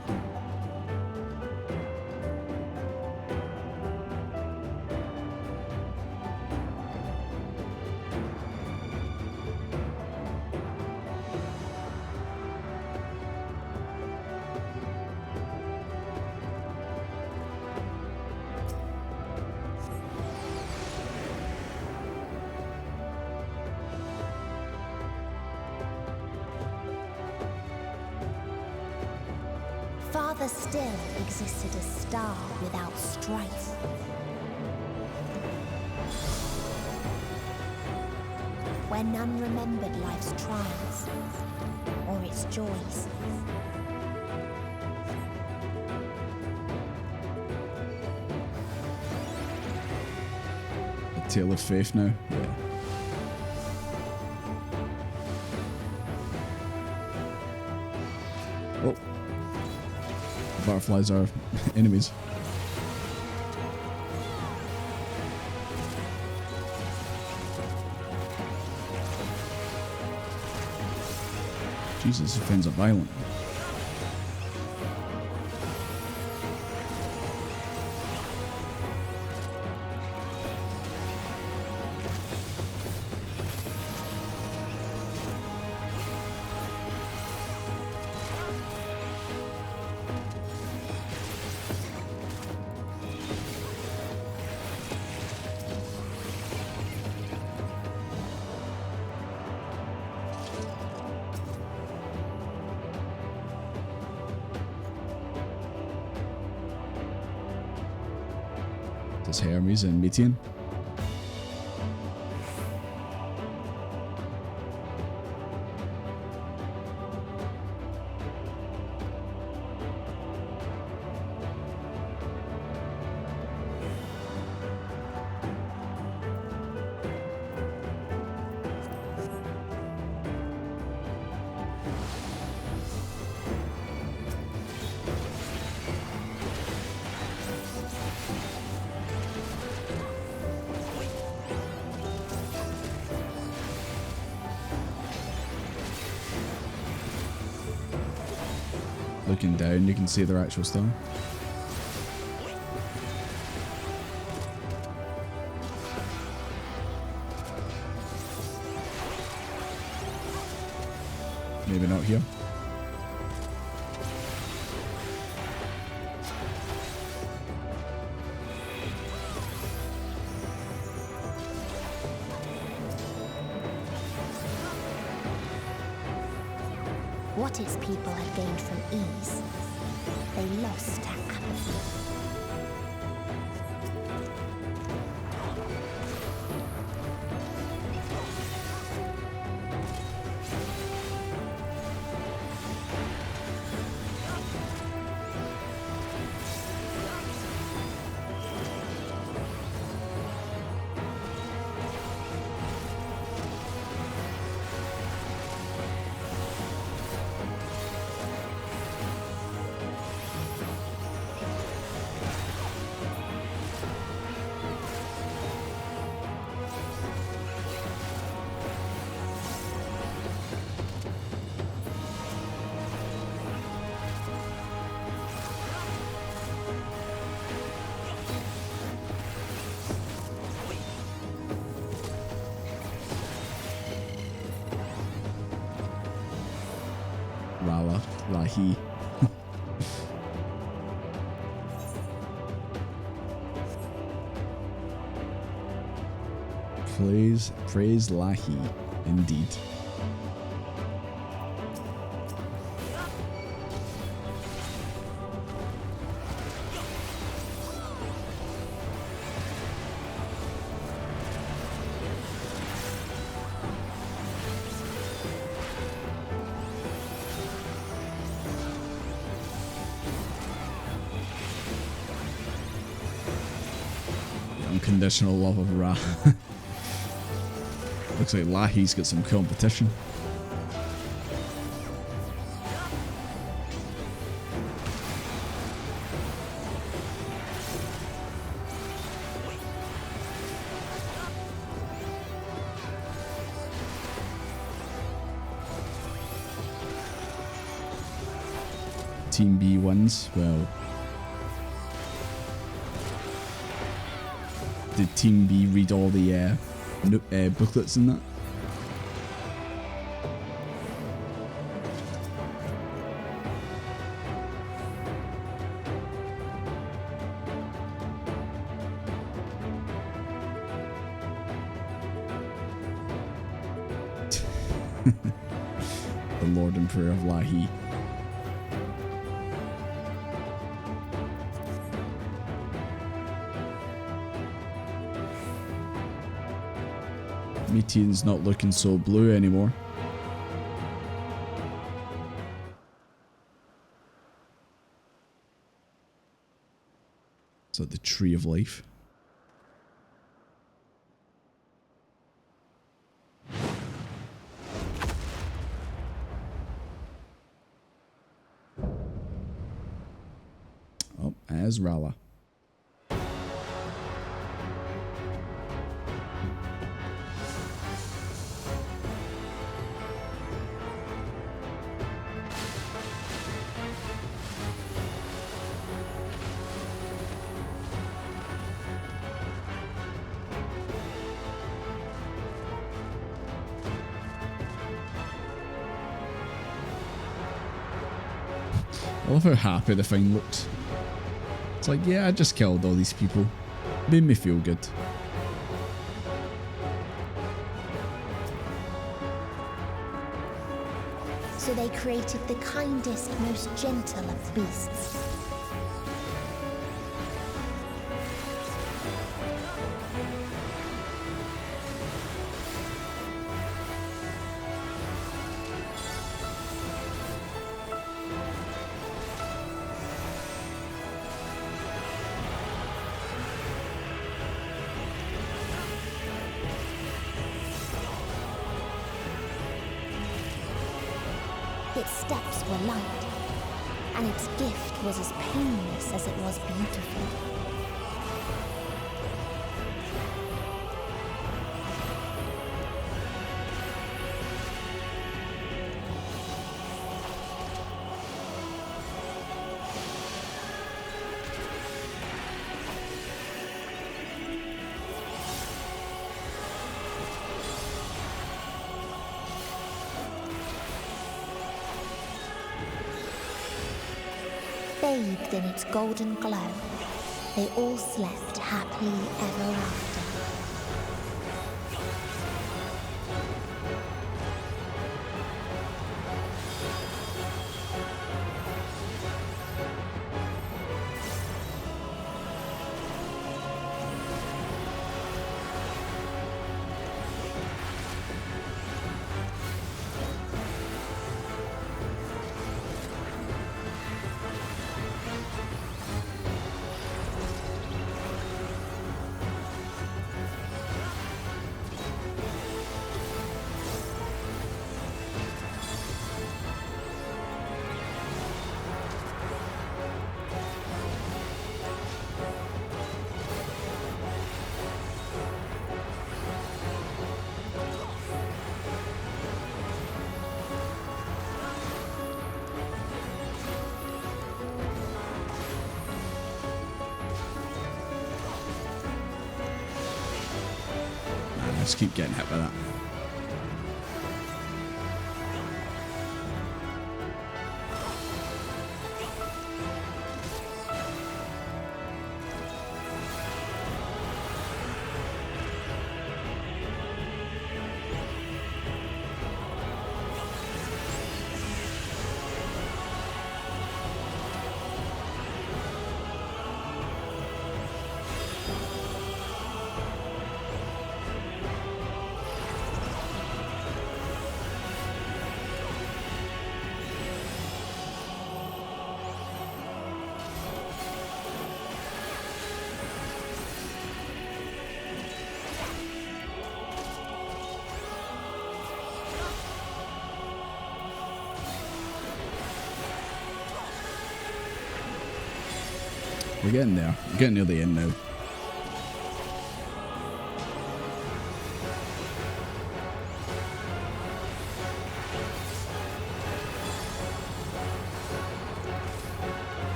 Farther still existed a star without strife. Where none remembered life's trials or its joys. A tale of faith now? Yeah. Oh. Butterflies are enemies. Jesus, his friends are violent. Does Hermes and Meteion? Looking down, you can see their actual star. Maybe not here. What his people had gained from ease, they lost to apathy. Lahi. Praise Lahi, indeed. Unconditional love of Ra. Looks like Lahi's got some competition. Team B wins. Well, did Team B read all the booklets and that? The Lord and Prayer of Lahi. Meteion's not looking so blue anymore. Is that the Tree of Life? Oh, as Rala. I love how happy the thing looks. It's like, yeah, I just killed all these people. Made me feel good. So they created the kindest, most gentle of beasts. Its steps were light, and its gift was as painless as it was beautiful. bathed in its golden glow. They all slept happily ever after. Just keep getting hit by that. We're getting there. We're getting near the end now.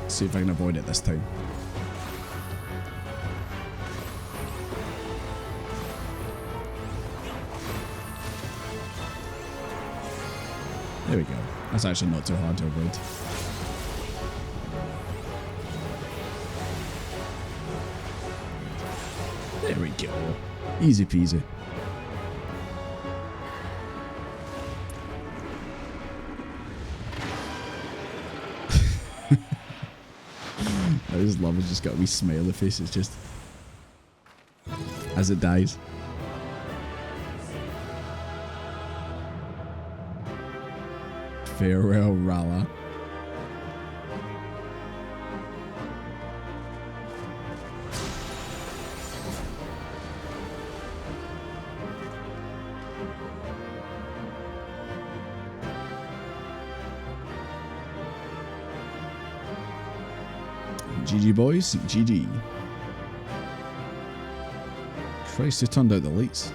See if I can avoid it this time. There we go. That's actually not too hard to avoid. There we go. Easy peasy. I just love it. Just got a wee smiley face. It's just as it dies. Farewell, Rala. GG boys, GG. Christ, who turned out the lights?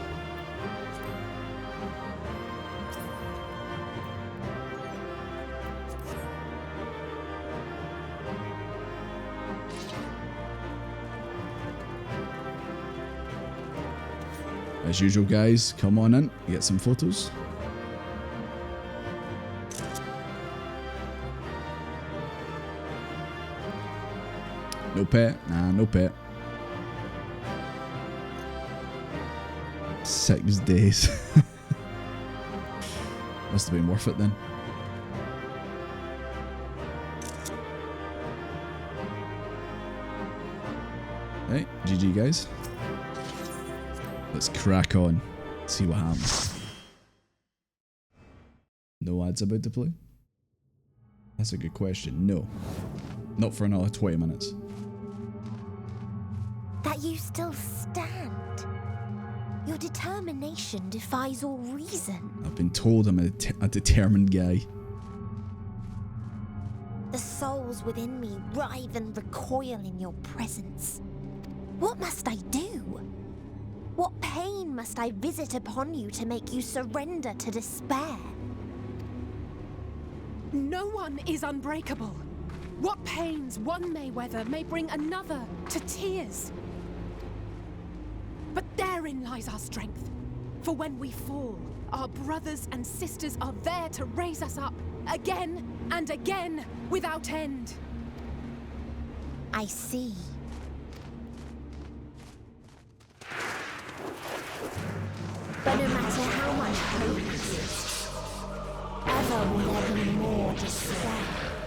As usual guys, come on in, get some photos. No pet? Nah, no pet. 6 days. Must have been worth it then. Right, GG guys. Let's crack on. See what happens. No ads about to play? That's a good question. No. Not for another 20 minutes. That you still stand. Your determination defies all reason. I've been told I'm a determined guy. The souls within me writhe and recoil in your presence. What must I do? What pain must I visit upon you to make you surrender to despair? No one is unbreakable. What pains one may weather may bring another to tears. But therein lies our strength. For when we fall, our brothers and sisters are there to raise us up again and again without end. I see. But no matter how much hope exists, ever will there be more despair.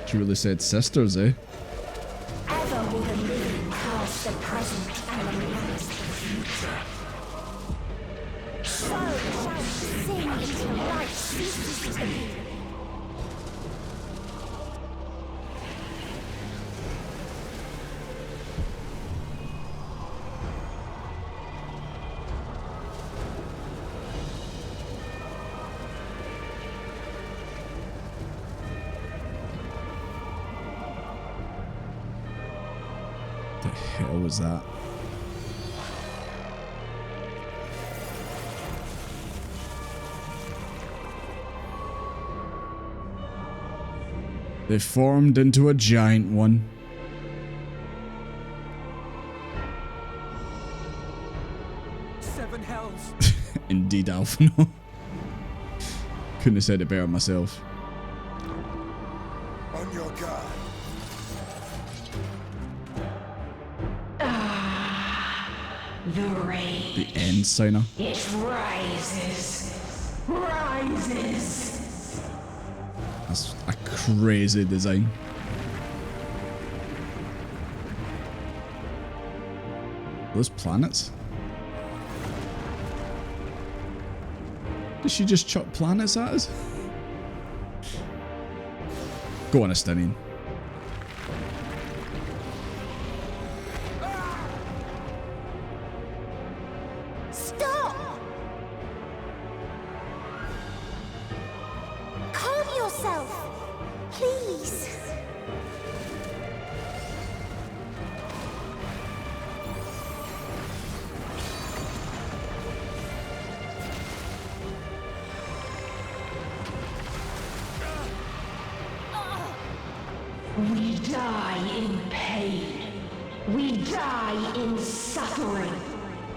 Truly said sisters, eh? Ever will the living cast the present and lament the future. So shall we sing until life ceases to be. The hell was that? They formed into a giant one. Seven hells. Indeed, Alphino. Couldn't have said it better myself. On your guard. The rage. The end signer. It rises. Rises. That's a crazy design. Those planets? Did she just chuck planets at us? Go on, Estinian. Stop! Calm yourself, please. We die in pain. We die in suffering.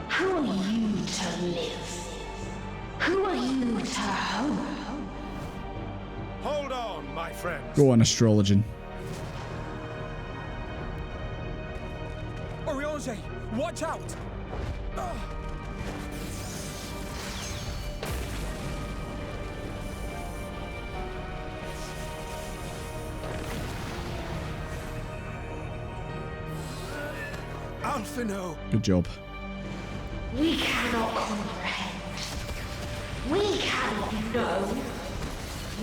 Who are you to live? Who are you to hope? Hold on, my friends. Go on, Astrologian. Oriange, watch out! Alphino. Good job. We cannot comprehend. We cannot know.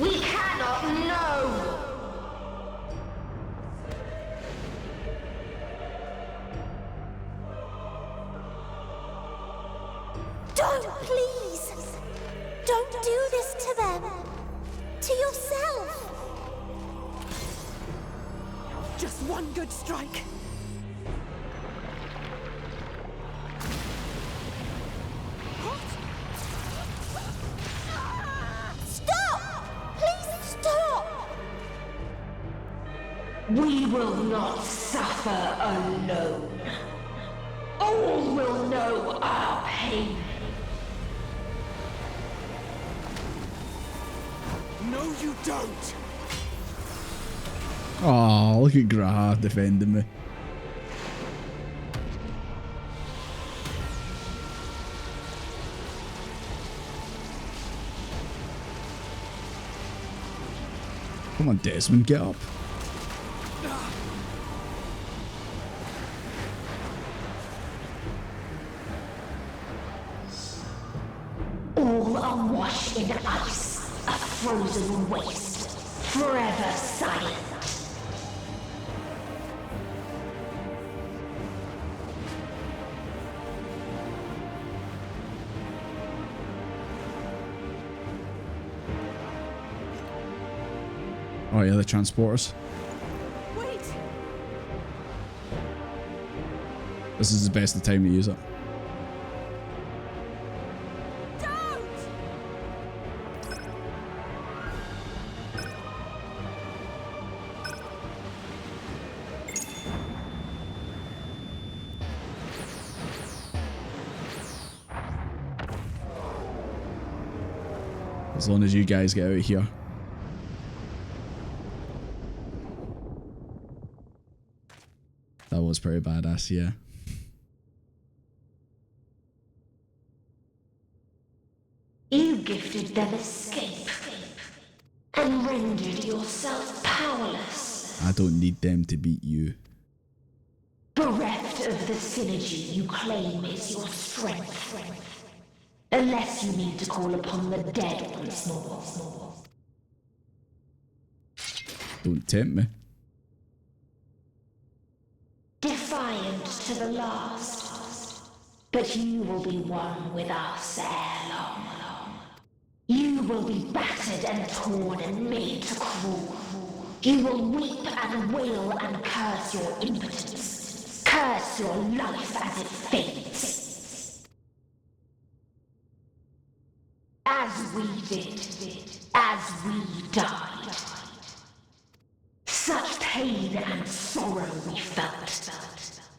We cannot know. Don't, please. Don't do this to them. To yourself. Just one good strike. Stop! Please stop! We will not suffer alone. All will know our pain. No, you don't! Oh, look at Graha defending me. Come on, Desmond, get up. All are washed in ice, a frozen waste, forever silent. Oh yeah, the transporters. Wait! This is the best of time to use it. As long as you guys get out of here. That was pretty badass, yeah. You gifted them escape and rendered yourself powerless. I don't need them to beat you. Bereft of the synergy you claim is your strength. Unless you need to call upon the dead once more. Don't tempt me. Defiant to the last. But you will be one with us ere long. You will be battered and torn and made to crawl. You will weep and wail and curse your impotence. Curse your life as it fades. As we did, as we died. Such pain and sorrow we felt.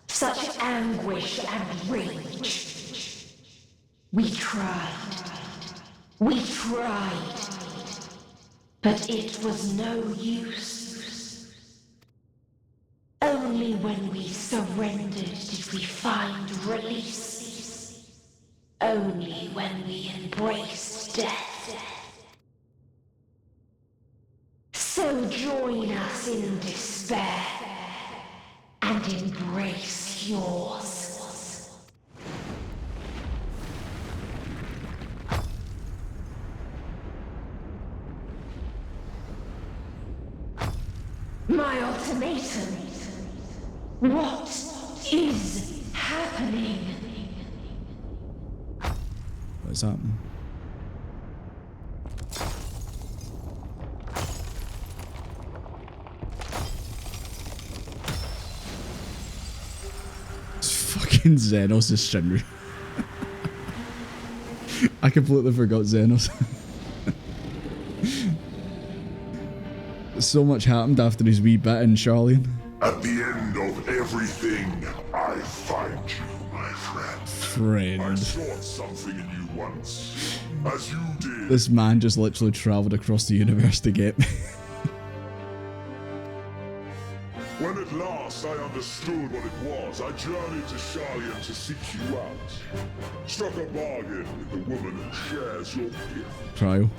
Such anguish and rage. We tried. We tried. But it was no use. Only when we surrendered did we find release. Only when we embraced death. So join us in despair and embrace yours. My ultimatum. What is happening? What is happening? Fucking Xenos is Shinru. I completely forgot Xenos. So much happened after his wee bit in Charlene. At the end of everything, I find you, my friend. I sought something in you once, as you did. This man just literally travelled across the universe to get me. When at last I understood what it was, I journeyed to Charlene to seek you out. Struck a bargain with the woman who shares your gift. Trial.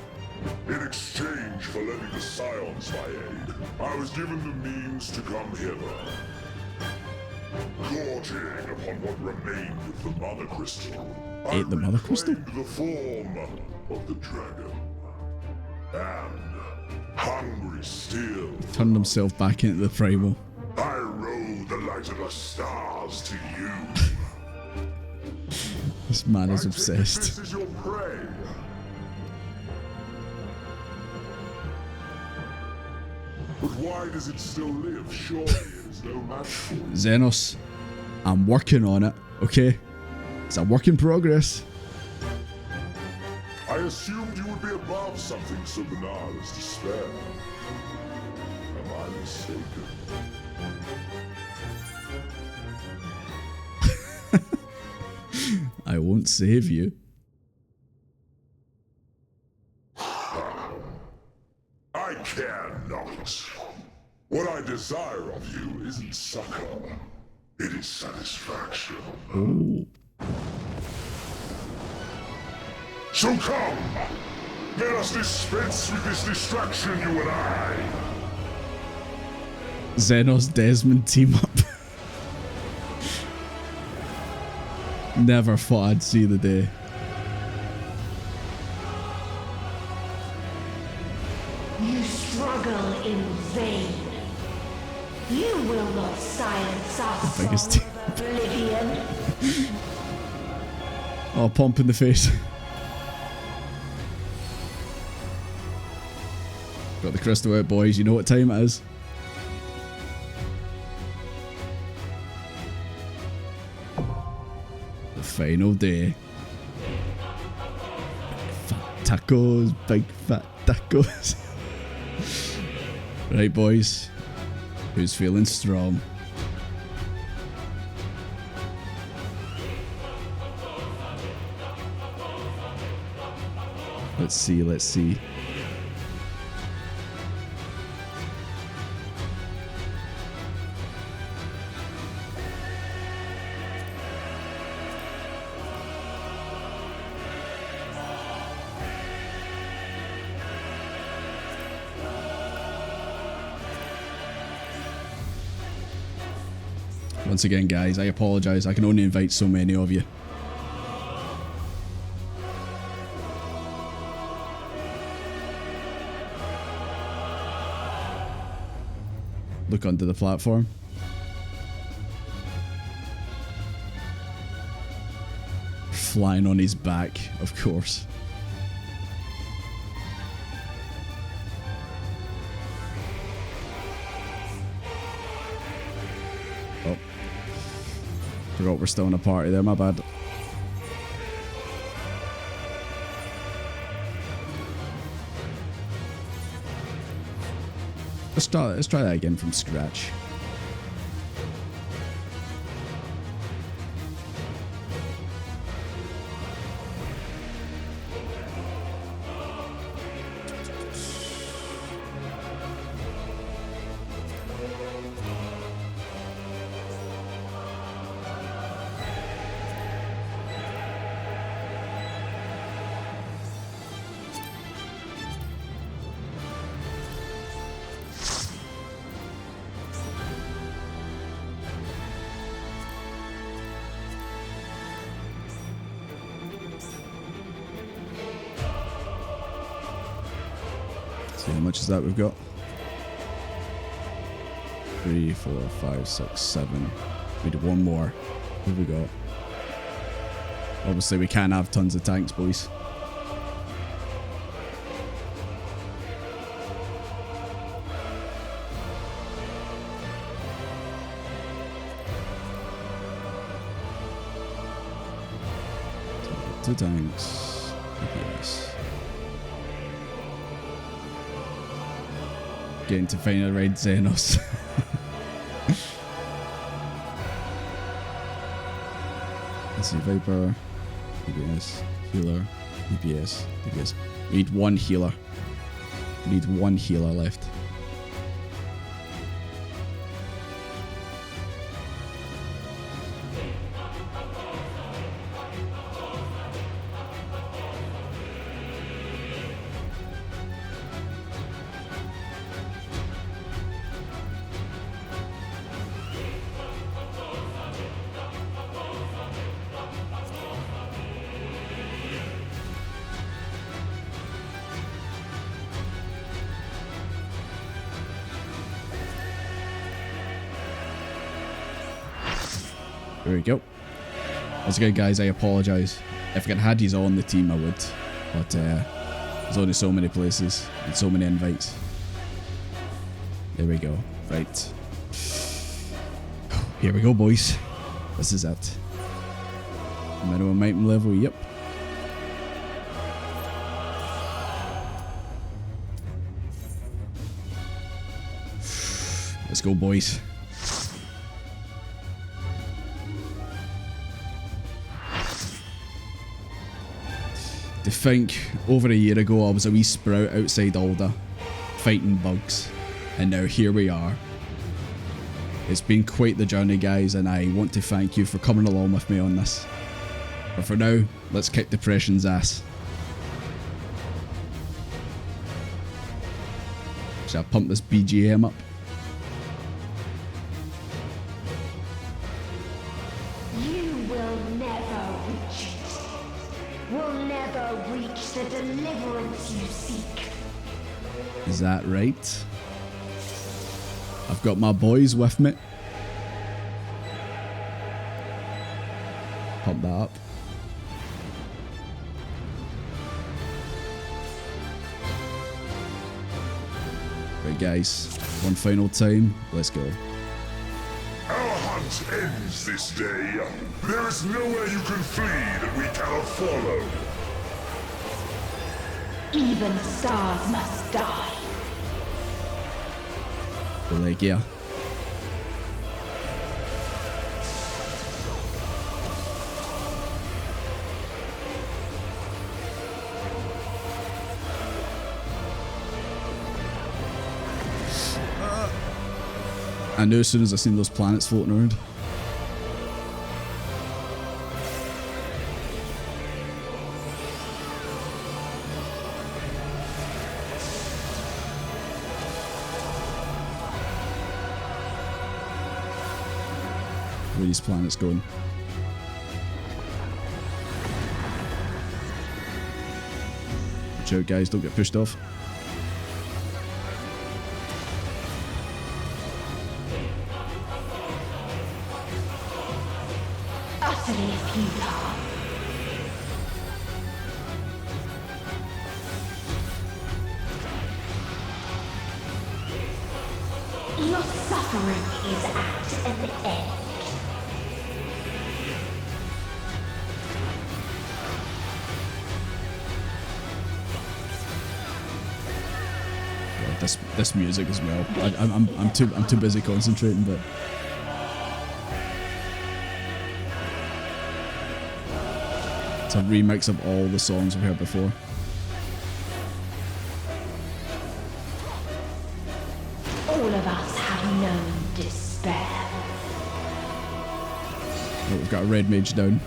In exchange for lending the Scions my aid, I was given the means to come hither. Gorging upon what remained of the Mother Crystal, Ate the Mother Crystal? the form of the dragon. And, hungry still, Turned himself back into the primal. I rode the light of the stars to you. This man is I take obsessed. This is your prey. But why does it still live? Surely it is no match for you. Xenos, I'm working on it, okay? It's a work in progress. I assumed you would be above something so banal as despair. Am I mistaken? I won't save you. I care not. What I desire of you isn't succor. It is satisfaction. Ooh. So come! Let us dispense with this distraction, you and I! Xenos Desmond team up. Never thought I'd see the day. You struggle in vain. You will not silence us, The biggest team. Oblivion. Oh, pump in the face. Got the crystal out, boys. You know what time it is. The final day. Fat tacos, big fat tacos. Right, boys. Who's feeling strong? Let's see, let's see. Once again, guys, I apologize. I can only invite so many of you. Look onto the platform. Flying on his back, of course. Oh. Forgot we're still in a party there, my bad. Let's try that again from scratch. How much is that we've got? 3, 4, 5, 6, 7. We need one more. What have we got? Obviously, we can't have tons of tanks, boys. Two tanks. Yes. Getting to final raid Xenos. Let's see, Viper, DPS, healer, DPS, DPS. We need one healer. We need one healer left. There we go. Once again, guys, I apologize. If I had had these all on the team, I would. But there's only so many places and so many invites. There we go. Right. Here we go, boys. This is it. Minimum item level, yep. Let's go, boys. To think, over a year ago I was a wee sprout outside Alda, fighting bugs, and now here we are. It's been quite the journey, guys, and I want to thank you for coming along with me on this. But for now, let's kick depression's ass. Shall I pump this BGM up? The deliverance you seek. Is that right? I've got my boys with me. Pump that up. Right, guys. One final time. Let's go. Our hunt ends this day. There is nowhere you can flee that we cannot follow. Even stars must die. Like, yeah. I knew as soon as I seen those planets floating around. Where are these planets going? Watch out, guys, don't get pushed off. Utterly futile. Your suffering is at an end. This music as well. I'm too busy concentrating, but it's a remix of all the songs we've heard before. All of us have known despair. Oh, we've got a red mage down.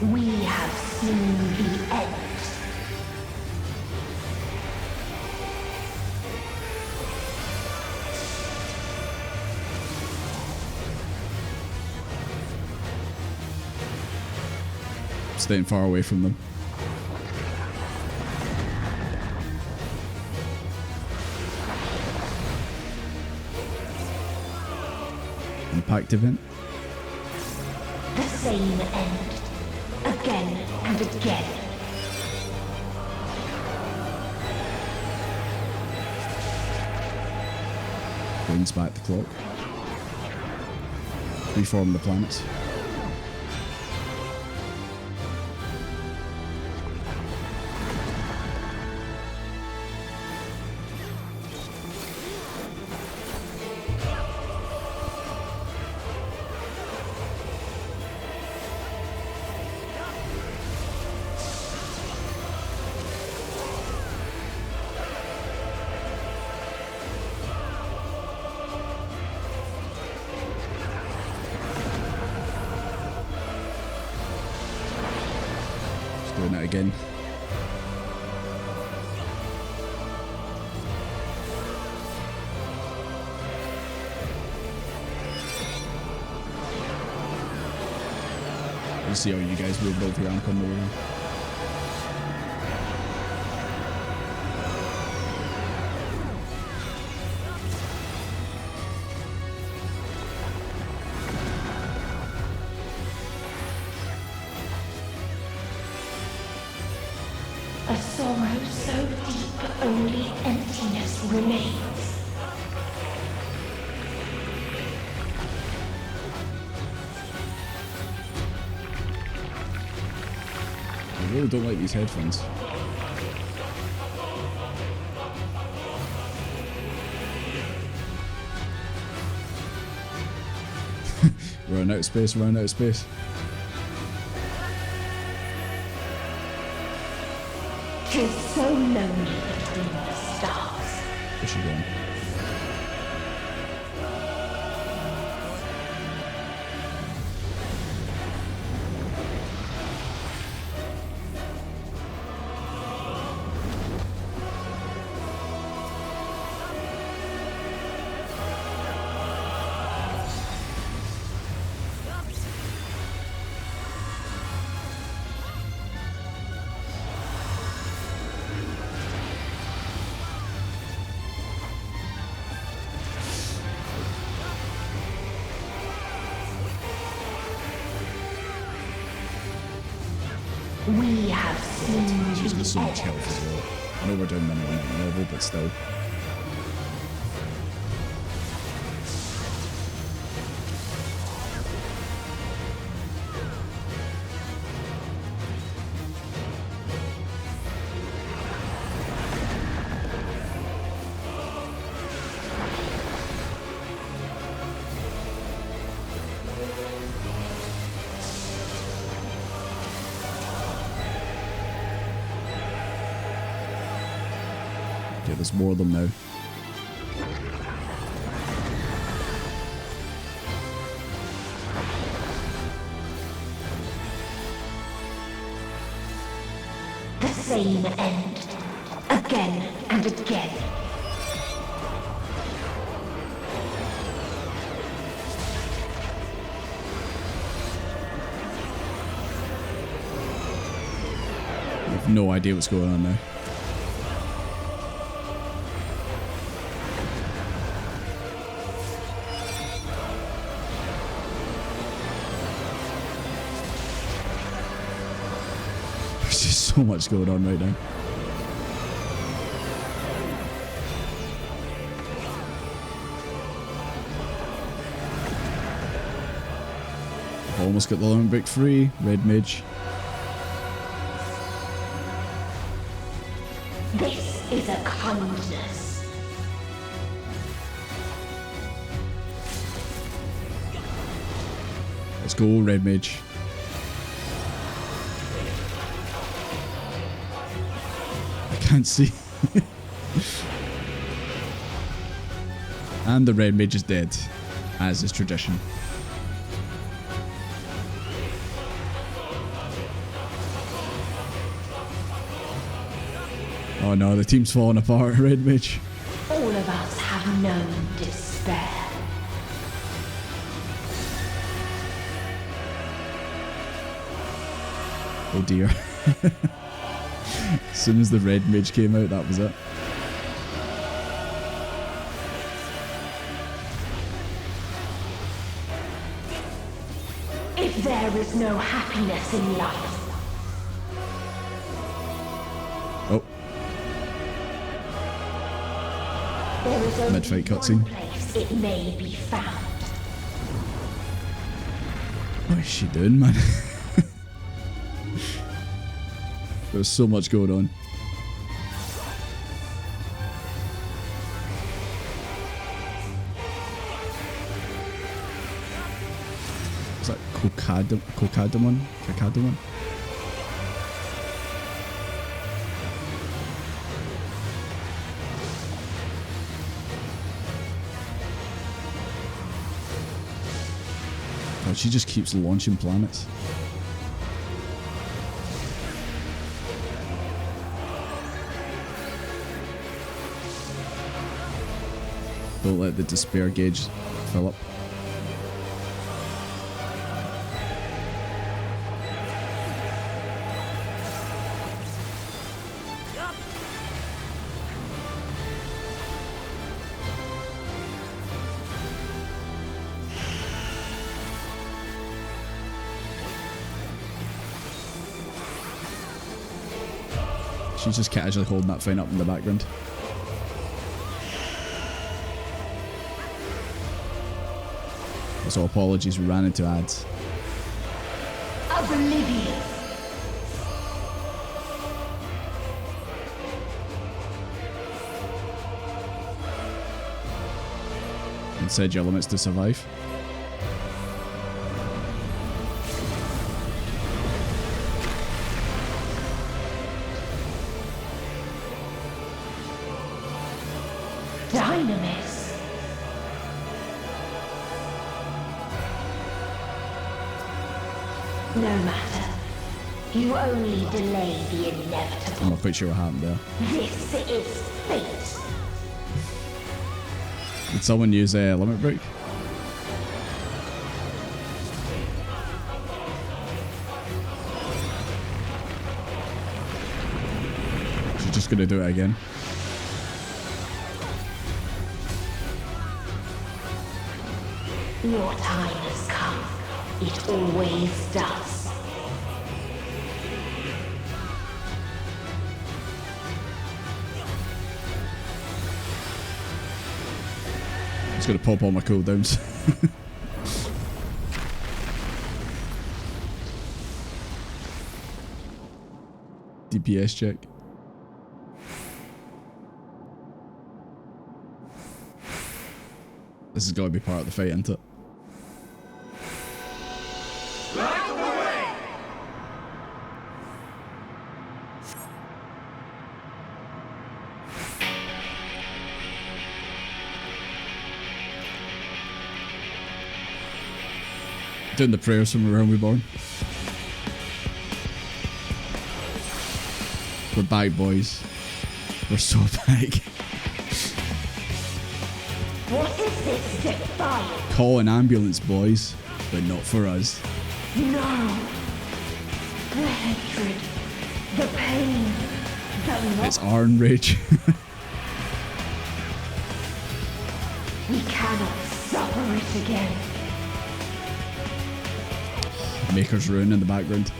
We have seen the end. Staying far away from them. Impact event. The same end. Again and again. Brings back the clock. Reform the planets. Doing it again. We'll see how you guys will build your amp on the way. A sorrow so deep only emptiness remains. I really don't like these headphones. Run out of space, run out of space. Tis so lonely between the stars. Where's she going? We have seen She's got so the much end. health as well. I know we're down minimum level, but still. Okay, there's more of them now. The same end. Again and again. I have no idea what's going on now. There's just so much going on right now. Almost got the limit break free. Red mage. This is a kindness. Let's go, red mage. I can't see. And the red mage is dead, as is tradition. Oh no, the team's falling apart, red mage. All of us have known despair. Oh dear. As soon as the red mage came out, that was it. If there is no happiness in life, there is only mid-fight cutscene. one place it may be found. What is she doing, man? There's so much going on. Is that Cocadamon? Cocadamon? God, she just keeps launching planets. Don't let the despair gauge fill up. She's just casually holding that thing up in the background. So apologies, we ran into ads. Oblivious. And said your limits to survive. Dynamis. No matter. You only delay the inevitable. I'm not quite sure what happened there. This is fate. Did someone use a limit break? She's just gonna do it again. Your time has come. It always does. Just gonna pop all my cooldowns. DPS check. This has got to be part of the fight, isn't it? Doing the prayers from around we born. We're back, boys. We're so back. What is this defiance? Call an ambulance, boys, but not for us. No. The hatred, the pain, the It's Iron Rage. We cannot suffer it again. Maker's Ruin in the background.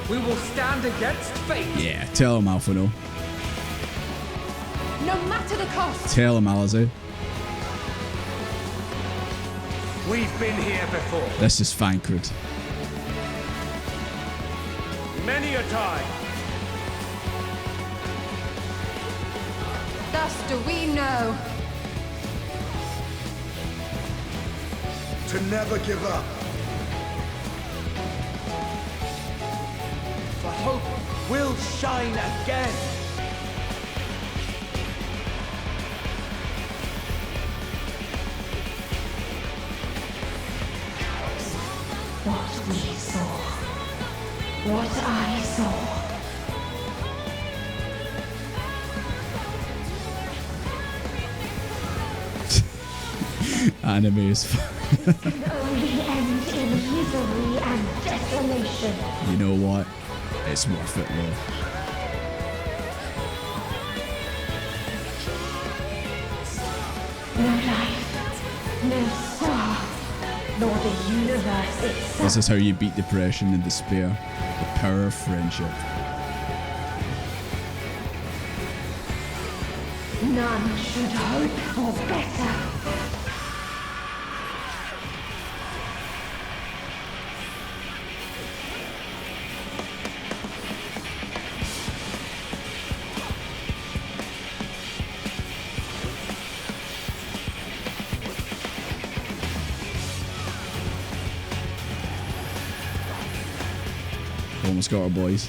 We will stand against fate. Yeah, tell him Alphano. No matter the cost. Tell him Alizé. We've been here before. This is Thancred. Many a time. Thus do we know. To never give up. For hope will shine again. What we saw. What I saw. Anime is Can only end in misery and desolation. You know what? It's worth it though. No life, no star, nor the universe itself. This is how you beat depression and despair. The power of friendship. None should hope for better. Almost got our boys.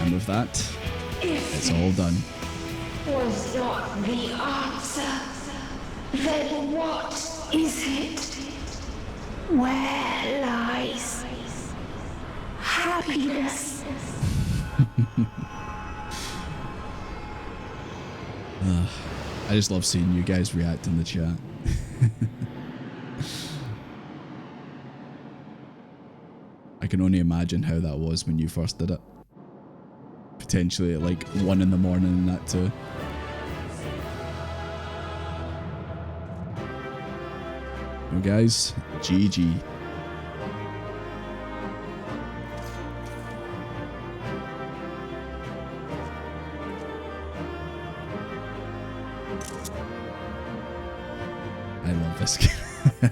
And with that, it's all done. Was not the answer. Then what is it? Where lies happiness? I just love seeing you guys react in the chat. I can only imagine how that was when you first did it. Potentially at like 1 in the morning and that too. Well guys, GG. I love this game.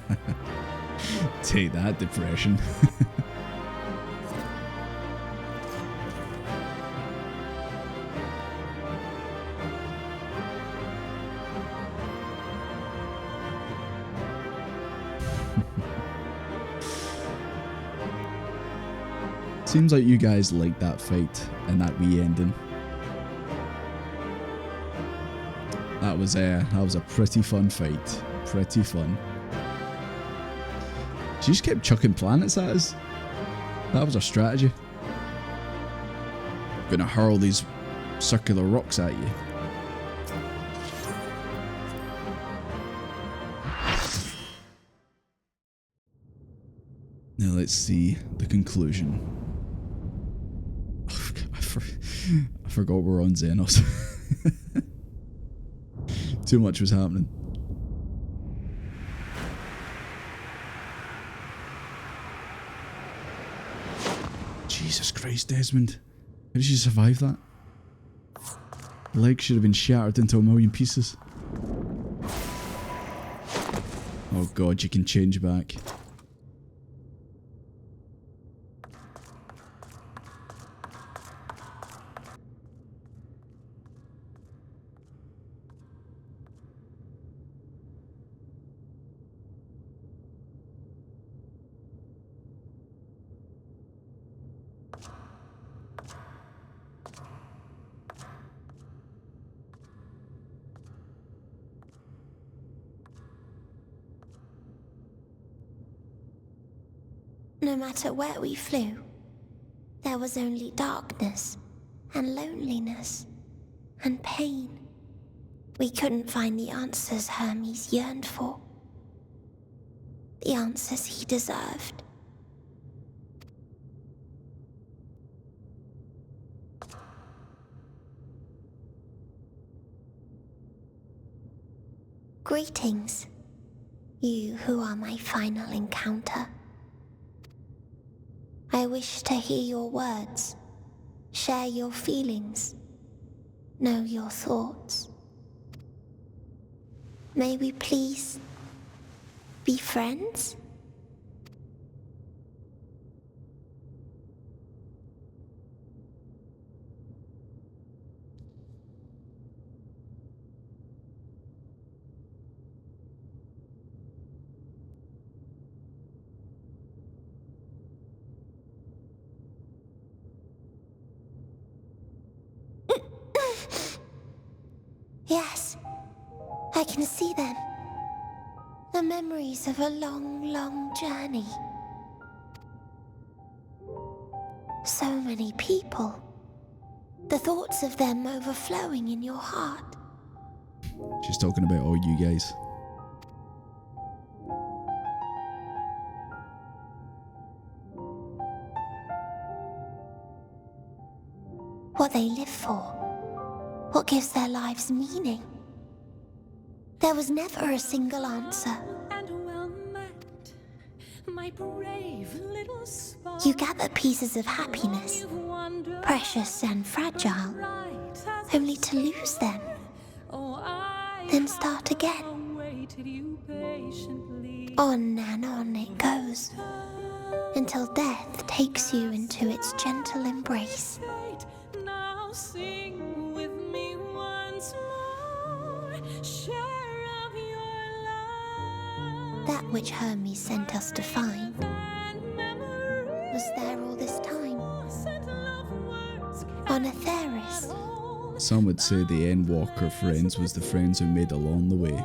Take that, depression. Seems like you guys liked that fight and that wee ending. That was a pretty fun fight. Pretty fun. She just kept chucking planets at us. That was our strategy. Gonna hurl these circular rocks at you. Now let's see the conclusion. I forgot we're on Xenos. Too much was happening. Jesus Christ, Desmond. How did you survive that? The leg should have been shattered into a million pieces. Oh god, you can change back. No matter where we flew, there was only darkness and loneliness and pain. We couldn't find the answers Hermes yearned for. The answers he deserved. Greetings, you who are my final encounter. I wish to hear your words, share your feelings, know your thoughts. May we please be friends? Yes, I can see them. The memories of a long, long journey. So many people. The thoughts of them overflowing in your heart. She's talking about all you guys. What they live for. What gives their lives meaning? There was never a single answer. You gather pieces of happiness, precious and fragile, only to lose them, then start again. On and on it goes, until death takes you into its gentle embrace. That which Hermes sent us to find was there all this time, on Etheris. Some would say the Endwalker friends was the friends we made along the way.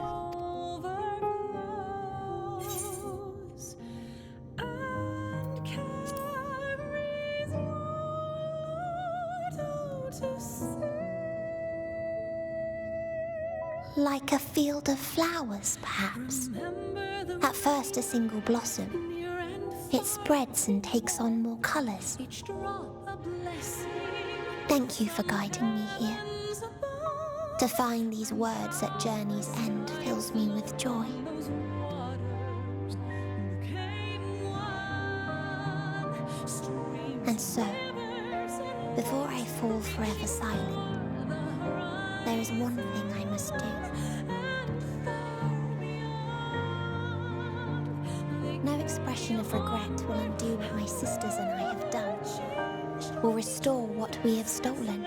Like a field of flowers, perhaps. At first a single blossom, it spreads and takes on more colors. Thank you for guiding me here. To find these words at journey's end fills me with joy. And so, before I fall forever silent, there is one thing I must do. No expression of regret will undo what my sisters and I have done, or restore what we have stolen.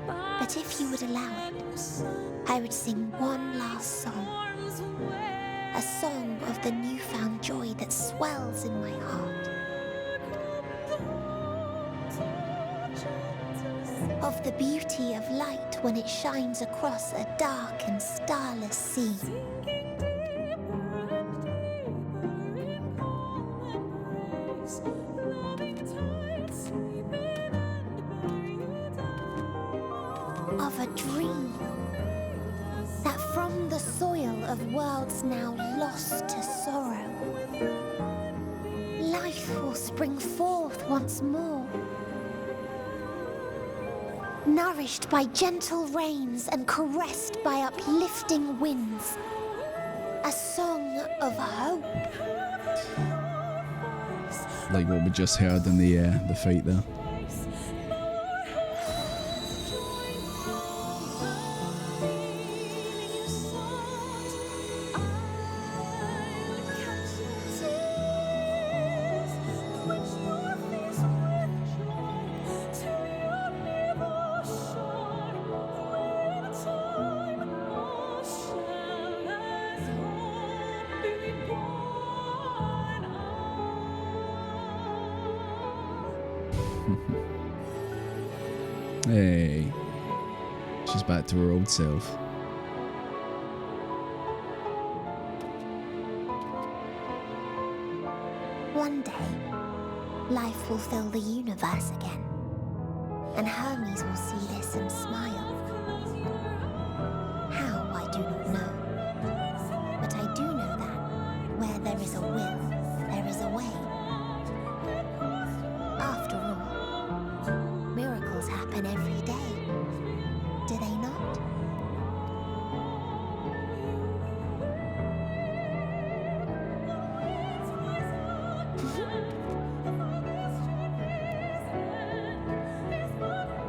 But if you would allow it, I would sing one last song. A song of the newfound joy that swells in my heart. Of the beauty of light when it shines across a dark and starless sea. Of a dream that from the soil of worlds now lost to sorrow, life will spring forth once more. Nourished by gentle rains and caressed by uplifting winds. A song of hope. Like what we just heard in the fight there. Hey, she's back to her old self. one day, life will fill the universe again, and Hermes will see this and smile. How, I do not know. But I do know that where there is a will, there is a way. After all, miracles happen every day, do they not?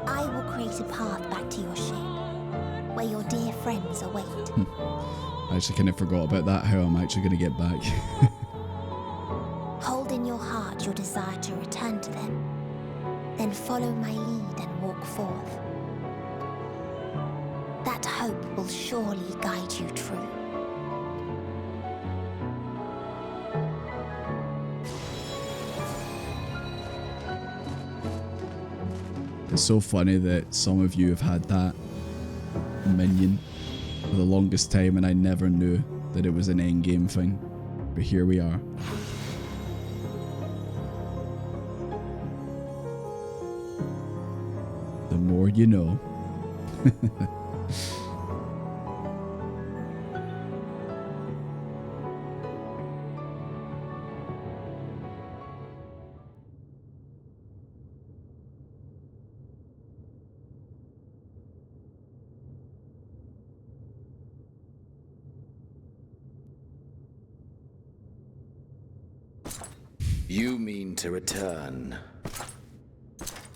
I will create a path back to your ship, where your dear friends await. I actually kind of forgot about that, how I'm actually going to get back. Hold in your heart your desire to return to them, then follow my lead and walk forth. That hope will surely guide you true. It's so funny that some of you have had that minion for the longest time and I never knew that it was an endgame thing. But here we are. The more you know. You mean to return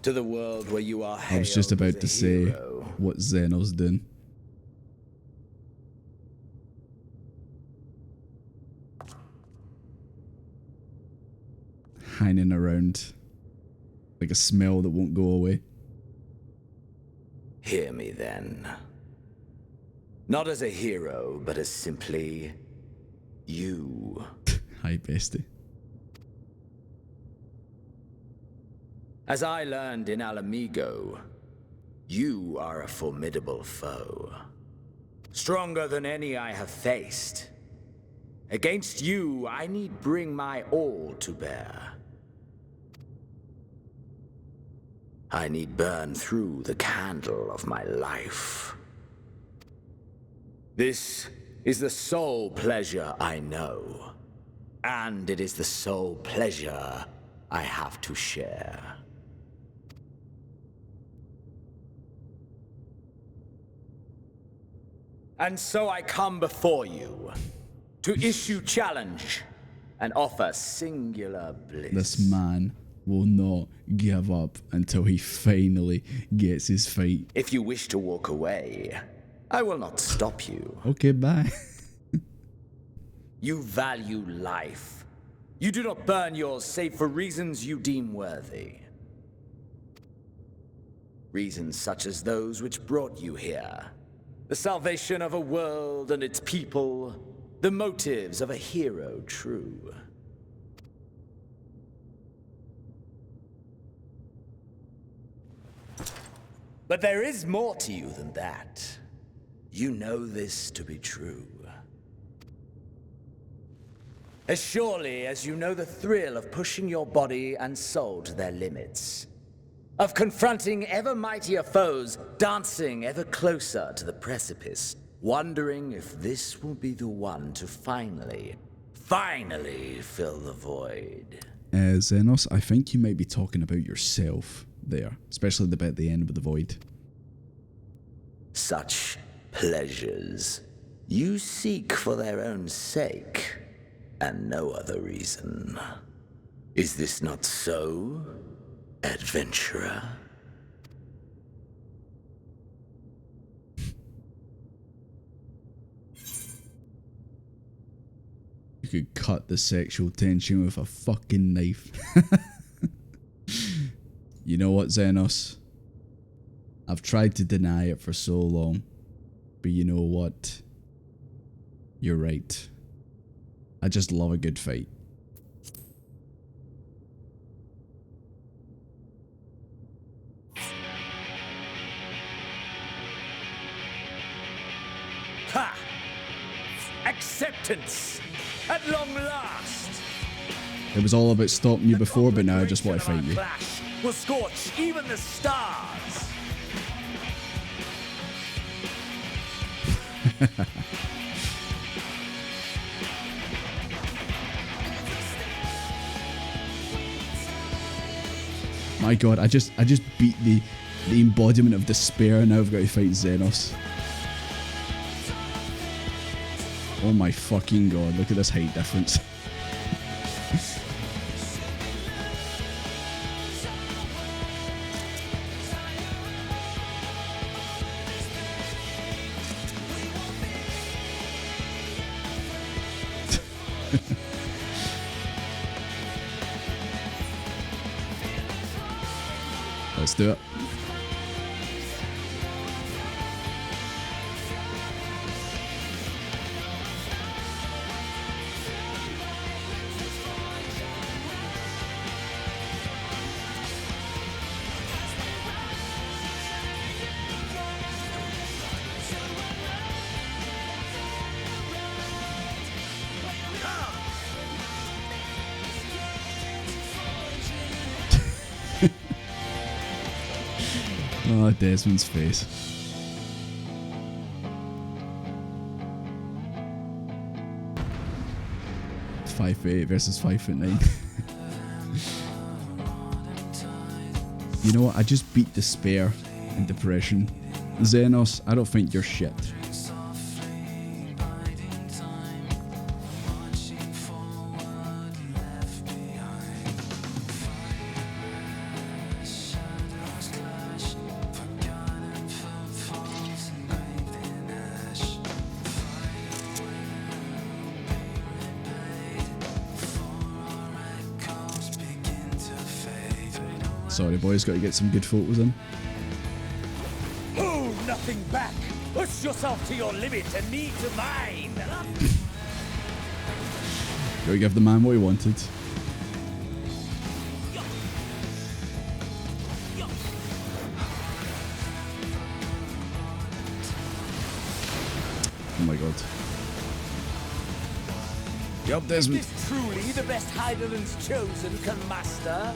to the world where you are I was just hailed about as to a say hero. what Zeno's doing. Hanging around like a smell that won't go away. Hear me then. Not as a hero, but as simply you. Hi, bestie. As I learned in Alamigo, you are a formidable foe. Stronger than any I have faced. Against you, I need bring my all to bear. I need burn through the candle of my life. This is the sole pleasure I know, and it is the sole pleasure I have to share. And so I come before you to issue challenge and offer singular bliss. This man will not give up until he finally gets his fight. If you wish to walk away, I will not stop you. Okay, bye. You value life. You do not burn yours save for reasons you deem worthy. Reasons such as those which brought you here. The salvation of a world and its people. The motives of a hero true. But there is more to you than that. You know this to be true. As surely as you know the thrill of pushing your body and soul to their limits. Of confronting ever mightier foes, dancing ever closer to the precipice, wondering if this will be the one to finally fill the void. Xenos, I think you might be talking about yourself there, especially the bit at the end with the void. Such pleasures you seek for their own sake, and no other reason. Is this not so, adventurer? You could cut the sexual tension with a fucking knife. You know what, Xenos? I've tried to deny it for so long, but you know what? You're right. I just love a good fight. Ha! Acceptance! At long last! It was all about stopping you before, but now I just want to fight you. Clash will scorch even the stars. My god, I just beat the embodiment of despair, and now I've got to fight Xenos. Oh my fucking god, look at this height difference. Let's do it. Oh, Desmond's face. It's 5'8" versus 5'9". You know what? I just beat despair and depression. Xenos, I don't think you're shit. Sorry boys, got to get some good photos in. Hold nothing back. Push yourself to your limit and me to mine. Got to give the man what he wanted. Oh my god. Yup, Desmond. Is truly the best Heidelins chosen can master?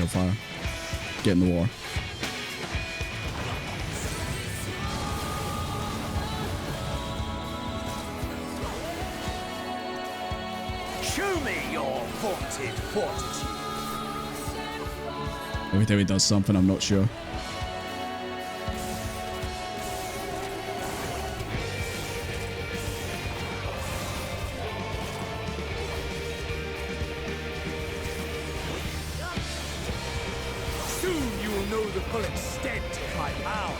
Fire. Get in the war. Show me your vaunted fortitude. Every time he does something, I'm not sure. Full extent of my power.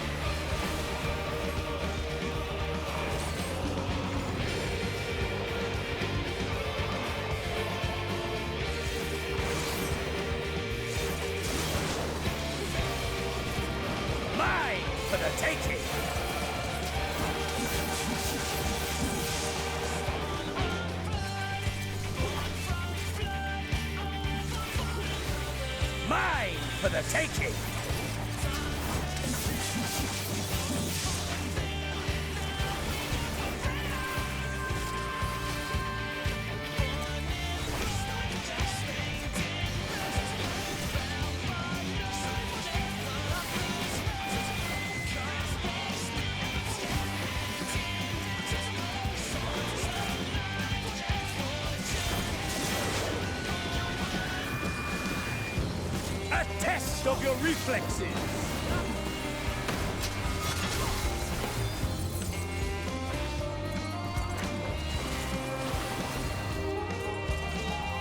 Mine for the taking. Mine for the taking. Of your reflexes.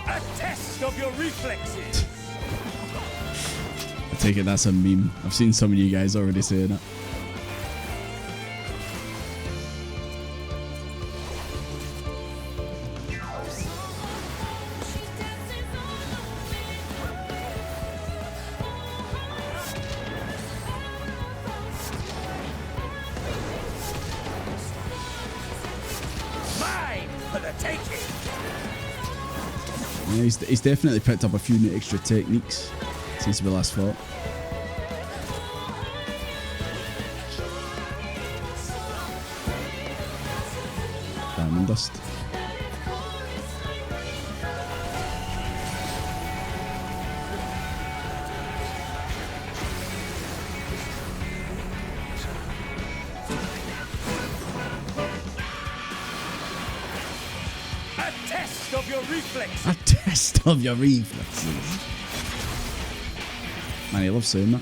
A test of your reflexes. I take it that's a meme. I've seen some of you guys already saying it. Yeah, he's definitely picked up a few new extra techniques since we last fought. Diamond dust. Reflexes. A test of your reflexes. Man, he loves saying that.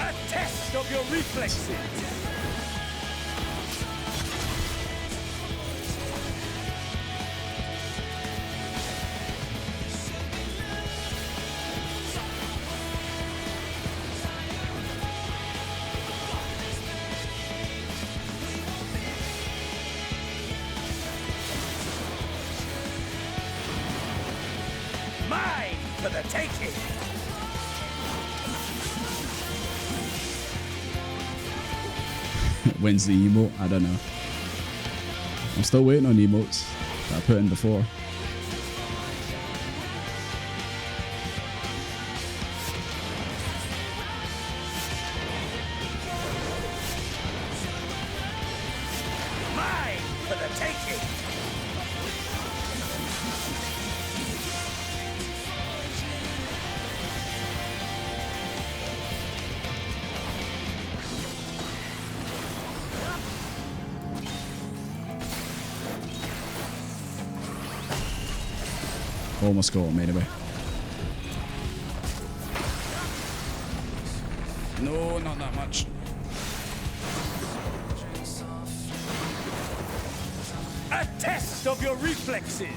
A test of your reflexes. Mine for the taking. When's the emote? I don't know. I'm still waiting on emotes that I put in before. Mine for the taking. Almost got him anyway. No, not that much. A test of your reflexes.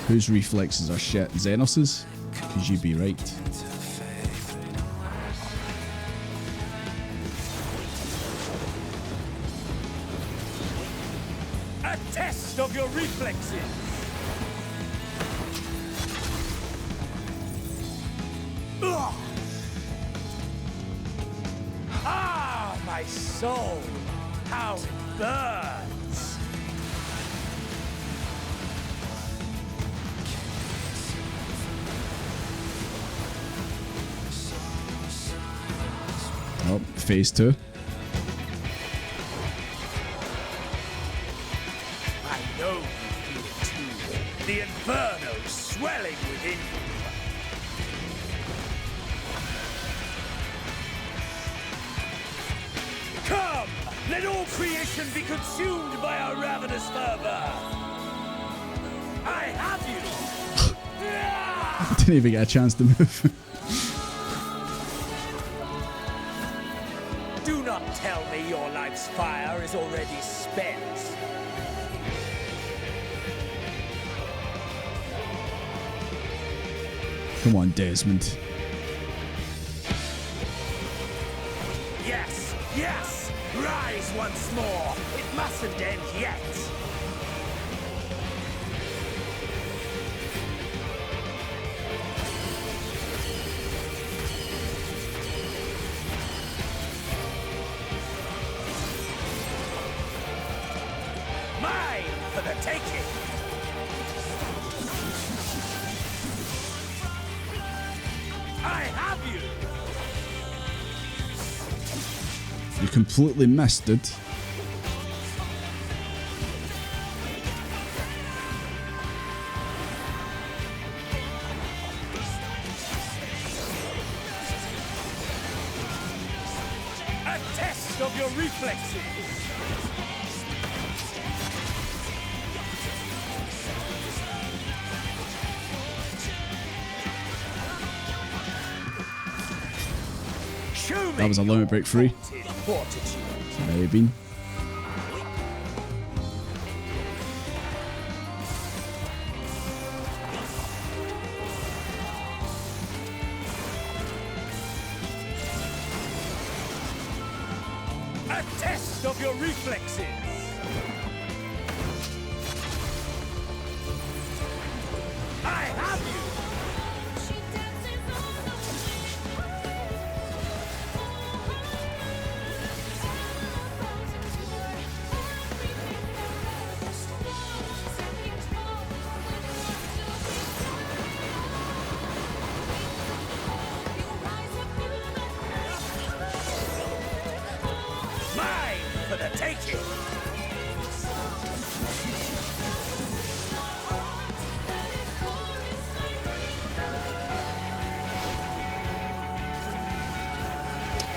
Whose reflexes are shit? Xenos's? Because you'd be right. A test of your reflexes. Ugh. Ah, my soul, how it burns. Oh, phase 2. I know you feel it too. The inferno swelling within you. Come! Let all creation be consumed by our ravenous fervor! I have you! I didn't even get a chance to move. Do not tell me your life's fire is already spent. Come on, Desmond. Yes, yes! Rise once more! It mustn't end yet! Mine for the taking! I have you! You completely missed it. A test of your reflexes! That was a limit break 3. Fortitude. Maybe. A test of your reflexes. I have you. For the taking!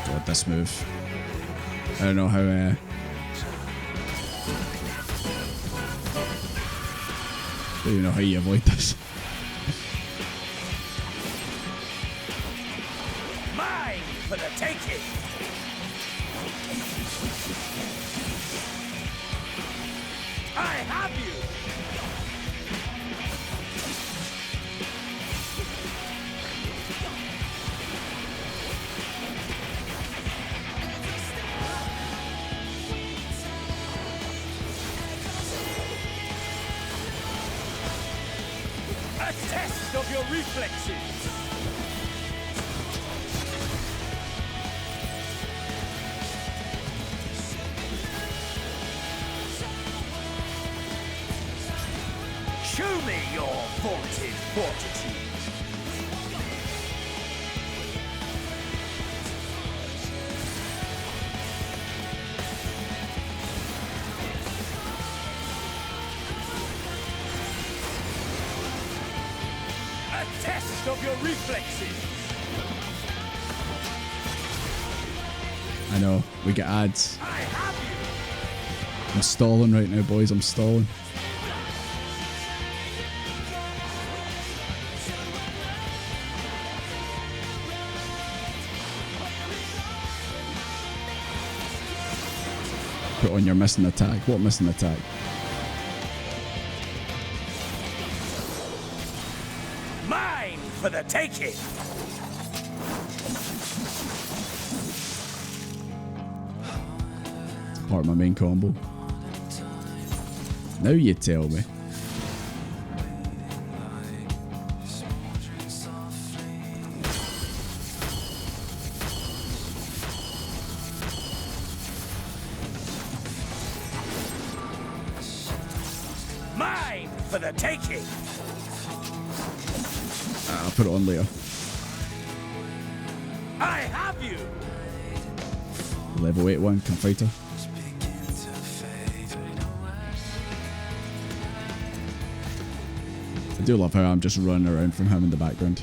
God, this move. I don't know how. I don't even know how you avoid this. Mine for the taking! I have you! A test of your reflexes! Show me your vaunted fortitude. A test of your reflexes. I know, we get ads. I'm stalling right now, boys. I'm stalling. Put on your missing attack. What missing attack? Mine for the taking. Part of my main combo. Now you tell me. Mine for the taking. I'll put it on later. I have you. Level 81, come fighter. I do love how I'm just running around from him in the background.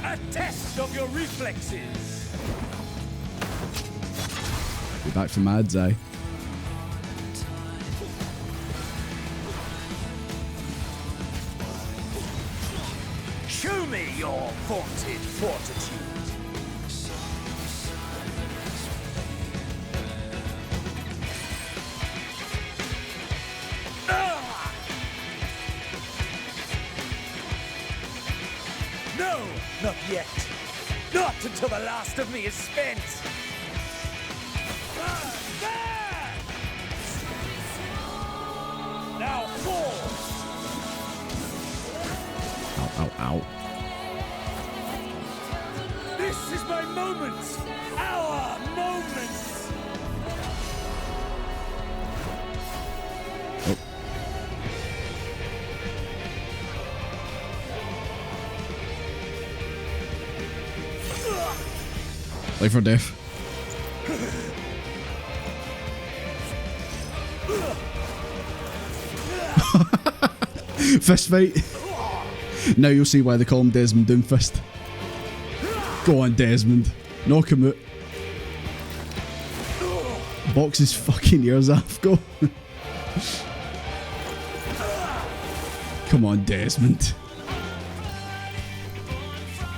A test of your reflexes. Be back from ads, eh? Show me your vaunted fortitude. No, not yet. Not until the last of me is spent. There! Now fall. Ow, ow, ow. This is my moment. Our moment. Oh. Life or death. Fist fight. Now you'll see why they call him Desmond Doomfist. Go on, Desmond. Knock him out. Box his fucking ears off. Go. Come on, Desmond.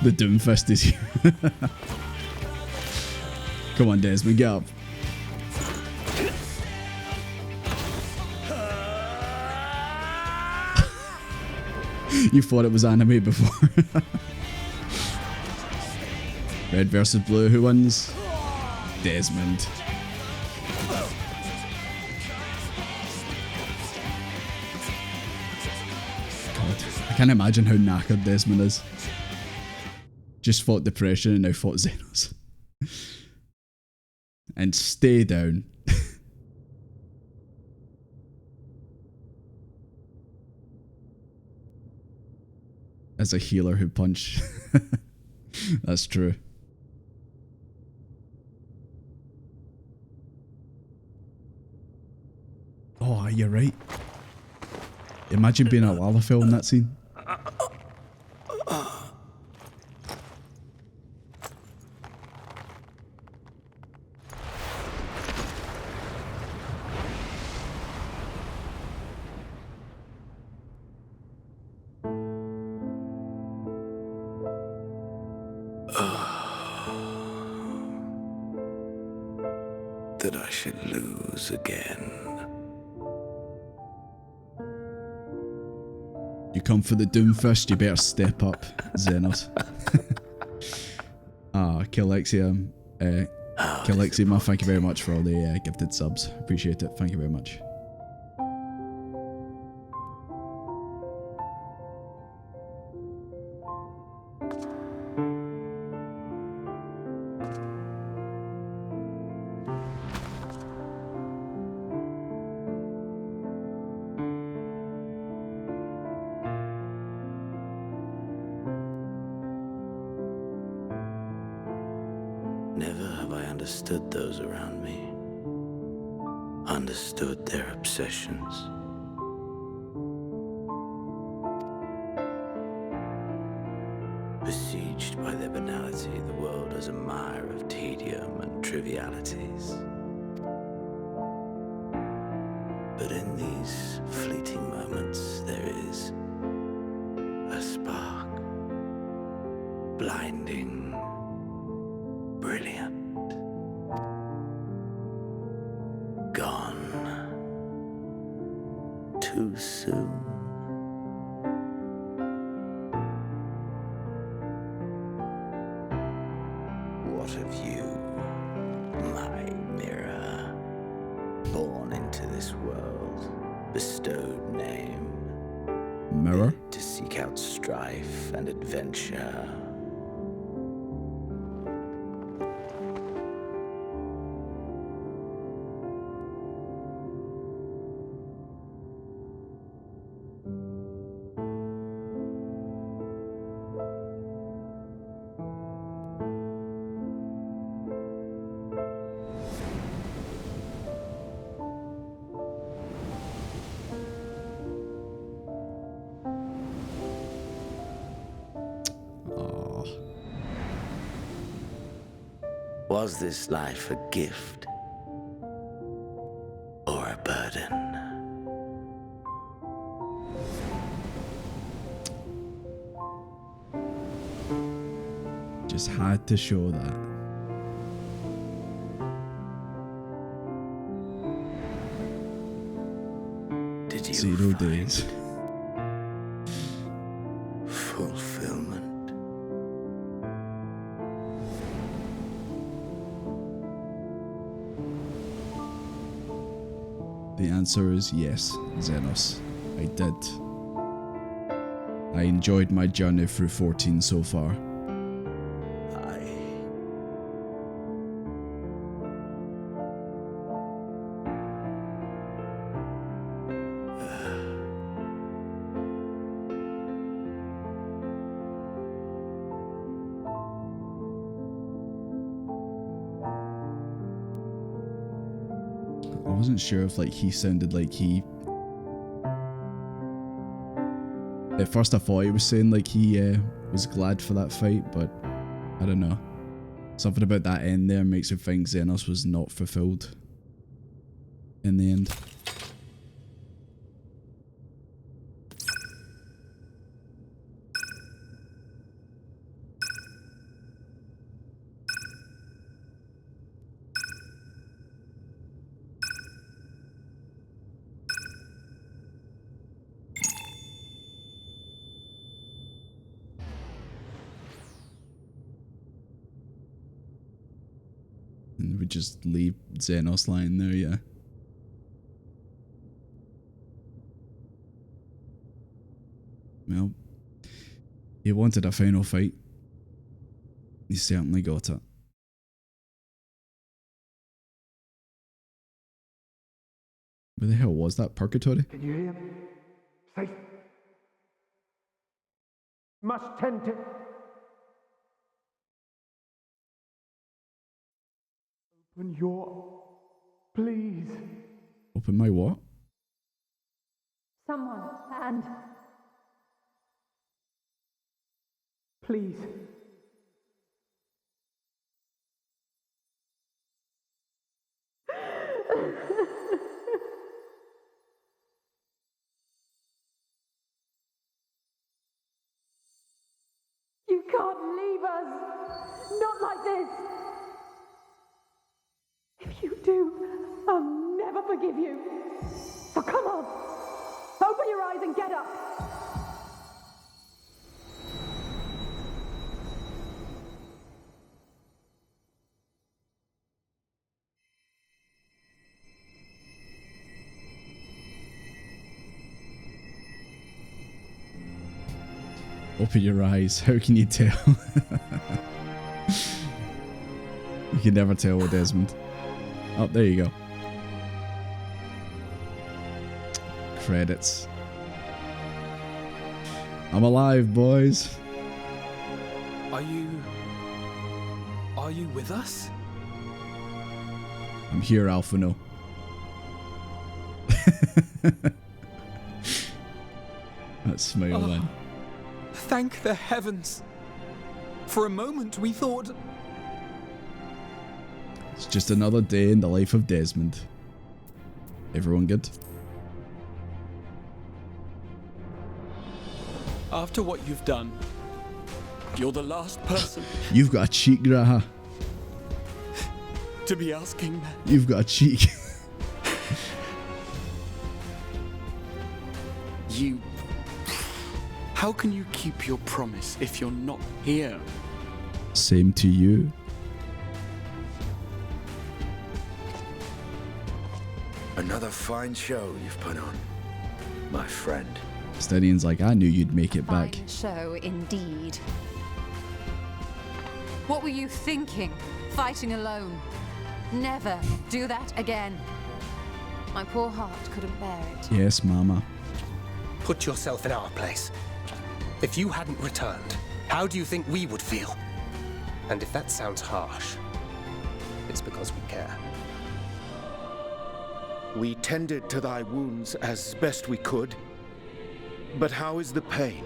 The Doomfist is here. Come on, Desmond, get up. You thought it was anime before. Red versus blue, who wins? Desmond. God, I can't imagine how knackered Desmond is. Just fought depression and now fought Xenos. And stay down. As a healer who punched. That's true. Oh, you're right. Imagine being a Lalafell in that scene. That I should lose again. You come for the Doomfist, you better step up, Xenos. Kalexium, Kalexium, thank you very much for all the gifted subs. Appreciate it. Thank you very much. Never have I understood those around me. Understood their obsessions. Besieged by their banality, the world is a mire of tedium and trivialities. But in these fleeting moments, there is a spark. Blinding, brilliant. Gone too soon. What of you, my mirror? Born into this world, bestowed name. Mirror? To seek out strife and adventure. Was this life a gift or a burden? Just had to show that. Did you 0 days. Fulfillment. The answer is yes, Xenos. I did. I enjoyed my journey through 14 so far. I wasn't sure if like he sounded like he... At first I thought he was saying like he was glad for that fight, but I don't know. Something about that end there makes me think Xenos was not fulfilled in the end. And we just leave Xenos lying there, yeah. Well, he wanted a final fight. He certainly got it. Where the hell was that? Purgatory? Can you hear me? Safe. Must tend to... Open your... Please. Open my what? Someone, and... Please. You can't leave us! Not like this! If you do, I'll never forgive you. So come on! Open your eyes and get up! Open your eyes. How can you tell? You can never tell with Desmond. Oh, there you go. Credits. I'm alive, boys. Are you with us? I'm here, Alphino. That smile then. Thank the heavens. For a moment we thought... It's just another day in the life of Desmond. Everyone good? After what you've done, you're the last person You've got a cheek, Graha. to be asking that. You've got a cheek. You... How can you keep your promise if you're not here? Same to you. Another fine show you've put on, my friend. Stadian's like, I knew you'd make it back. Fine show indeed. What were you thinking? Fighting alone? Never do that again. My poor heart couldn't bear it. Yes, Mama. Put yourself in our place. If you hadn't returned, how do you think we would feel? And if that sounds harsh, it's because we care. We tended to thy wounds as best we could. But how is the pain?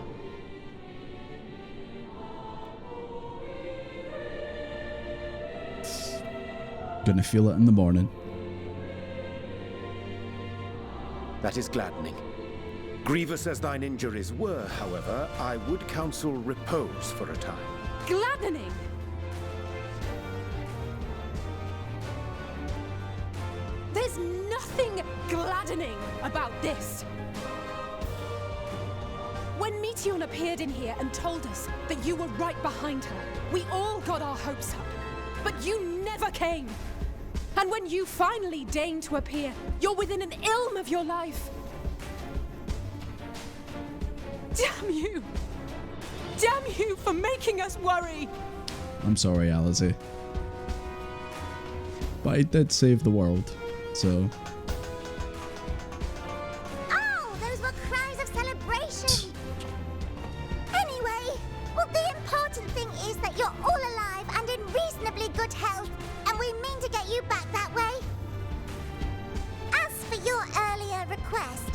Gonna feel it in the morning. That is gladdening. Grievous as thine injuries were, however, I would counsel repose for a time. Gladdening! There's nothing gladdening about this. When Meteion appeared in here and told us that you were right behind her, we all got our hopes up. But you never came. And when you finally deign to appear, you're within an ilm of your life. Damn you! Damn you for making us worry! I'm sorry, Alizé. But I did save the world, so... Oh, those were cries of celebration! Anyway, well, the important thing is that you're all alive and in reasonably good health, and we mean to get you back that way. As for your earlier request,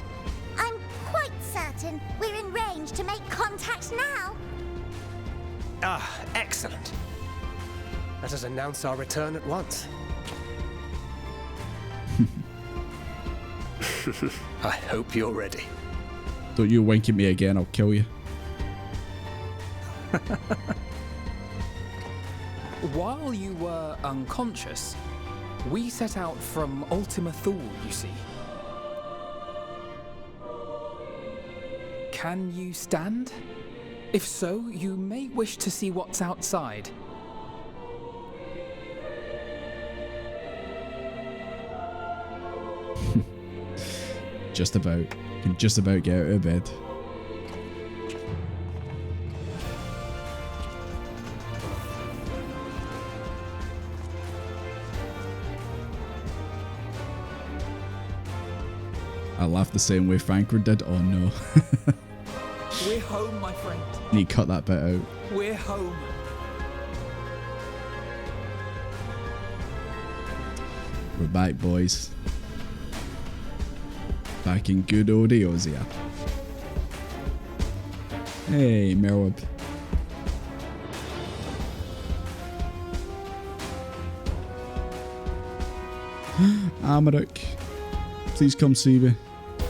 I'm quite certain we're in range to make contact now. Ah, excellent. Let us announce our return at once. I hope you're ready. Don't you wink at me again, I'll kill you. While you were unconscious, we set out from Ultima Thule, you see. Can you stand? If so, you may wish to see what's outside. just about. Can just about get out of bed. I laughed the same way Frankfurt did. Oh no. We're home, my friend. Need to cut that bit out. We're home. We're back, boys. Back in good old Eosia. Hey, Merweb. Amarok. Please come see me.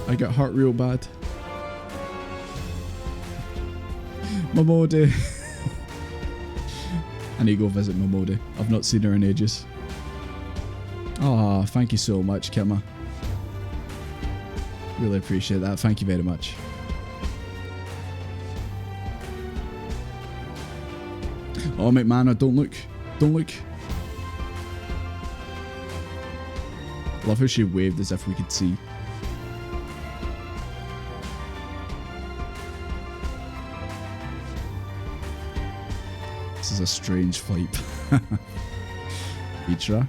I got hurt real bad. Momode. I need to go visit Momode. I've not seen her in ages. Oh, thank you so much, Kimma. Really appreciate that. Thank you very much. Oh, McMahon, don't look. Don't look. Love how she waved as if we could see. This is a strange flight. Vitra.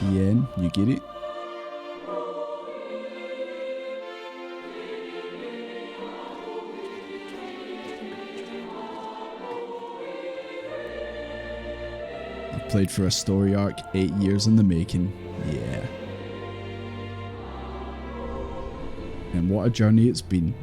Hien, you get it? Played for a story arc, 8 years in the making. Yeah. And what a journey it's been.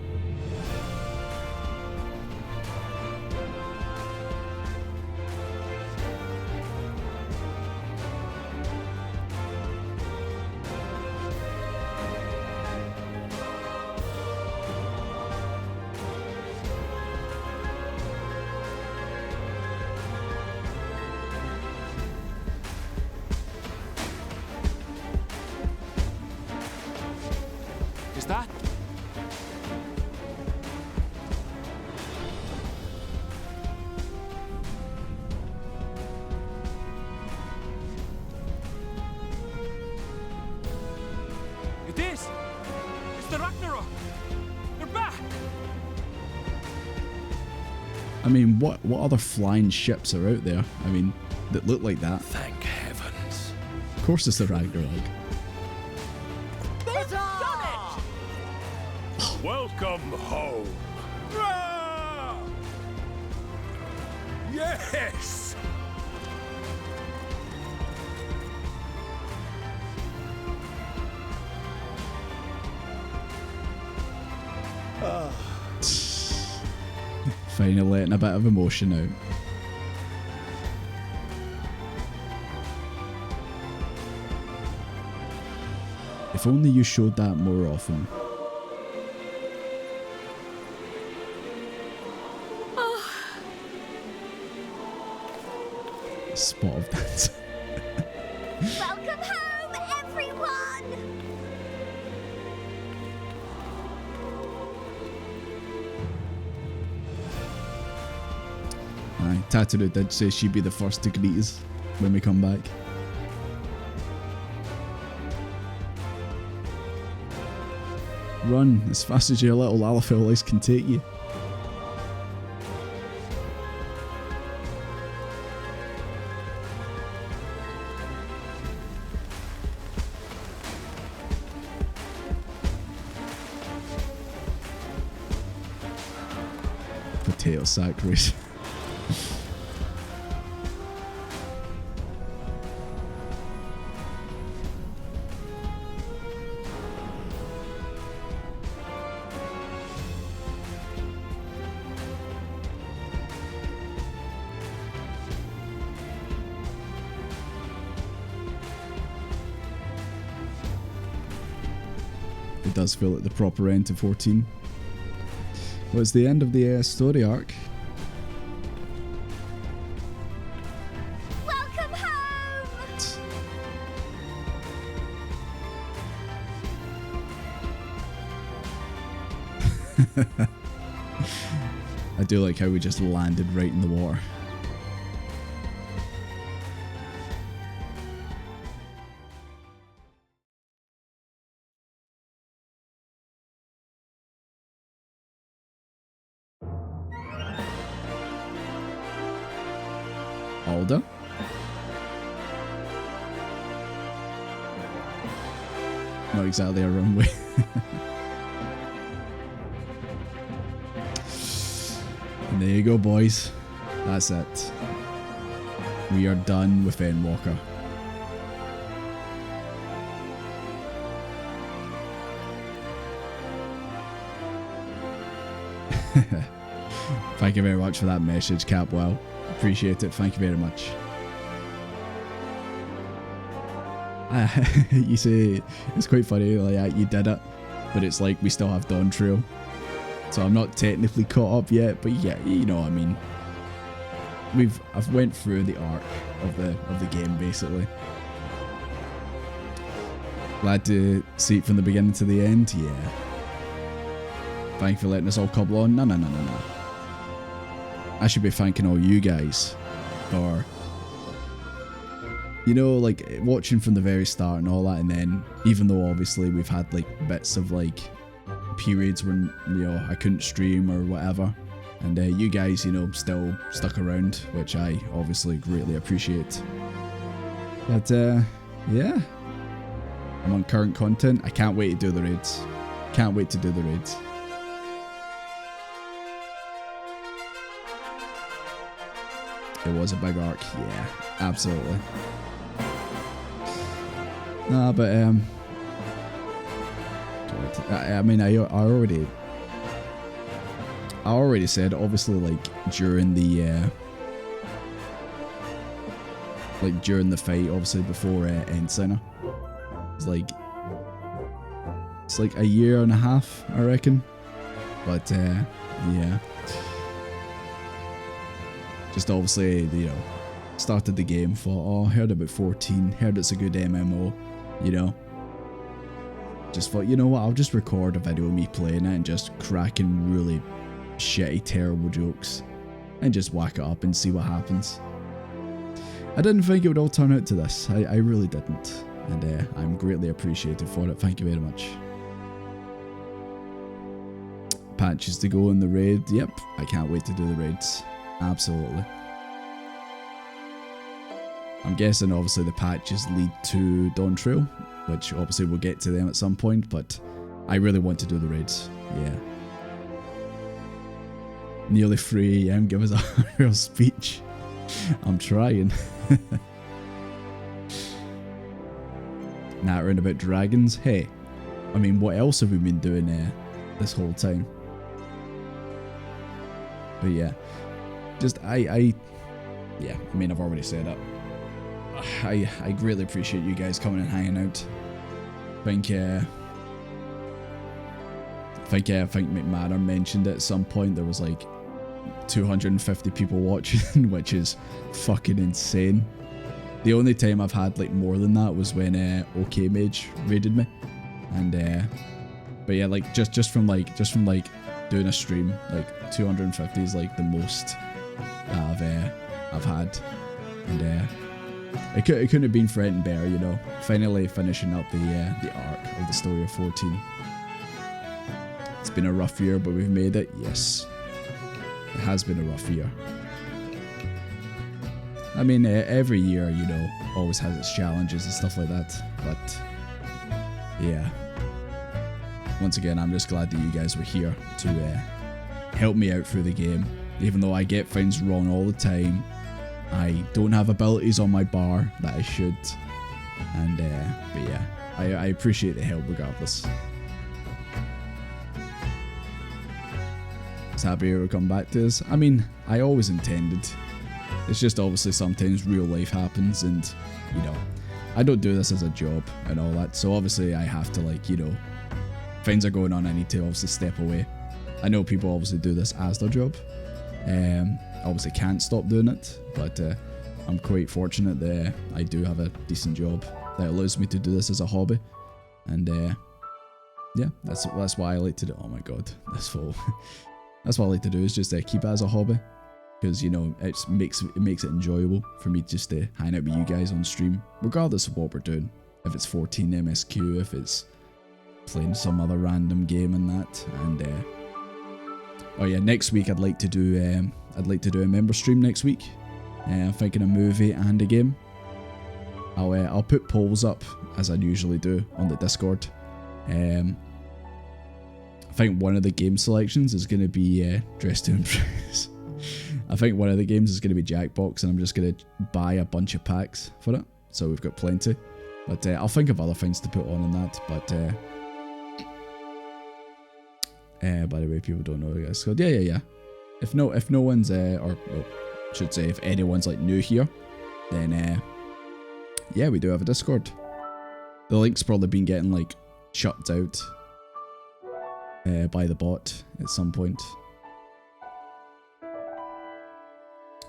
I mean, what other flying ships are out there? I mean, that look like that. Thank heavens. Of course it's the Ragnarok. They've done it! Welcome home. Yes! Finally letting a bit of emotion out. If only you showed that more often. Oh. Spot of that. Welcome home, everyone! Aye, Tataru did say she'd be the first to greet us when we come back. Run as fast as your little Lalafell legs can take you. Potato sack race. It does feel like the proper end to 14. Well, it's the end of the story arc. Welcome home! I do like how we just landed right in the water. Alda? Not exactly a runway. And there you go, boys. That's it. We are done with Endwalker. Thank you very much for that message, Capwell. Appreciate it. Thank you very much. You say it's quite funny, like you did it, but it's like we still have Dawn Trail, so I'm not technically caught up yet. But yeah, you know what I mean. I've went through the arc of the game basically. Glad to see it from the beginning to the end. Yeah. Thank you for letting us all couple on. No. I should be thanking all you guys for, you know, like watching from the very start and all that, and then even though obviously we've had like bits of like periods when, you know, I couldn't stream or whatever, and you guys, you know, still stuck around, which I obviously greatly appreciate. But yeah, I'm on current content. I can't wait to do the raids. Can't wait to do the raids. It was a big arc, yeah, absolutely. Nah, but I mean, I already said, obviously, like during the fight, obviously before Endsigner, it's like a year and a half, I reckon. But yeah. Just obviously, you know, started the game, thought, oh, heard about 14, heard it's a good MMO, you know. Just thought, you know what, I'll just record a video of me playing it and just cracking really shitty, terrible jokes and just whack it up and see what happens. I didn't think it would all turn out to this. I really didn't. And I'm greatly appreciated for it. Thank you very much. Patches to go in the raid. Yep, I can't wait to do the raids. Absolutely. I'm guessing obviously the patches lead to Dawn Trail, which obviously we'll get to them at some point, but I really want to do the raids. Yeah. Nearly 3 AM, give us a real speech. I'm trying. Nattering about dragons. Hey, I mean, what else have we been doing this whole time? But yeah. Just, yeah, I mean, I've already said it. I greatly appreciate you guys coming and hanging out. I think McMahon mentioned it at some point. There was like 250 people watching, which is fucking insane. The only time I've had like more than that was when OK Mage raided me, and but yeah, like just from doing a stream, like 250 is like the most I've had, and it couldn't have been for it and Bear, you know. Finally finishing up the arc of the story of 14. It's been a rough year, but we've made it. Yes, it has been a rough year. I mean, every year, you know, always has its challenges and stuff like that. But yeah, once again, I'm just glad that you guys were here to help me out through the game. Even though I get things wrong all the time, I don't have abilities on my bar that I should. And but yeah, I appreciate the help regardless. Just happy to come back to this. I mean, I always intended. It's just obviously sometimes real life happens, and you know, I don't do this as a job and all that. So obviously I have to, like, you know, things are going on, I need to obviously step away. I know people obviously do this as their job. Obviously can't stop doing it, but I'm quite fortunate that I do have a decent job that allows me to do this as a hobby. And yeah, that's why I like to do. Oh my god, that's full. That's what I like to do, is just keep it as a hobby, because you know it makes it enjoyable for me just to hang out with you guys on stream, regardless of what we're doing. If it's 14 MSQ, if it's playing some other random game and that. And oh yeah, next week I'd like to do a member stream next week. I'm thinking a movie and a game. I'll put polls up as I usually do on the Discord. I think one of the game selections is going to be Dress to Impress. I think one of the games is going to be Jackbox, and I'm just going to buy a bunch of packs for it. So we've got plenty. But I'll think of other things to put on in that. But by the way, people don't know the Discord. Yeah. If no one's or well, I should say if anyone's like new here, then yeah, we do have a Discord. The link's probably been getting like shut out by the bot at some point.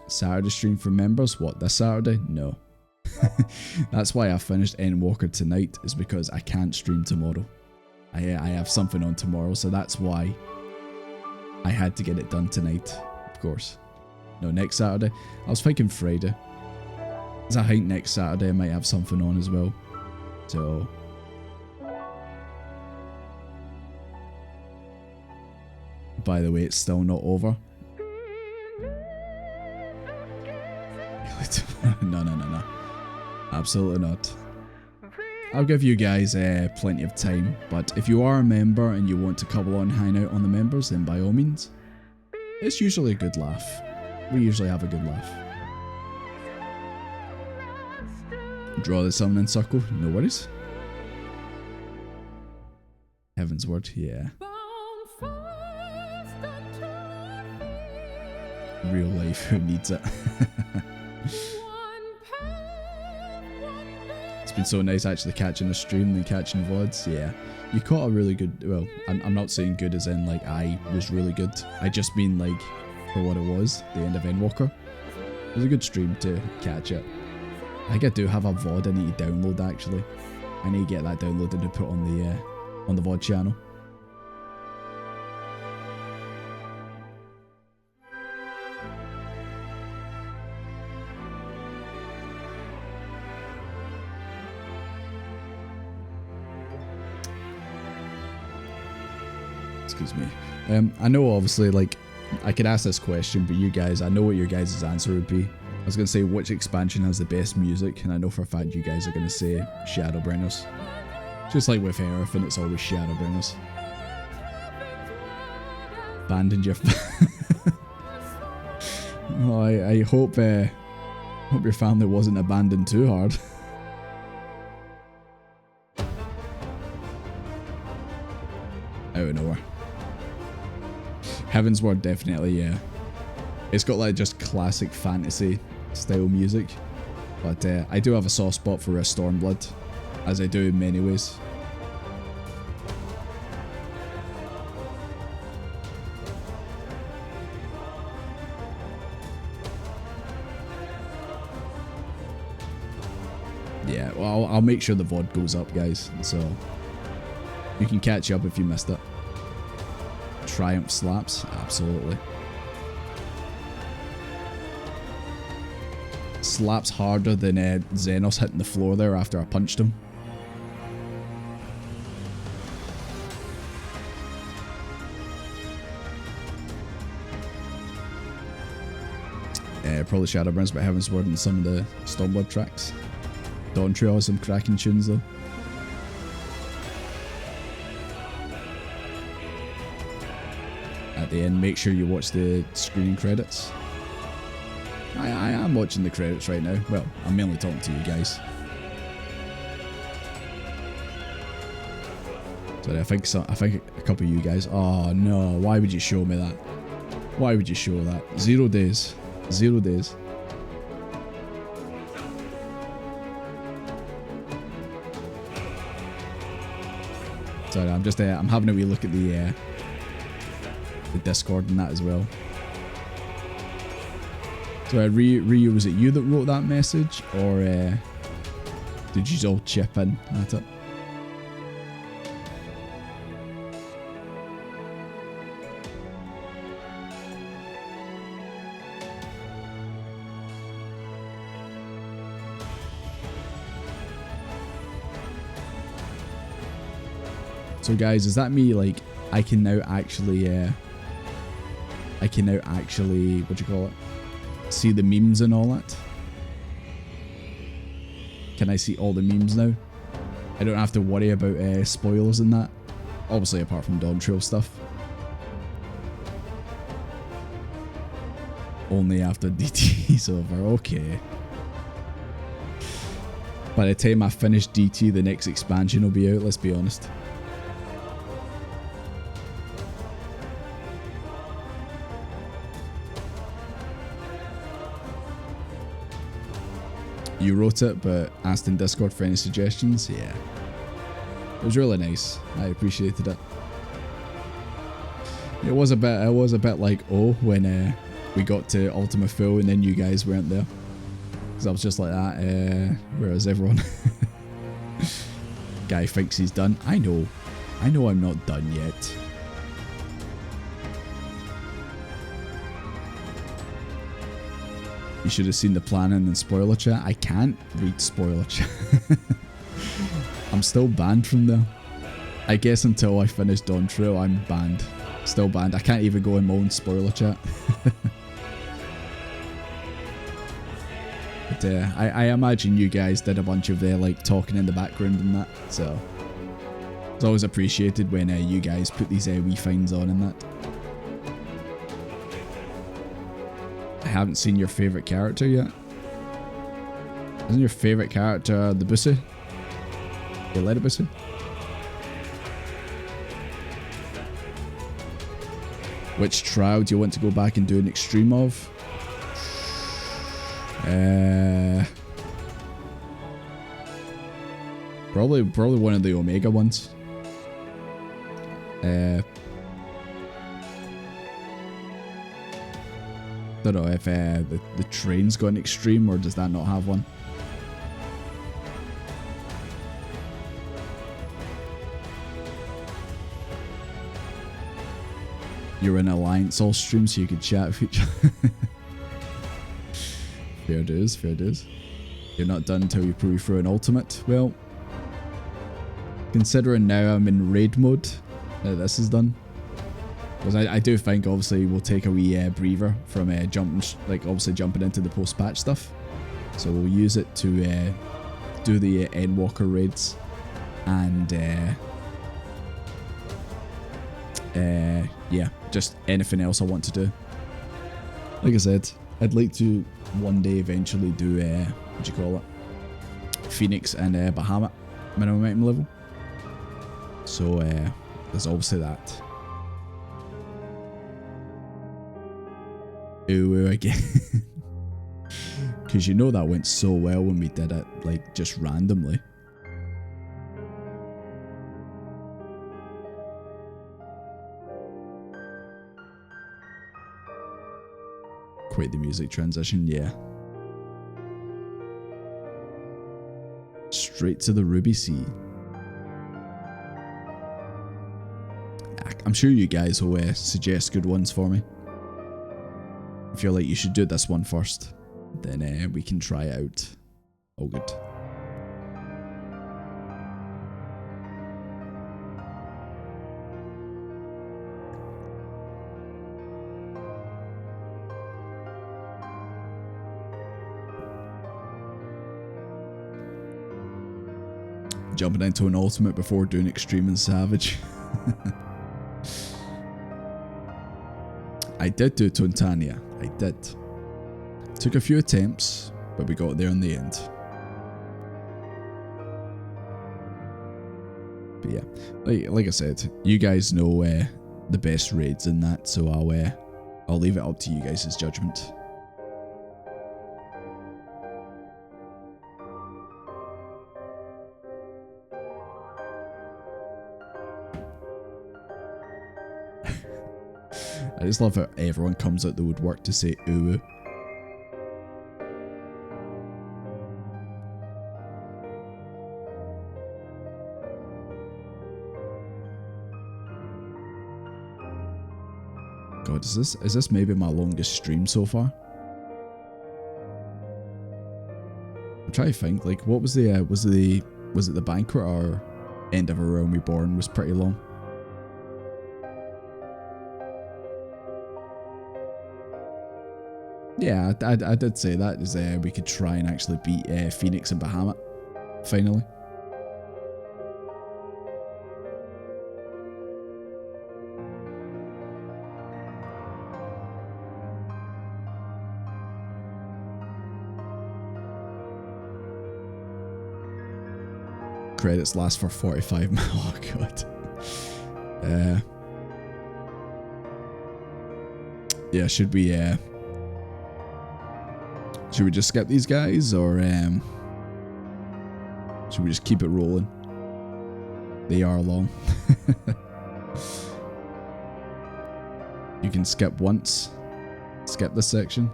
Saturday stream for members? What, this Saturday? No. That's why I finished Endwalker tonight, is because I can't stream tomorrow. I have something on tomorrow, so that's why I had to get it done tonight, of course. No, next Saturday. I was thinking Friday. Because I think next Saturday I might have something on as well. So... By the way, it's still not over. No. Absolutely not. I'll give you guys plenty of time, but if you are a member and you want to couple on hang out on the members, then by all means. It's usually a good laugh. We usually have a good laugh. Draw the summoning circle, no worries. Heaven's Word, yeah. Real life, who needs it? It's been so nice actually catching a stream than catching VODs. Yeah, you caught a really good, well, I'm not saying good as in like I was really good. I just mean like for what it was, the end of Endwalker. It was a good stream to catch it. I think I do have a VOD I need to download actually. I need to get that downloaded and put on the VOD channel. Excuse me. I know obviously like I could ask this question, but you guys, I know what your guys' answer would be. I was going to say which expansion has the best music, and I know for a fact you guys are going to say Shadowbringers. Just like with everything, it's always Shadowbringers. Abandoned your... Oh, I hope your family wasn't abandoned too hard. Out of nowhere. Heaven's Word, definitely, yeah. It's got like just classic fantasy style music. But I do have a soft spot for Stormblood, as I do in many ways. Yeah, well, I'll make sure the VOD goes up, guys, so you can catch up if you missed it. Triumph slaps, absolutely. Slaps harder than Xenos hitting the floor there after I punched him. Probably Shadowbringers, but Heaven's Word and some of the Stormblood tracks. Dawn Trail has some cracking tunes though. At the end, make sure you watch the screening credits. I am watching the credits right now. Well, I'm mainly talking to you guys. Sorry, I think a couple of you guys. Oh no! Why would you show me that? Why would you show that? 0 days. 0 days. Sorry, I'm just I'm having a wee look at the Discord and that as well. So Ryu, was it you that wrote that message, or did you all chip in at it? So guys, does that mean like I can now actually what do you call it? see the memes and all that? Can I see all the memes now? I don't have to worry about spoilers and that. Obviously, apart from Dawn Trail stuff. Only after DT's over. Okay. By the time I finish DT, the next expansion will be out, let's be honest. You wrote it, but asked in Discord for any suggestions. Yeah. It was really nice. I appreciated it. It was a bit like, oh, when we got to Ultima Full and then you guys weren't there. Because I was just like that, where is everyone? Guy thinks he's done. I know I'm not done yet. You should have seen the planning and spoiler chat. I can't read spoiler chat. I'm still banned from there. I guess until I finish Dawn Trail, I'm banned. Still banned. I can't even go in my own spoiler chat. But I imagine you guys did a bunch of like talking in the background and that. So it's always appreciated when you guys put these wee finds on and that. I haven't seen your favourite character yet. Isn't your favourite character the Bussy? You let it Bussy? Which trial do you want to go back and do an extreme of? Probably one of the Omega ones. Don't know if the train's got an extreme or does that not have one. You're in Alliance all stream so you could chat with each other. Fair dues, fair dues. You're not done until you prove through an ultimate. Well, considering now I'm in raid mode, this is done. Because I do think obviously we'll take a wee breather from jumping into the post-patch stuff. So we'll use it to do the Endwalker raids and yeah, just anything else I want to do. Like I said, I'd like to one day eventually do what do you call it? Phoenix and Bahamut minimum item level. So there's obviously that. Ooh, again. Because you know that went so well when we did it, like, just randomly. Quite the music transition, yeah. Straight to the Ruby Sea. I'm sure you guys will suggest good ones for me. I feel like you should do this one first, then we can try it out. Oh, good. Jumping into an ultimate before doing extreme and savage. I did do Tontania. I did. Took a few attempts, but we got there in the end. But yeah, like I said, you guys know the best raids in that, so I'll leave it up to you guys' judgment. I just love how everyone comes out the woodwork to say ooh. God, is this maybe my longest stream so far? I'm trying to think, like, what was the was it the banquet or End of a Realm Reborn was pretty long. Yeah, I did say that is we could try and actually beat Phoenix and Bahamut finally. Credits last for 45 minutes. Oh god. Yeah, should we just skip these guys, or should we just keep it rolling? They are long. You can skip once. Skip this section.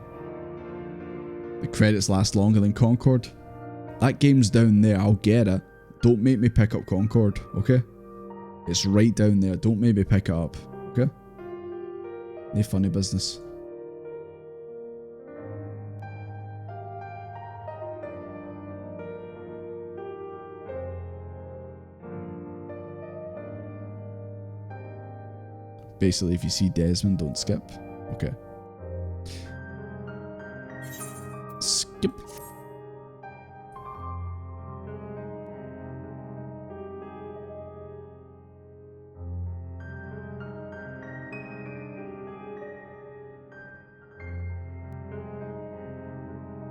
The credits last longer than Concord. That game's down there, I'll get it. Don't make me pick up Concord, okay? It's right down there. Don't make me pick it up, okay? No funny business. Basically, if you see Desmond, don't skip. Okay. Skip.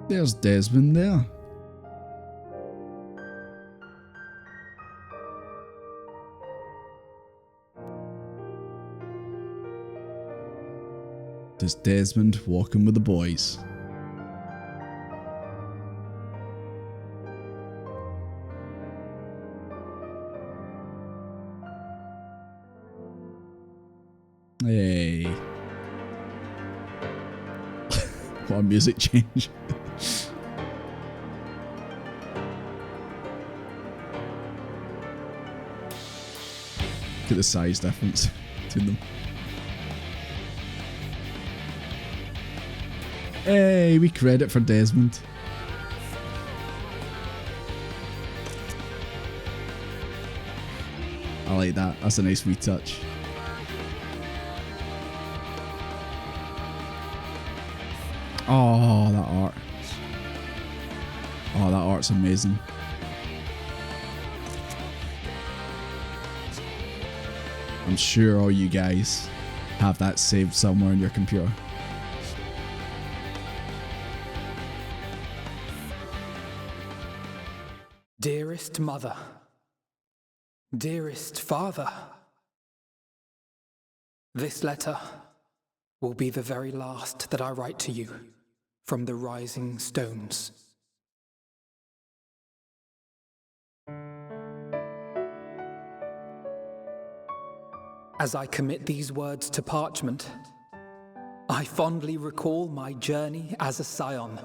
There's Desmond there. There's Desmond walking with the boys. Hey. What a music change. Look at the size difference between them. Hey, we credit for Desmond. I like that. That's a nice wee touch. Oh, that art. Oh, that art's amazing. I'm sure all you guys have that saved somewhere in your computer. Dearest mother, dearest father, this letter will be the very last that I write to you from the rising stones. As I commit these words to parchment, I fondly recall my journey as a scion.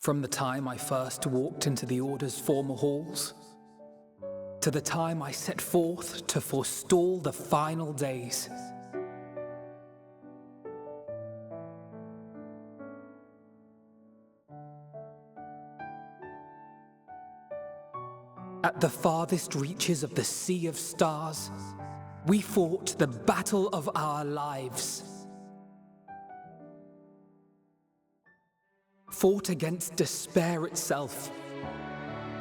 From the time I first walked into the Order's former halls, to the time I set forth to forestall the final days. At the farthest reaches of the Sea of Stars, we fought the battle of our lives. Fought against despair itself,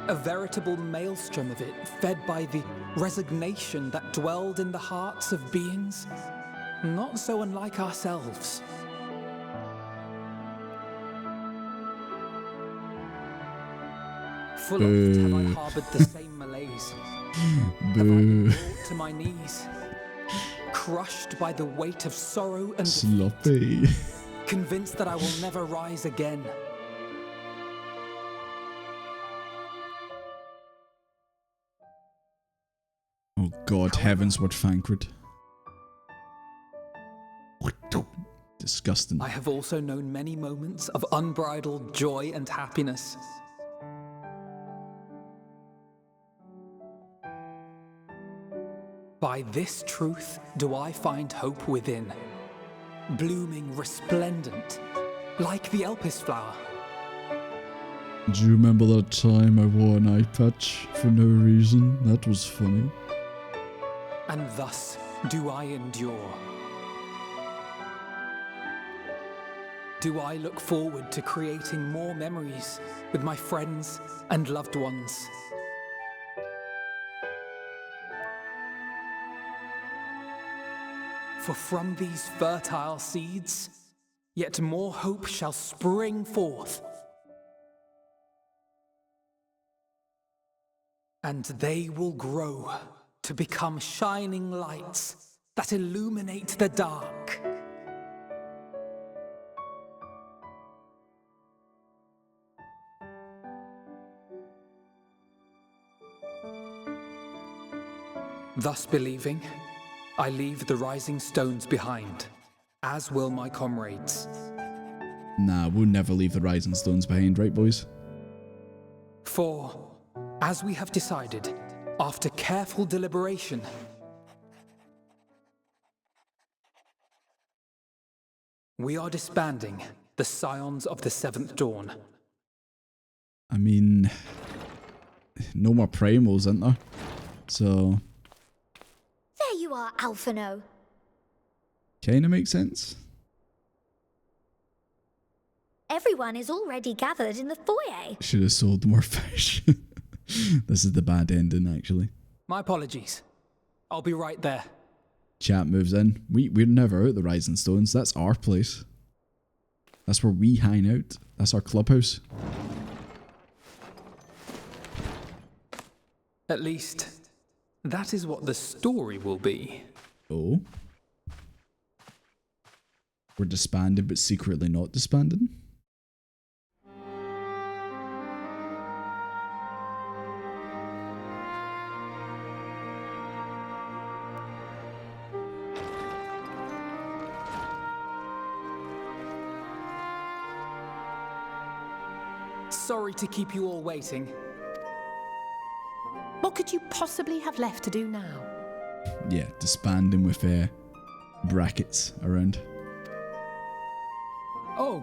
a veritable maelstrom of it, fed by the resignation that dwelled in the hearts of beings not so unlike ourselves. Full oft have I harbored the same malaise. Have I been brought to my knees, crushed by the weight of sorrow and sloppy, convinced that I will never rise again. Oh God, Heavensward Thancred. Disgusting. I have also known many moments of unbridled joy and happiness. By this truth do I find hope within, blooming resplendent, like the Elpis flower. Do you remember that time I wore an eye patch for no reason? That was funny. And thus, do I endure? Do I look forward to creating more memories with my friends and loved ones? For from these fertile seeds, yet more hope shall spring forth. And they will grow to become shining lights that illuminate the dark. Thus believing, I leave the rising stones behind, as will my comrades. Nah, we'll never leave the rising stones behind, right, boys? For, as we have decided, after careful deliberation, we are disbanding the Scions of the Seventh Dawn. I mean, no more primals, isn't there? So, There you are, Alphino. kinda makes sense. Everyone is already gathered in the foyer. Should have sold more fish. This is the bad ending, actually. My apologies. I'll be right there. Chat moves in. We're never out the Rising Stones. That's our place. That's where we hang out. That's our clubhouse. At least, that is what the story will be. Oh? We're disbanded, but secretly not disbanded? Sorry to keep you all waiting. What could you possibly have left to do now? Yeah, disbanding with brackets around. Oh,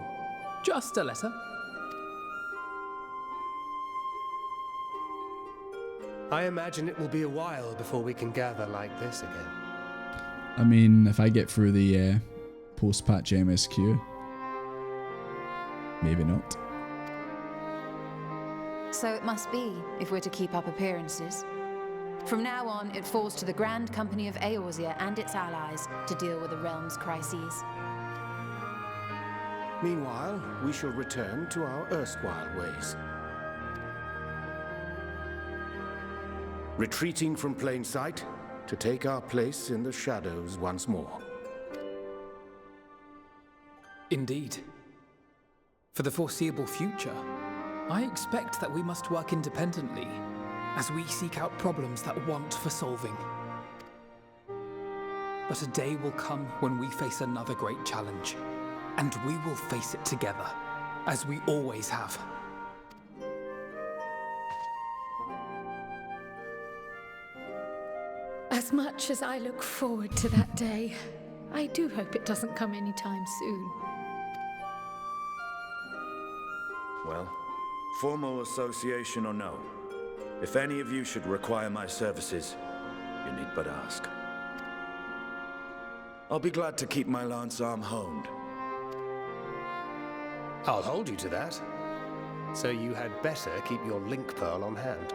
just a letter. I imagine it will be a while before we can gather like this again. I mean, if I get through the post-patch MSQ, maybe not. So it must be, if we're to keep up appearances. From now on, it falls to the Grand Company of Eorzea and its allies to deal with the realm's crises. Meanwhile, we shall return to our erstwhile ways. Retreating from plain sight to take our place in the shadows once more. Indeed. For the foreseeable future, I expect that we must work independently as we seek out problems that want for solving. But a day will come when we face another great challenge, and we will face it together, as we always have. As much as I look forward to that day, I do hope it doesn't come anytime soon. Well, formal association or no, if any of you should require my services, you need but ask. I'll be glad to keep my lance arm honed. I'll hold you to that. So you had better keep your link pearl on hand.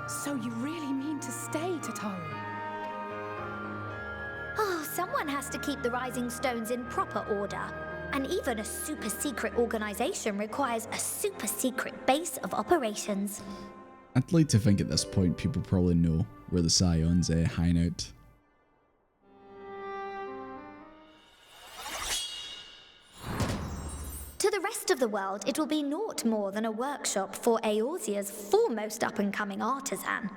So you really mean to stay, Tataru? Oh, someone has to keep the Rising Stones in proper order. And even a super-secret organization requires a super-secret base of operations. I'd like to think at this point people probably know where the Scions hang out. To the rest of the world, it will be naught more than a workshop for Eorzea's foremost up-and-coming artisan.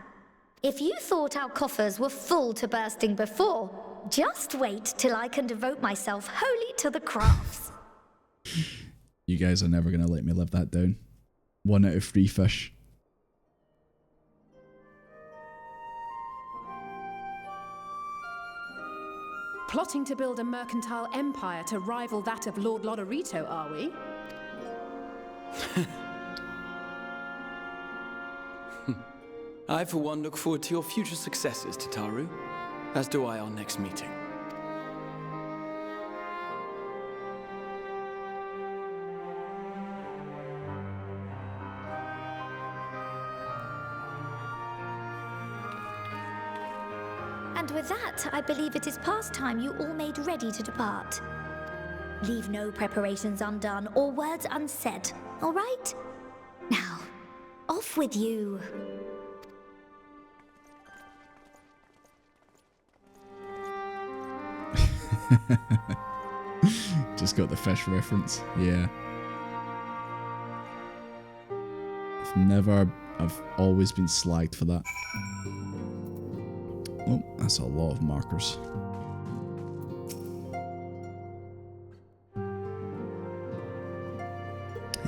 If you thought our coffers were full to bursting before, just wait till I can devote myself wholly to the crafts. You guys are never going to let me live that down. 1 out of 3 fish. Plotting to build a mercantile empire to rival that of Lord Lodorito, are we? I, for one, look forward to your future successes, Tataru, as do I our next meeting. And with that, I believe it is past time you all made ready to depart. Leave no preparations undone or words unsaid, all right? Now, off with you. Just got the fish reference. Yeah. I've always been slagged for that. Oh, that's a lot of markers.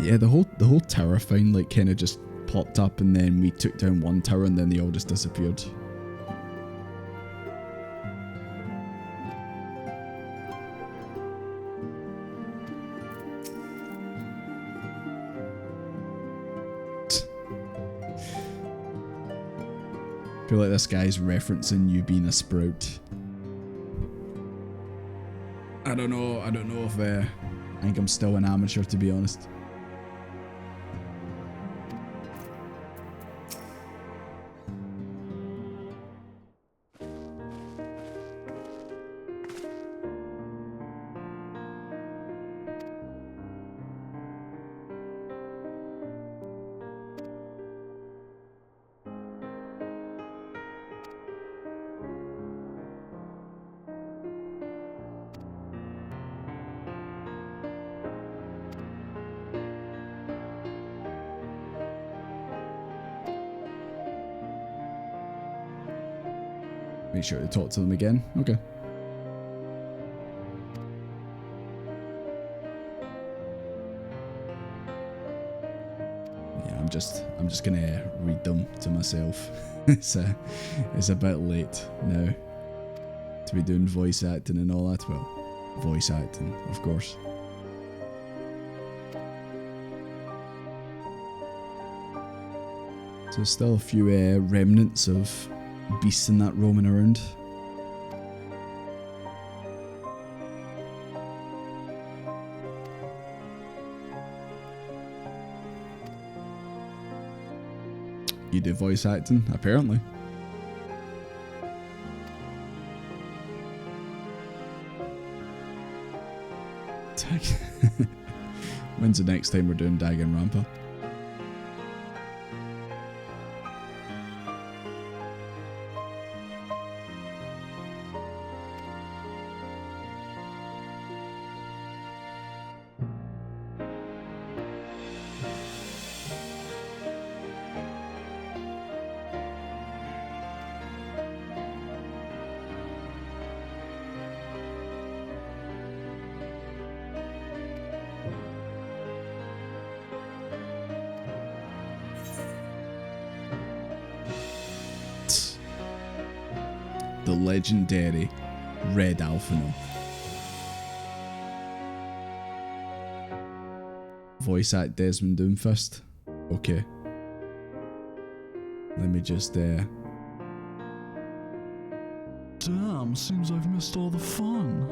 Yeah, the whole tower thing like kind of just popped up, and then we took down one tower and then they all just disappeared. I feel like this guy's referencing you being a sprout. I don't know if I think I'm still an amateur, to be honest. Make sure to talk to them again. Okay. Yeah, I'm just gonna read them to myself. It's a bit late now to be doing voice acting and all that. Well, voice acting, of course. So still a few remnants of beasts in that roaming around. You do voice acting, apparently. When's the next time we're doing Danganronpa? The legendary Red Alphino. Voice act Desmond Doomfist. Okay. Let me just Damn, seems I've missed all the fun.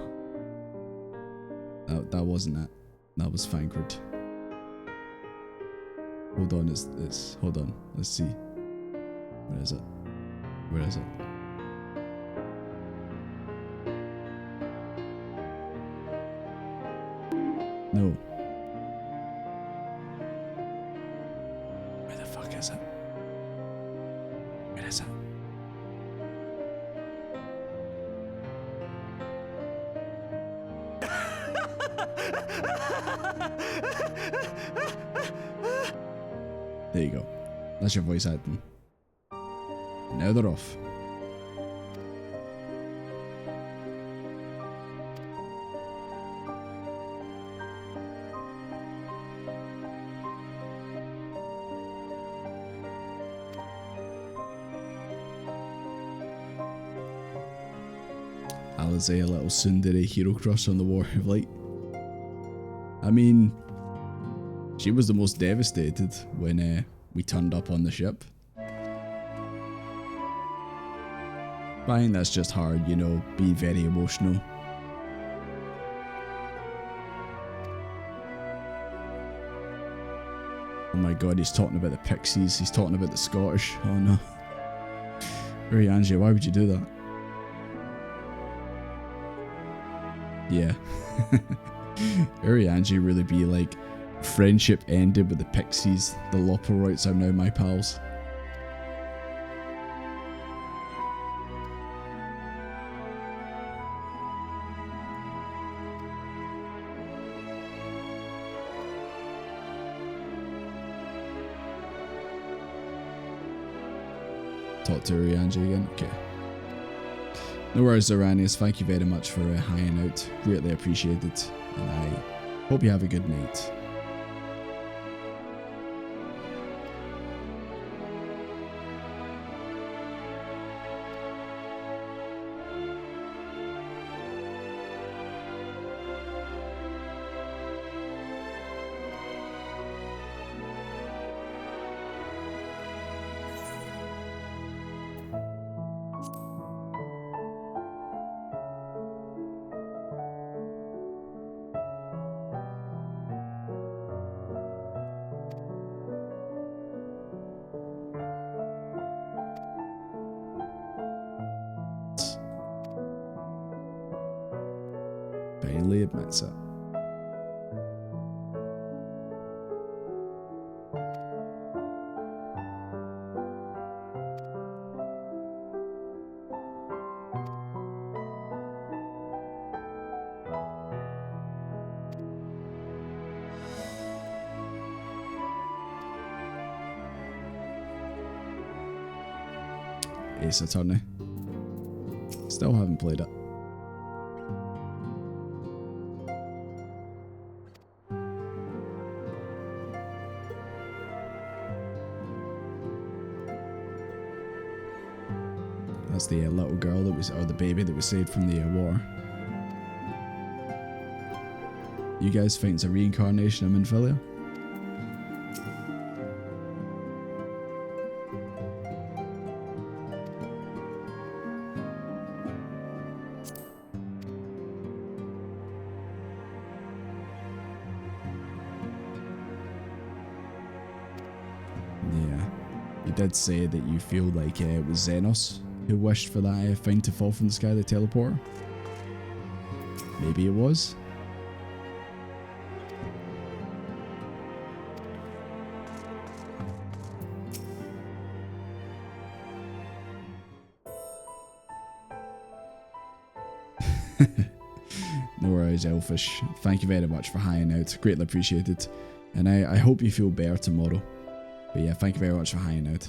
That wasn't it. That was Fankard. Hold on, it's hold on. Let's see. Where is it? Where is it? No. Where the fuck is it? Where is it? There you go. That's your voice acting. Now they're off. Alizé, a little tsundere hero crush on the War of Light. I mean, she was the most devastated when we turned up on the ship. But I think that's just hard, you know, be very emotional. Oh my god, he's talking about the Pixies. He's talking about the Scottish. Oh no. Urianger, why would you do that? Yeah. Urianger really be like, friendship ended with the Pixies. The Loperites are now my pals. Talk to Urianger again? Okay. No worries, Zoranius. Thank you very much for hanging out. Greatly appreciated. And I hope you have a good night. Bailey admits it. Ace Attorney. Still haven't played it. That's the little girl that was, or the baby that was saved from the war. You guys think it's a reincarnation of Minfilia? Yeah, you did say that you feel like it was Xenos who wished for that thing to fall from the sky, the teleporter. Maybe it was. No worries, Elfish. Thank you very much for hanging out. Greatly appreciated. And I hope you feel better tomorrow. But yeah, thank you very much for hanging out.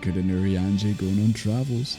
Concord and Urianger going on travels.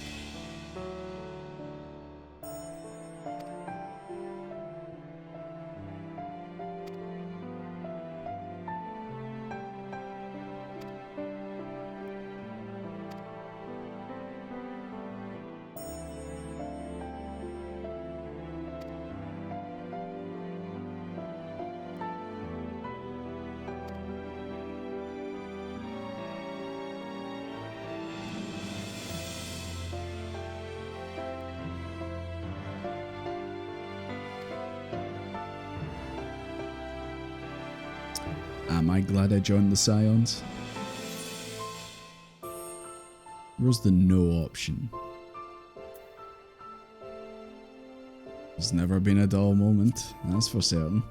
Am I glad I joined the Scions? Where's the no option? There's never been a dull moment, that's for certain.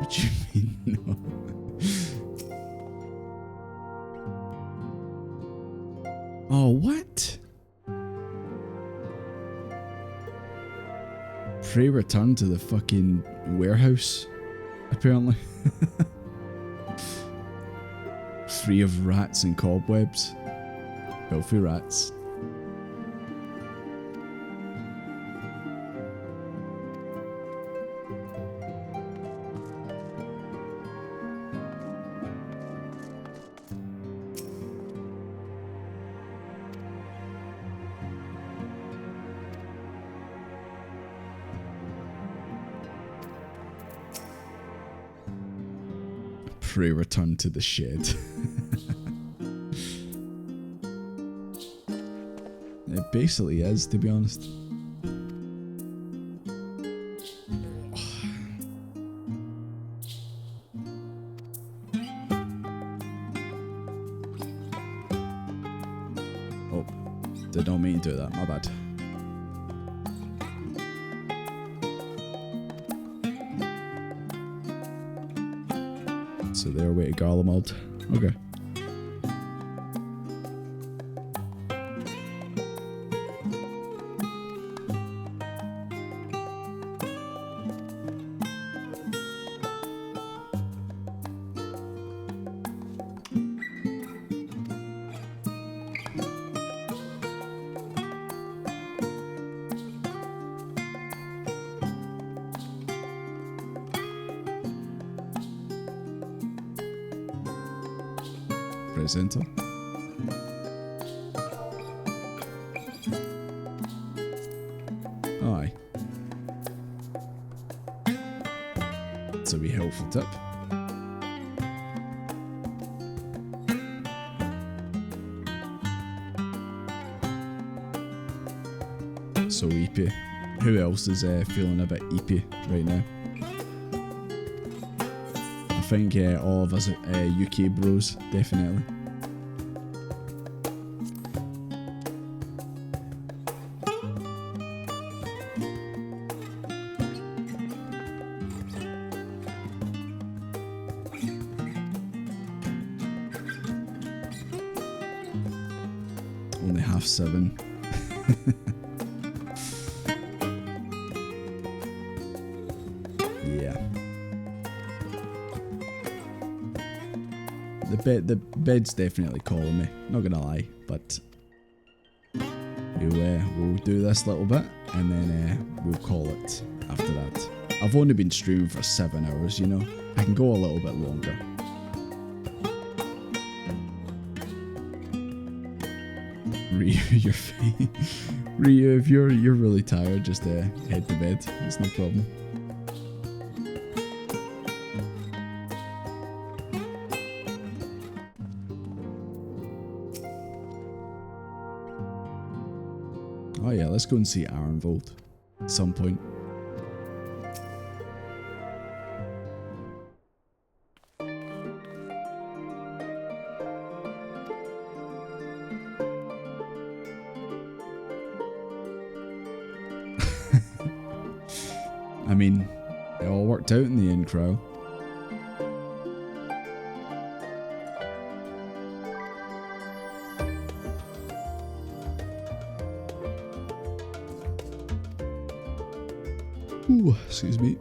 What do you mean, no? Oh, what? Frey returned to the fucking warehouse, apparently. Free of rats and cobwebs. Filthy rats. Frey returned to the shed. It basically is, to be honest. Oh, did not mean to do that, my bad. So they're away to Garlemald. Okay. Presenter. Aye. It's a wee helpful tip. So EP. Who else is feeling a bit EP right now? I think all of us UK bros, definitely. Only 7:30. Yeah. The bed's definitely calling me, not gonna lie, but we'll do this little bit and then we'll call it after that. I've only been streaming for 7 hours, you know. I can go a little bit longer. Ryu, Ryu, if you're really tired, just head to bed. It's no problem. Oh yeah, let's go and see Ironvold at some point. I mean, it all worked out in the end, Crow. Ooh, excuse me.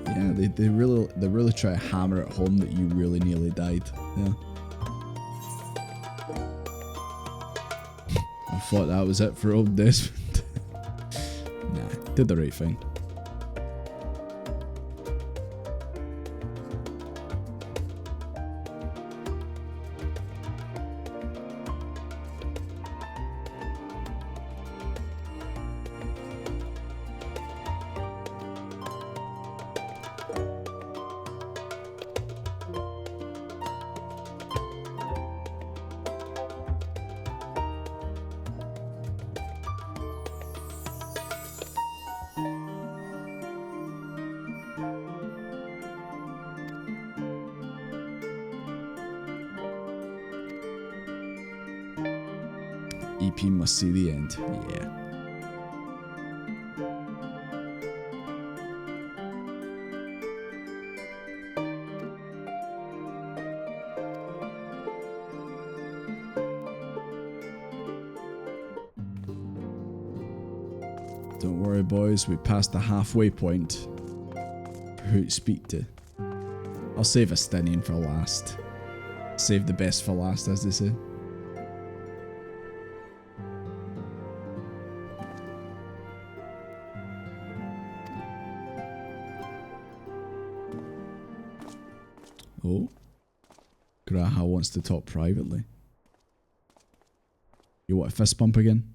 Yeah, they really try to hammer it home that you really nearly died. Yeah. I thought that was it for old Desmond. Nah, did the right thing. EP must see the end. Yeah. Don't worry, boys. We passed the halfway point. For who to speak to. I'll save Estinian for last. Save the best for last, as they say. Oh. Graha wants to talk privately. You want a fist bump again?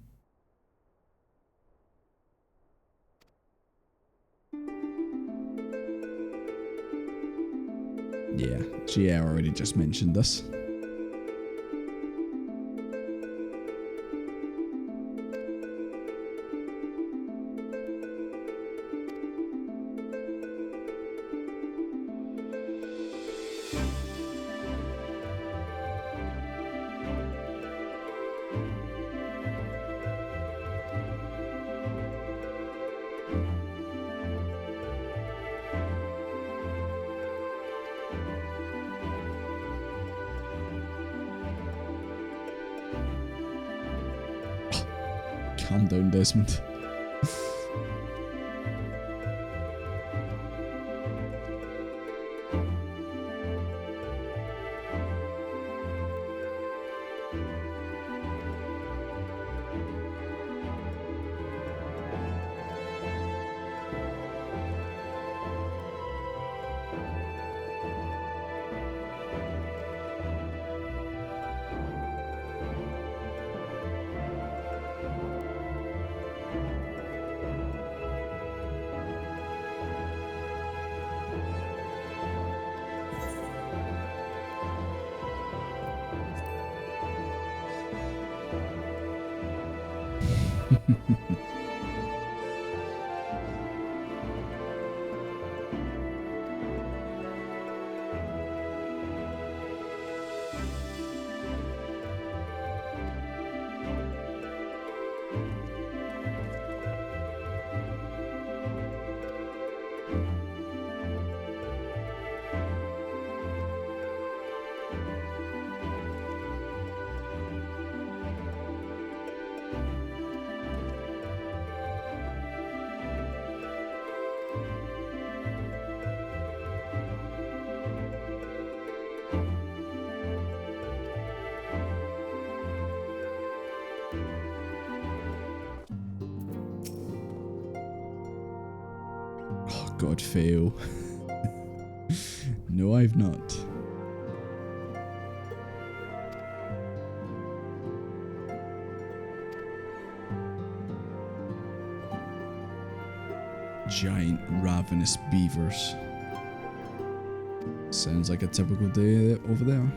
Yeah, GA already just mentioned this. Calm down, Desmond. God, fail. No, I've not. Giant ravenous beavers. Sounds like a typical day over there.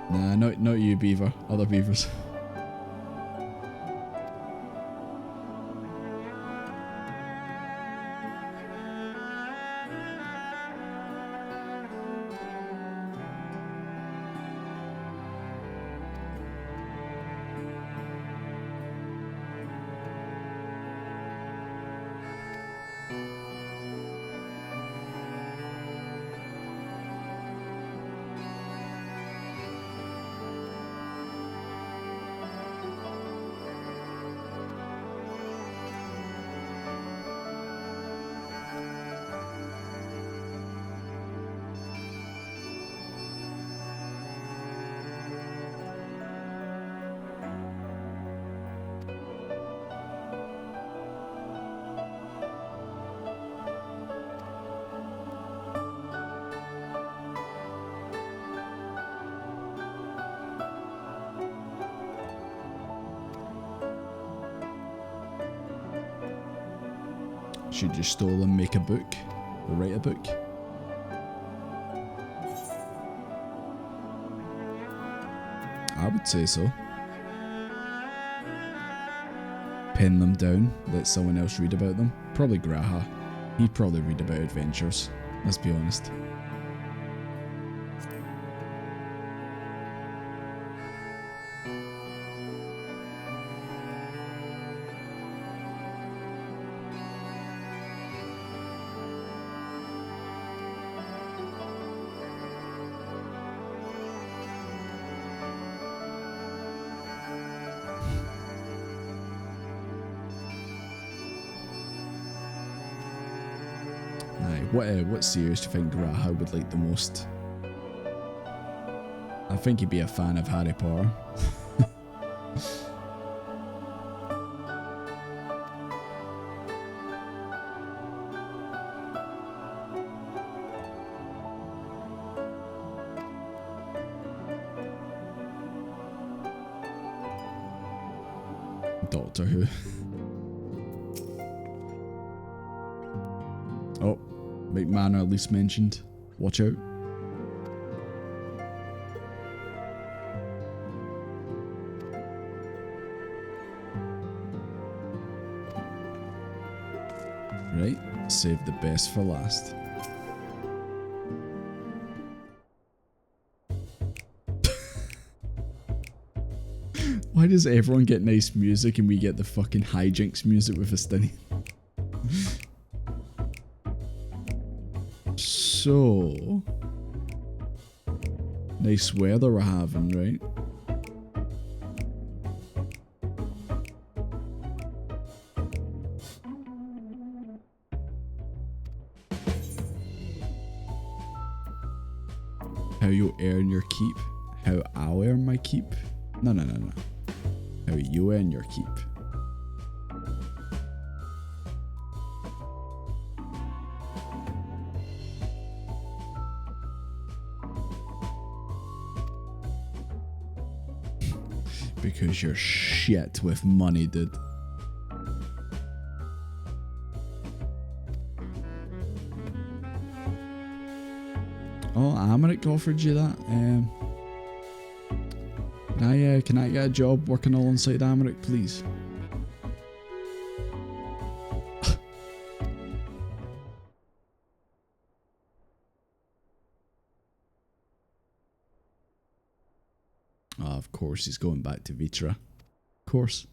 Nah, not you, beaver. Other beavers. Should just stole and make a book. Or write a book. I would say so. Pen them down, let someone else read about them. Probably Graha. He'd probably read about adventures, let's be honest. What series do you think Graha would like the most? I think he'd be a fan of Harry Potter. Doctor Who. Oh. McMahon at least mentioned. Watch out. Right, save the best for last. Why does everyone get nice music and we get the fucking hijinks music with Estinian? So, nice weather we're having, right? How you earn your keep? How I'll earn my keep? No. How you earn your keep? Because you're shit with money, dude. Oh, Amaric offered you that. Can I get a job working alongside Amaric, please? Of course, he's going back to Vitra. Of course.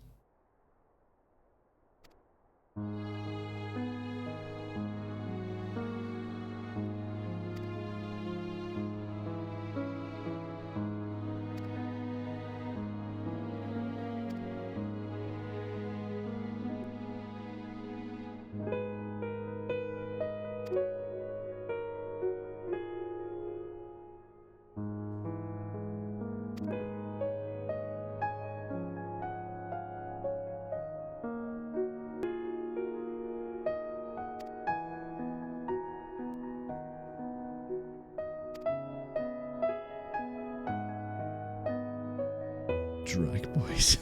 Drag boys.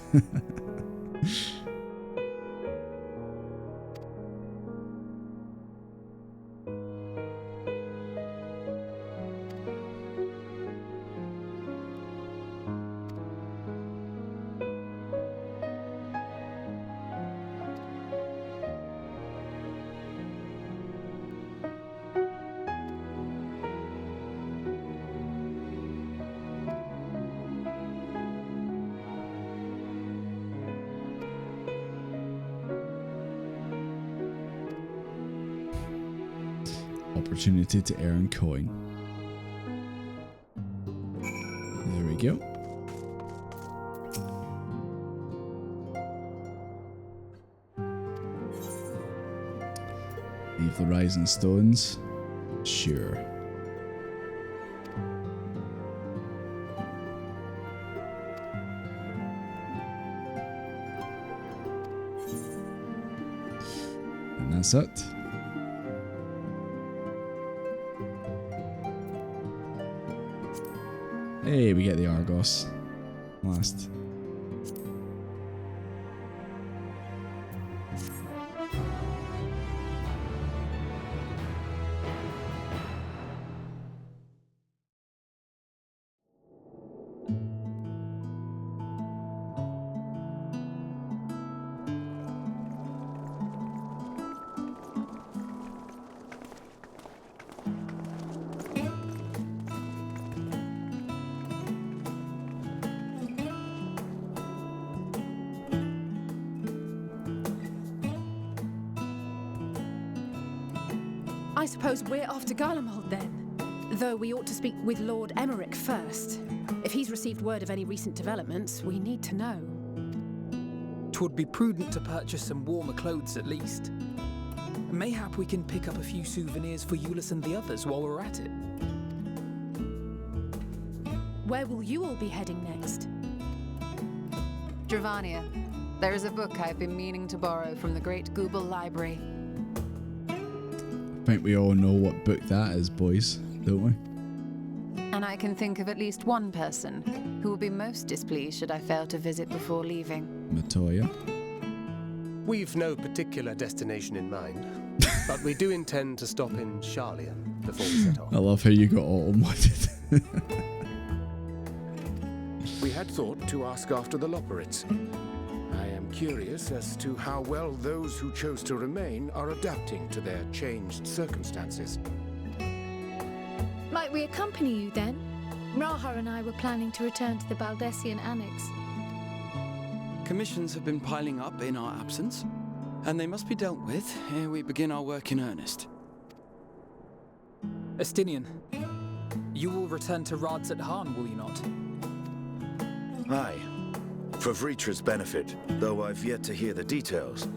Opportunity to earn coin. There we go. Leave the rising stones. Sure. And that's it. Hey, we get the Argos. Last. I suppose we're off to Garlemald then. Though we ought to speak with Lord Emmerich first. If he's received word of any recent developments, we need to know. 'Twould be prudent to purchase some warmer clothes at least. Mayhap we can pick up a few souvenirs for Euless and the others while we're at it. Where will you all be heading next? Dravania. There is a book I've been meaning to borrow from the Great Google Library. I think we all know what book that is, boys, don't we? And I can think of at least one person who will be most displeased should I fail to visit before leaving. Meteion. We've no particular destination in mind, but we do intend to stop in Sharlayan before we set off. I love how you got auto-modded. We had thought to ask after the Loporits. I am curious as to how well those who chose to remain are adapting to their changed circumstances. Might we accompany you then? Raha and I were planning to return to the Baldessian Annex. Commissions have been piling up in our absence, and they must be dealt with ere we begin our work in earnest. Estinian, you will return to Rads at Han, will you not? Aye. For Vritra's benefit, though I've yet to hear the details.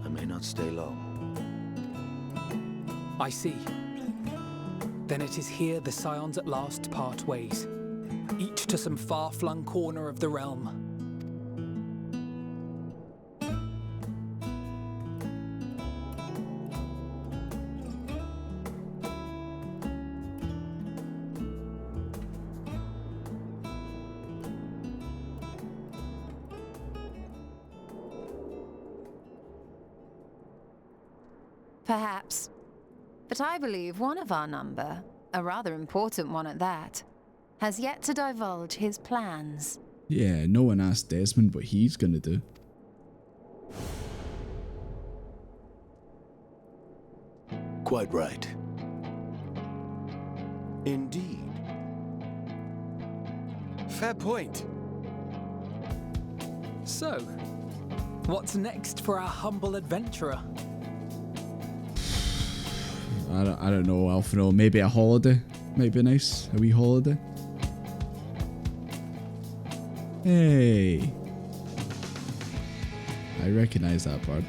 I may not stay long. I see. Then it is here the Scions at last part ways, each to some far-flung corner of the realm. Perhaps. But I believe one of our number, a rather important one at that, has yet to divulge his plans. Yeah, no one asked Desmond what he's gonna do. Quite right. Indeed. Fair point. So, what's next for our humble adventurer? I don't know, Alphino. Maybe a holiday might be nice. A wee holiday. Hey. I recognize that bird.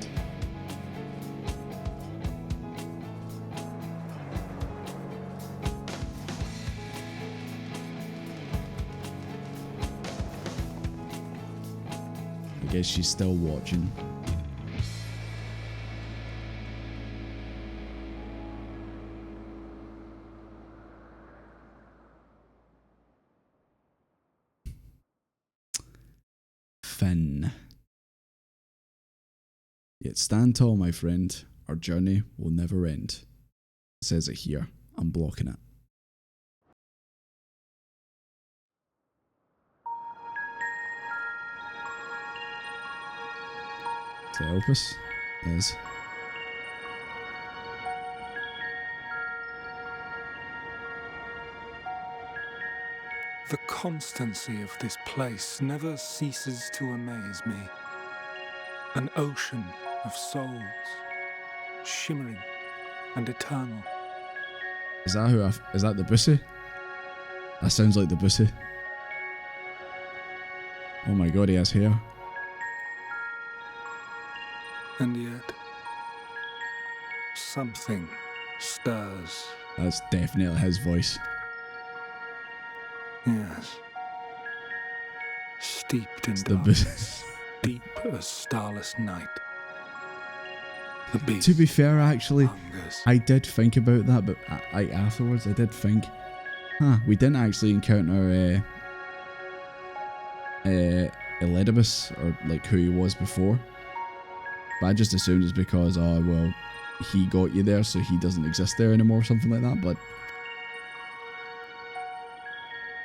I guess she's still watching. Finn. Yet stand tall, my friend. Our journey will never end. It says it here. I'm blocking it. Does that help us? It is. The constancy of this place never ceases to amaze me. An ocean of souls, shimmering and eternal. Is that the bussy? That sounds like the bussy. Oh my god, he has hair. And yet, something stirs. That's definitely his voice. Yes. Steeped in It's the darkness, deep as starless night. The beast To be fair, actually, hungers. I did think about that, but afterwards I did think, we didn't actually encounter Elidibus, or like who he was before. But I just assumed it's because, oh well, he got you there, so he doesn't exist there anymore, or something like that. But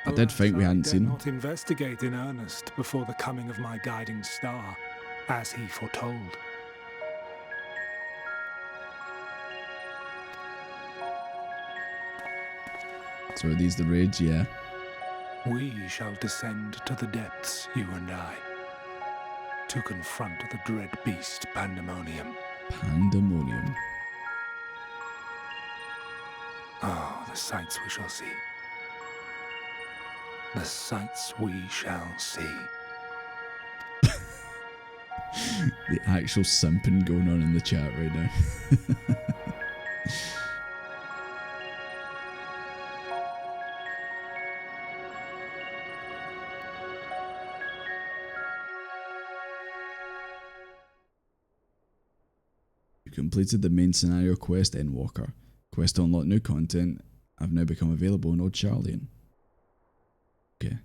I did think we hadn't seen him. Not investigate in earnest before the coming of my guiding star, as he foretold. So are these the raids? Yeah. We shall descend to the depths, you and I, to confront the dread beast Pandemonium. Pandemonium. the sights we shall see. The sights we shall see. The actual simping going on in the chat right now. You completed the main scenario quest, Endwalker. Quest to unlock new content have now become available in Old Charlian. Okay.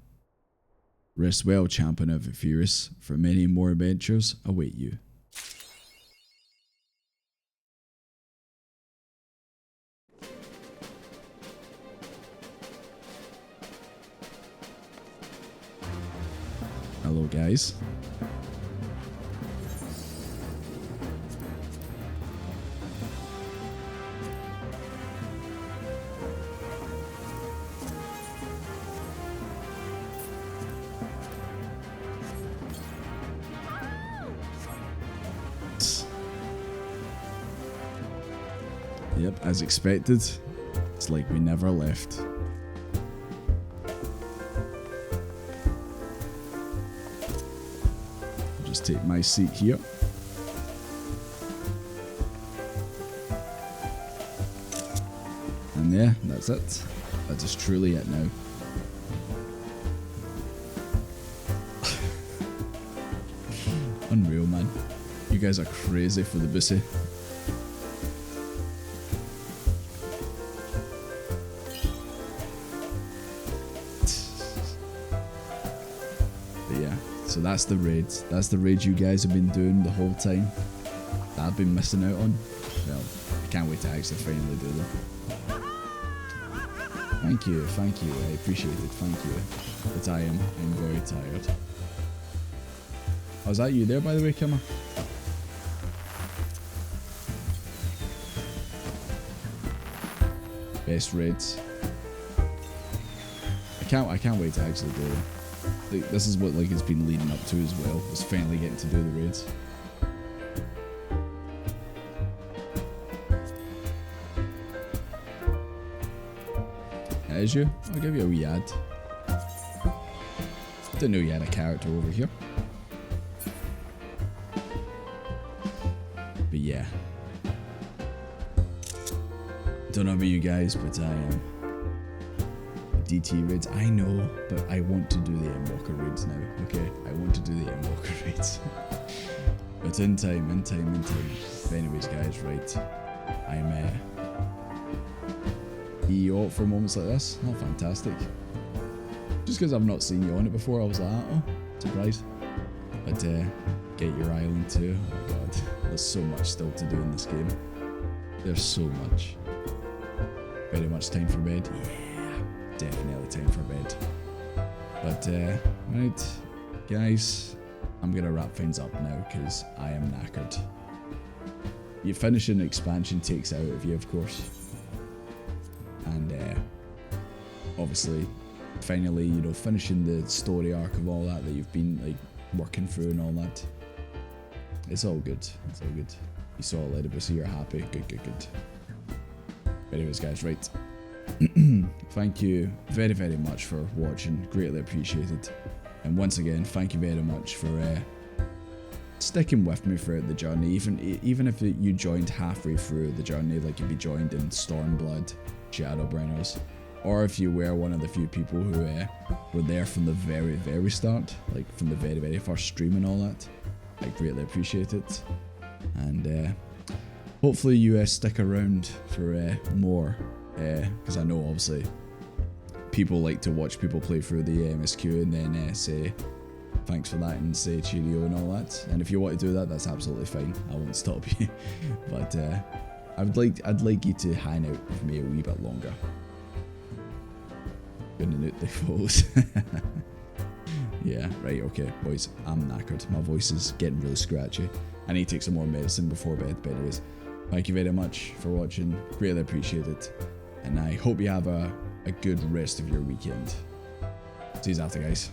Rest well, champion of the Furious, for many more adventures await you. Hello, guys. Yep, as expected, it's like we never left. I'll just take my seat here. And yeah, that's it. That is truly it now. Unreal, man. You guys are crazy for the bussy. So that's the raid. That's the raid you guys have been doing the whole time that I've been missing out on. Well, I can't wait to actually finally do them. Thank you, I appreciate it, thank you. But I'm very tired. Oh, is that you there, by the way, Kimmer? Best raids. I can't wait to actually do them. This is what like it's been leading up to as well. Is finally getting to do the raids. As you, I'll give you a wee ad. Didn't know you had a character over here. But yeah. Don't know about you guys, but I am. DT raids, I know, but I want to do the Endwalker raids now, okay? I want to do the Endwalker raids. But in time. But anyways, guys, right. I'm EO for moments like this. Oh, fantastic. Just because I've not seen you on it before, I was like, oh, surprise. But get your island too. Oh god, there's so much still to do in this game. There's so much. Very much time for bed. Yeah. Definitely time for bed. But right, guys, I'm gonna wrap things up now because I am knackered. You finish an expansion takes out of you, of course, and obviously, finally, you know, finishing the story arc of all that you've been like working through and all that. It's all good. It's all good. You saw a little bit, so you're happy. Good. Anyways, guys, right. Thank you very much for watching, greatly appreciated. And once again, thank you very much for sticking with me throughout the journey, even if you joined halfway through the journey, like if you joined in Stormblood, Shadowbringers, or if you were one of the few people who were there from the very start, like from the very first stream and all that. I greatly appreciate it, and hopefully you stick around for more. Because I know obviously people like to watch people play through the MSQ and then say thanks for that and say cheerio and all that. And if you want to do that, that's absolutely fine. I won't stop you. But I'd like you to hang out with me a wee bit longer. Gonna note the foes. Yeah, right, okay, boys. I'm knackered. My voice is getting really scratchy. I need to take some more medicine before bed. But anyways, thank you very much for watching. Greatly appreciate it. And I hope you have a good rest of your weekend. See you after, guys.